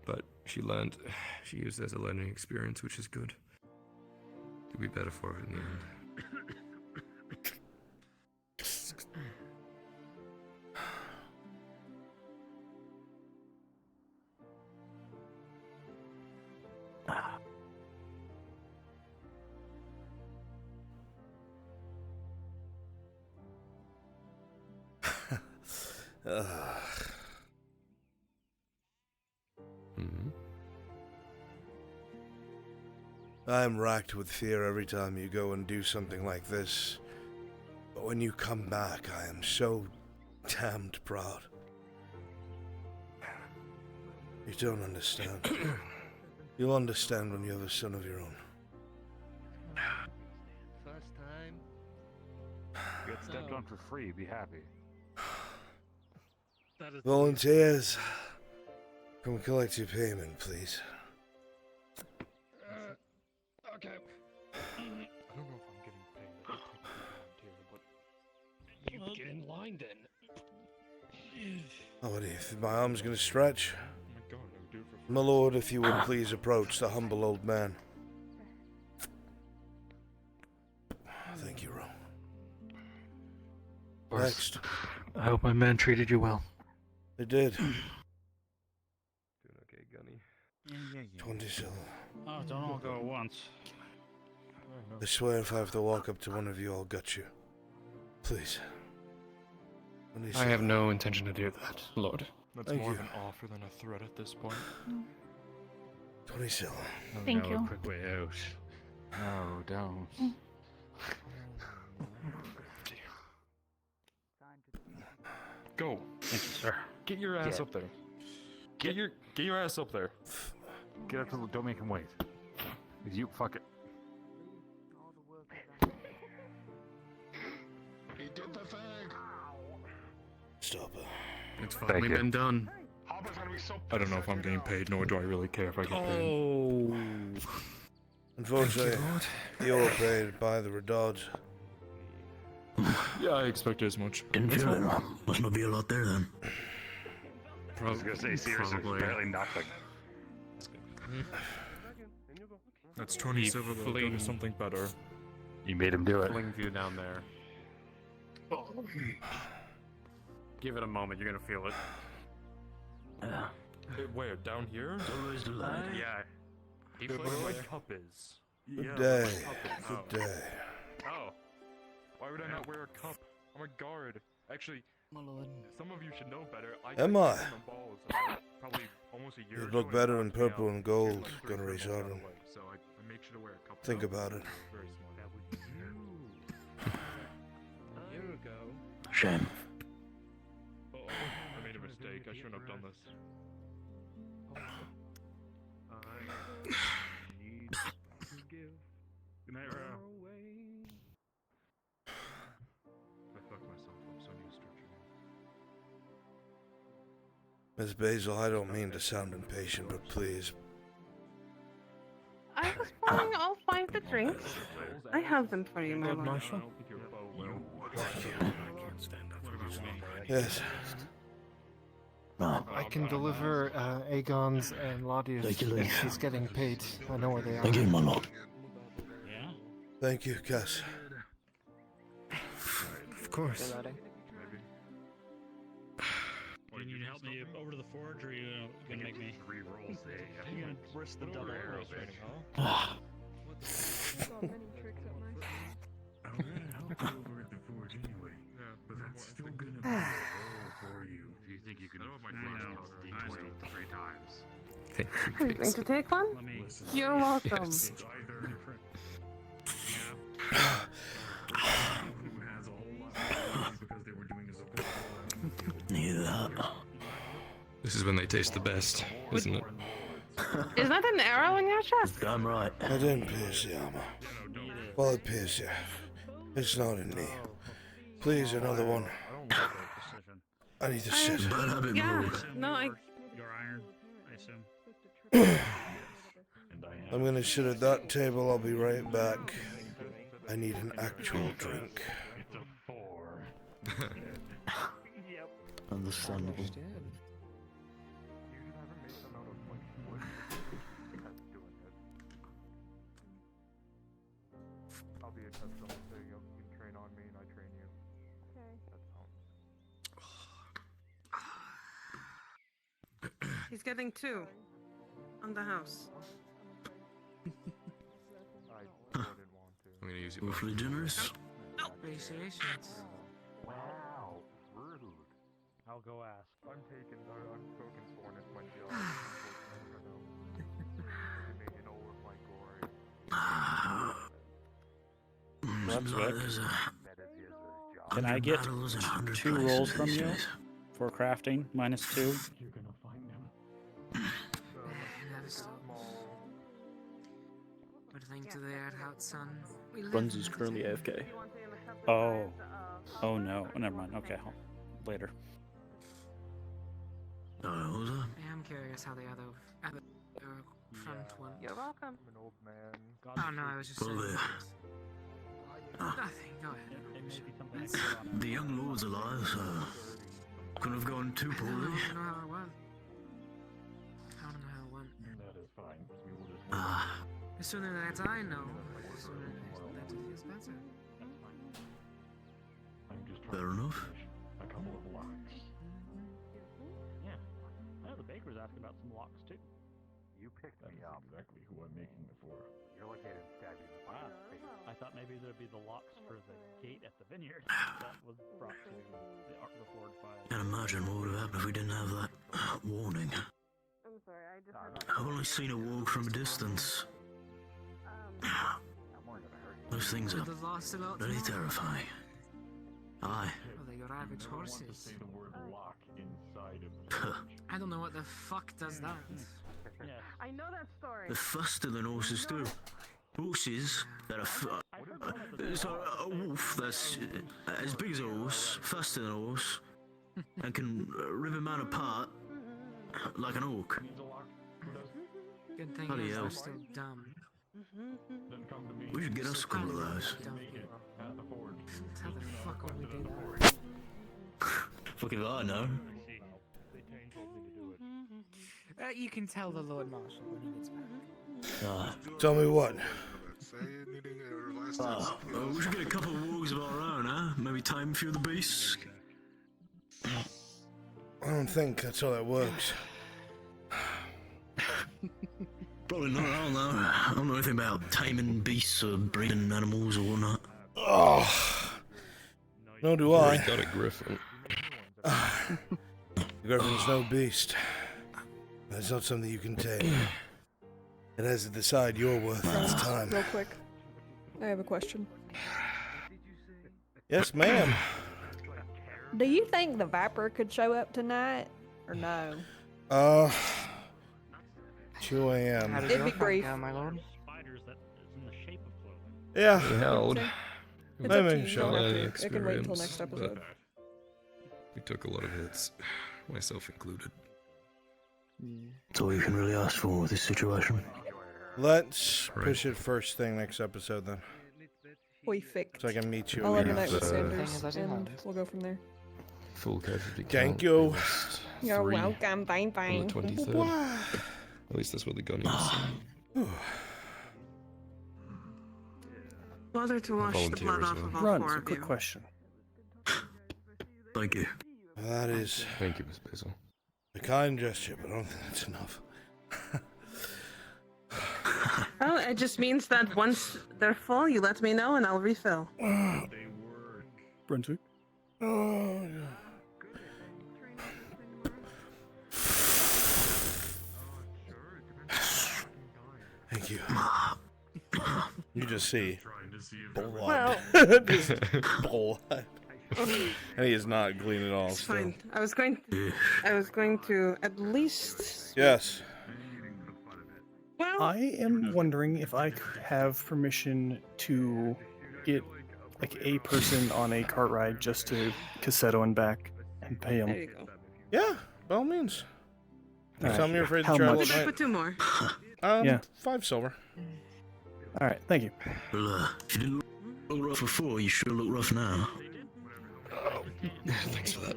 But she learned, she used it as a learning experience, which is good. It'll be better for her in the end. I'm racked with fear every time you go and do something like this. But when you come back, I am so damned proud. You don't understand. You'll understand when you have a son of your own. First time. Get stepped on for free. Be happy. Volunteers, come collect your payment, please. Okay. I don't know if I'm getting paid. I could take a volunteer, but you get in line then. Oh, what do you think? My arm's gonna stretch? Oh my god, I would do it for free. My lord, if you would please approach the humble old man. Thank you, Ro. Next. I hope my man treated you well. They did. Doing okay, Gunny? 20 silver. Oh, don't all go at once. I swear if I have to walk up to one of you, I'll gut you. Please. 20 I have silver. no intention to do that, Lord. That's Thank more you. of an offer than a threat at this point. 20 silver. Thank you. A quick way out. No, don't. Go. Thank you, sir. Get your ass up there. Get your ass up there. Get up to the. Don't make him wait. You fuck it. He did the thing. Stop it. It's finally you. been done. Hopper's gonna be so I don't know if I'm getting paid, nor do I really care if I get paid. Oh. Unfortunately, you're paid by the Redards. Yeah, I expected as much. Didn't feel it. Must not be a lot there then. I was gonna say, seriously, barely nothing. That's 20 silver. Go to something better. You made him do it. Fling view down there. Give it a moment, you're gonna feel it. Where? Down here? Always the light. Yeah. Where my cup is. Good day. Good day. Oh. Why would I not wear a cup? I'm a guard. Actually, some of you should know better. Am I? Balls, probably almost a year You'd ago look and better knocked in me purple out. and gold, Here's my free Gunnery cup I got Sergeant. away, so I make sure to wear a cup. Think about it. Very smart. That was a year ago. Shame. Uh-oh, I made a mistake. I shouldn't have done this. Good night, Ro. I fucked myself up, so I need to structure it. Miss Basil, I don't mean to sound impatient, but please. I was pouring all 5 the drinks. I have them for you, my lord. Marshal? Yes. No. I can deliver Aegon's and Ladia's. Thank you, if she's getting paid. I know where they are. Thank you, my lord. Yeah? Thank you, Cass. Of course. Do you need to help me over to the forge, or are you gonna make me? Re-rolls there. You're gonna risk the double arrows rating, huh? I'm gonna help you over at the forge anyway. But that's still gonna be a roll for you. If you think you can find out D20 3 times. Are you going to take one? You're welcome. It's either who has a whole lot of abilities because they were doing a support role. Neither. This is when they taste the best, isn't it? Is that an arrow in your chest? I'm right. I didn't pierce the armor. Well, it pierced you. It's not in me. Please, another one. I need to sit. Bad habit, my lord. No, I... Your iron, I assume. I'm gonna sit at that table. I'll be right back. I need an actual drink. It's a 4. Understandable. I'll be a test zone, so you can train on me and I train you. Okay. That sounds. He's getting 2 on the house. I didn't want to. I'm gonna use it. Awfully generous. Appreciations. Wow, rude. I'll go ask. I'm taken. Unspoken soreness might be all. You know, with my glory. Seems like there's a Can I get 2 rolls from you for crafting? -2. You're gonna find them. Would think to the out, son. Bruns is currently AFK. Oh. Oh no. Oh, never mind. Okay. Later. I am curious how the other front one. You're welcome. I'm an old man. Oh no, I was just saying. Nothing. Go ahead. The young lord's alive, so couldn't have gone too I poorly. don't know how it went. I don't know how it went. That is fine. We will just. The sooner that I know, the sooner that it feels better. I'm just Fair enough. a couple of locks. Yeah. I know the baker's asking about some locks too. You picked me up. Exactly who I'm making it for. You're looking at stabby. I thought maybe there'd be the locks for the gate at the vineyard that was brought to the fortified. Can't imagine what would have happened if we didn't have that warning. I'm sorry, I just I've only seen it walk from a distance. Those things are The lost a lot really more. terrifying. Aye. Well, they got ravaged horses. Say the word lock inside of I don't know what the fuck does that. I know that story. They're faster than horses do. Horses that are so a wolf that's as big as a horse, faster than a horse, and can rip a man apart like an orc. Good thing Bloody is hell. they're still dumb. We should get us a couple of those. How the fuck would we do that? Fuck if I know. You can tell the Lord Marshal when he gets back. Tell me what? We should get a couple of walks of our own, huh? Maybe tame a few of the beasts. I don't think that's how that works. Probably not. I don't know. I don't know anything about taming beasts or breeding animals or whatnot. Oh, no, do I. Got a griffin. The griffin's no beast. That's not something you can tame. It has to decide your worth its time. Real quick, I have a question. Yes, ma'am. Do you think the Viper could show up tonight, or no? 2 a.m. It'd be brief. my lord. Yeah. Held. It's Let up to me you. show You don't you. have to- it can wait until next episode. We took a lot of hits, myself included. That's all you can really ask for with this situation. Let's push it first thing next episode then. We fixed. So I can meet you. I'll again. organize with Sanders, and we'll go from there. Full casualty count. Thank you. You're 3 welcome. Bye on bye. the 23rd. At least that's what the gun is. Bother to wash the Volunteer blood as off well. of all Bruns, 4 a of quick you. question. Thank you. That is Thank you, Miss Basil. a kind gesture, but I don't think that's enough. Well, it just means that once they're full, you let me know and I'll refill. Brunswick. Oh, thank you. You just see blood. Well- Just blood. And he is not clean at all. It's Still. fine. I was going to at least. Yes. Well, I am wondering if I could have permission to get like a person on a cart ride just to Cassetto and back and pay there him. you go. Yeah, by all means. Alright. Tell me you're afraid to How travel much? at night. Put 2 more. Yeah. 5 silver. All right, thank you. Well, if you didn't look rough before, you sure look rough now. Thanks for that.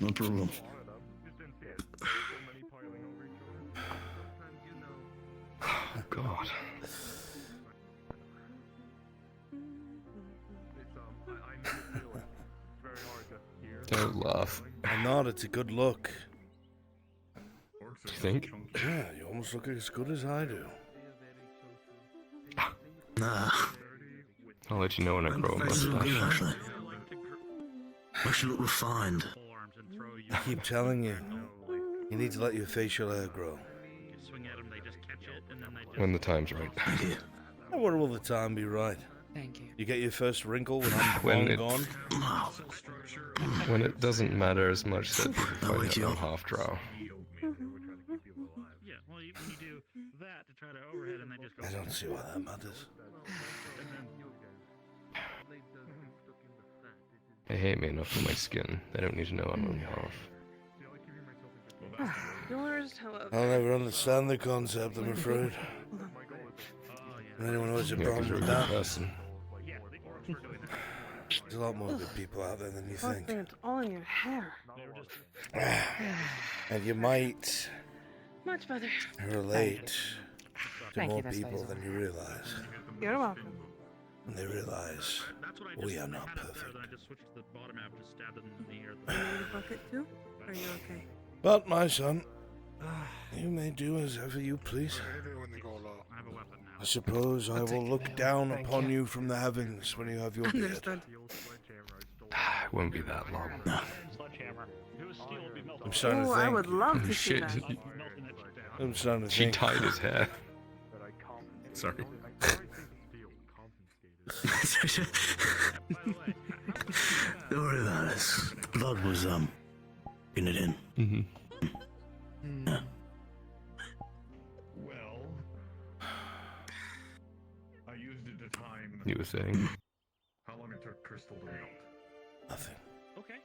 No problem. Oh, God. Don't laugh. I'm not, it's a good look. Do you think? Yeah, you almost look as good as I do. Nah. I'll let you know when I grow a Face look good, mustache. actually. Makes you look refined. I keep telling you, you need to let your facial hair grow. When the time's right. And when will the time be right? Thank you. You get your first wrinkle when I'm When long it- gone. When it doesn't matter as much that people find out I'm half drow. Yeah, well, when you do that to try to overhead and then just go. I don't see why that matters. They hate me enough for my skin. They don't need to know I'm only half. Yours, however. I'll never understand the concept, I'm afraid. Anyone who has a Yeah, 'cause problem you're a with good that? person. There's a lot more good people out there than you think. It's all in your hair. And you might Much better. relate to Thank you, more Miss people Liza. than you realize. You're welcome. And they realize we are not perfect. I just switched to the bottom half, just stabbed it in the ear. You need a bucket too? Are you okay? But, my son, you may do as ever you please. I have a weapon now. I suppose I will look down upon you from the heavens when you have your beard. Understood. It won't be that long. Sledgehammer. If it was steel, it'd be melted. I'm starting to Oh, I think. would love to see Shit. that. I'm starting to She think. tied his hair. Sorry. Don't worry about this. Blood was in it in. Mm-hmm. Yeah. Well, I used it to time. You were saying? How long it took Crystal to melt? Nothing. Okay.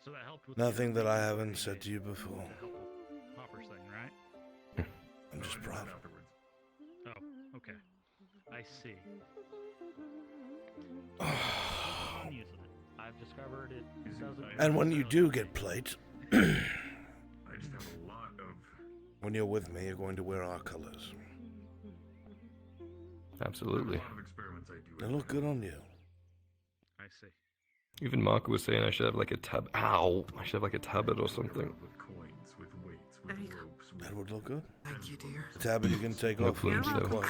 So that helped with Nothing that I haven't said to you before. Hopper's thing, right? I'm just proud. Oh, okay. I see. I've discovered it doesn't. And when you do get plate, I just have a lot of. when you're with me, you're going to wear our colors. Absolutely. They look good on you. I see. Even Marco was saying I should have like a tab. Ow! I should have like a tablet or something. There you go. That would look good. Thank you, dear. Tablet you can take No off. plumes when you though. quite.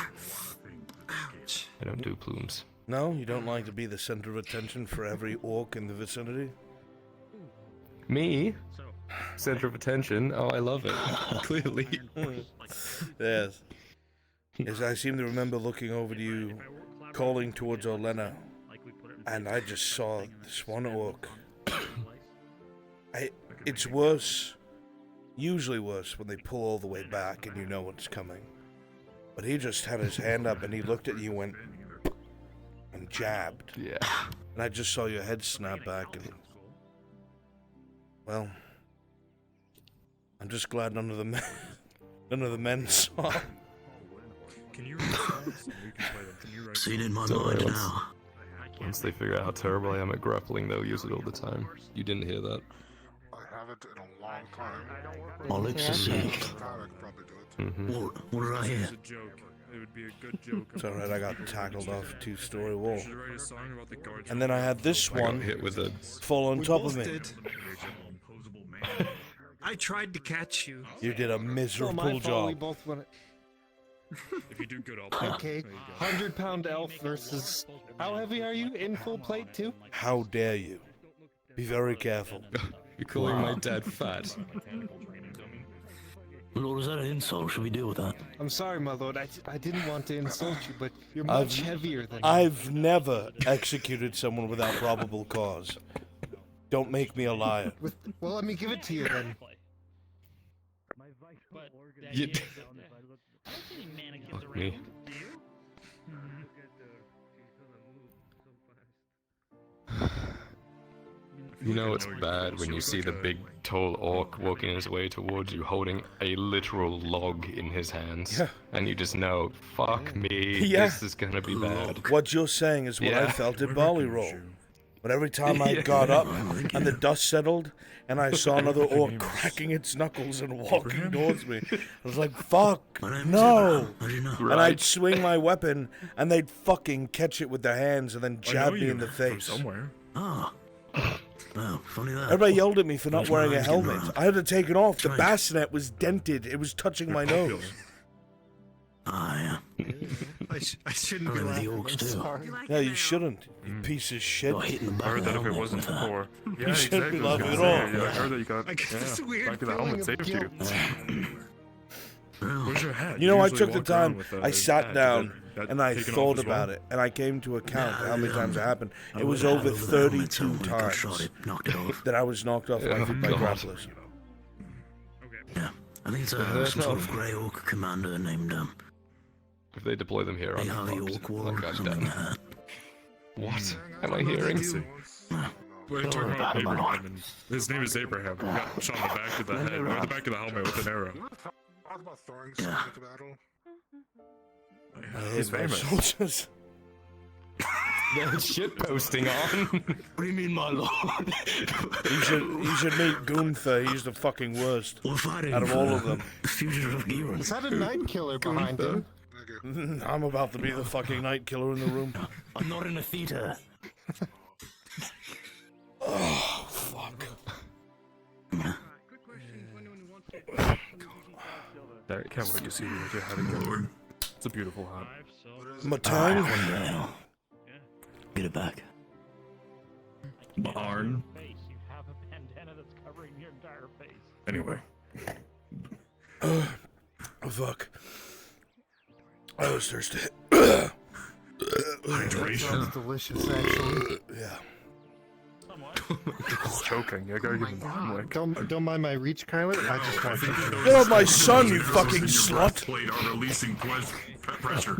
Ouch. I don't do plumes. No, you don't like to be the center of attention for every orc in the vicinity? Me? Center of attention? Oh, I love it. Clearly. Yes. Yes, I seem to remember looking over to you, calling towards Olena, and I just saw this one orc. It's worse, usually worse, when they pull all the way back and you know what's coming. But he just had his hand up and he looked at you and went and jabbed. Yeah. And I just saw your head snap back and, well, I'm just glad none of the men saw. Can you read songs so we can play them? Can you write Seen in my It's alright, mind once- now. Once they figure out how terrible I am at grappling, they'll use it all the time. You didn't hear that? I haven't in a long time. My lips are sealed. I could probably do it. Mm-hmm. What did I hear? It's a joke. It would be a good joke. It's alright, I got tackled off a two-story wall. You should write a song about the guards. And then I had this I got one hit with a. fall on top of me. I tried to catch you. You did a It's not miserable my fault. We job. both went. If you do good, I'll play. Okay, There you go. 100-pound elf versus. How heavy are you? In full plate too? How dare you? Be very careful. You're calling my dad fat. Lord, is that an insult? Should we deal with that? I'm sorry, my lord. I didn't want to insult you, but you're I've- much heavier than. I've never executed someone without probable cause. Don't make me a liar. Well, let me give it to you then. You... Fuck me. You know it's bad when you see the big, tall orc walking his way towards you holding a literal log in his hands. Yeah. And you just know, fuck me, Yeah. this is gonna be bad. What you're saying is what I Yeah. felt at Barley Roll. But every time I got up and the dust settled and I saw another orc cracking its knuckles and walking towards me, I was like, fuck, no! And I'd swing my weapon and they'd fucking catch it with their hands and then jab me in the face. Somewhere. Ah. Well, funny that. Everybody yelled at me for not That's wearing why a I'm getting helmet. around. I had to take it off. The Try. bassinet was dented. It was touching my nose. Ah, yeah. I shouldn't be With the laughing. orcs I'm too. sorry. Yeah, you shouldn't. You piece of shit. Got hit in the I back heard of that the if it helmet wasn't with that. for. Yeah, You shouldn't exactly. be I was laughing gonna at say, all. yeah, I heard that you got. I get this Yeah, weird back to the feeling helmet of saved you. guilt. Where's your hat? You know, I usually took the walk around time, with a I sat hat. down, Did that and I taken off thought as well? about it, and I came to account how many times it happened. I It was would've over had over the helmet 32 when I got shot, times it knocked it off. that I was knocked off my feet by God. grapplers. Yeah, I think it's some sort of Grey Orc commander named If they deploy them here, Hey, I'm Harvey fucked. Orkwall, Like I'm something dead. like that. What am I hearing? We're talking about Abraham, and his name is Abraham. He got shot in the back of the head, or the back of the helmet with an arrow. Talk about throwing something into battle. He's famous. Soldiers. They're shit posting on. What do you mean, my lord? You should meet Gunther. He's the fucking worst We're fighting out of all of them. Future of Giron. Is that a night killer behind him? I'm about to be the fucking night killer in the room. I'm not in a theater. Oh, fuck. I can't wait to see you with your hat again. It's a beautiful hat. My tongue? Get it back. Barn. You have a bandana that's covering your entire face. Anyway. Oh, fuck. I was thirsty. Hydration. Sounds delicious, actually. Yeah. He's choking. I gotta give him the limelight. Don't mind my reach, Kyler. I just want to. You're my son, you fucking slut. Plate are releasing pressure.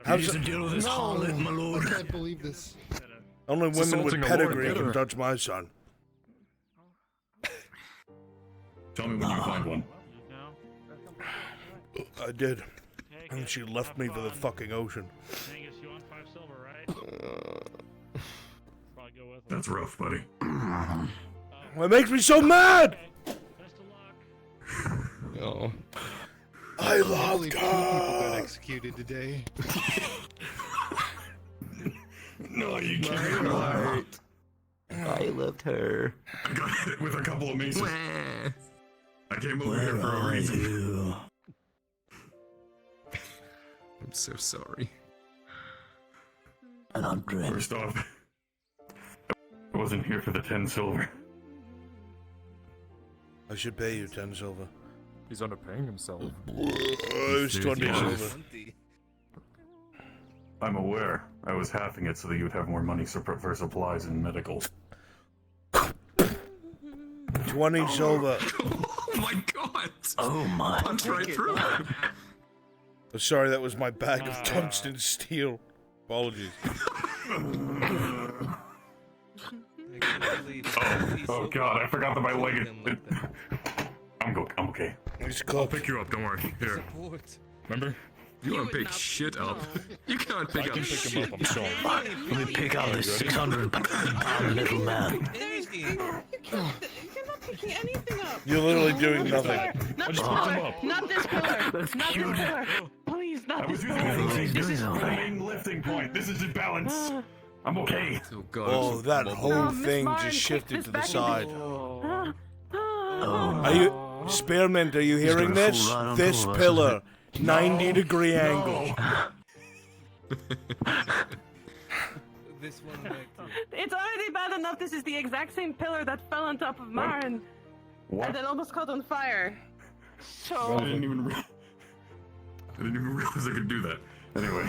How's You need to deal with this harlot, my lord. I can't believe this. Only It's women with assaulting a pedigree lord, can get her. touch my son. Tell me when you find one. I did. And she left me for the fucking ocean. Angus, you want 5 silver, right? Probably go with That's rough, buddy. It makes me so mad! Oh. I love Only 2 people got God. executed today. No, you can't. I loved her. I got hit with a couple of maces. I came over here Where for a are reason. you? I'm so sorry. And I'm dread. First off, I wasn't here for the 10 silver. I should pay you 10 silver. He's underpaying himself. It's 20 silver. I'm aware. I was halving it so that you would have more money for supplies and medical. 20 silver. Oh my god! Oh my. Punch right through it. Sorry, that was my bag of tungsten steel. Apologies. Oh god, I forgot that my leg is... I'm okay. I'll pick you up, don't worry. Here. Remember? You want to pick shit up. You can't pick I up can pick shit. him up, I'm strong. Let me pick out this 600-pound little man. You're not picking anything up. You're literally doing nothing. Not this just picked him pillar. up. Not this pillar. That's Not cute. this pillar. Please, I not was this using pillar. He's this doing is the something. main lifting point. This is the balance. I'm okay. Oh god. Oh, that whole Miss thing Martin, just kick shifted this to the back into- side. Oh, Are you... Spearmint, are you hearing gonna this? fall right on This top of us, pillar. 90-degree angle. This one back to It's already bad enough. This is the exact same pillar that fell on top of Marin. What? And then almost caught on fire. So... I didn't even realize I could do that. Anyway.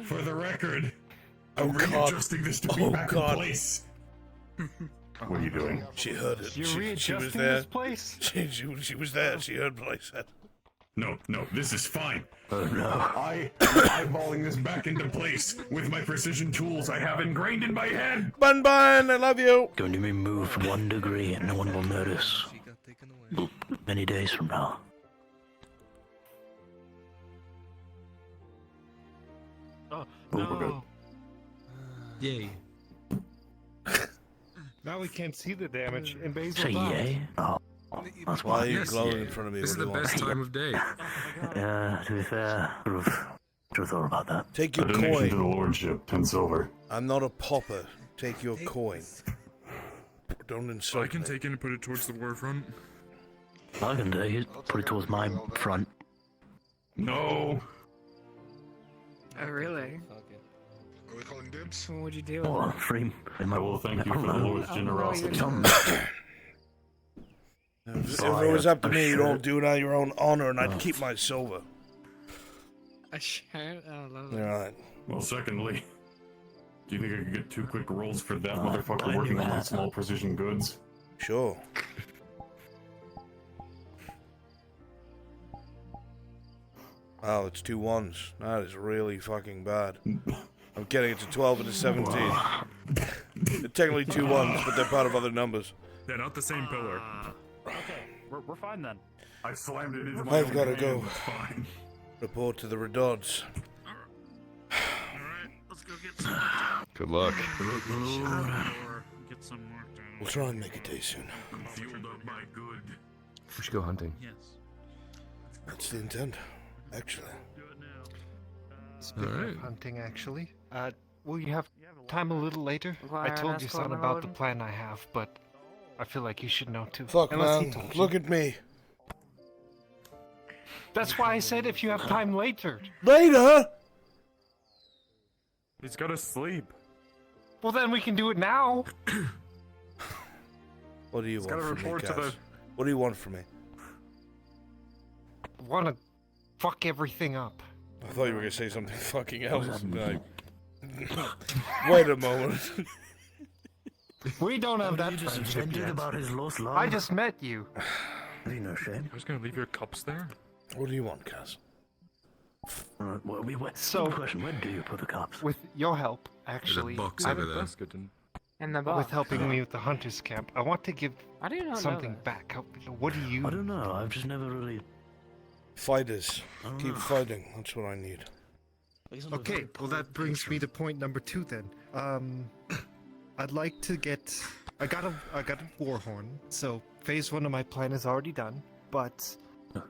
For the record, I'm readjusting this to be back in place. What are you doing? She heard it. You're She was readjusting there. this place? She was there. She heard what I said. No, this is fine. Oh no. I am eyeballing this back into place with my precision tools I have ingrained in my head. Bun, I love you. Going to be moved 1 degree and no one will notice. Many days from now. Oh, we're good. Yay. Now we can't see the damage, and Basil Say died. yay? Oh, that's Why why. are you Yes, glowing yeah. in front of me? This is What the do you best want? time of day. Yeah, to be fair, should have thought about that. Take A your donation to the coin. lordship, 10 silver. I'm not a pauper. Take your coin. Don't insult I can me. take it and put it towards the war front. I can take it. Put it towards my front. No. Oh, really? Are we calling dibs? What would you do? Oh, free. In my I will thank you for the Lord's generosity. Some. If it was up to me, you'd all do it on your own honor, and I'd keep my silver. I love All right. Well, secondly, do you think I could get 2 quick rolls for that motherfucker working on my small precision goods? Sure. Wow, it's 2 1s. That is really fucking bad. I'm getting it to 12 and a 17. They're technically 2 1s, but they're part of other numbers. They're not the same pillar. Okay, we're fine then. I slammed it into my I've own got to hand, go. it's fine. Report to the Redods. Let's go get some. Good luck. Get some work done. We'll try and make a day soon. Fueled up by good. We should go hunting. Yes. That's the intent, actually. Speaking Alright. of hunting, actually, will you have time a little later? I told your son about the plan I have, but I feel like you should know too. Fuck, Unless he man. told you. Look at me. That's why I said if you have time later. Later? He's gotta sleep. Well, then we can do it now. What do you He's want gotta from me, report to Cass? What do you want from me? Want to fuck everything up. I thought you were going to say something fucking else. Like, wait a moment. We don't have that You just friendship vented yet. about his lost love. I just met you. Have you no shame? I was gonna leave your cups there. What do you want, Cass? Alright, well, So- question, where do you put the cups? With your help, actually, box I have over a there. basket and In the box. with helping me with the hunters camp, I want to give How do you not know something that? back. What do you? I don't know, I've just never really... Fighters. don't Keep know. fighting. That's what I need. Okay, well that brings me to point number 2 then. I'd like to get. I got a war horn, so phase 1 of my plan is already done. But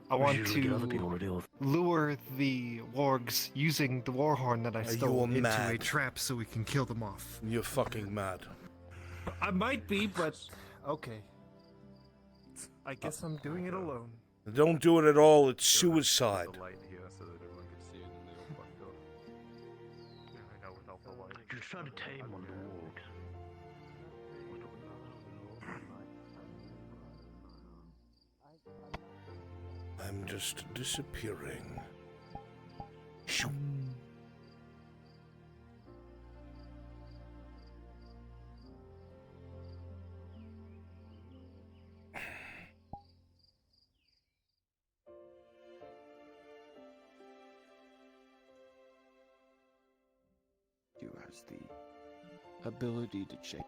I want usually get other to people to deal with. lure the wargs using the war horn that I Are stole you into a mad? trap so we can kill them off. You're fucking mad. I might be, but okay. I guess I'm doing it alone. Don't do it at all. It's suicide. I know without the light. Just try to tame one of the wargs. I'm just disappearing. Shoo. You has the ability to change.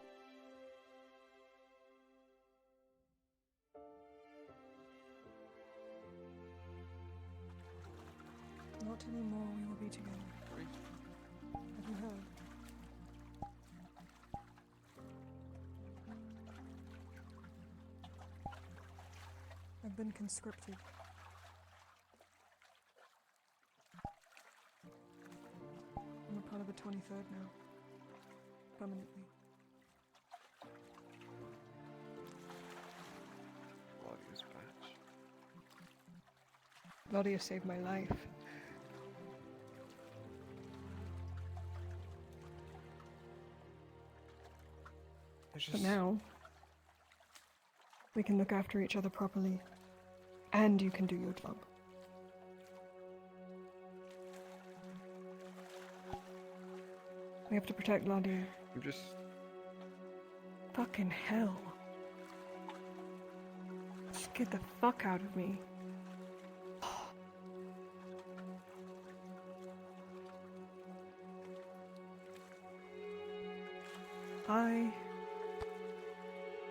Not anymore, we will be together. Have you heard? I've been conscripted. I'm a part of the 23rd now. Permanently. Claudia's patch. Claudia saved my life. But now, we can look after each other properly, and you can do your job. We have to protect Claudia. I'm just. Fucking hell. Scared the fuck out of me. Hi.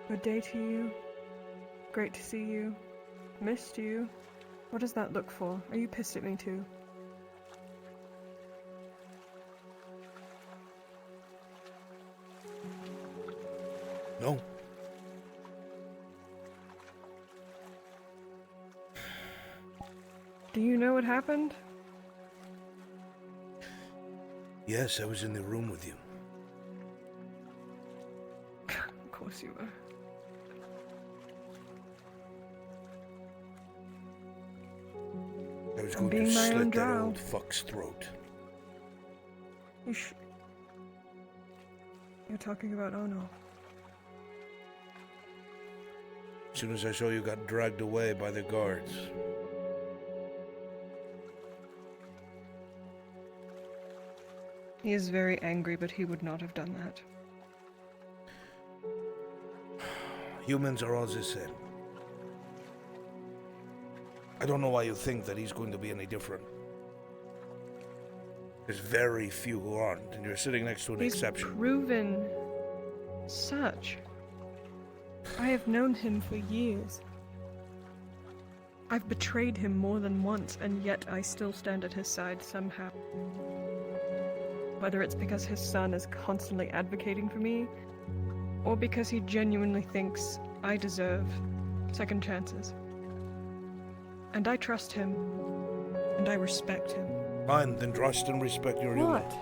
Good day to you. Great to see you. Missed you. What does that look for? Are you pissed at me too? No. Do you know what happened? Yes, I was in the room with you. Of course you were. I was I'm going to being my own slit that drow. old fuck's throat. You're talking about Ono. As soon as I saw you got dragged away by the guards. He is very angry, but he would not have done that. Humans are all the same. I don't know why you think that he's going to be any different. There's very few who aren't, and you're sitting next to an He's exception. proven such. I have known him for years. I've betrayed him more than once, and yet I still stand at his side somehow. Whether it's because his son is constantly advocating for me, or because he genuinely thinks I deserve second chances. And I trust him, and I respect him. Fine, then trust and respect your human. What?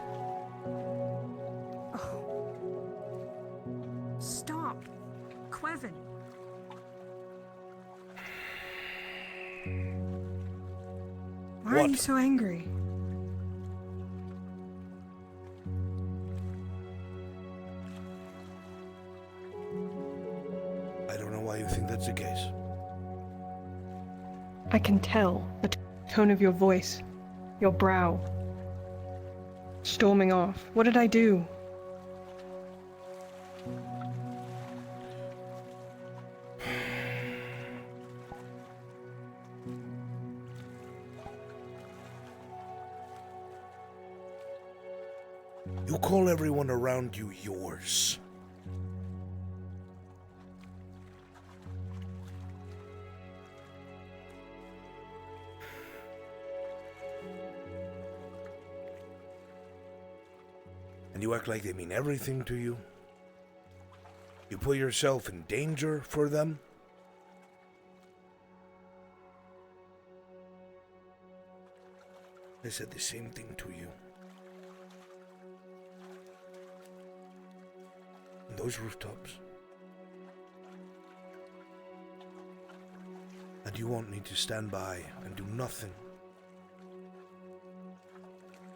Oh. Stop. Quevin. Why are you so angry? I don't know why you think that's the case. I can tell the tone of your voice, your brow. Storming off. What did I do? You call everyone around you yours. And you act like they mean everything to you. You put yourself in danger for them. I said the same thing to you. On those rooftops. And you want me to stand by and do nothing.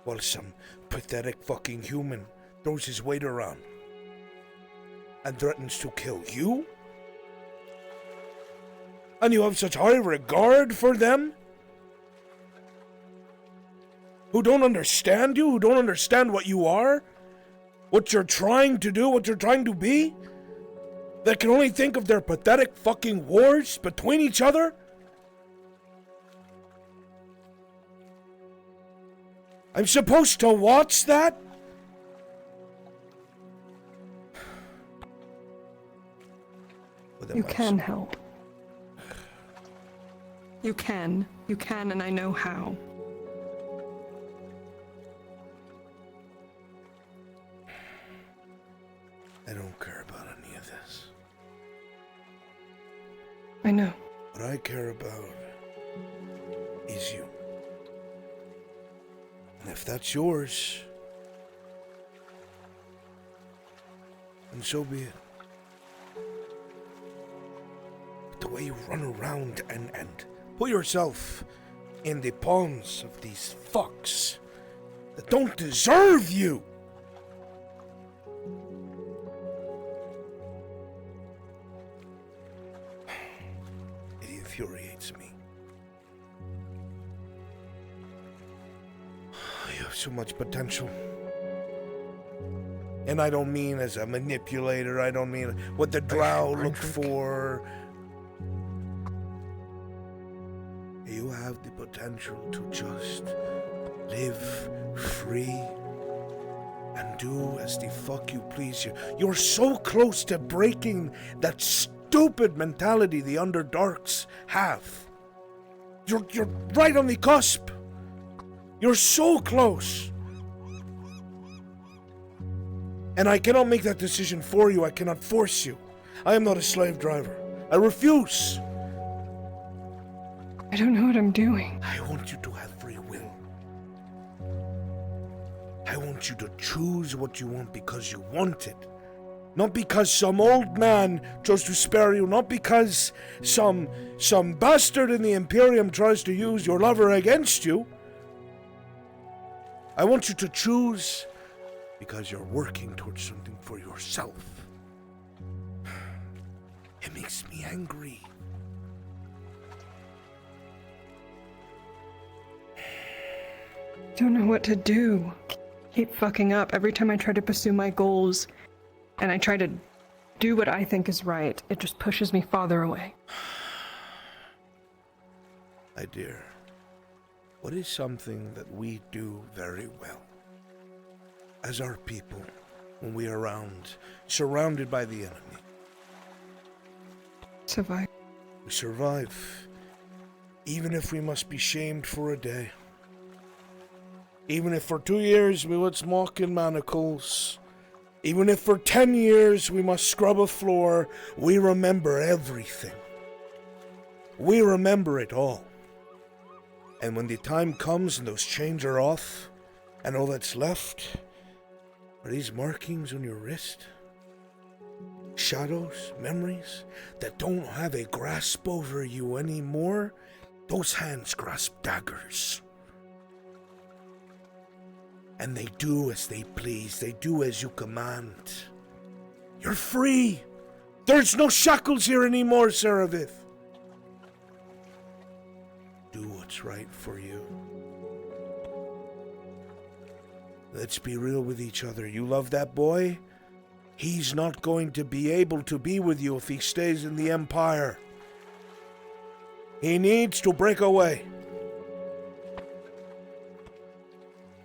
While some pathetic fucking human throws his weight around and threatens to kill you? And you have such high regard for them? Who don't understand you? Who don't understand what you are? What you're trying to do? What you're trying to be? That can only think of their pathetic fucking wars between each other? I'm supposed to watch that? You can help. You can, and I know how. I don't care about any of this. I know. What I care about is you. And if that's yours, then so be it. But the way you run around and put yourself in the palms of these fucks that don't deserve you. It infuriates me. You have so much potential. And I don't mean as a manipulator, I don't mean what the drow look for. You have the potential to just live free and do as the fuck you please. You're so close to breaking that stupid mentality the Underdarks have. You're right on the cusp. You're so close. And I cannot make that decision for you. I cannot force you. I am not a slave driver. I refuse. I don't know what I'm doing. I want you to have free will. I want you to choose what you want because you want it. Not because some old man chose to spare you. Not because some bastard in the Imperium tries to use your lover against you. I want you to choose because you're working towards something for yourself. It makes me angry. Don't know what to do. Keep fucking up every time I try to pursue my goals, and I try to do what I think is right. It just pushes me farther away. My dear, what is something that we do very well as our people when we are surrounded by the enemy? Survive. We survive, even if we must be shamed for a day. Even if for 2 years we would smoke in manacles. Even if for 10 years we must scrub a floor, we remember everything. We remember it all. And when the time comes and those chains are off, and all that's left are these markings on your wrist, shadows, memories that don't have a grasp over you anymore, those hands grasp daggers. And they do as they please. They do as you command. You're free. There's no shackles here anymore, Saravith. Do what's right for you. Let's be real with each other. You love that boy? He's not going to be able to be with you if he stays in the Empire. He needs to break away.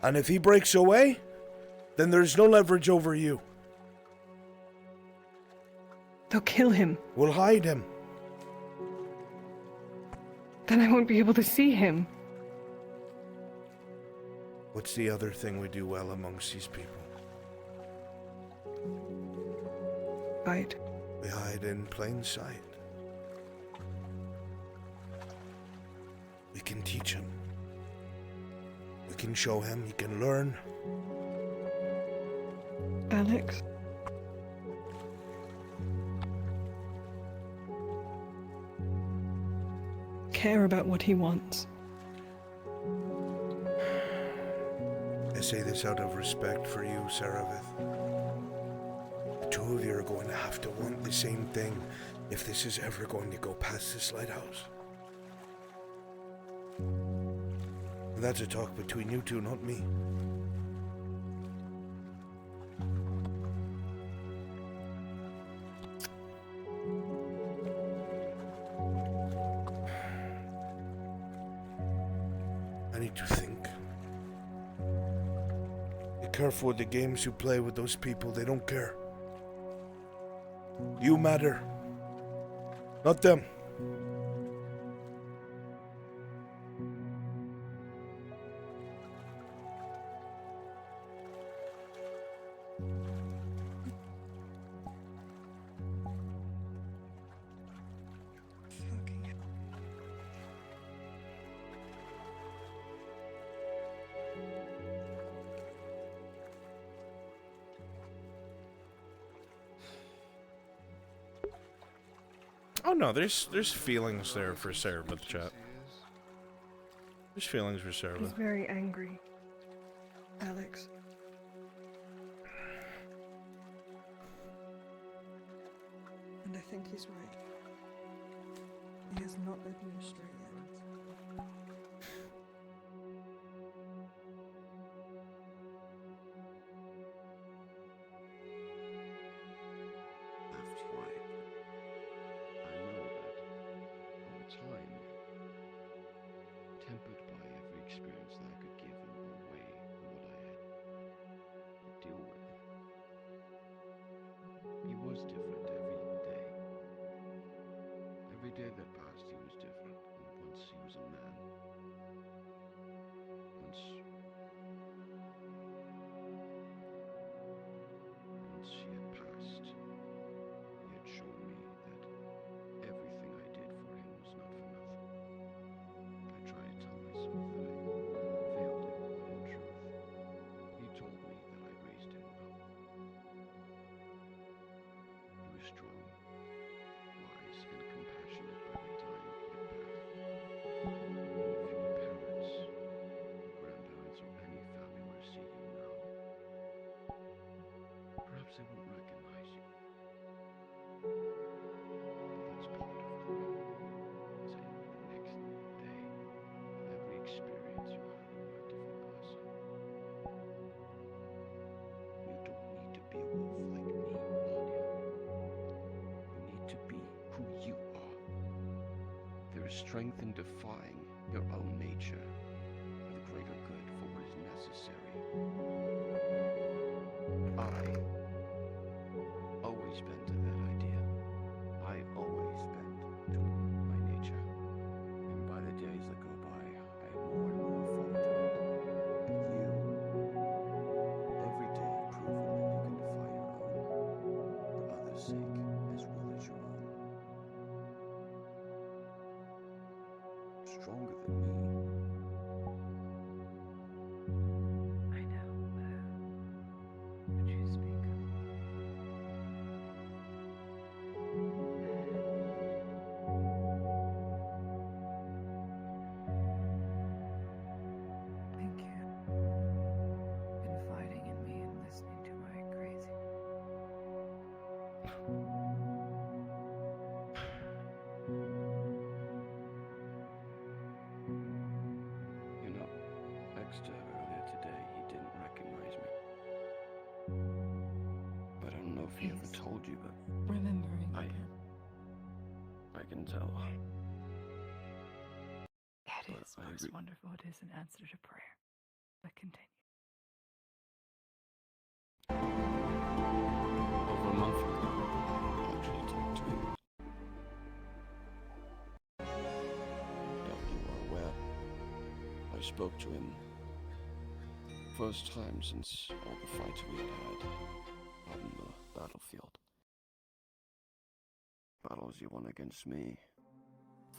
And if he breaks away, then there's no leverage over you. They'll kill him. We'll hide him. Then I won't be able to see him. What's the other thing we do well amongst these people? Fight. We hide in plain sight. We can teach him. We can show him, he can learn. Alex? Care about what he wants. I say this out of respect for you, Saravith. The two of you are going to have to want the same thing if this is ever going to go past this lighthouse. And that's a talk between you two, not me. I need to think. Be careful with the games you play with those people. They don't care. You matter. Not them. Oh no, there's feelings there for Saravith, chat. There's feelings for He's Saravith. very angry. Alex. And I think he's right. He has not led me astray yet. I've tried. I know that over time, tempered by every experience that I could give him away from what I had to deal with, he was different every day. Every day that passed, he was different. And strength in defying your own nature for the greater good for what is necessary. I always bend to that idea. I always bend to my nature. And by the days that go by, I more and more fall to it. But you, every day have proven that you can defy your own, for others' sake as well as your own. Stronger than me. I know. Would you speak up? Thank you. Confiding in me and listening to my crazy. You know, Dexter earlier today, he didn't recognize me. But I don't know if he ever told you, but Remembering I can tell. It But is I most agree. wonderful. It is an answer to prayer. But continue. Over a month ago, I actually talked to him. Doubt you are aware. I spoke to him. First time since all the fights we had on the battlefield. Battles you won against me.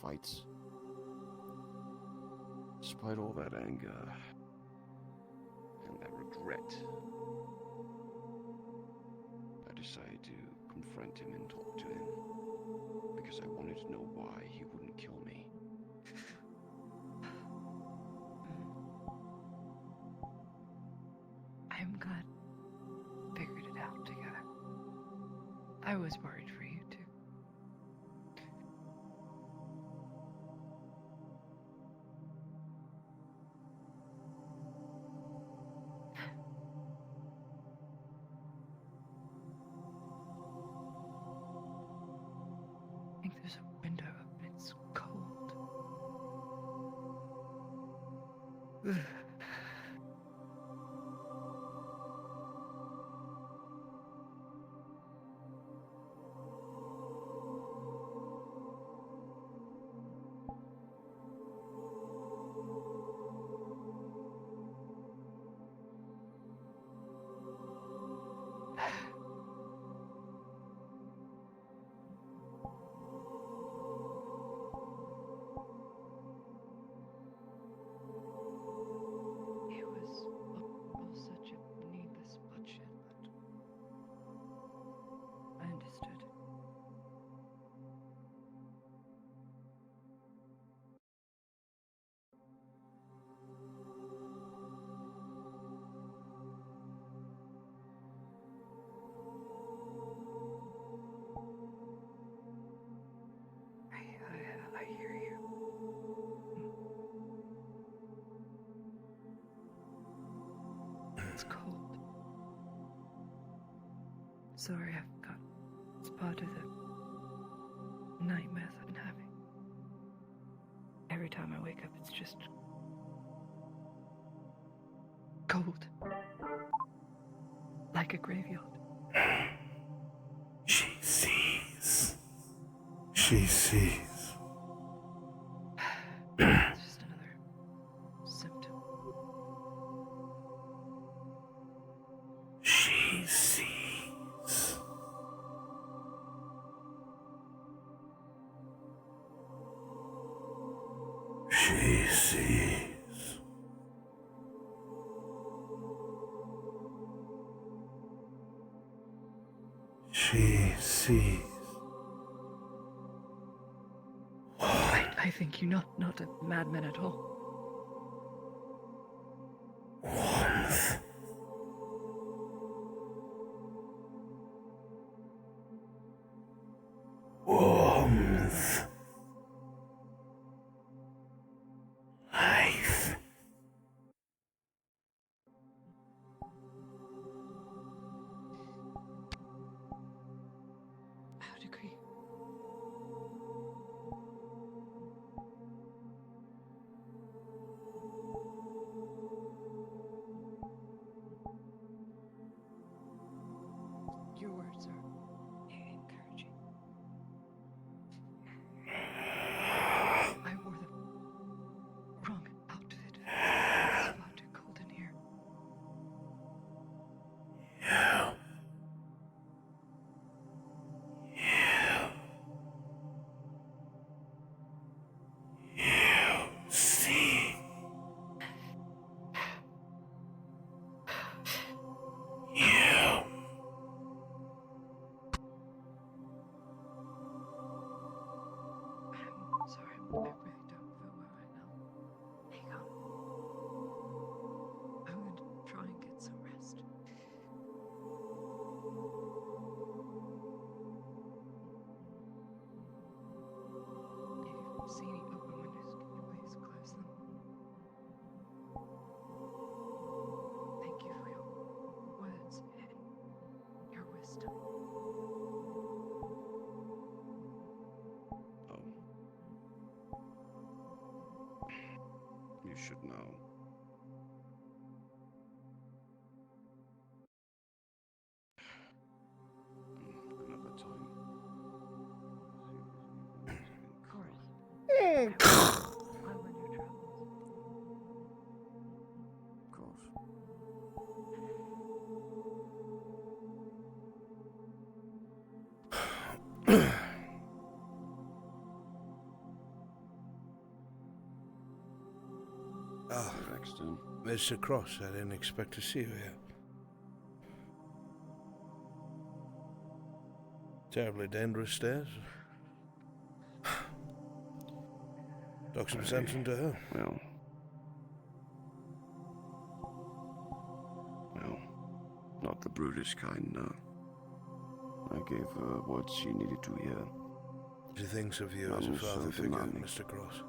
Fights. Despite all that anger and that regret, I decided to confront him and talk to him because I wanted to know why he wouldn't kill me. I'm glad we figured it out together. I was worried for you too. I think there's a window open. It's cold. It was all such a needless bloodshed, but I understood. I hear you. It's cold. Sorry, I forgot. It's part of the nightmares I've been having. Every time I wake up, it's just cold. Like a graveyard. She sees. She sees. It's just another symptom. She sees. She sees. She sees. I think you're not a madman at all. Warmth. Warmth. Life. I would agree. Oh. You should know. Another time. Of course. Oh, Mr. Cross, I didn't expect to see you here. Terribly dangerous stairs. Talk some sense into her. Well, not the brutish kind, no. I gave her what she needed to hear. She thinks of you as a None so father figure, demanding. Mr. Cross.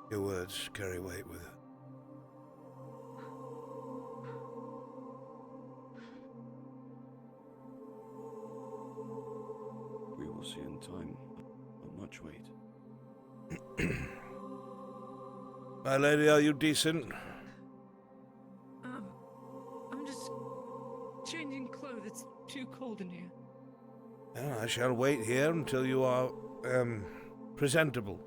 Your words carry weight with her. We will see in time how much weight. My lady, are you decent? I'm just changing clothes. It's too cold in here. Well, I shall wait here until you are, presentable.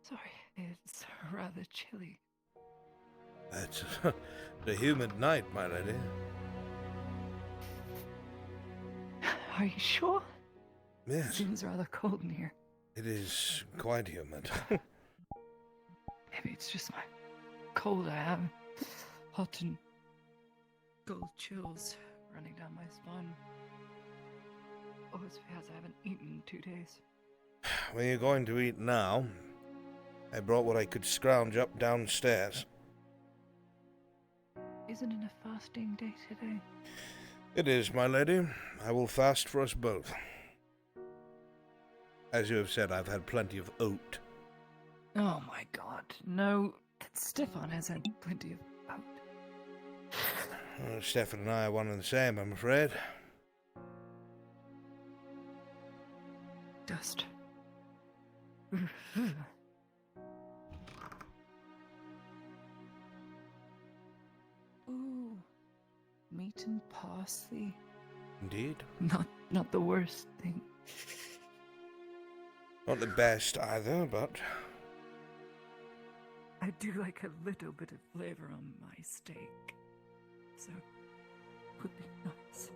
Sorry, it's rather chilly. It's a humid night, my lady. Are you sure? Yes. It seems rather cold in here. It is quite humid. Maybe it's just my cold I have. Hot and cold chills running down my spine. Oh, it's because I haven't eaten in 2 days. Well, you're going to eat now. I brought what I could scrounge up downstairs. Isn't it a fasting day today? It is, my lady. I will fast for us both. As you have said, I've had plenty of oat. Oh my god, no. Stefan has had plenty of oat. Stefan and I are one and the same, I'm afraid. Dust. Ooh, meat and parsley. Indeed. Not the worst thing. Not the best either, but... I do like a little bit of flavor on my steak. So, would be nice.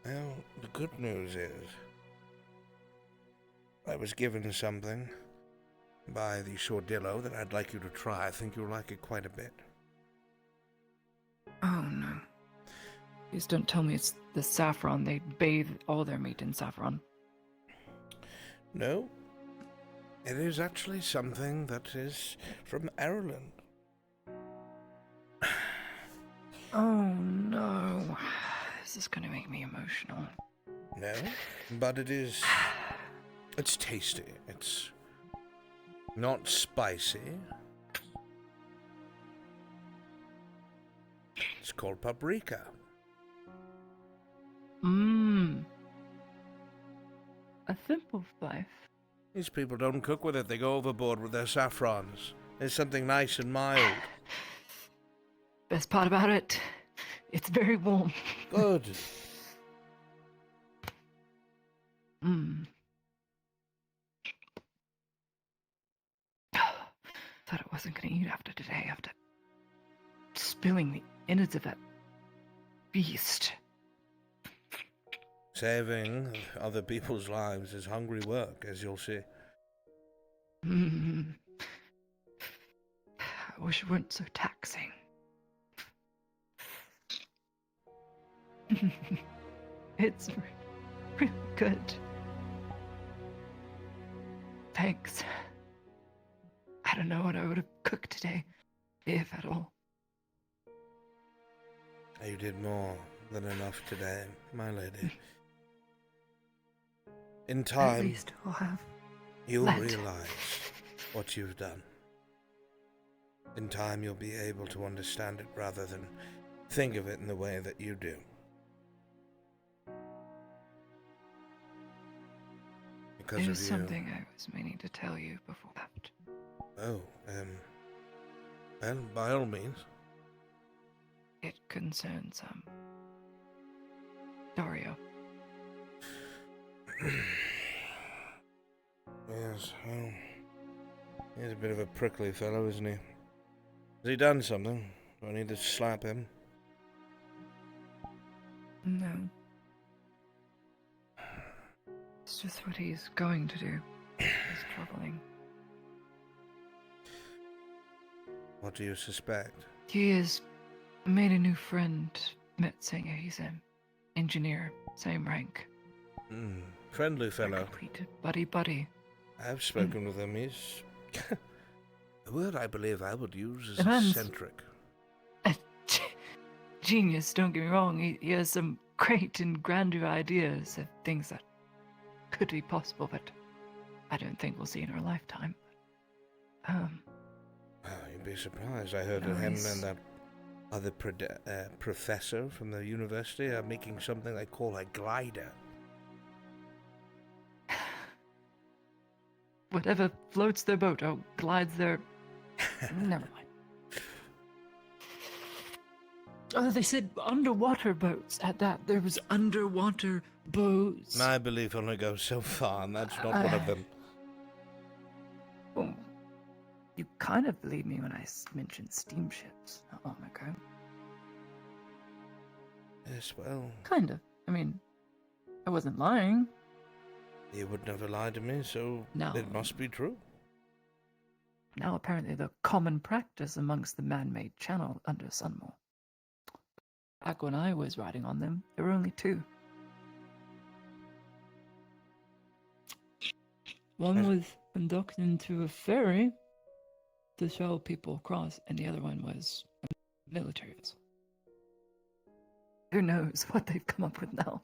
Well, the good news is... I was given something by the Sordillo that I'd like you to try. I think you'll like it quite a bit. Oh no. Please don't tell me it's the saffron. They bathe all their meat in saffron. No. It is actually something that is from Ireland. Oh no. This is gonna make me emotional. No, but it is... It's tasty. It's not spicy. It's called paprika. Mmm. A simple spice. These people don't cook with it. They go overboard with their saffrons. There's something nice and mild. Best part about it, It's very warm. Good. Hmm. Thought I wasn't gonna eat after today, after spilling the innards of that beast. Saving other people's lives is hungry work, as you'll see. Hmm. I wish it weren't so taxing. It's really good. Thanks. I don't know what I would have cooked today, if at all. You did more than enough today, my lady. In time, At least we'll have you'll let. realize what you've done. In time, you'll be able to understand it rather than think of it in the way that you do. Because There's of you. something I was meaning to tell you before I left. Oh, well, by all means. It concerns, Dario. Yes, well, he's a bit of a prickly fellow, isn't he? Has he done something? Do I need to slap him? No. It's just what he's going to do. It's troubling. What do you suspect? He has made a new friend, Metzinger. He's an engineer, same rank. Friendly fellow. Complete buddy. I've spoken with him. He's... the word I believe I would use is The man's- eccentric. Genius, don't get me wrong. He has some great and grander ideas of things that could be possible, but I don't think we'll see in our lifetime. Oh, you'd be surprised. I heard No, that him he's- and that other professor from the university are making something they call a glider. Whatever floats their boat or glides their... Never mind. Oh, they said underwater boats at that. There was underwater boats. My belief only goes so far, and that's not one of them. Well, you kind of believed me when I mentioned steamships not long ago. Yes, well, Kind of. I mean, I wasn't lying. you would never lie to me, so No. it must be true. Now apparently the common practice amongst the man-made channel under Sunmore. Back when I was riding on them, there were only two. One was conducted into a ferry to show people across, and the other one was a military vessel. Who knows what they've come up with now?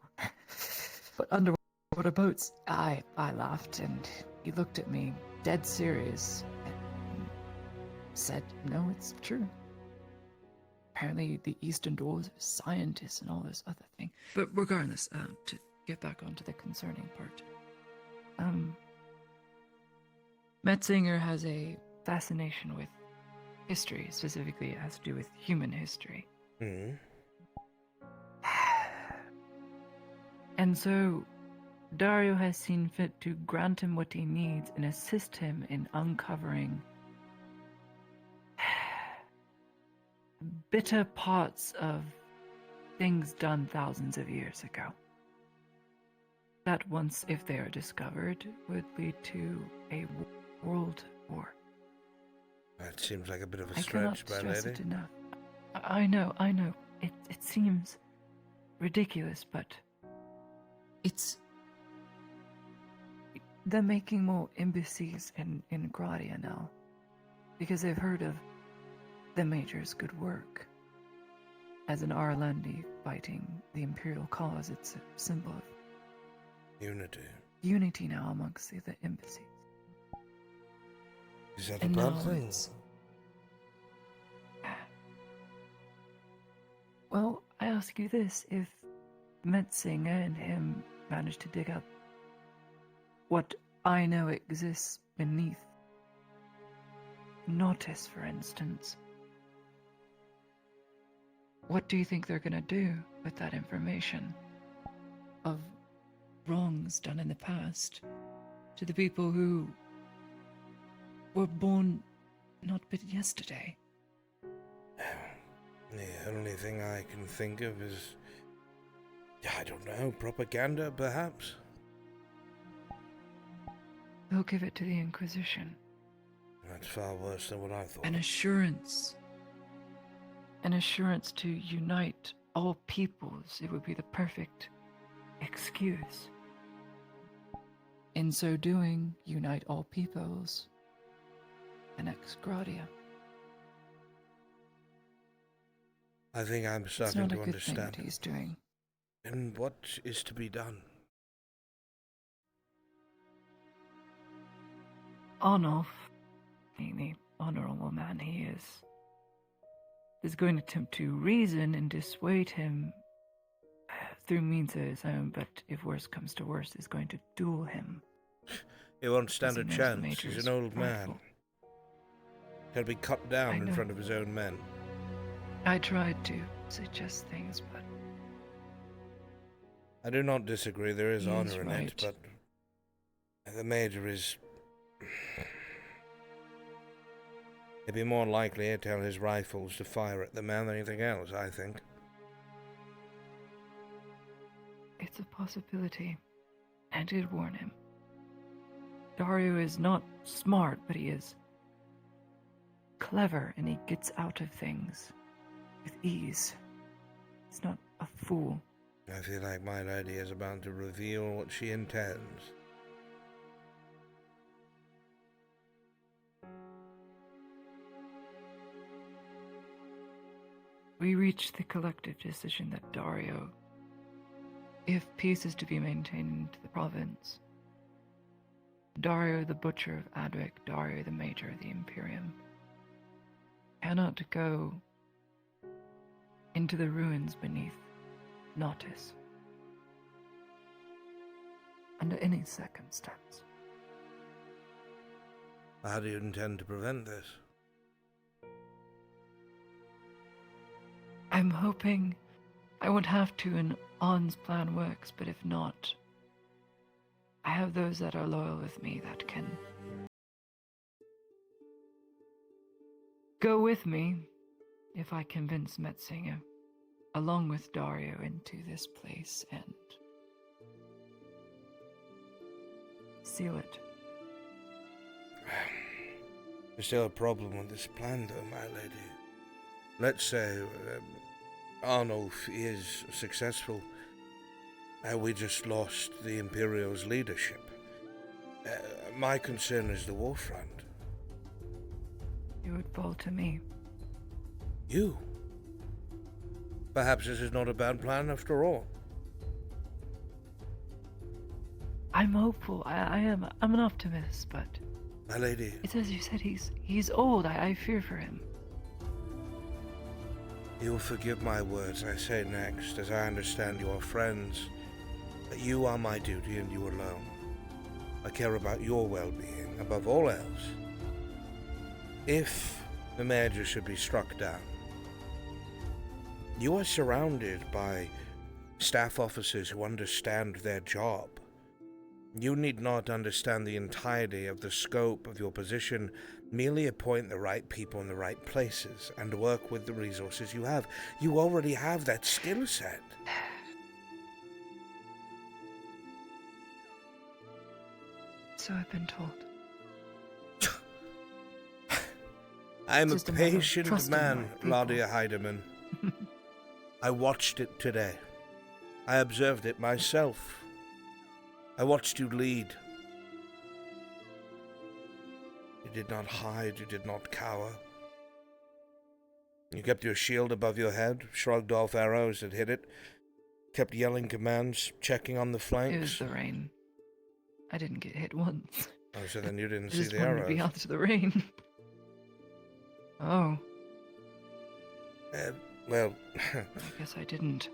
But underwater boats, I laughed, and he looked at me dead serious and said, no, it's true. Apparently the Eastern Dwarves are scientists and all this other thing. But regardless, to get back onto the concerning part. Metzinger has a fascination with history, specifically it has to do with human history. And so Dario has seen fit to grant him what he needs and assist him in uncovering bitter parts of things done thousands of years ago. That once, if they are discovered, would lead to a world war. That seems like a bit of a I cannot stretch, my stress lady. it enough. I know. It seems ridiculous, but it's... They're making more embassies in Gradia now, because they've heard of the Major's good work. As an Arlandi fighting the Imperial cause, it's a symbol of unity now amongst the embassies. Is that a And bad now thing? it's- Well, I ask you this, if Metzinger and him managed to dig up what I know exists beneath Notice, for instance, What do you think they're gonna do with that information of wrongs done in the past to the people who were born not but yesterday? The only thing I can think of is, I don't know, propaganda, perhaps? They'll give it to the Inquisition. That's far worse than what I thought. An assurance. An assurance to unite all peoples. It would be the perfect excuse. In so doing, unite all peoples. An ex gratia. I think I'm It's starting not a to good thing understand. what he's doing. And what is to be done? Arnulf, being the honorable man he is going to attempt to reason and dissuade him through means of his own, but if worse comes to worse, is going to duel him. He won't stand a Because he knows the chance. Major He's is an old man. rightful. He'll be cut I down in know. front of his own men. I tried to suggest things, but I do not disagree. There is He is honor in it, right. but the Major is... He'd be more likely to tell his rifles to fire at the man than anything else, I think. it's a possibility. I did warn him. Dario is not smart, but he is clever, and he gets out of things with ease. He's not a fool. I feel like my lady is about to reveal what she intends. We reached the collective decision that Dario, if peace is to be maintained in the province, Dario the Butcher of Adric, Dario the Major of the Imperium, cannot go into the ruins beneath Nautis under any circumstance. How do you intend to prevent this? I'm hoping I won't have to and On's plan works, but if not, I have those that are loyal with me that can go with me if I convince Metzinger, along with Dario, into this place and seal it. There's still a problem with this plan, though, my lady. Let's say Arnulf is successful. We just lost the Imperial's leadership. My concern is the war front. It would fall to me. You? Perhaps this is not a bad plan after all. I'm hopeful. I'm an optimist, but My lady, it's as you said, he's old. I fear for him. you'll forgive my words I say next, as I understand you are friends. That you are my duty and you alone. I care about your well-being above all else. If the Major should be struck down, you are surrounded by staff officers who understand their job. You need not understand the entirety of the scope of your position. Merely appoint the right people in the right places and work with the resources you have. You already have that skill set. So I've been told. I'm a Just a matter of patient trusting man, right people. Ladia Heidemann. I watched it today. I observed it myself. I watched you lead. You did not hide, you did not cower. You kept your shield above your head, shrugged off arrows that hit it, kept yelling commands, checking on the It flanks. was the rain. I didn't get hit once. Oh, so then you didn't I see just the wanted to be arrows. out of the rain. Oh, Well, I guess I didn't.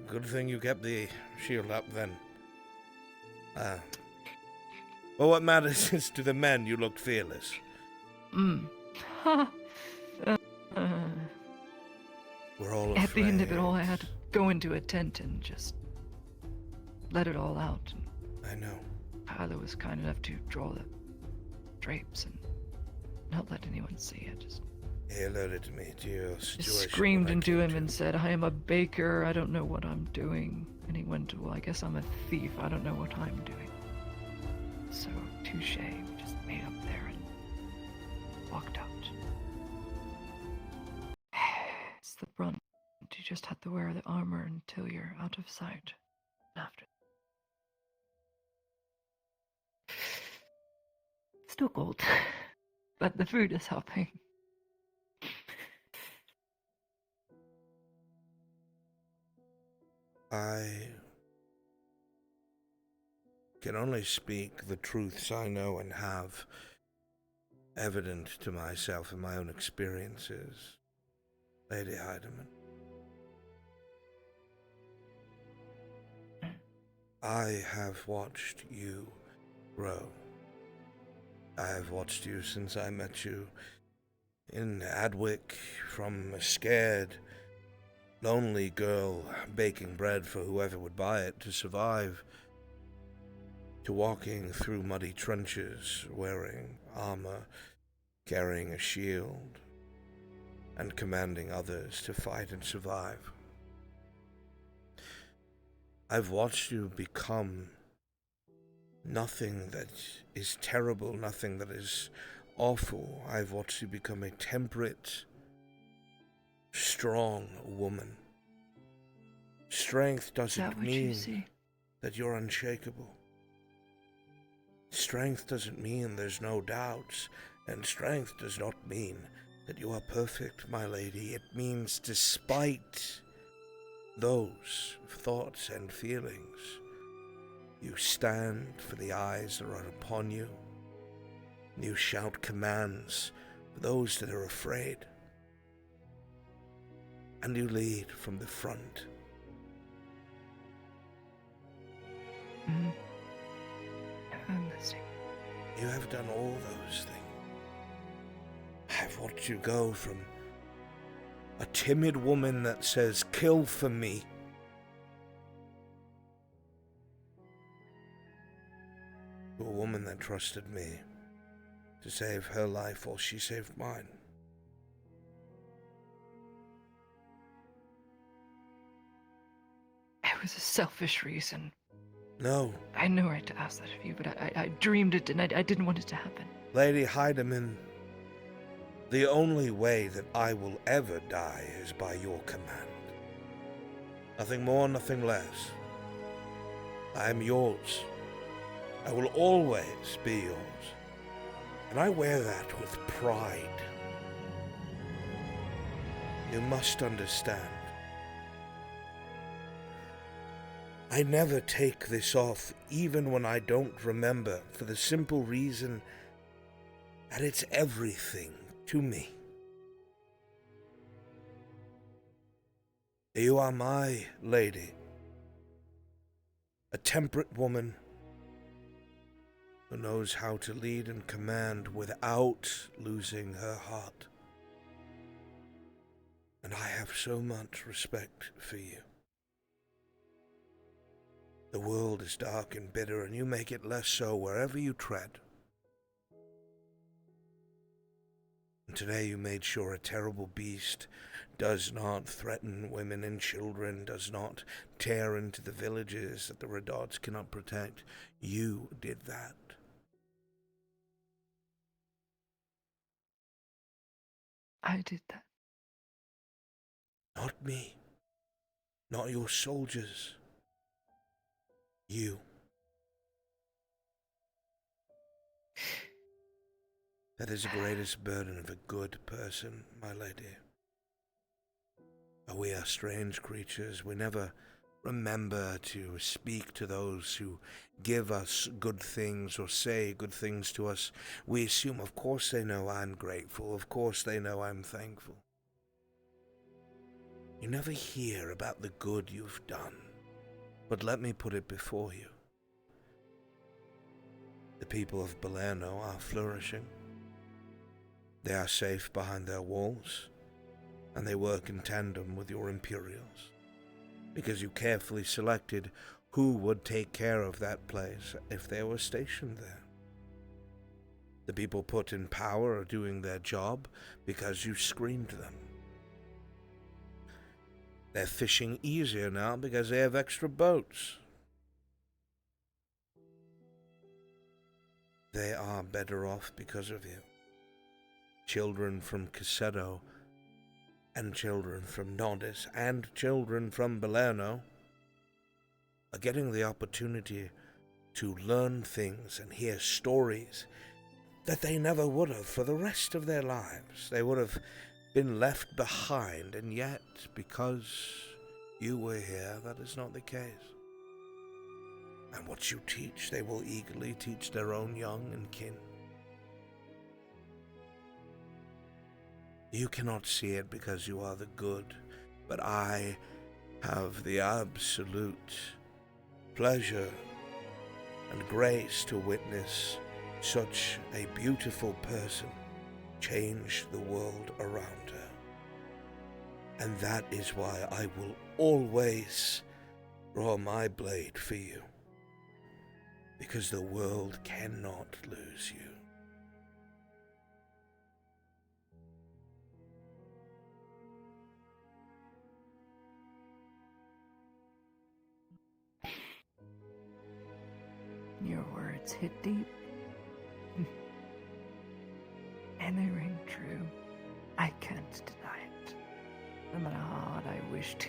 good thing you kept the shield up then. Well, what matters is to the men you looked fearless. We're all At the end of it afraid. all, I had to go into a tent and just let it all out. I know. Tyler was kind enough to draw the drapes and not let anyone see it. Just He alerted me to your situation. Just screamed when I into came him to. and said, I am a baker, I don't know what I'm doing. And he went, well, I guess I'm a thief, I don't know what I'm doing. So, touche, we just made up there and walked out. It's the brunt. You just have to wear the armor until you're out of sight. After. Still cold, but the food is helping. I can only speak the truths I know and have evident to myself in my own experiences, Lady Heidemann. I have watched you grow. I have watched you since I met you in Adwick, from a scared, lonely girl baking bread for whoever would buy it to survive, to walking through muddy trenches, wearing armor, carrying a shield, and commanding others to fight and survive. I've watched you become nothing that is terrible, nothing that is awful. I've watched you become a temperate, strong woman. Strength doesn't mean that you're unshakable. Strength doesn't mean there's no doubts, and strength does not mean that you are perfect, my lady. It means despite those thoughts and feelings, you stand for the eyes that are upon you. You shout commands for those that are afraid. And you lead from the front. I'm listening. You have done all those things. I've watched you go from a timid woman that says, "Kill for me," to a woman that trusted me to save her life while she saved mine. It was a selfish reason. No. I had no right to ask that of you, but I dreamed it and I didn't want it to happen. Lady Heidemann, the only way that I will ever die is by your command. Nothing more, nothing less. I am yours. I will always be yours. And I wear that with pride. You must understand. I never take this off, even when I don't remember, for the simple reason that it's everything to me. You are my lady, a temperate woman who knows how to lead and command without losing her heart. And I have so much respect for you. The world is dark and bitter, and you make it less so wherever you tread. And today you made sure a terrible beast does not threaten women and children, does not tear into the villages that the Redots cannot protect. You did that. I did that. Not me. Not your soldiers. You. That is the greatest burden of a good person, my lady. We are strange creatures. We never remember to speak to those who give us good things or say good things to us. We assume, of course they know I'm grateful. Of course they know I'm thankful. You never hear about the good you've done. But let me put it before you. The people of Belerno are flourishing. They are safe behind their walls, and they work in tandem with your Imperials, because you carefully selected who would take care of that place if they were stationed there. The people put in power are doing their job because you screened them. They're fishing easier now because they have extra boats. They are better off because of you. Children from Caseto, and children from Nodis, and children from Belerno are getting the opportunity to learn things and hear stories that they never would have for the rest of their lives. They would have been left behind, and yet, because you were here, that is not the case. And what you teach, they will eagerly teach their own young and kin. You cannot see it because you are the good, but I have the absolute pleasure and grace to witness such a beautiful person change the world around her. And that is why I will always draw my blade for you, because the world cannot lose you. Your words hit deep. And they ring true. I can't deny it, no matter how hard I wish to.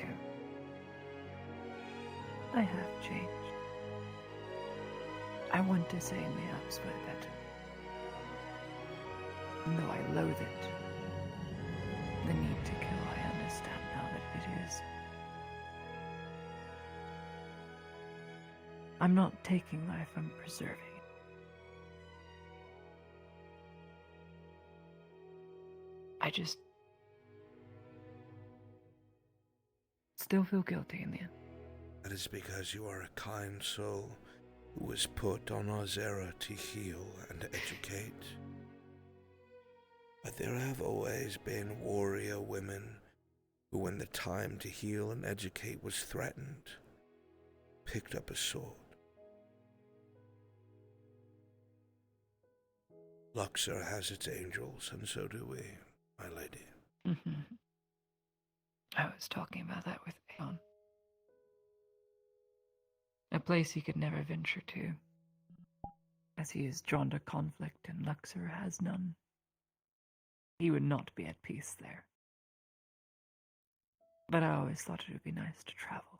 I have changed. I want to say perhaps for the better. And though I loathe it, the need to kill, I understand now that it is. I'm not taking life, I'm preserving it. I just still feel guilty in the end. That is because you are a kind soul who was put on Ozera to heal and educate. But there have always been warrior women who, when the time to heal and educate was threatened, picked up a sword. Luxor has its angels, and so do we, my lady. I was talking about that with Aeon. A place he could never venture to, as he is drawn to conflict and Luxor has none. He would not be at peace there. But I always thought it would be nice to travel.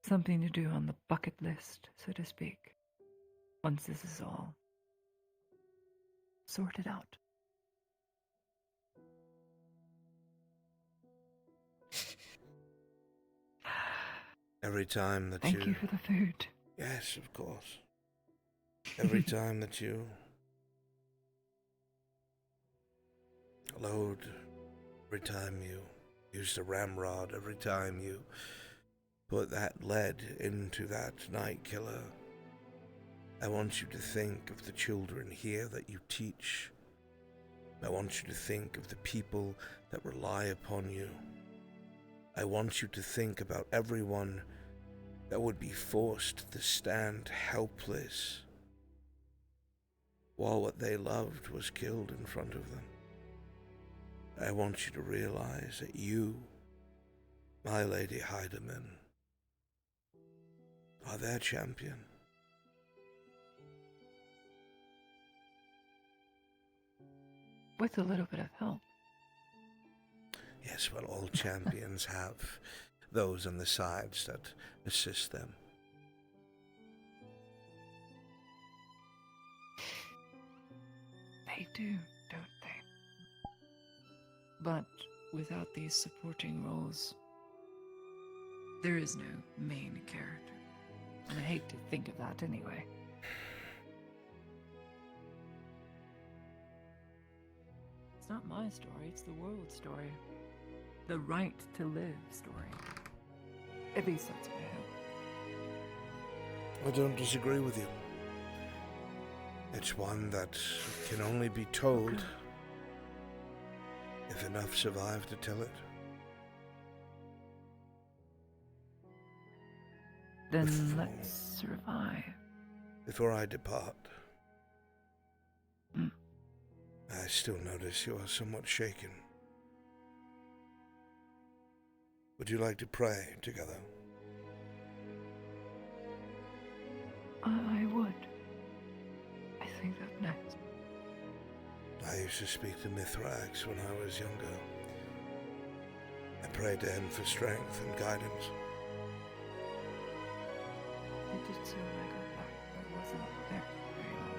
Something to do on the bucket list, so to speak, once this is all sorted out. Every time that Thank you for the food. Yes, of course. Every time that you load, every time you use the ramrod, every time you put that lead into that night killer, I want you to think of the children here that you teach. I want you to think of the people that rely upon you. I want you to think about everyone that would be forced to stand helpless while what they loved was killed in front of them. I want you to realize that you, my Lady Heidemann, are their champion. With a little bit of help. Yes, well, all champions have those on the sides that assist them. They do, don't they? But without these supporting roles, there is no main character. And I hate to think of that anyway. It's not my story, it's the world's story. The right to live story. At least that's what I hope. I don't disagree with you. It's one that can only be told if enough survive to tell it. Then let's survive. Before I depart, Mm. I still notice you are somewhat shaken. Would you like to pray together? I would. I think that's next. I used to speak to Mithrax when I was younger. I prayed to him for strength and guidance. I did so when I got back, but it wasn't there very long.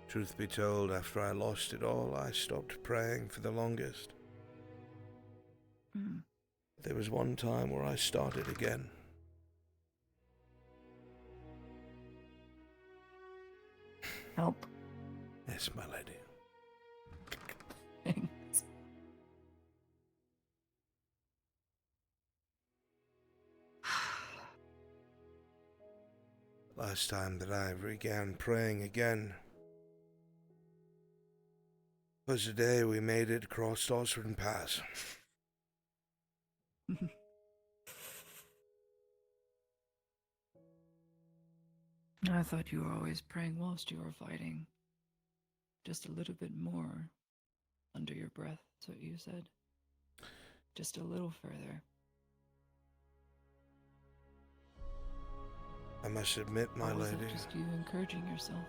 Truth be told, after I lost it all, I stopped praying for the longest. Mm. There was one time where I started again. Help. Yes, my lady. Thanks. Last time that I began praying again was the day we made it across Osrin Pass. I thought you were always praying whilst you were fighting. Just a little bit more under your breath, that's what you said. Just a little further. I must admit, my Or was lady, it just you encouraging yourself?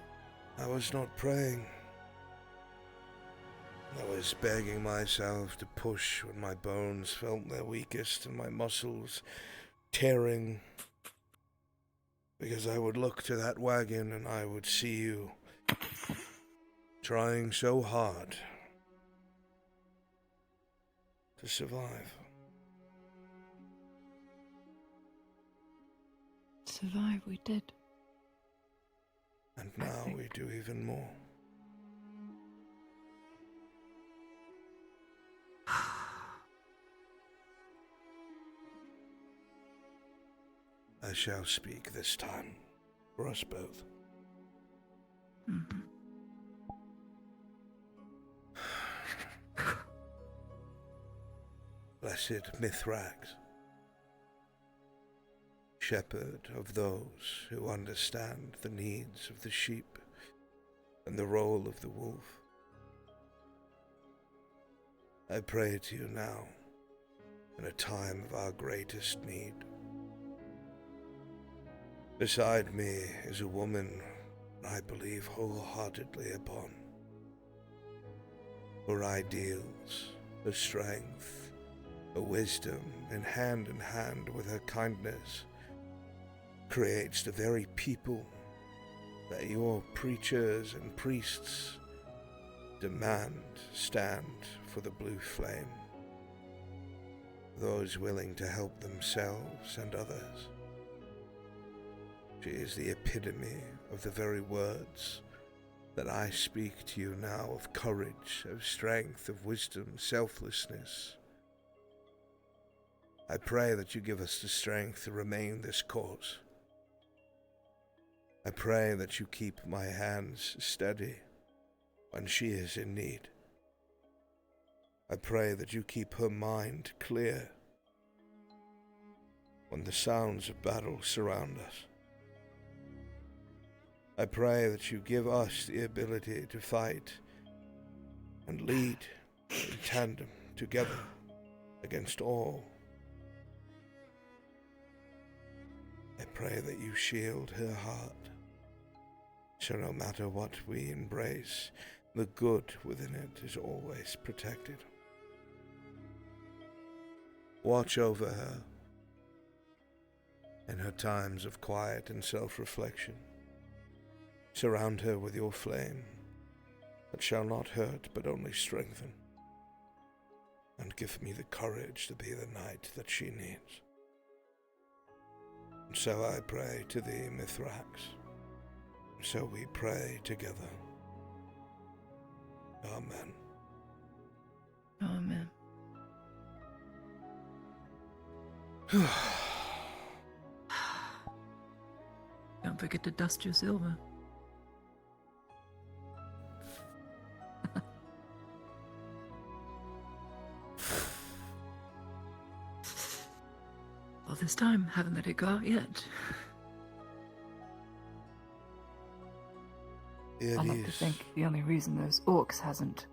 I was not praying. I was begging myself to push when my bones felt their weakest and my muscles tearing. Because I would look to that wagon and I would see you trying so hard to survive. Survive, we did. And now we do even more. I shall speak this time, for us both. Mm-hmm. Blessed Mithrax, shepherd of those who understand the needs of the sheep and the role of the wolf, I pray to you now, in a time of our greatest need. Beside me is a woman I believe wholeheartedly upon. Her ideals, her strength, her wisdom, and hand with her kindness, creates the very people that your preachers and priests demand stand for the blue flame. Those willing to help themselves and others. She is the epitome of the very words that I speak to you now, of courage, of strength, of wisdom, selflessness. I pray that you give us the strength to remain this course. I pray that you keep my hands steady when she is in need. I pray that you keep her mind clear when the sounds of battle surround us. I pray that you give us the ability to fight and lead in tandem together against all. I pray that you shield her heart, so no matter what we embrace, the good within it is always protected. Watch over her in her times of quiet and self-reflection. Surround her with your flame that shall not hurt but only strengthen, and give me the courage to be the knight that she needs. And so I pray to thee, Mithrax. So we pray together. Amen. Amen. Don't forget to dust your silver. All this time, haven't let it go out yet. It I like to think the only reason those orcs hasn't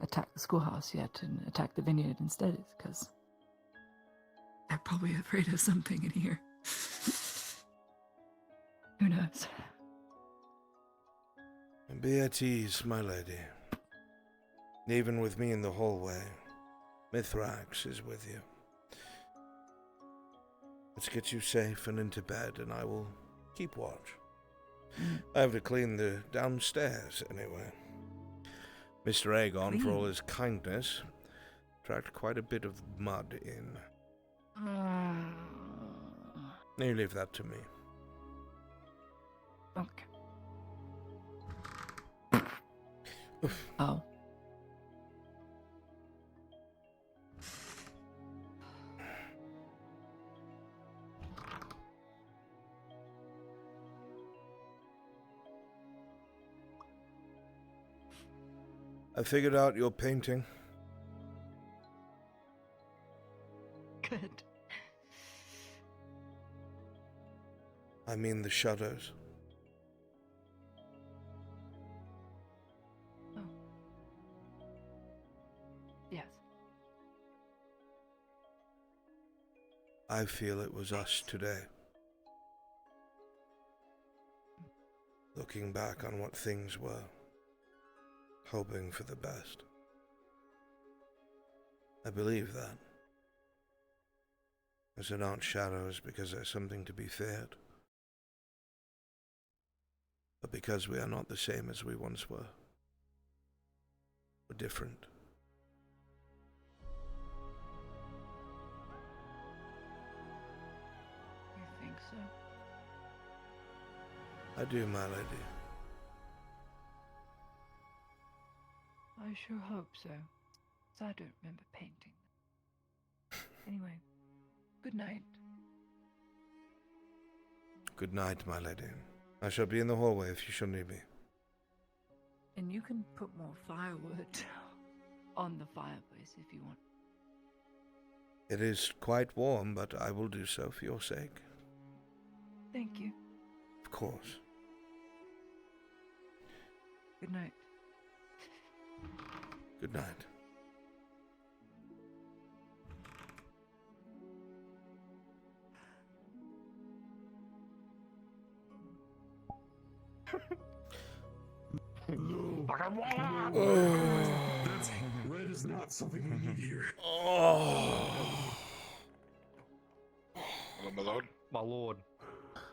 attacked the schoolhouse yet and attacked the vineyard instead is because they're probably afraid of something in here. Who knows? Be at ease, my lady. Even with me in the hallway, Mithrax is with you. Let's get you safe and into bed, and I will keep watch. I have to clean the downstairs, anyway. Mr. Aegon, for all his kindness, tracked quite a bit of mud in. You leave that to me. Okay. Oh. I figured out your painting. Good. I mean the shadows. Oh. Yes. I feel it was us today. Looking back on what things were. Hoping for the best. I believe that. As there aren't shadows because there's something to be feared, but because we are not the same as we once were. We're different. You think so? I do, my lady. I sure hope so. 'Cause I don't remember painting. Anyway, good night. Good night, my lady. I shall be in the hallway if you shall need me. And you can put more firewood on the fireplace if you want. It is quite warm, but I will do so for your sake. Thank you. Of course. Good night. Good night. No. That's red is not something we need here. Oh. Hello, my lord. My lord.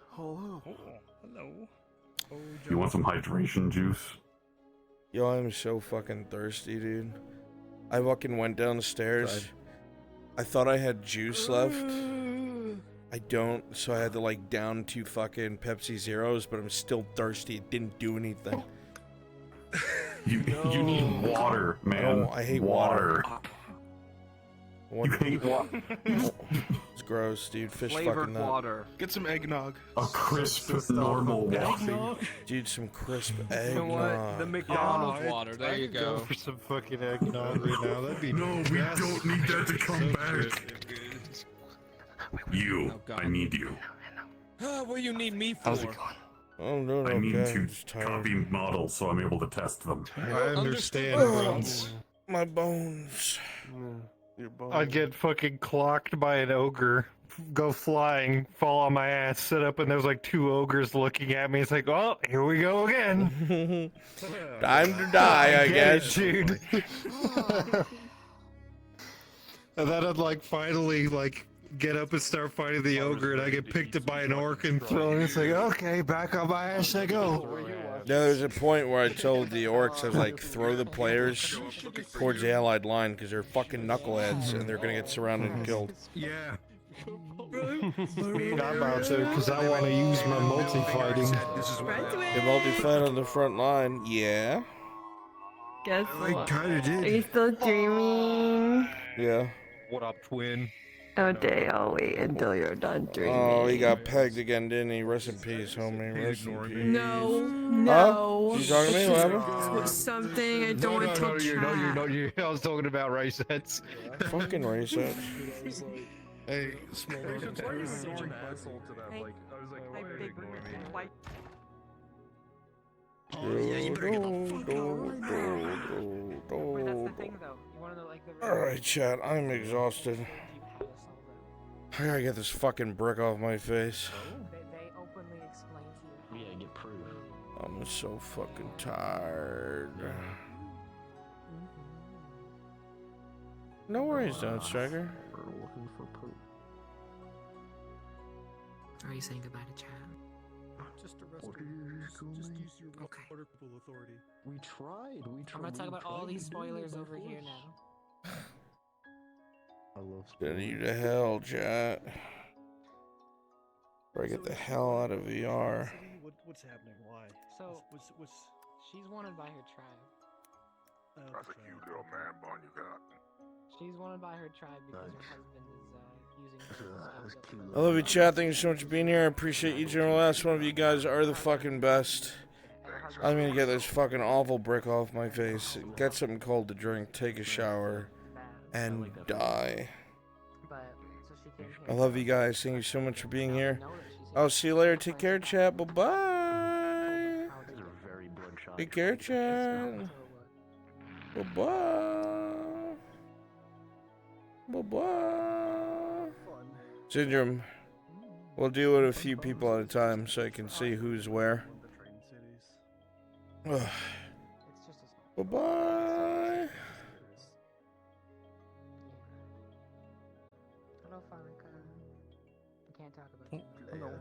Hello. Hello. Oh, You want some hydration juice? Yo, I'm so fucking thirsty, dude. I fucking went downstairs. I thought I had juice left. I don't, so I had to like down 2 fucking Pepsi Zeros, but I'm still thirsty. It didn't do anything. You need water, man. I hate water. You hate water. It's gross, dude. Fish Flavored fucking nut. water. Get some eggnog. A crisp, normal water. Dude, some crisp eggnog. You know what? The McDonald's water. There you go. For some fucking eggnog right now. That'd be No, we don't need that to come back. You, I need you. What do you need me for? How's it going? Oh, no, I need okay. to copy models so I'm able to test them. I understand, Bruns. My bones. Your bones. I'd get fucking clocked by an ogre, go flying, fall on my ass, sit up, and there's like 2 ogres looking at me. It's like, oh, here we go again. Time to die, I guess. Dude. And then I'd like finally like get up and start fighting the ogre, and I get picked up by an orc and thrown. It's like, okay, back on my ass I go. Yeah, there's a point where I told the orcs, I was like, throw the players towards the allied line because they're fucking knuckleheads and they're gonna get surrounded and killed. Yeah. I'm about to, because I want to use my multi-fighting. They multi-fight on the front line, yeah. Guess I what? kinda did. Are you still dreaming? Yeah. What up, twin? Okay, I'll wait until you're done dreaming. Oh, he got pegged again, didn't he? Rest in peace, homie. Rest in peace. No, Huh? no. You talking to me? What happened? Was something I don't want to tell you're not. I was talking about race sets. Fucking race sets. Hey, small. Why are you such an asshole to them? Like, I was like, why are you ignoring me? Oh, yeah, you better get the fuck out right now. Wait, that's the thing, though. You wanna know, like, the Alright, chat. I'm exhausted. I gotta get this fucking brick off my face. They openly explain to you. We gotta get proof. I'm so fucking tired. No worries, don't Striker. We're looking for proof. Are you saying goodbye to Chad? Just arrest him. Just use your waterful authority. We tried. I'm gonna talk about all these spoilers over here now. I love Send you to hell, chat. Or get the hell out of VR. What's happening? Why? So, what's she's wanted by her tribe. That's a cute little man bun you got. She's wanted by her tribe because her husband is using her. I love you, chat. Thank you so much for being here. I appreciate each and every last one of you guys are the fucking best. I'm gonna get this fucking awful brick off my face, get something cold to drink, take a shower, and die. I love you guys. Thank you so much for being here. I'll see you later. Take care, chat. Bye-bye. Take care, chat. Bye-bye. Bye-bye. Syndrome. We'll deal with a few people at a time so I can see who's where. Bye-bye. Hello, Farrakhan. I can't talk about you. Hello.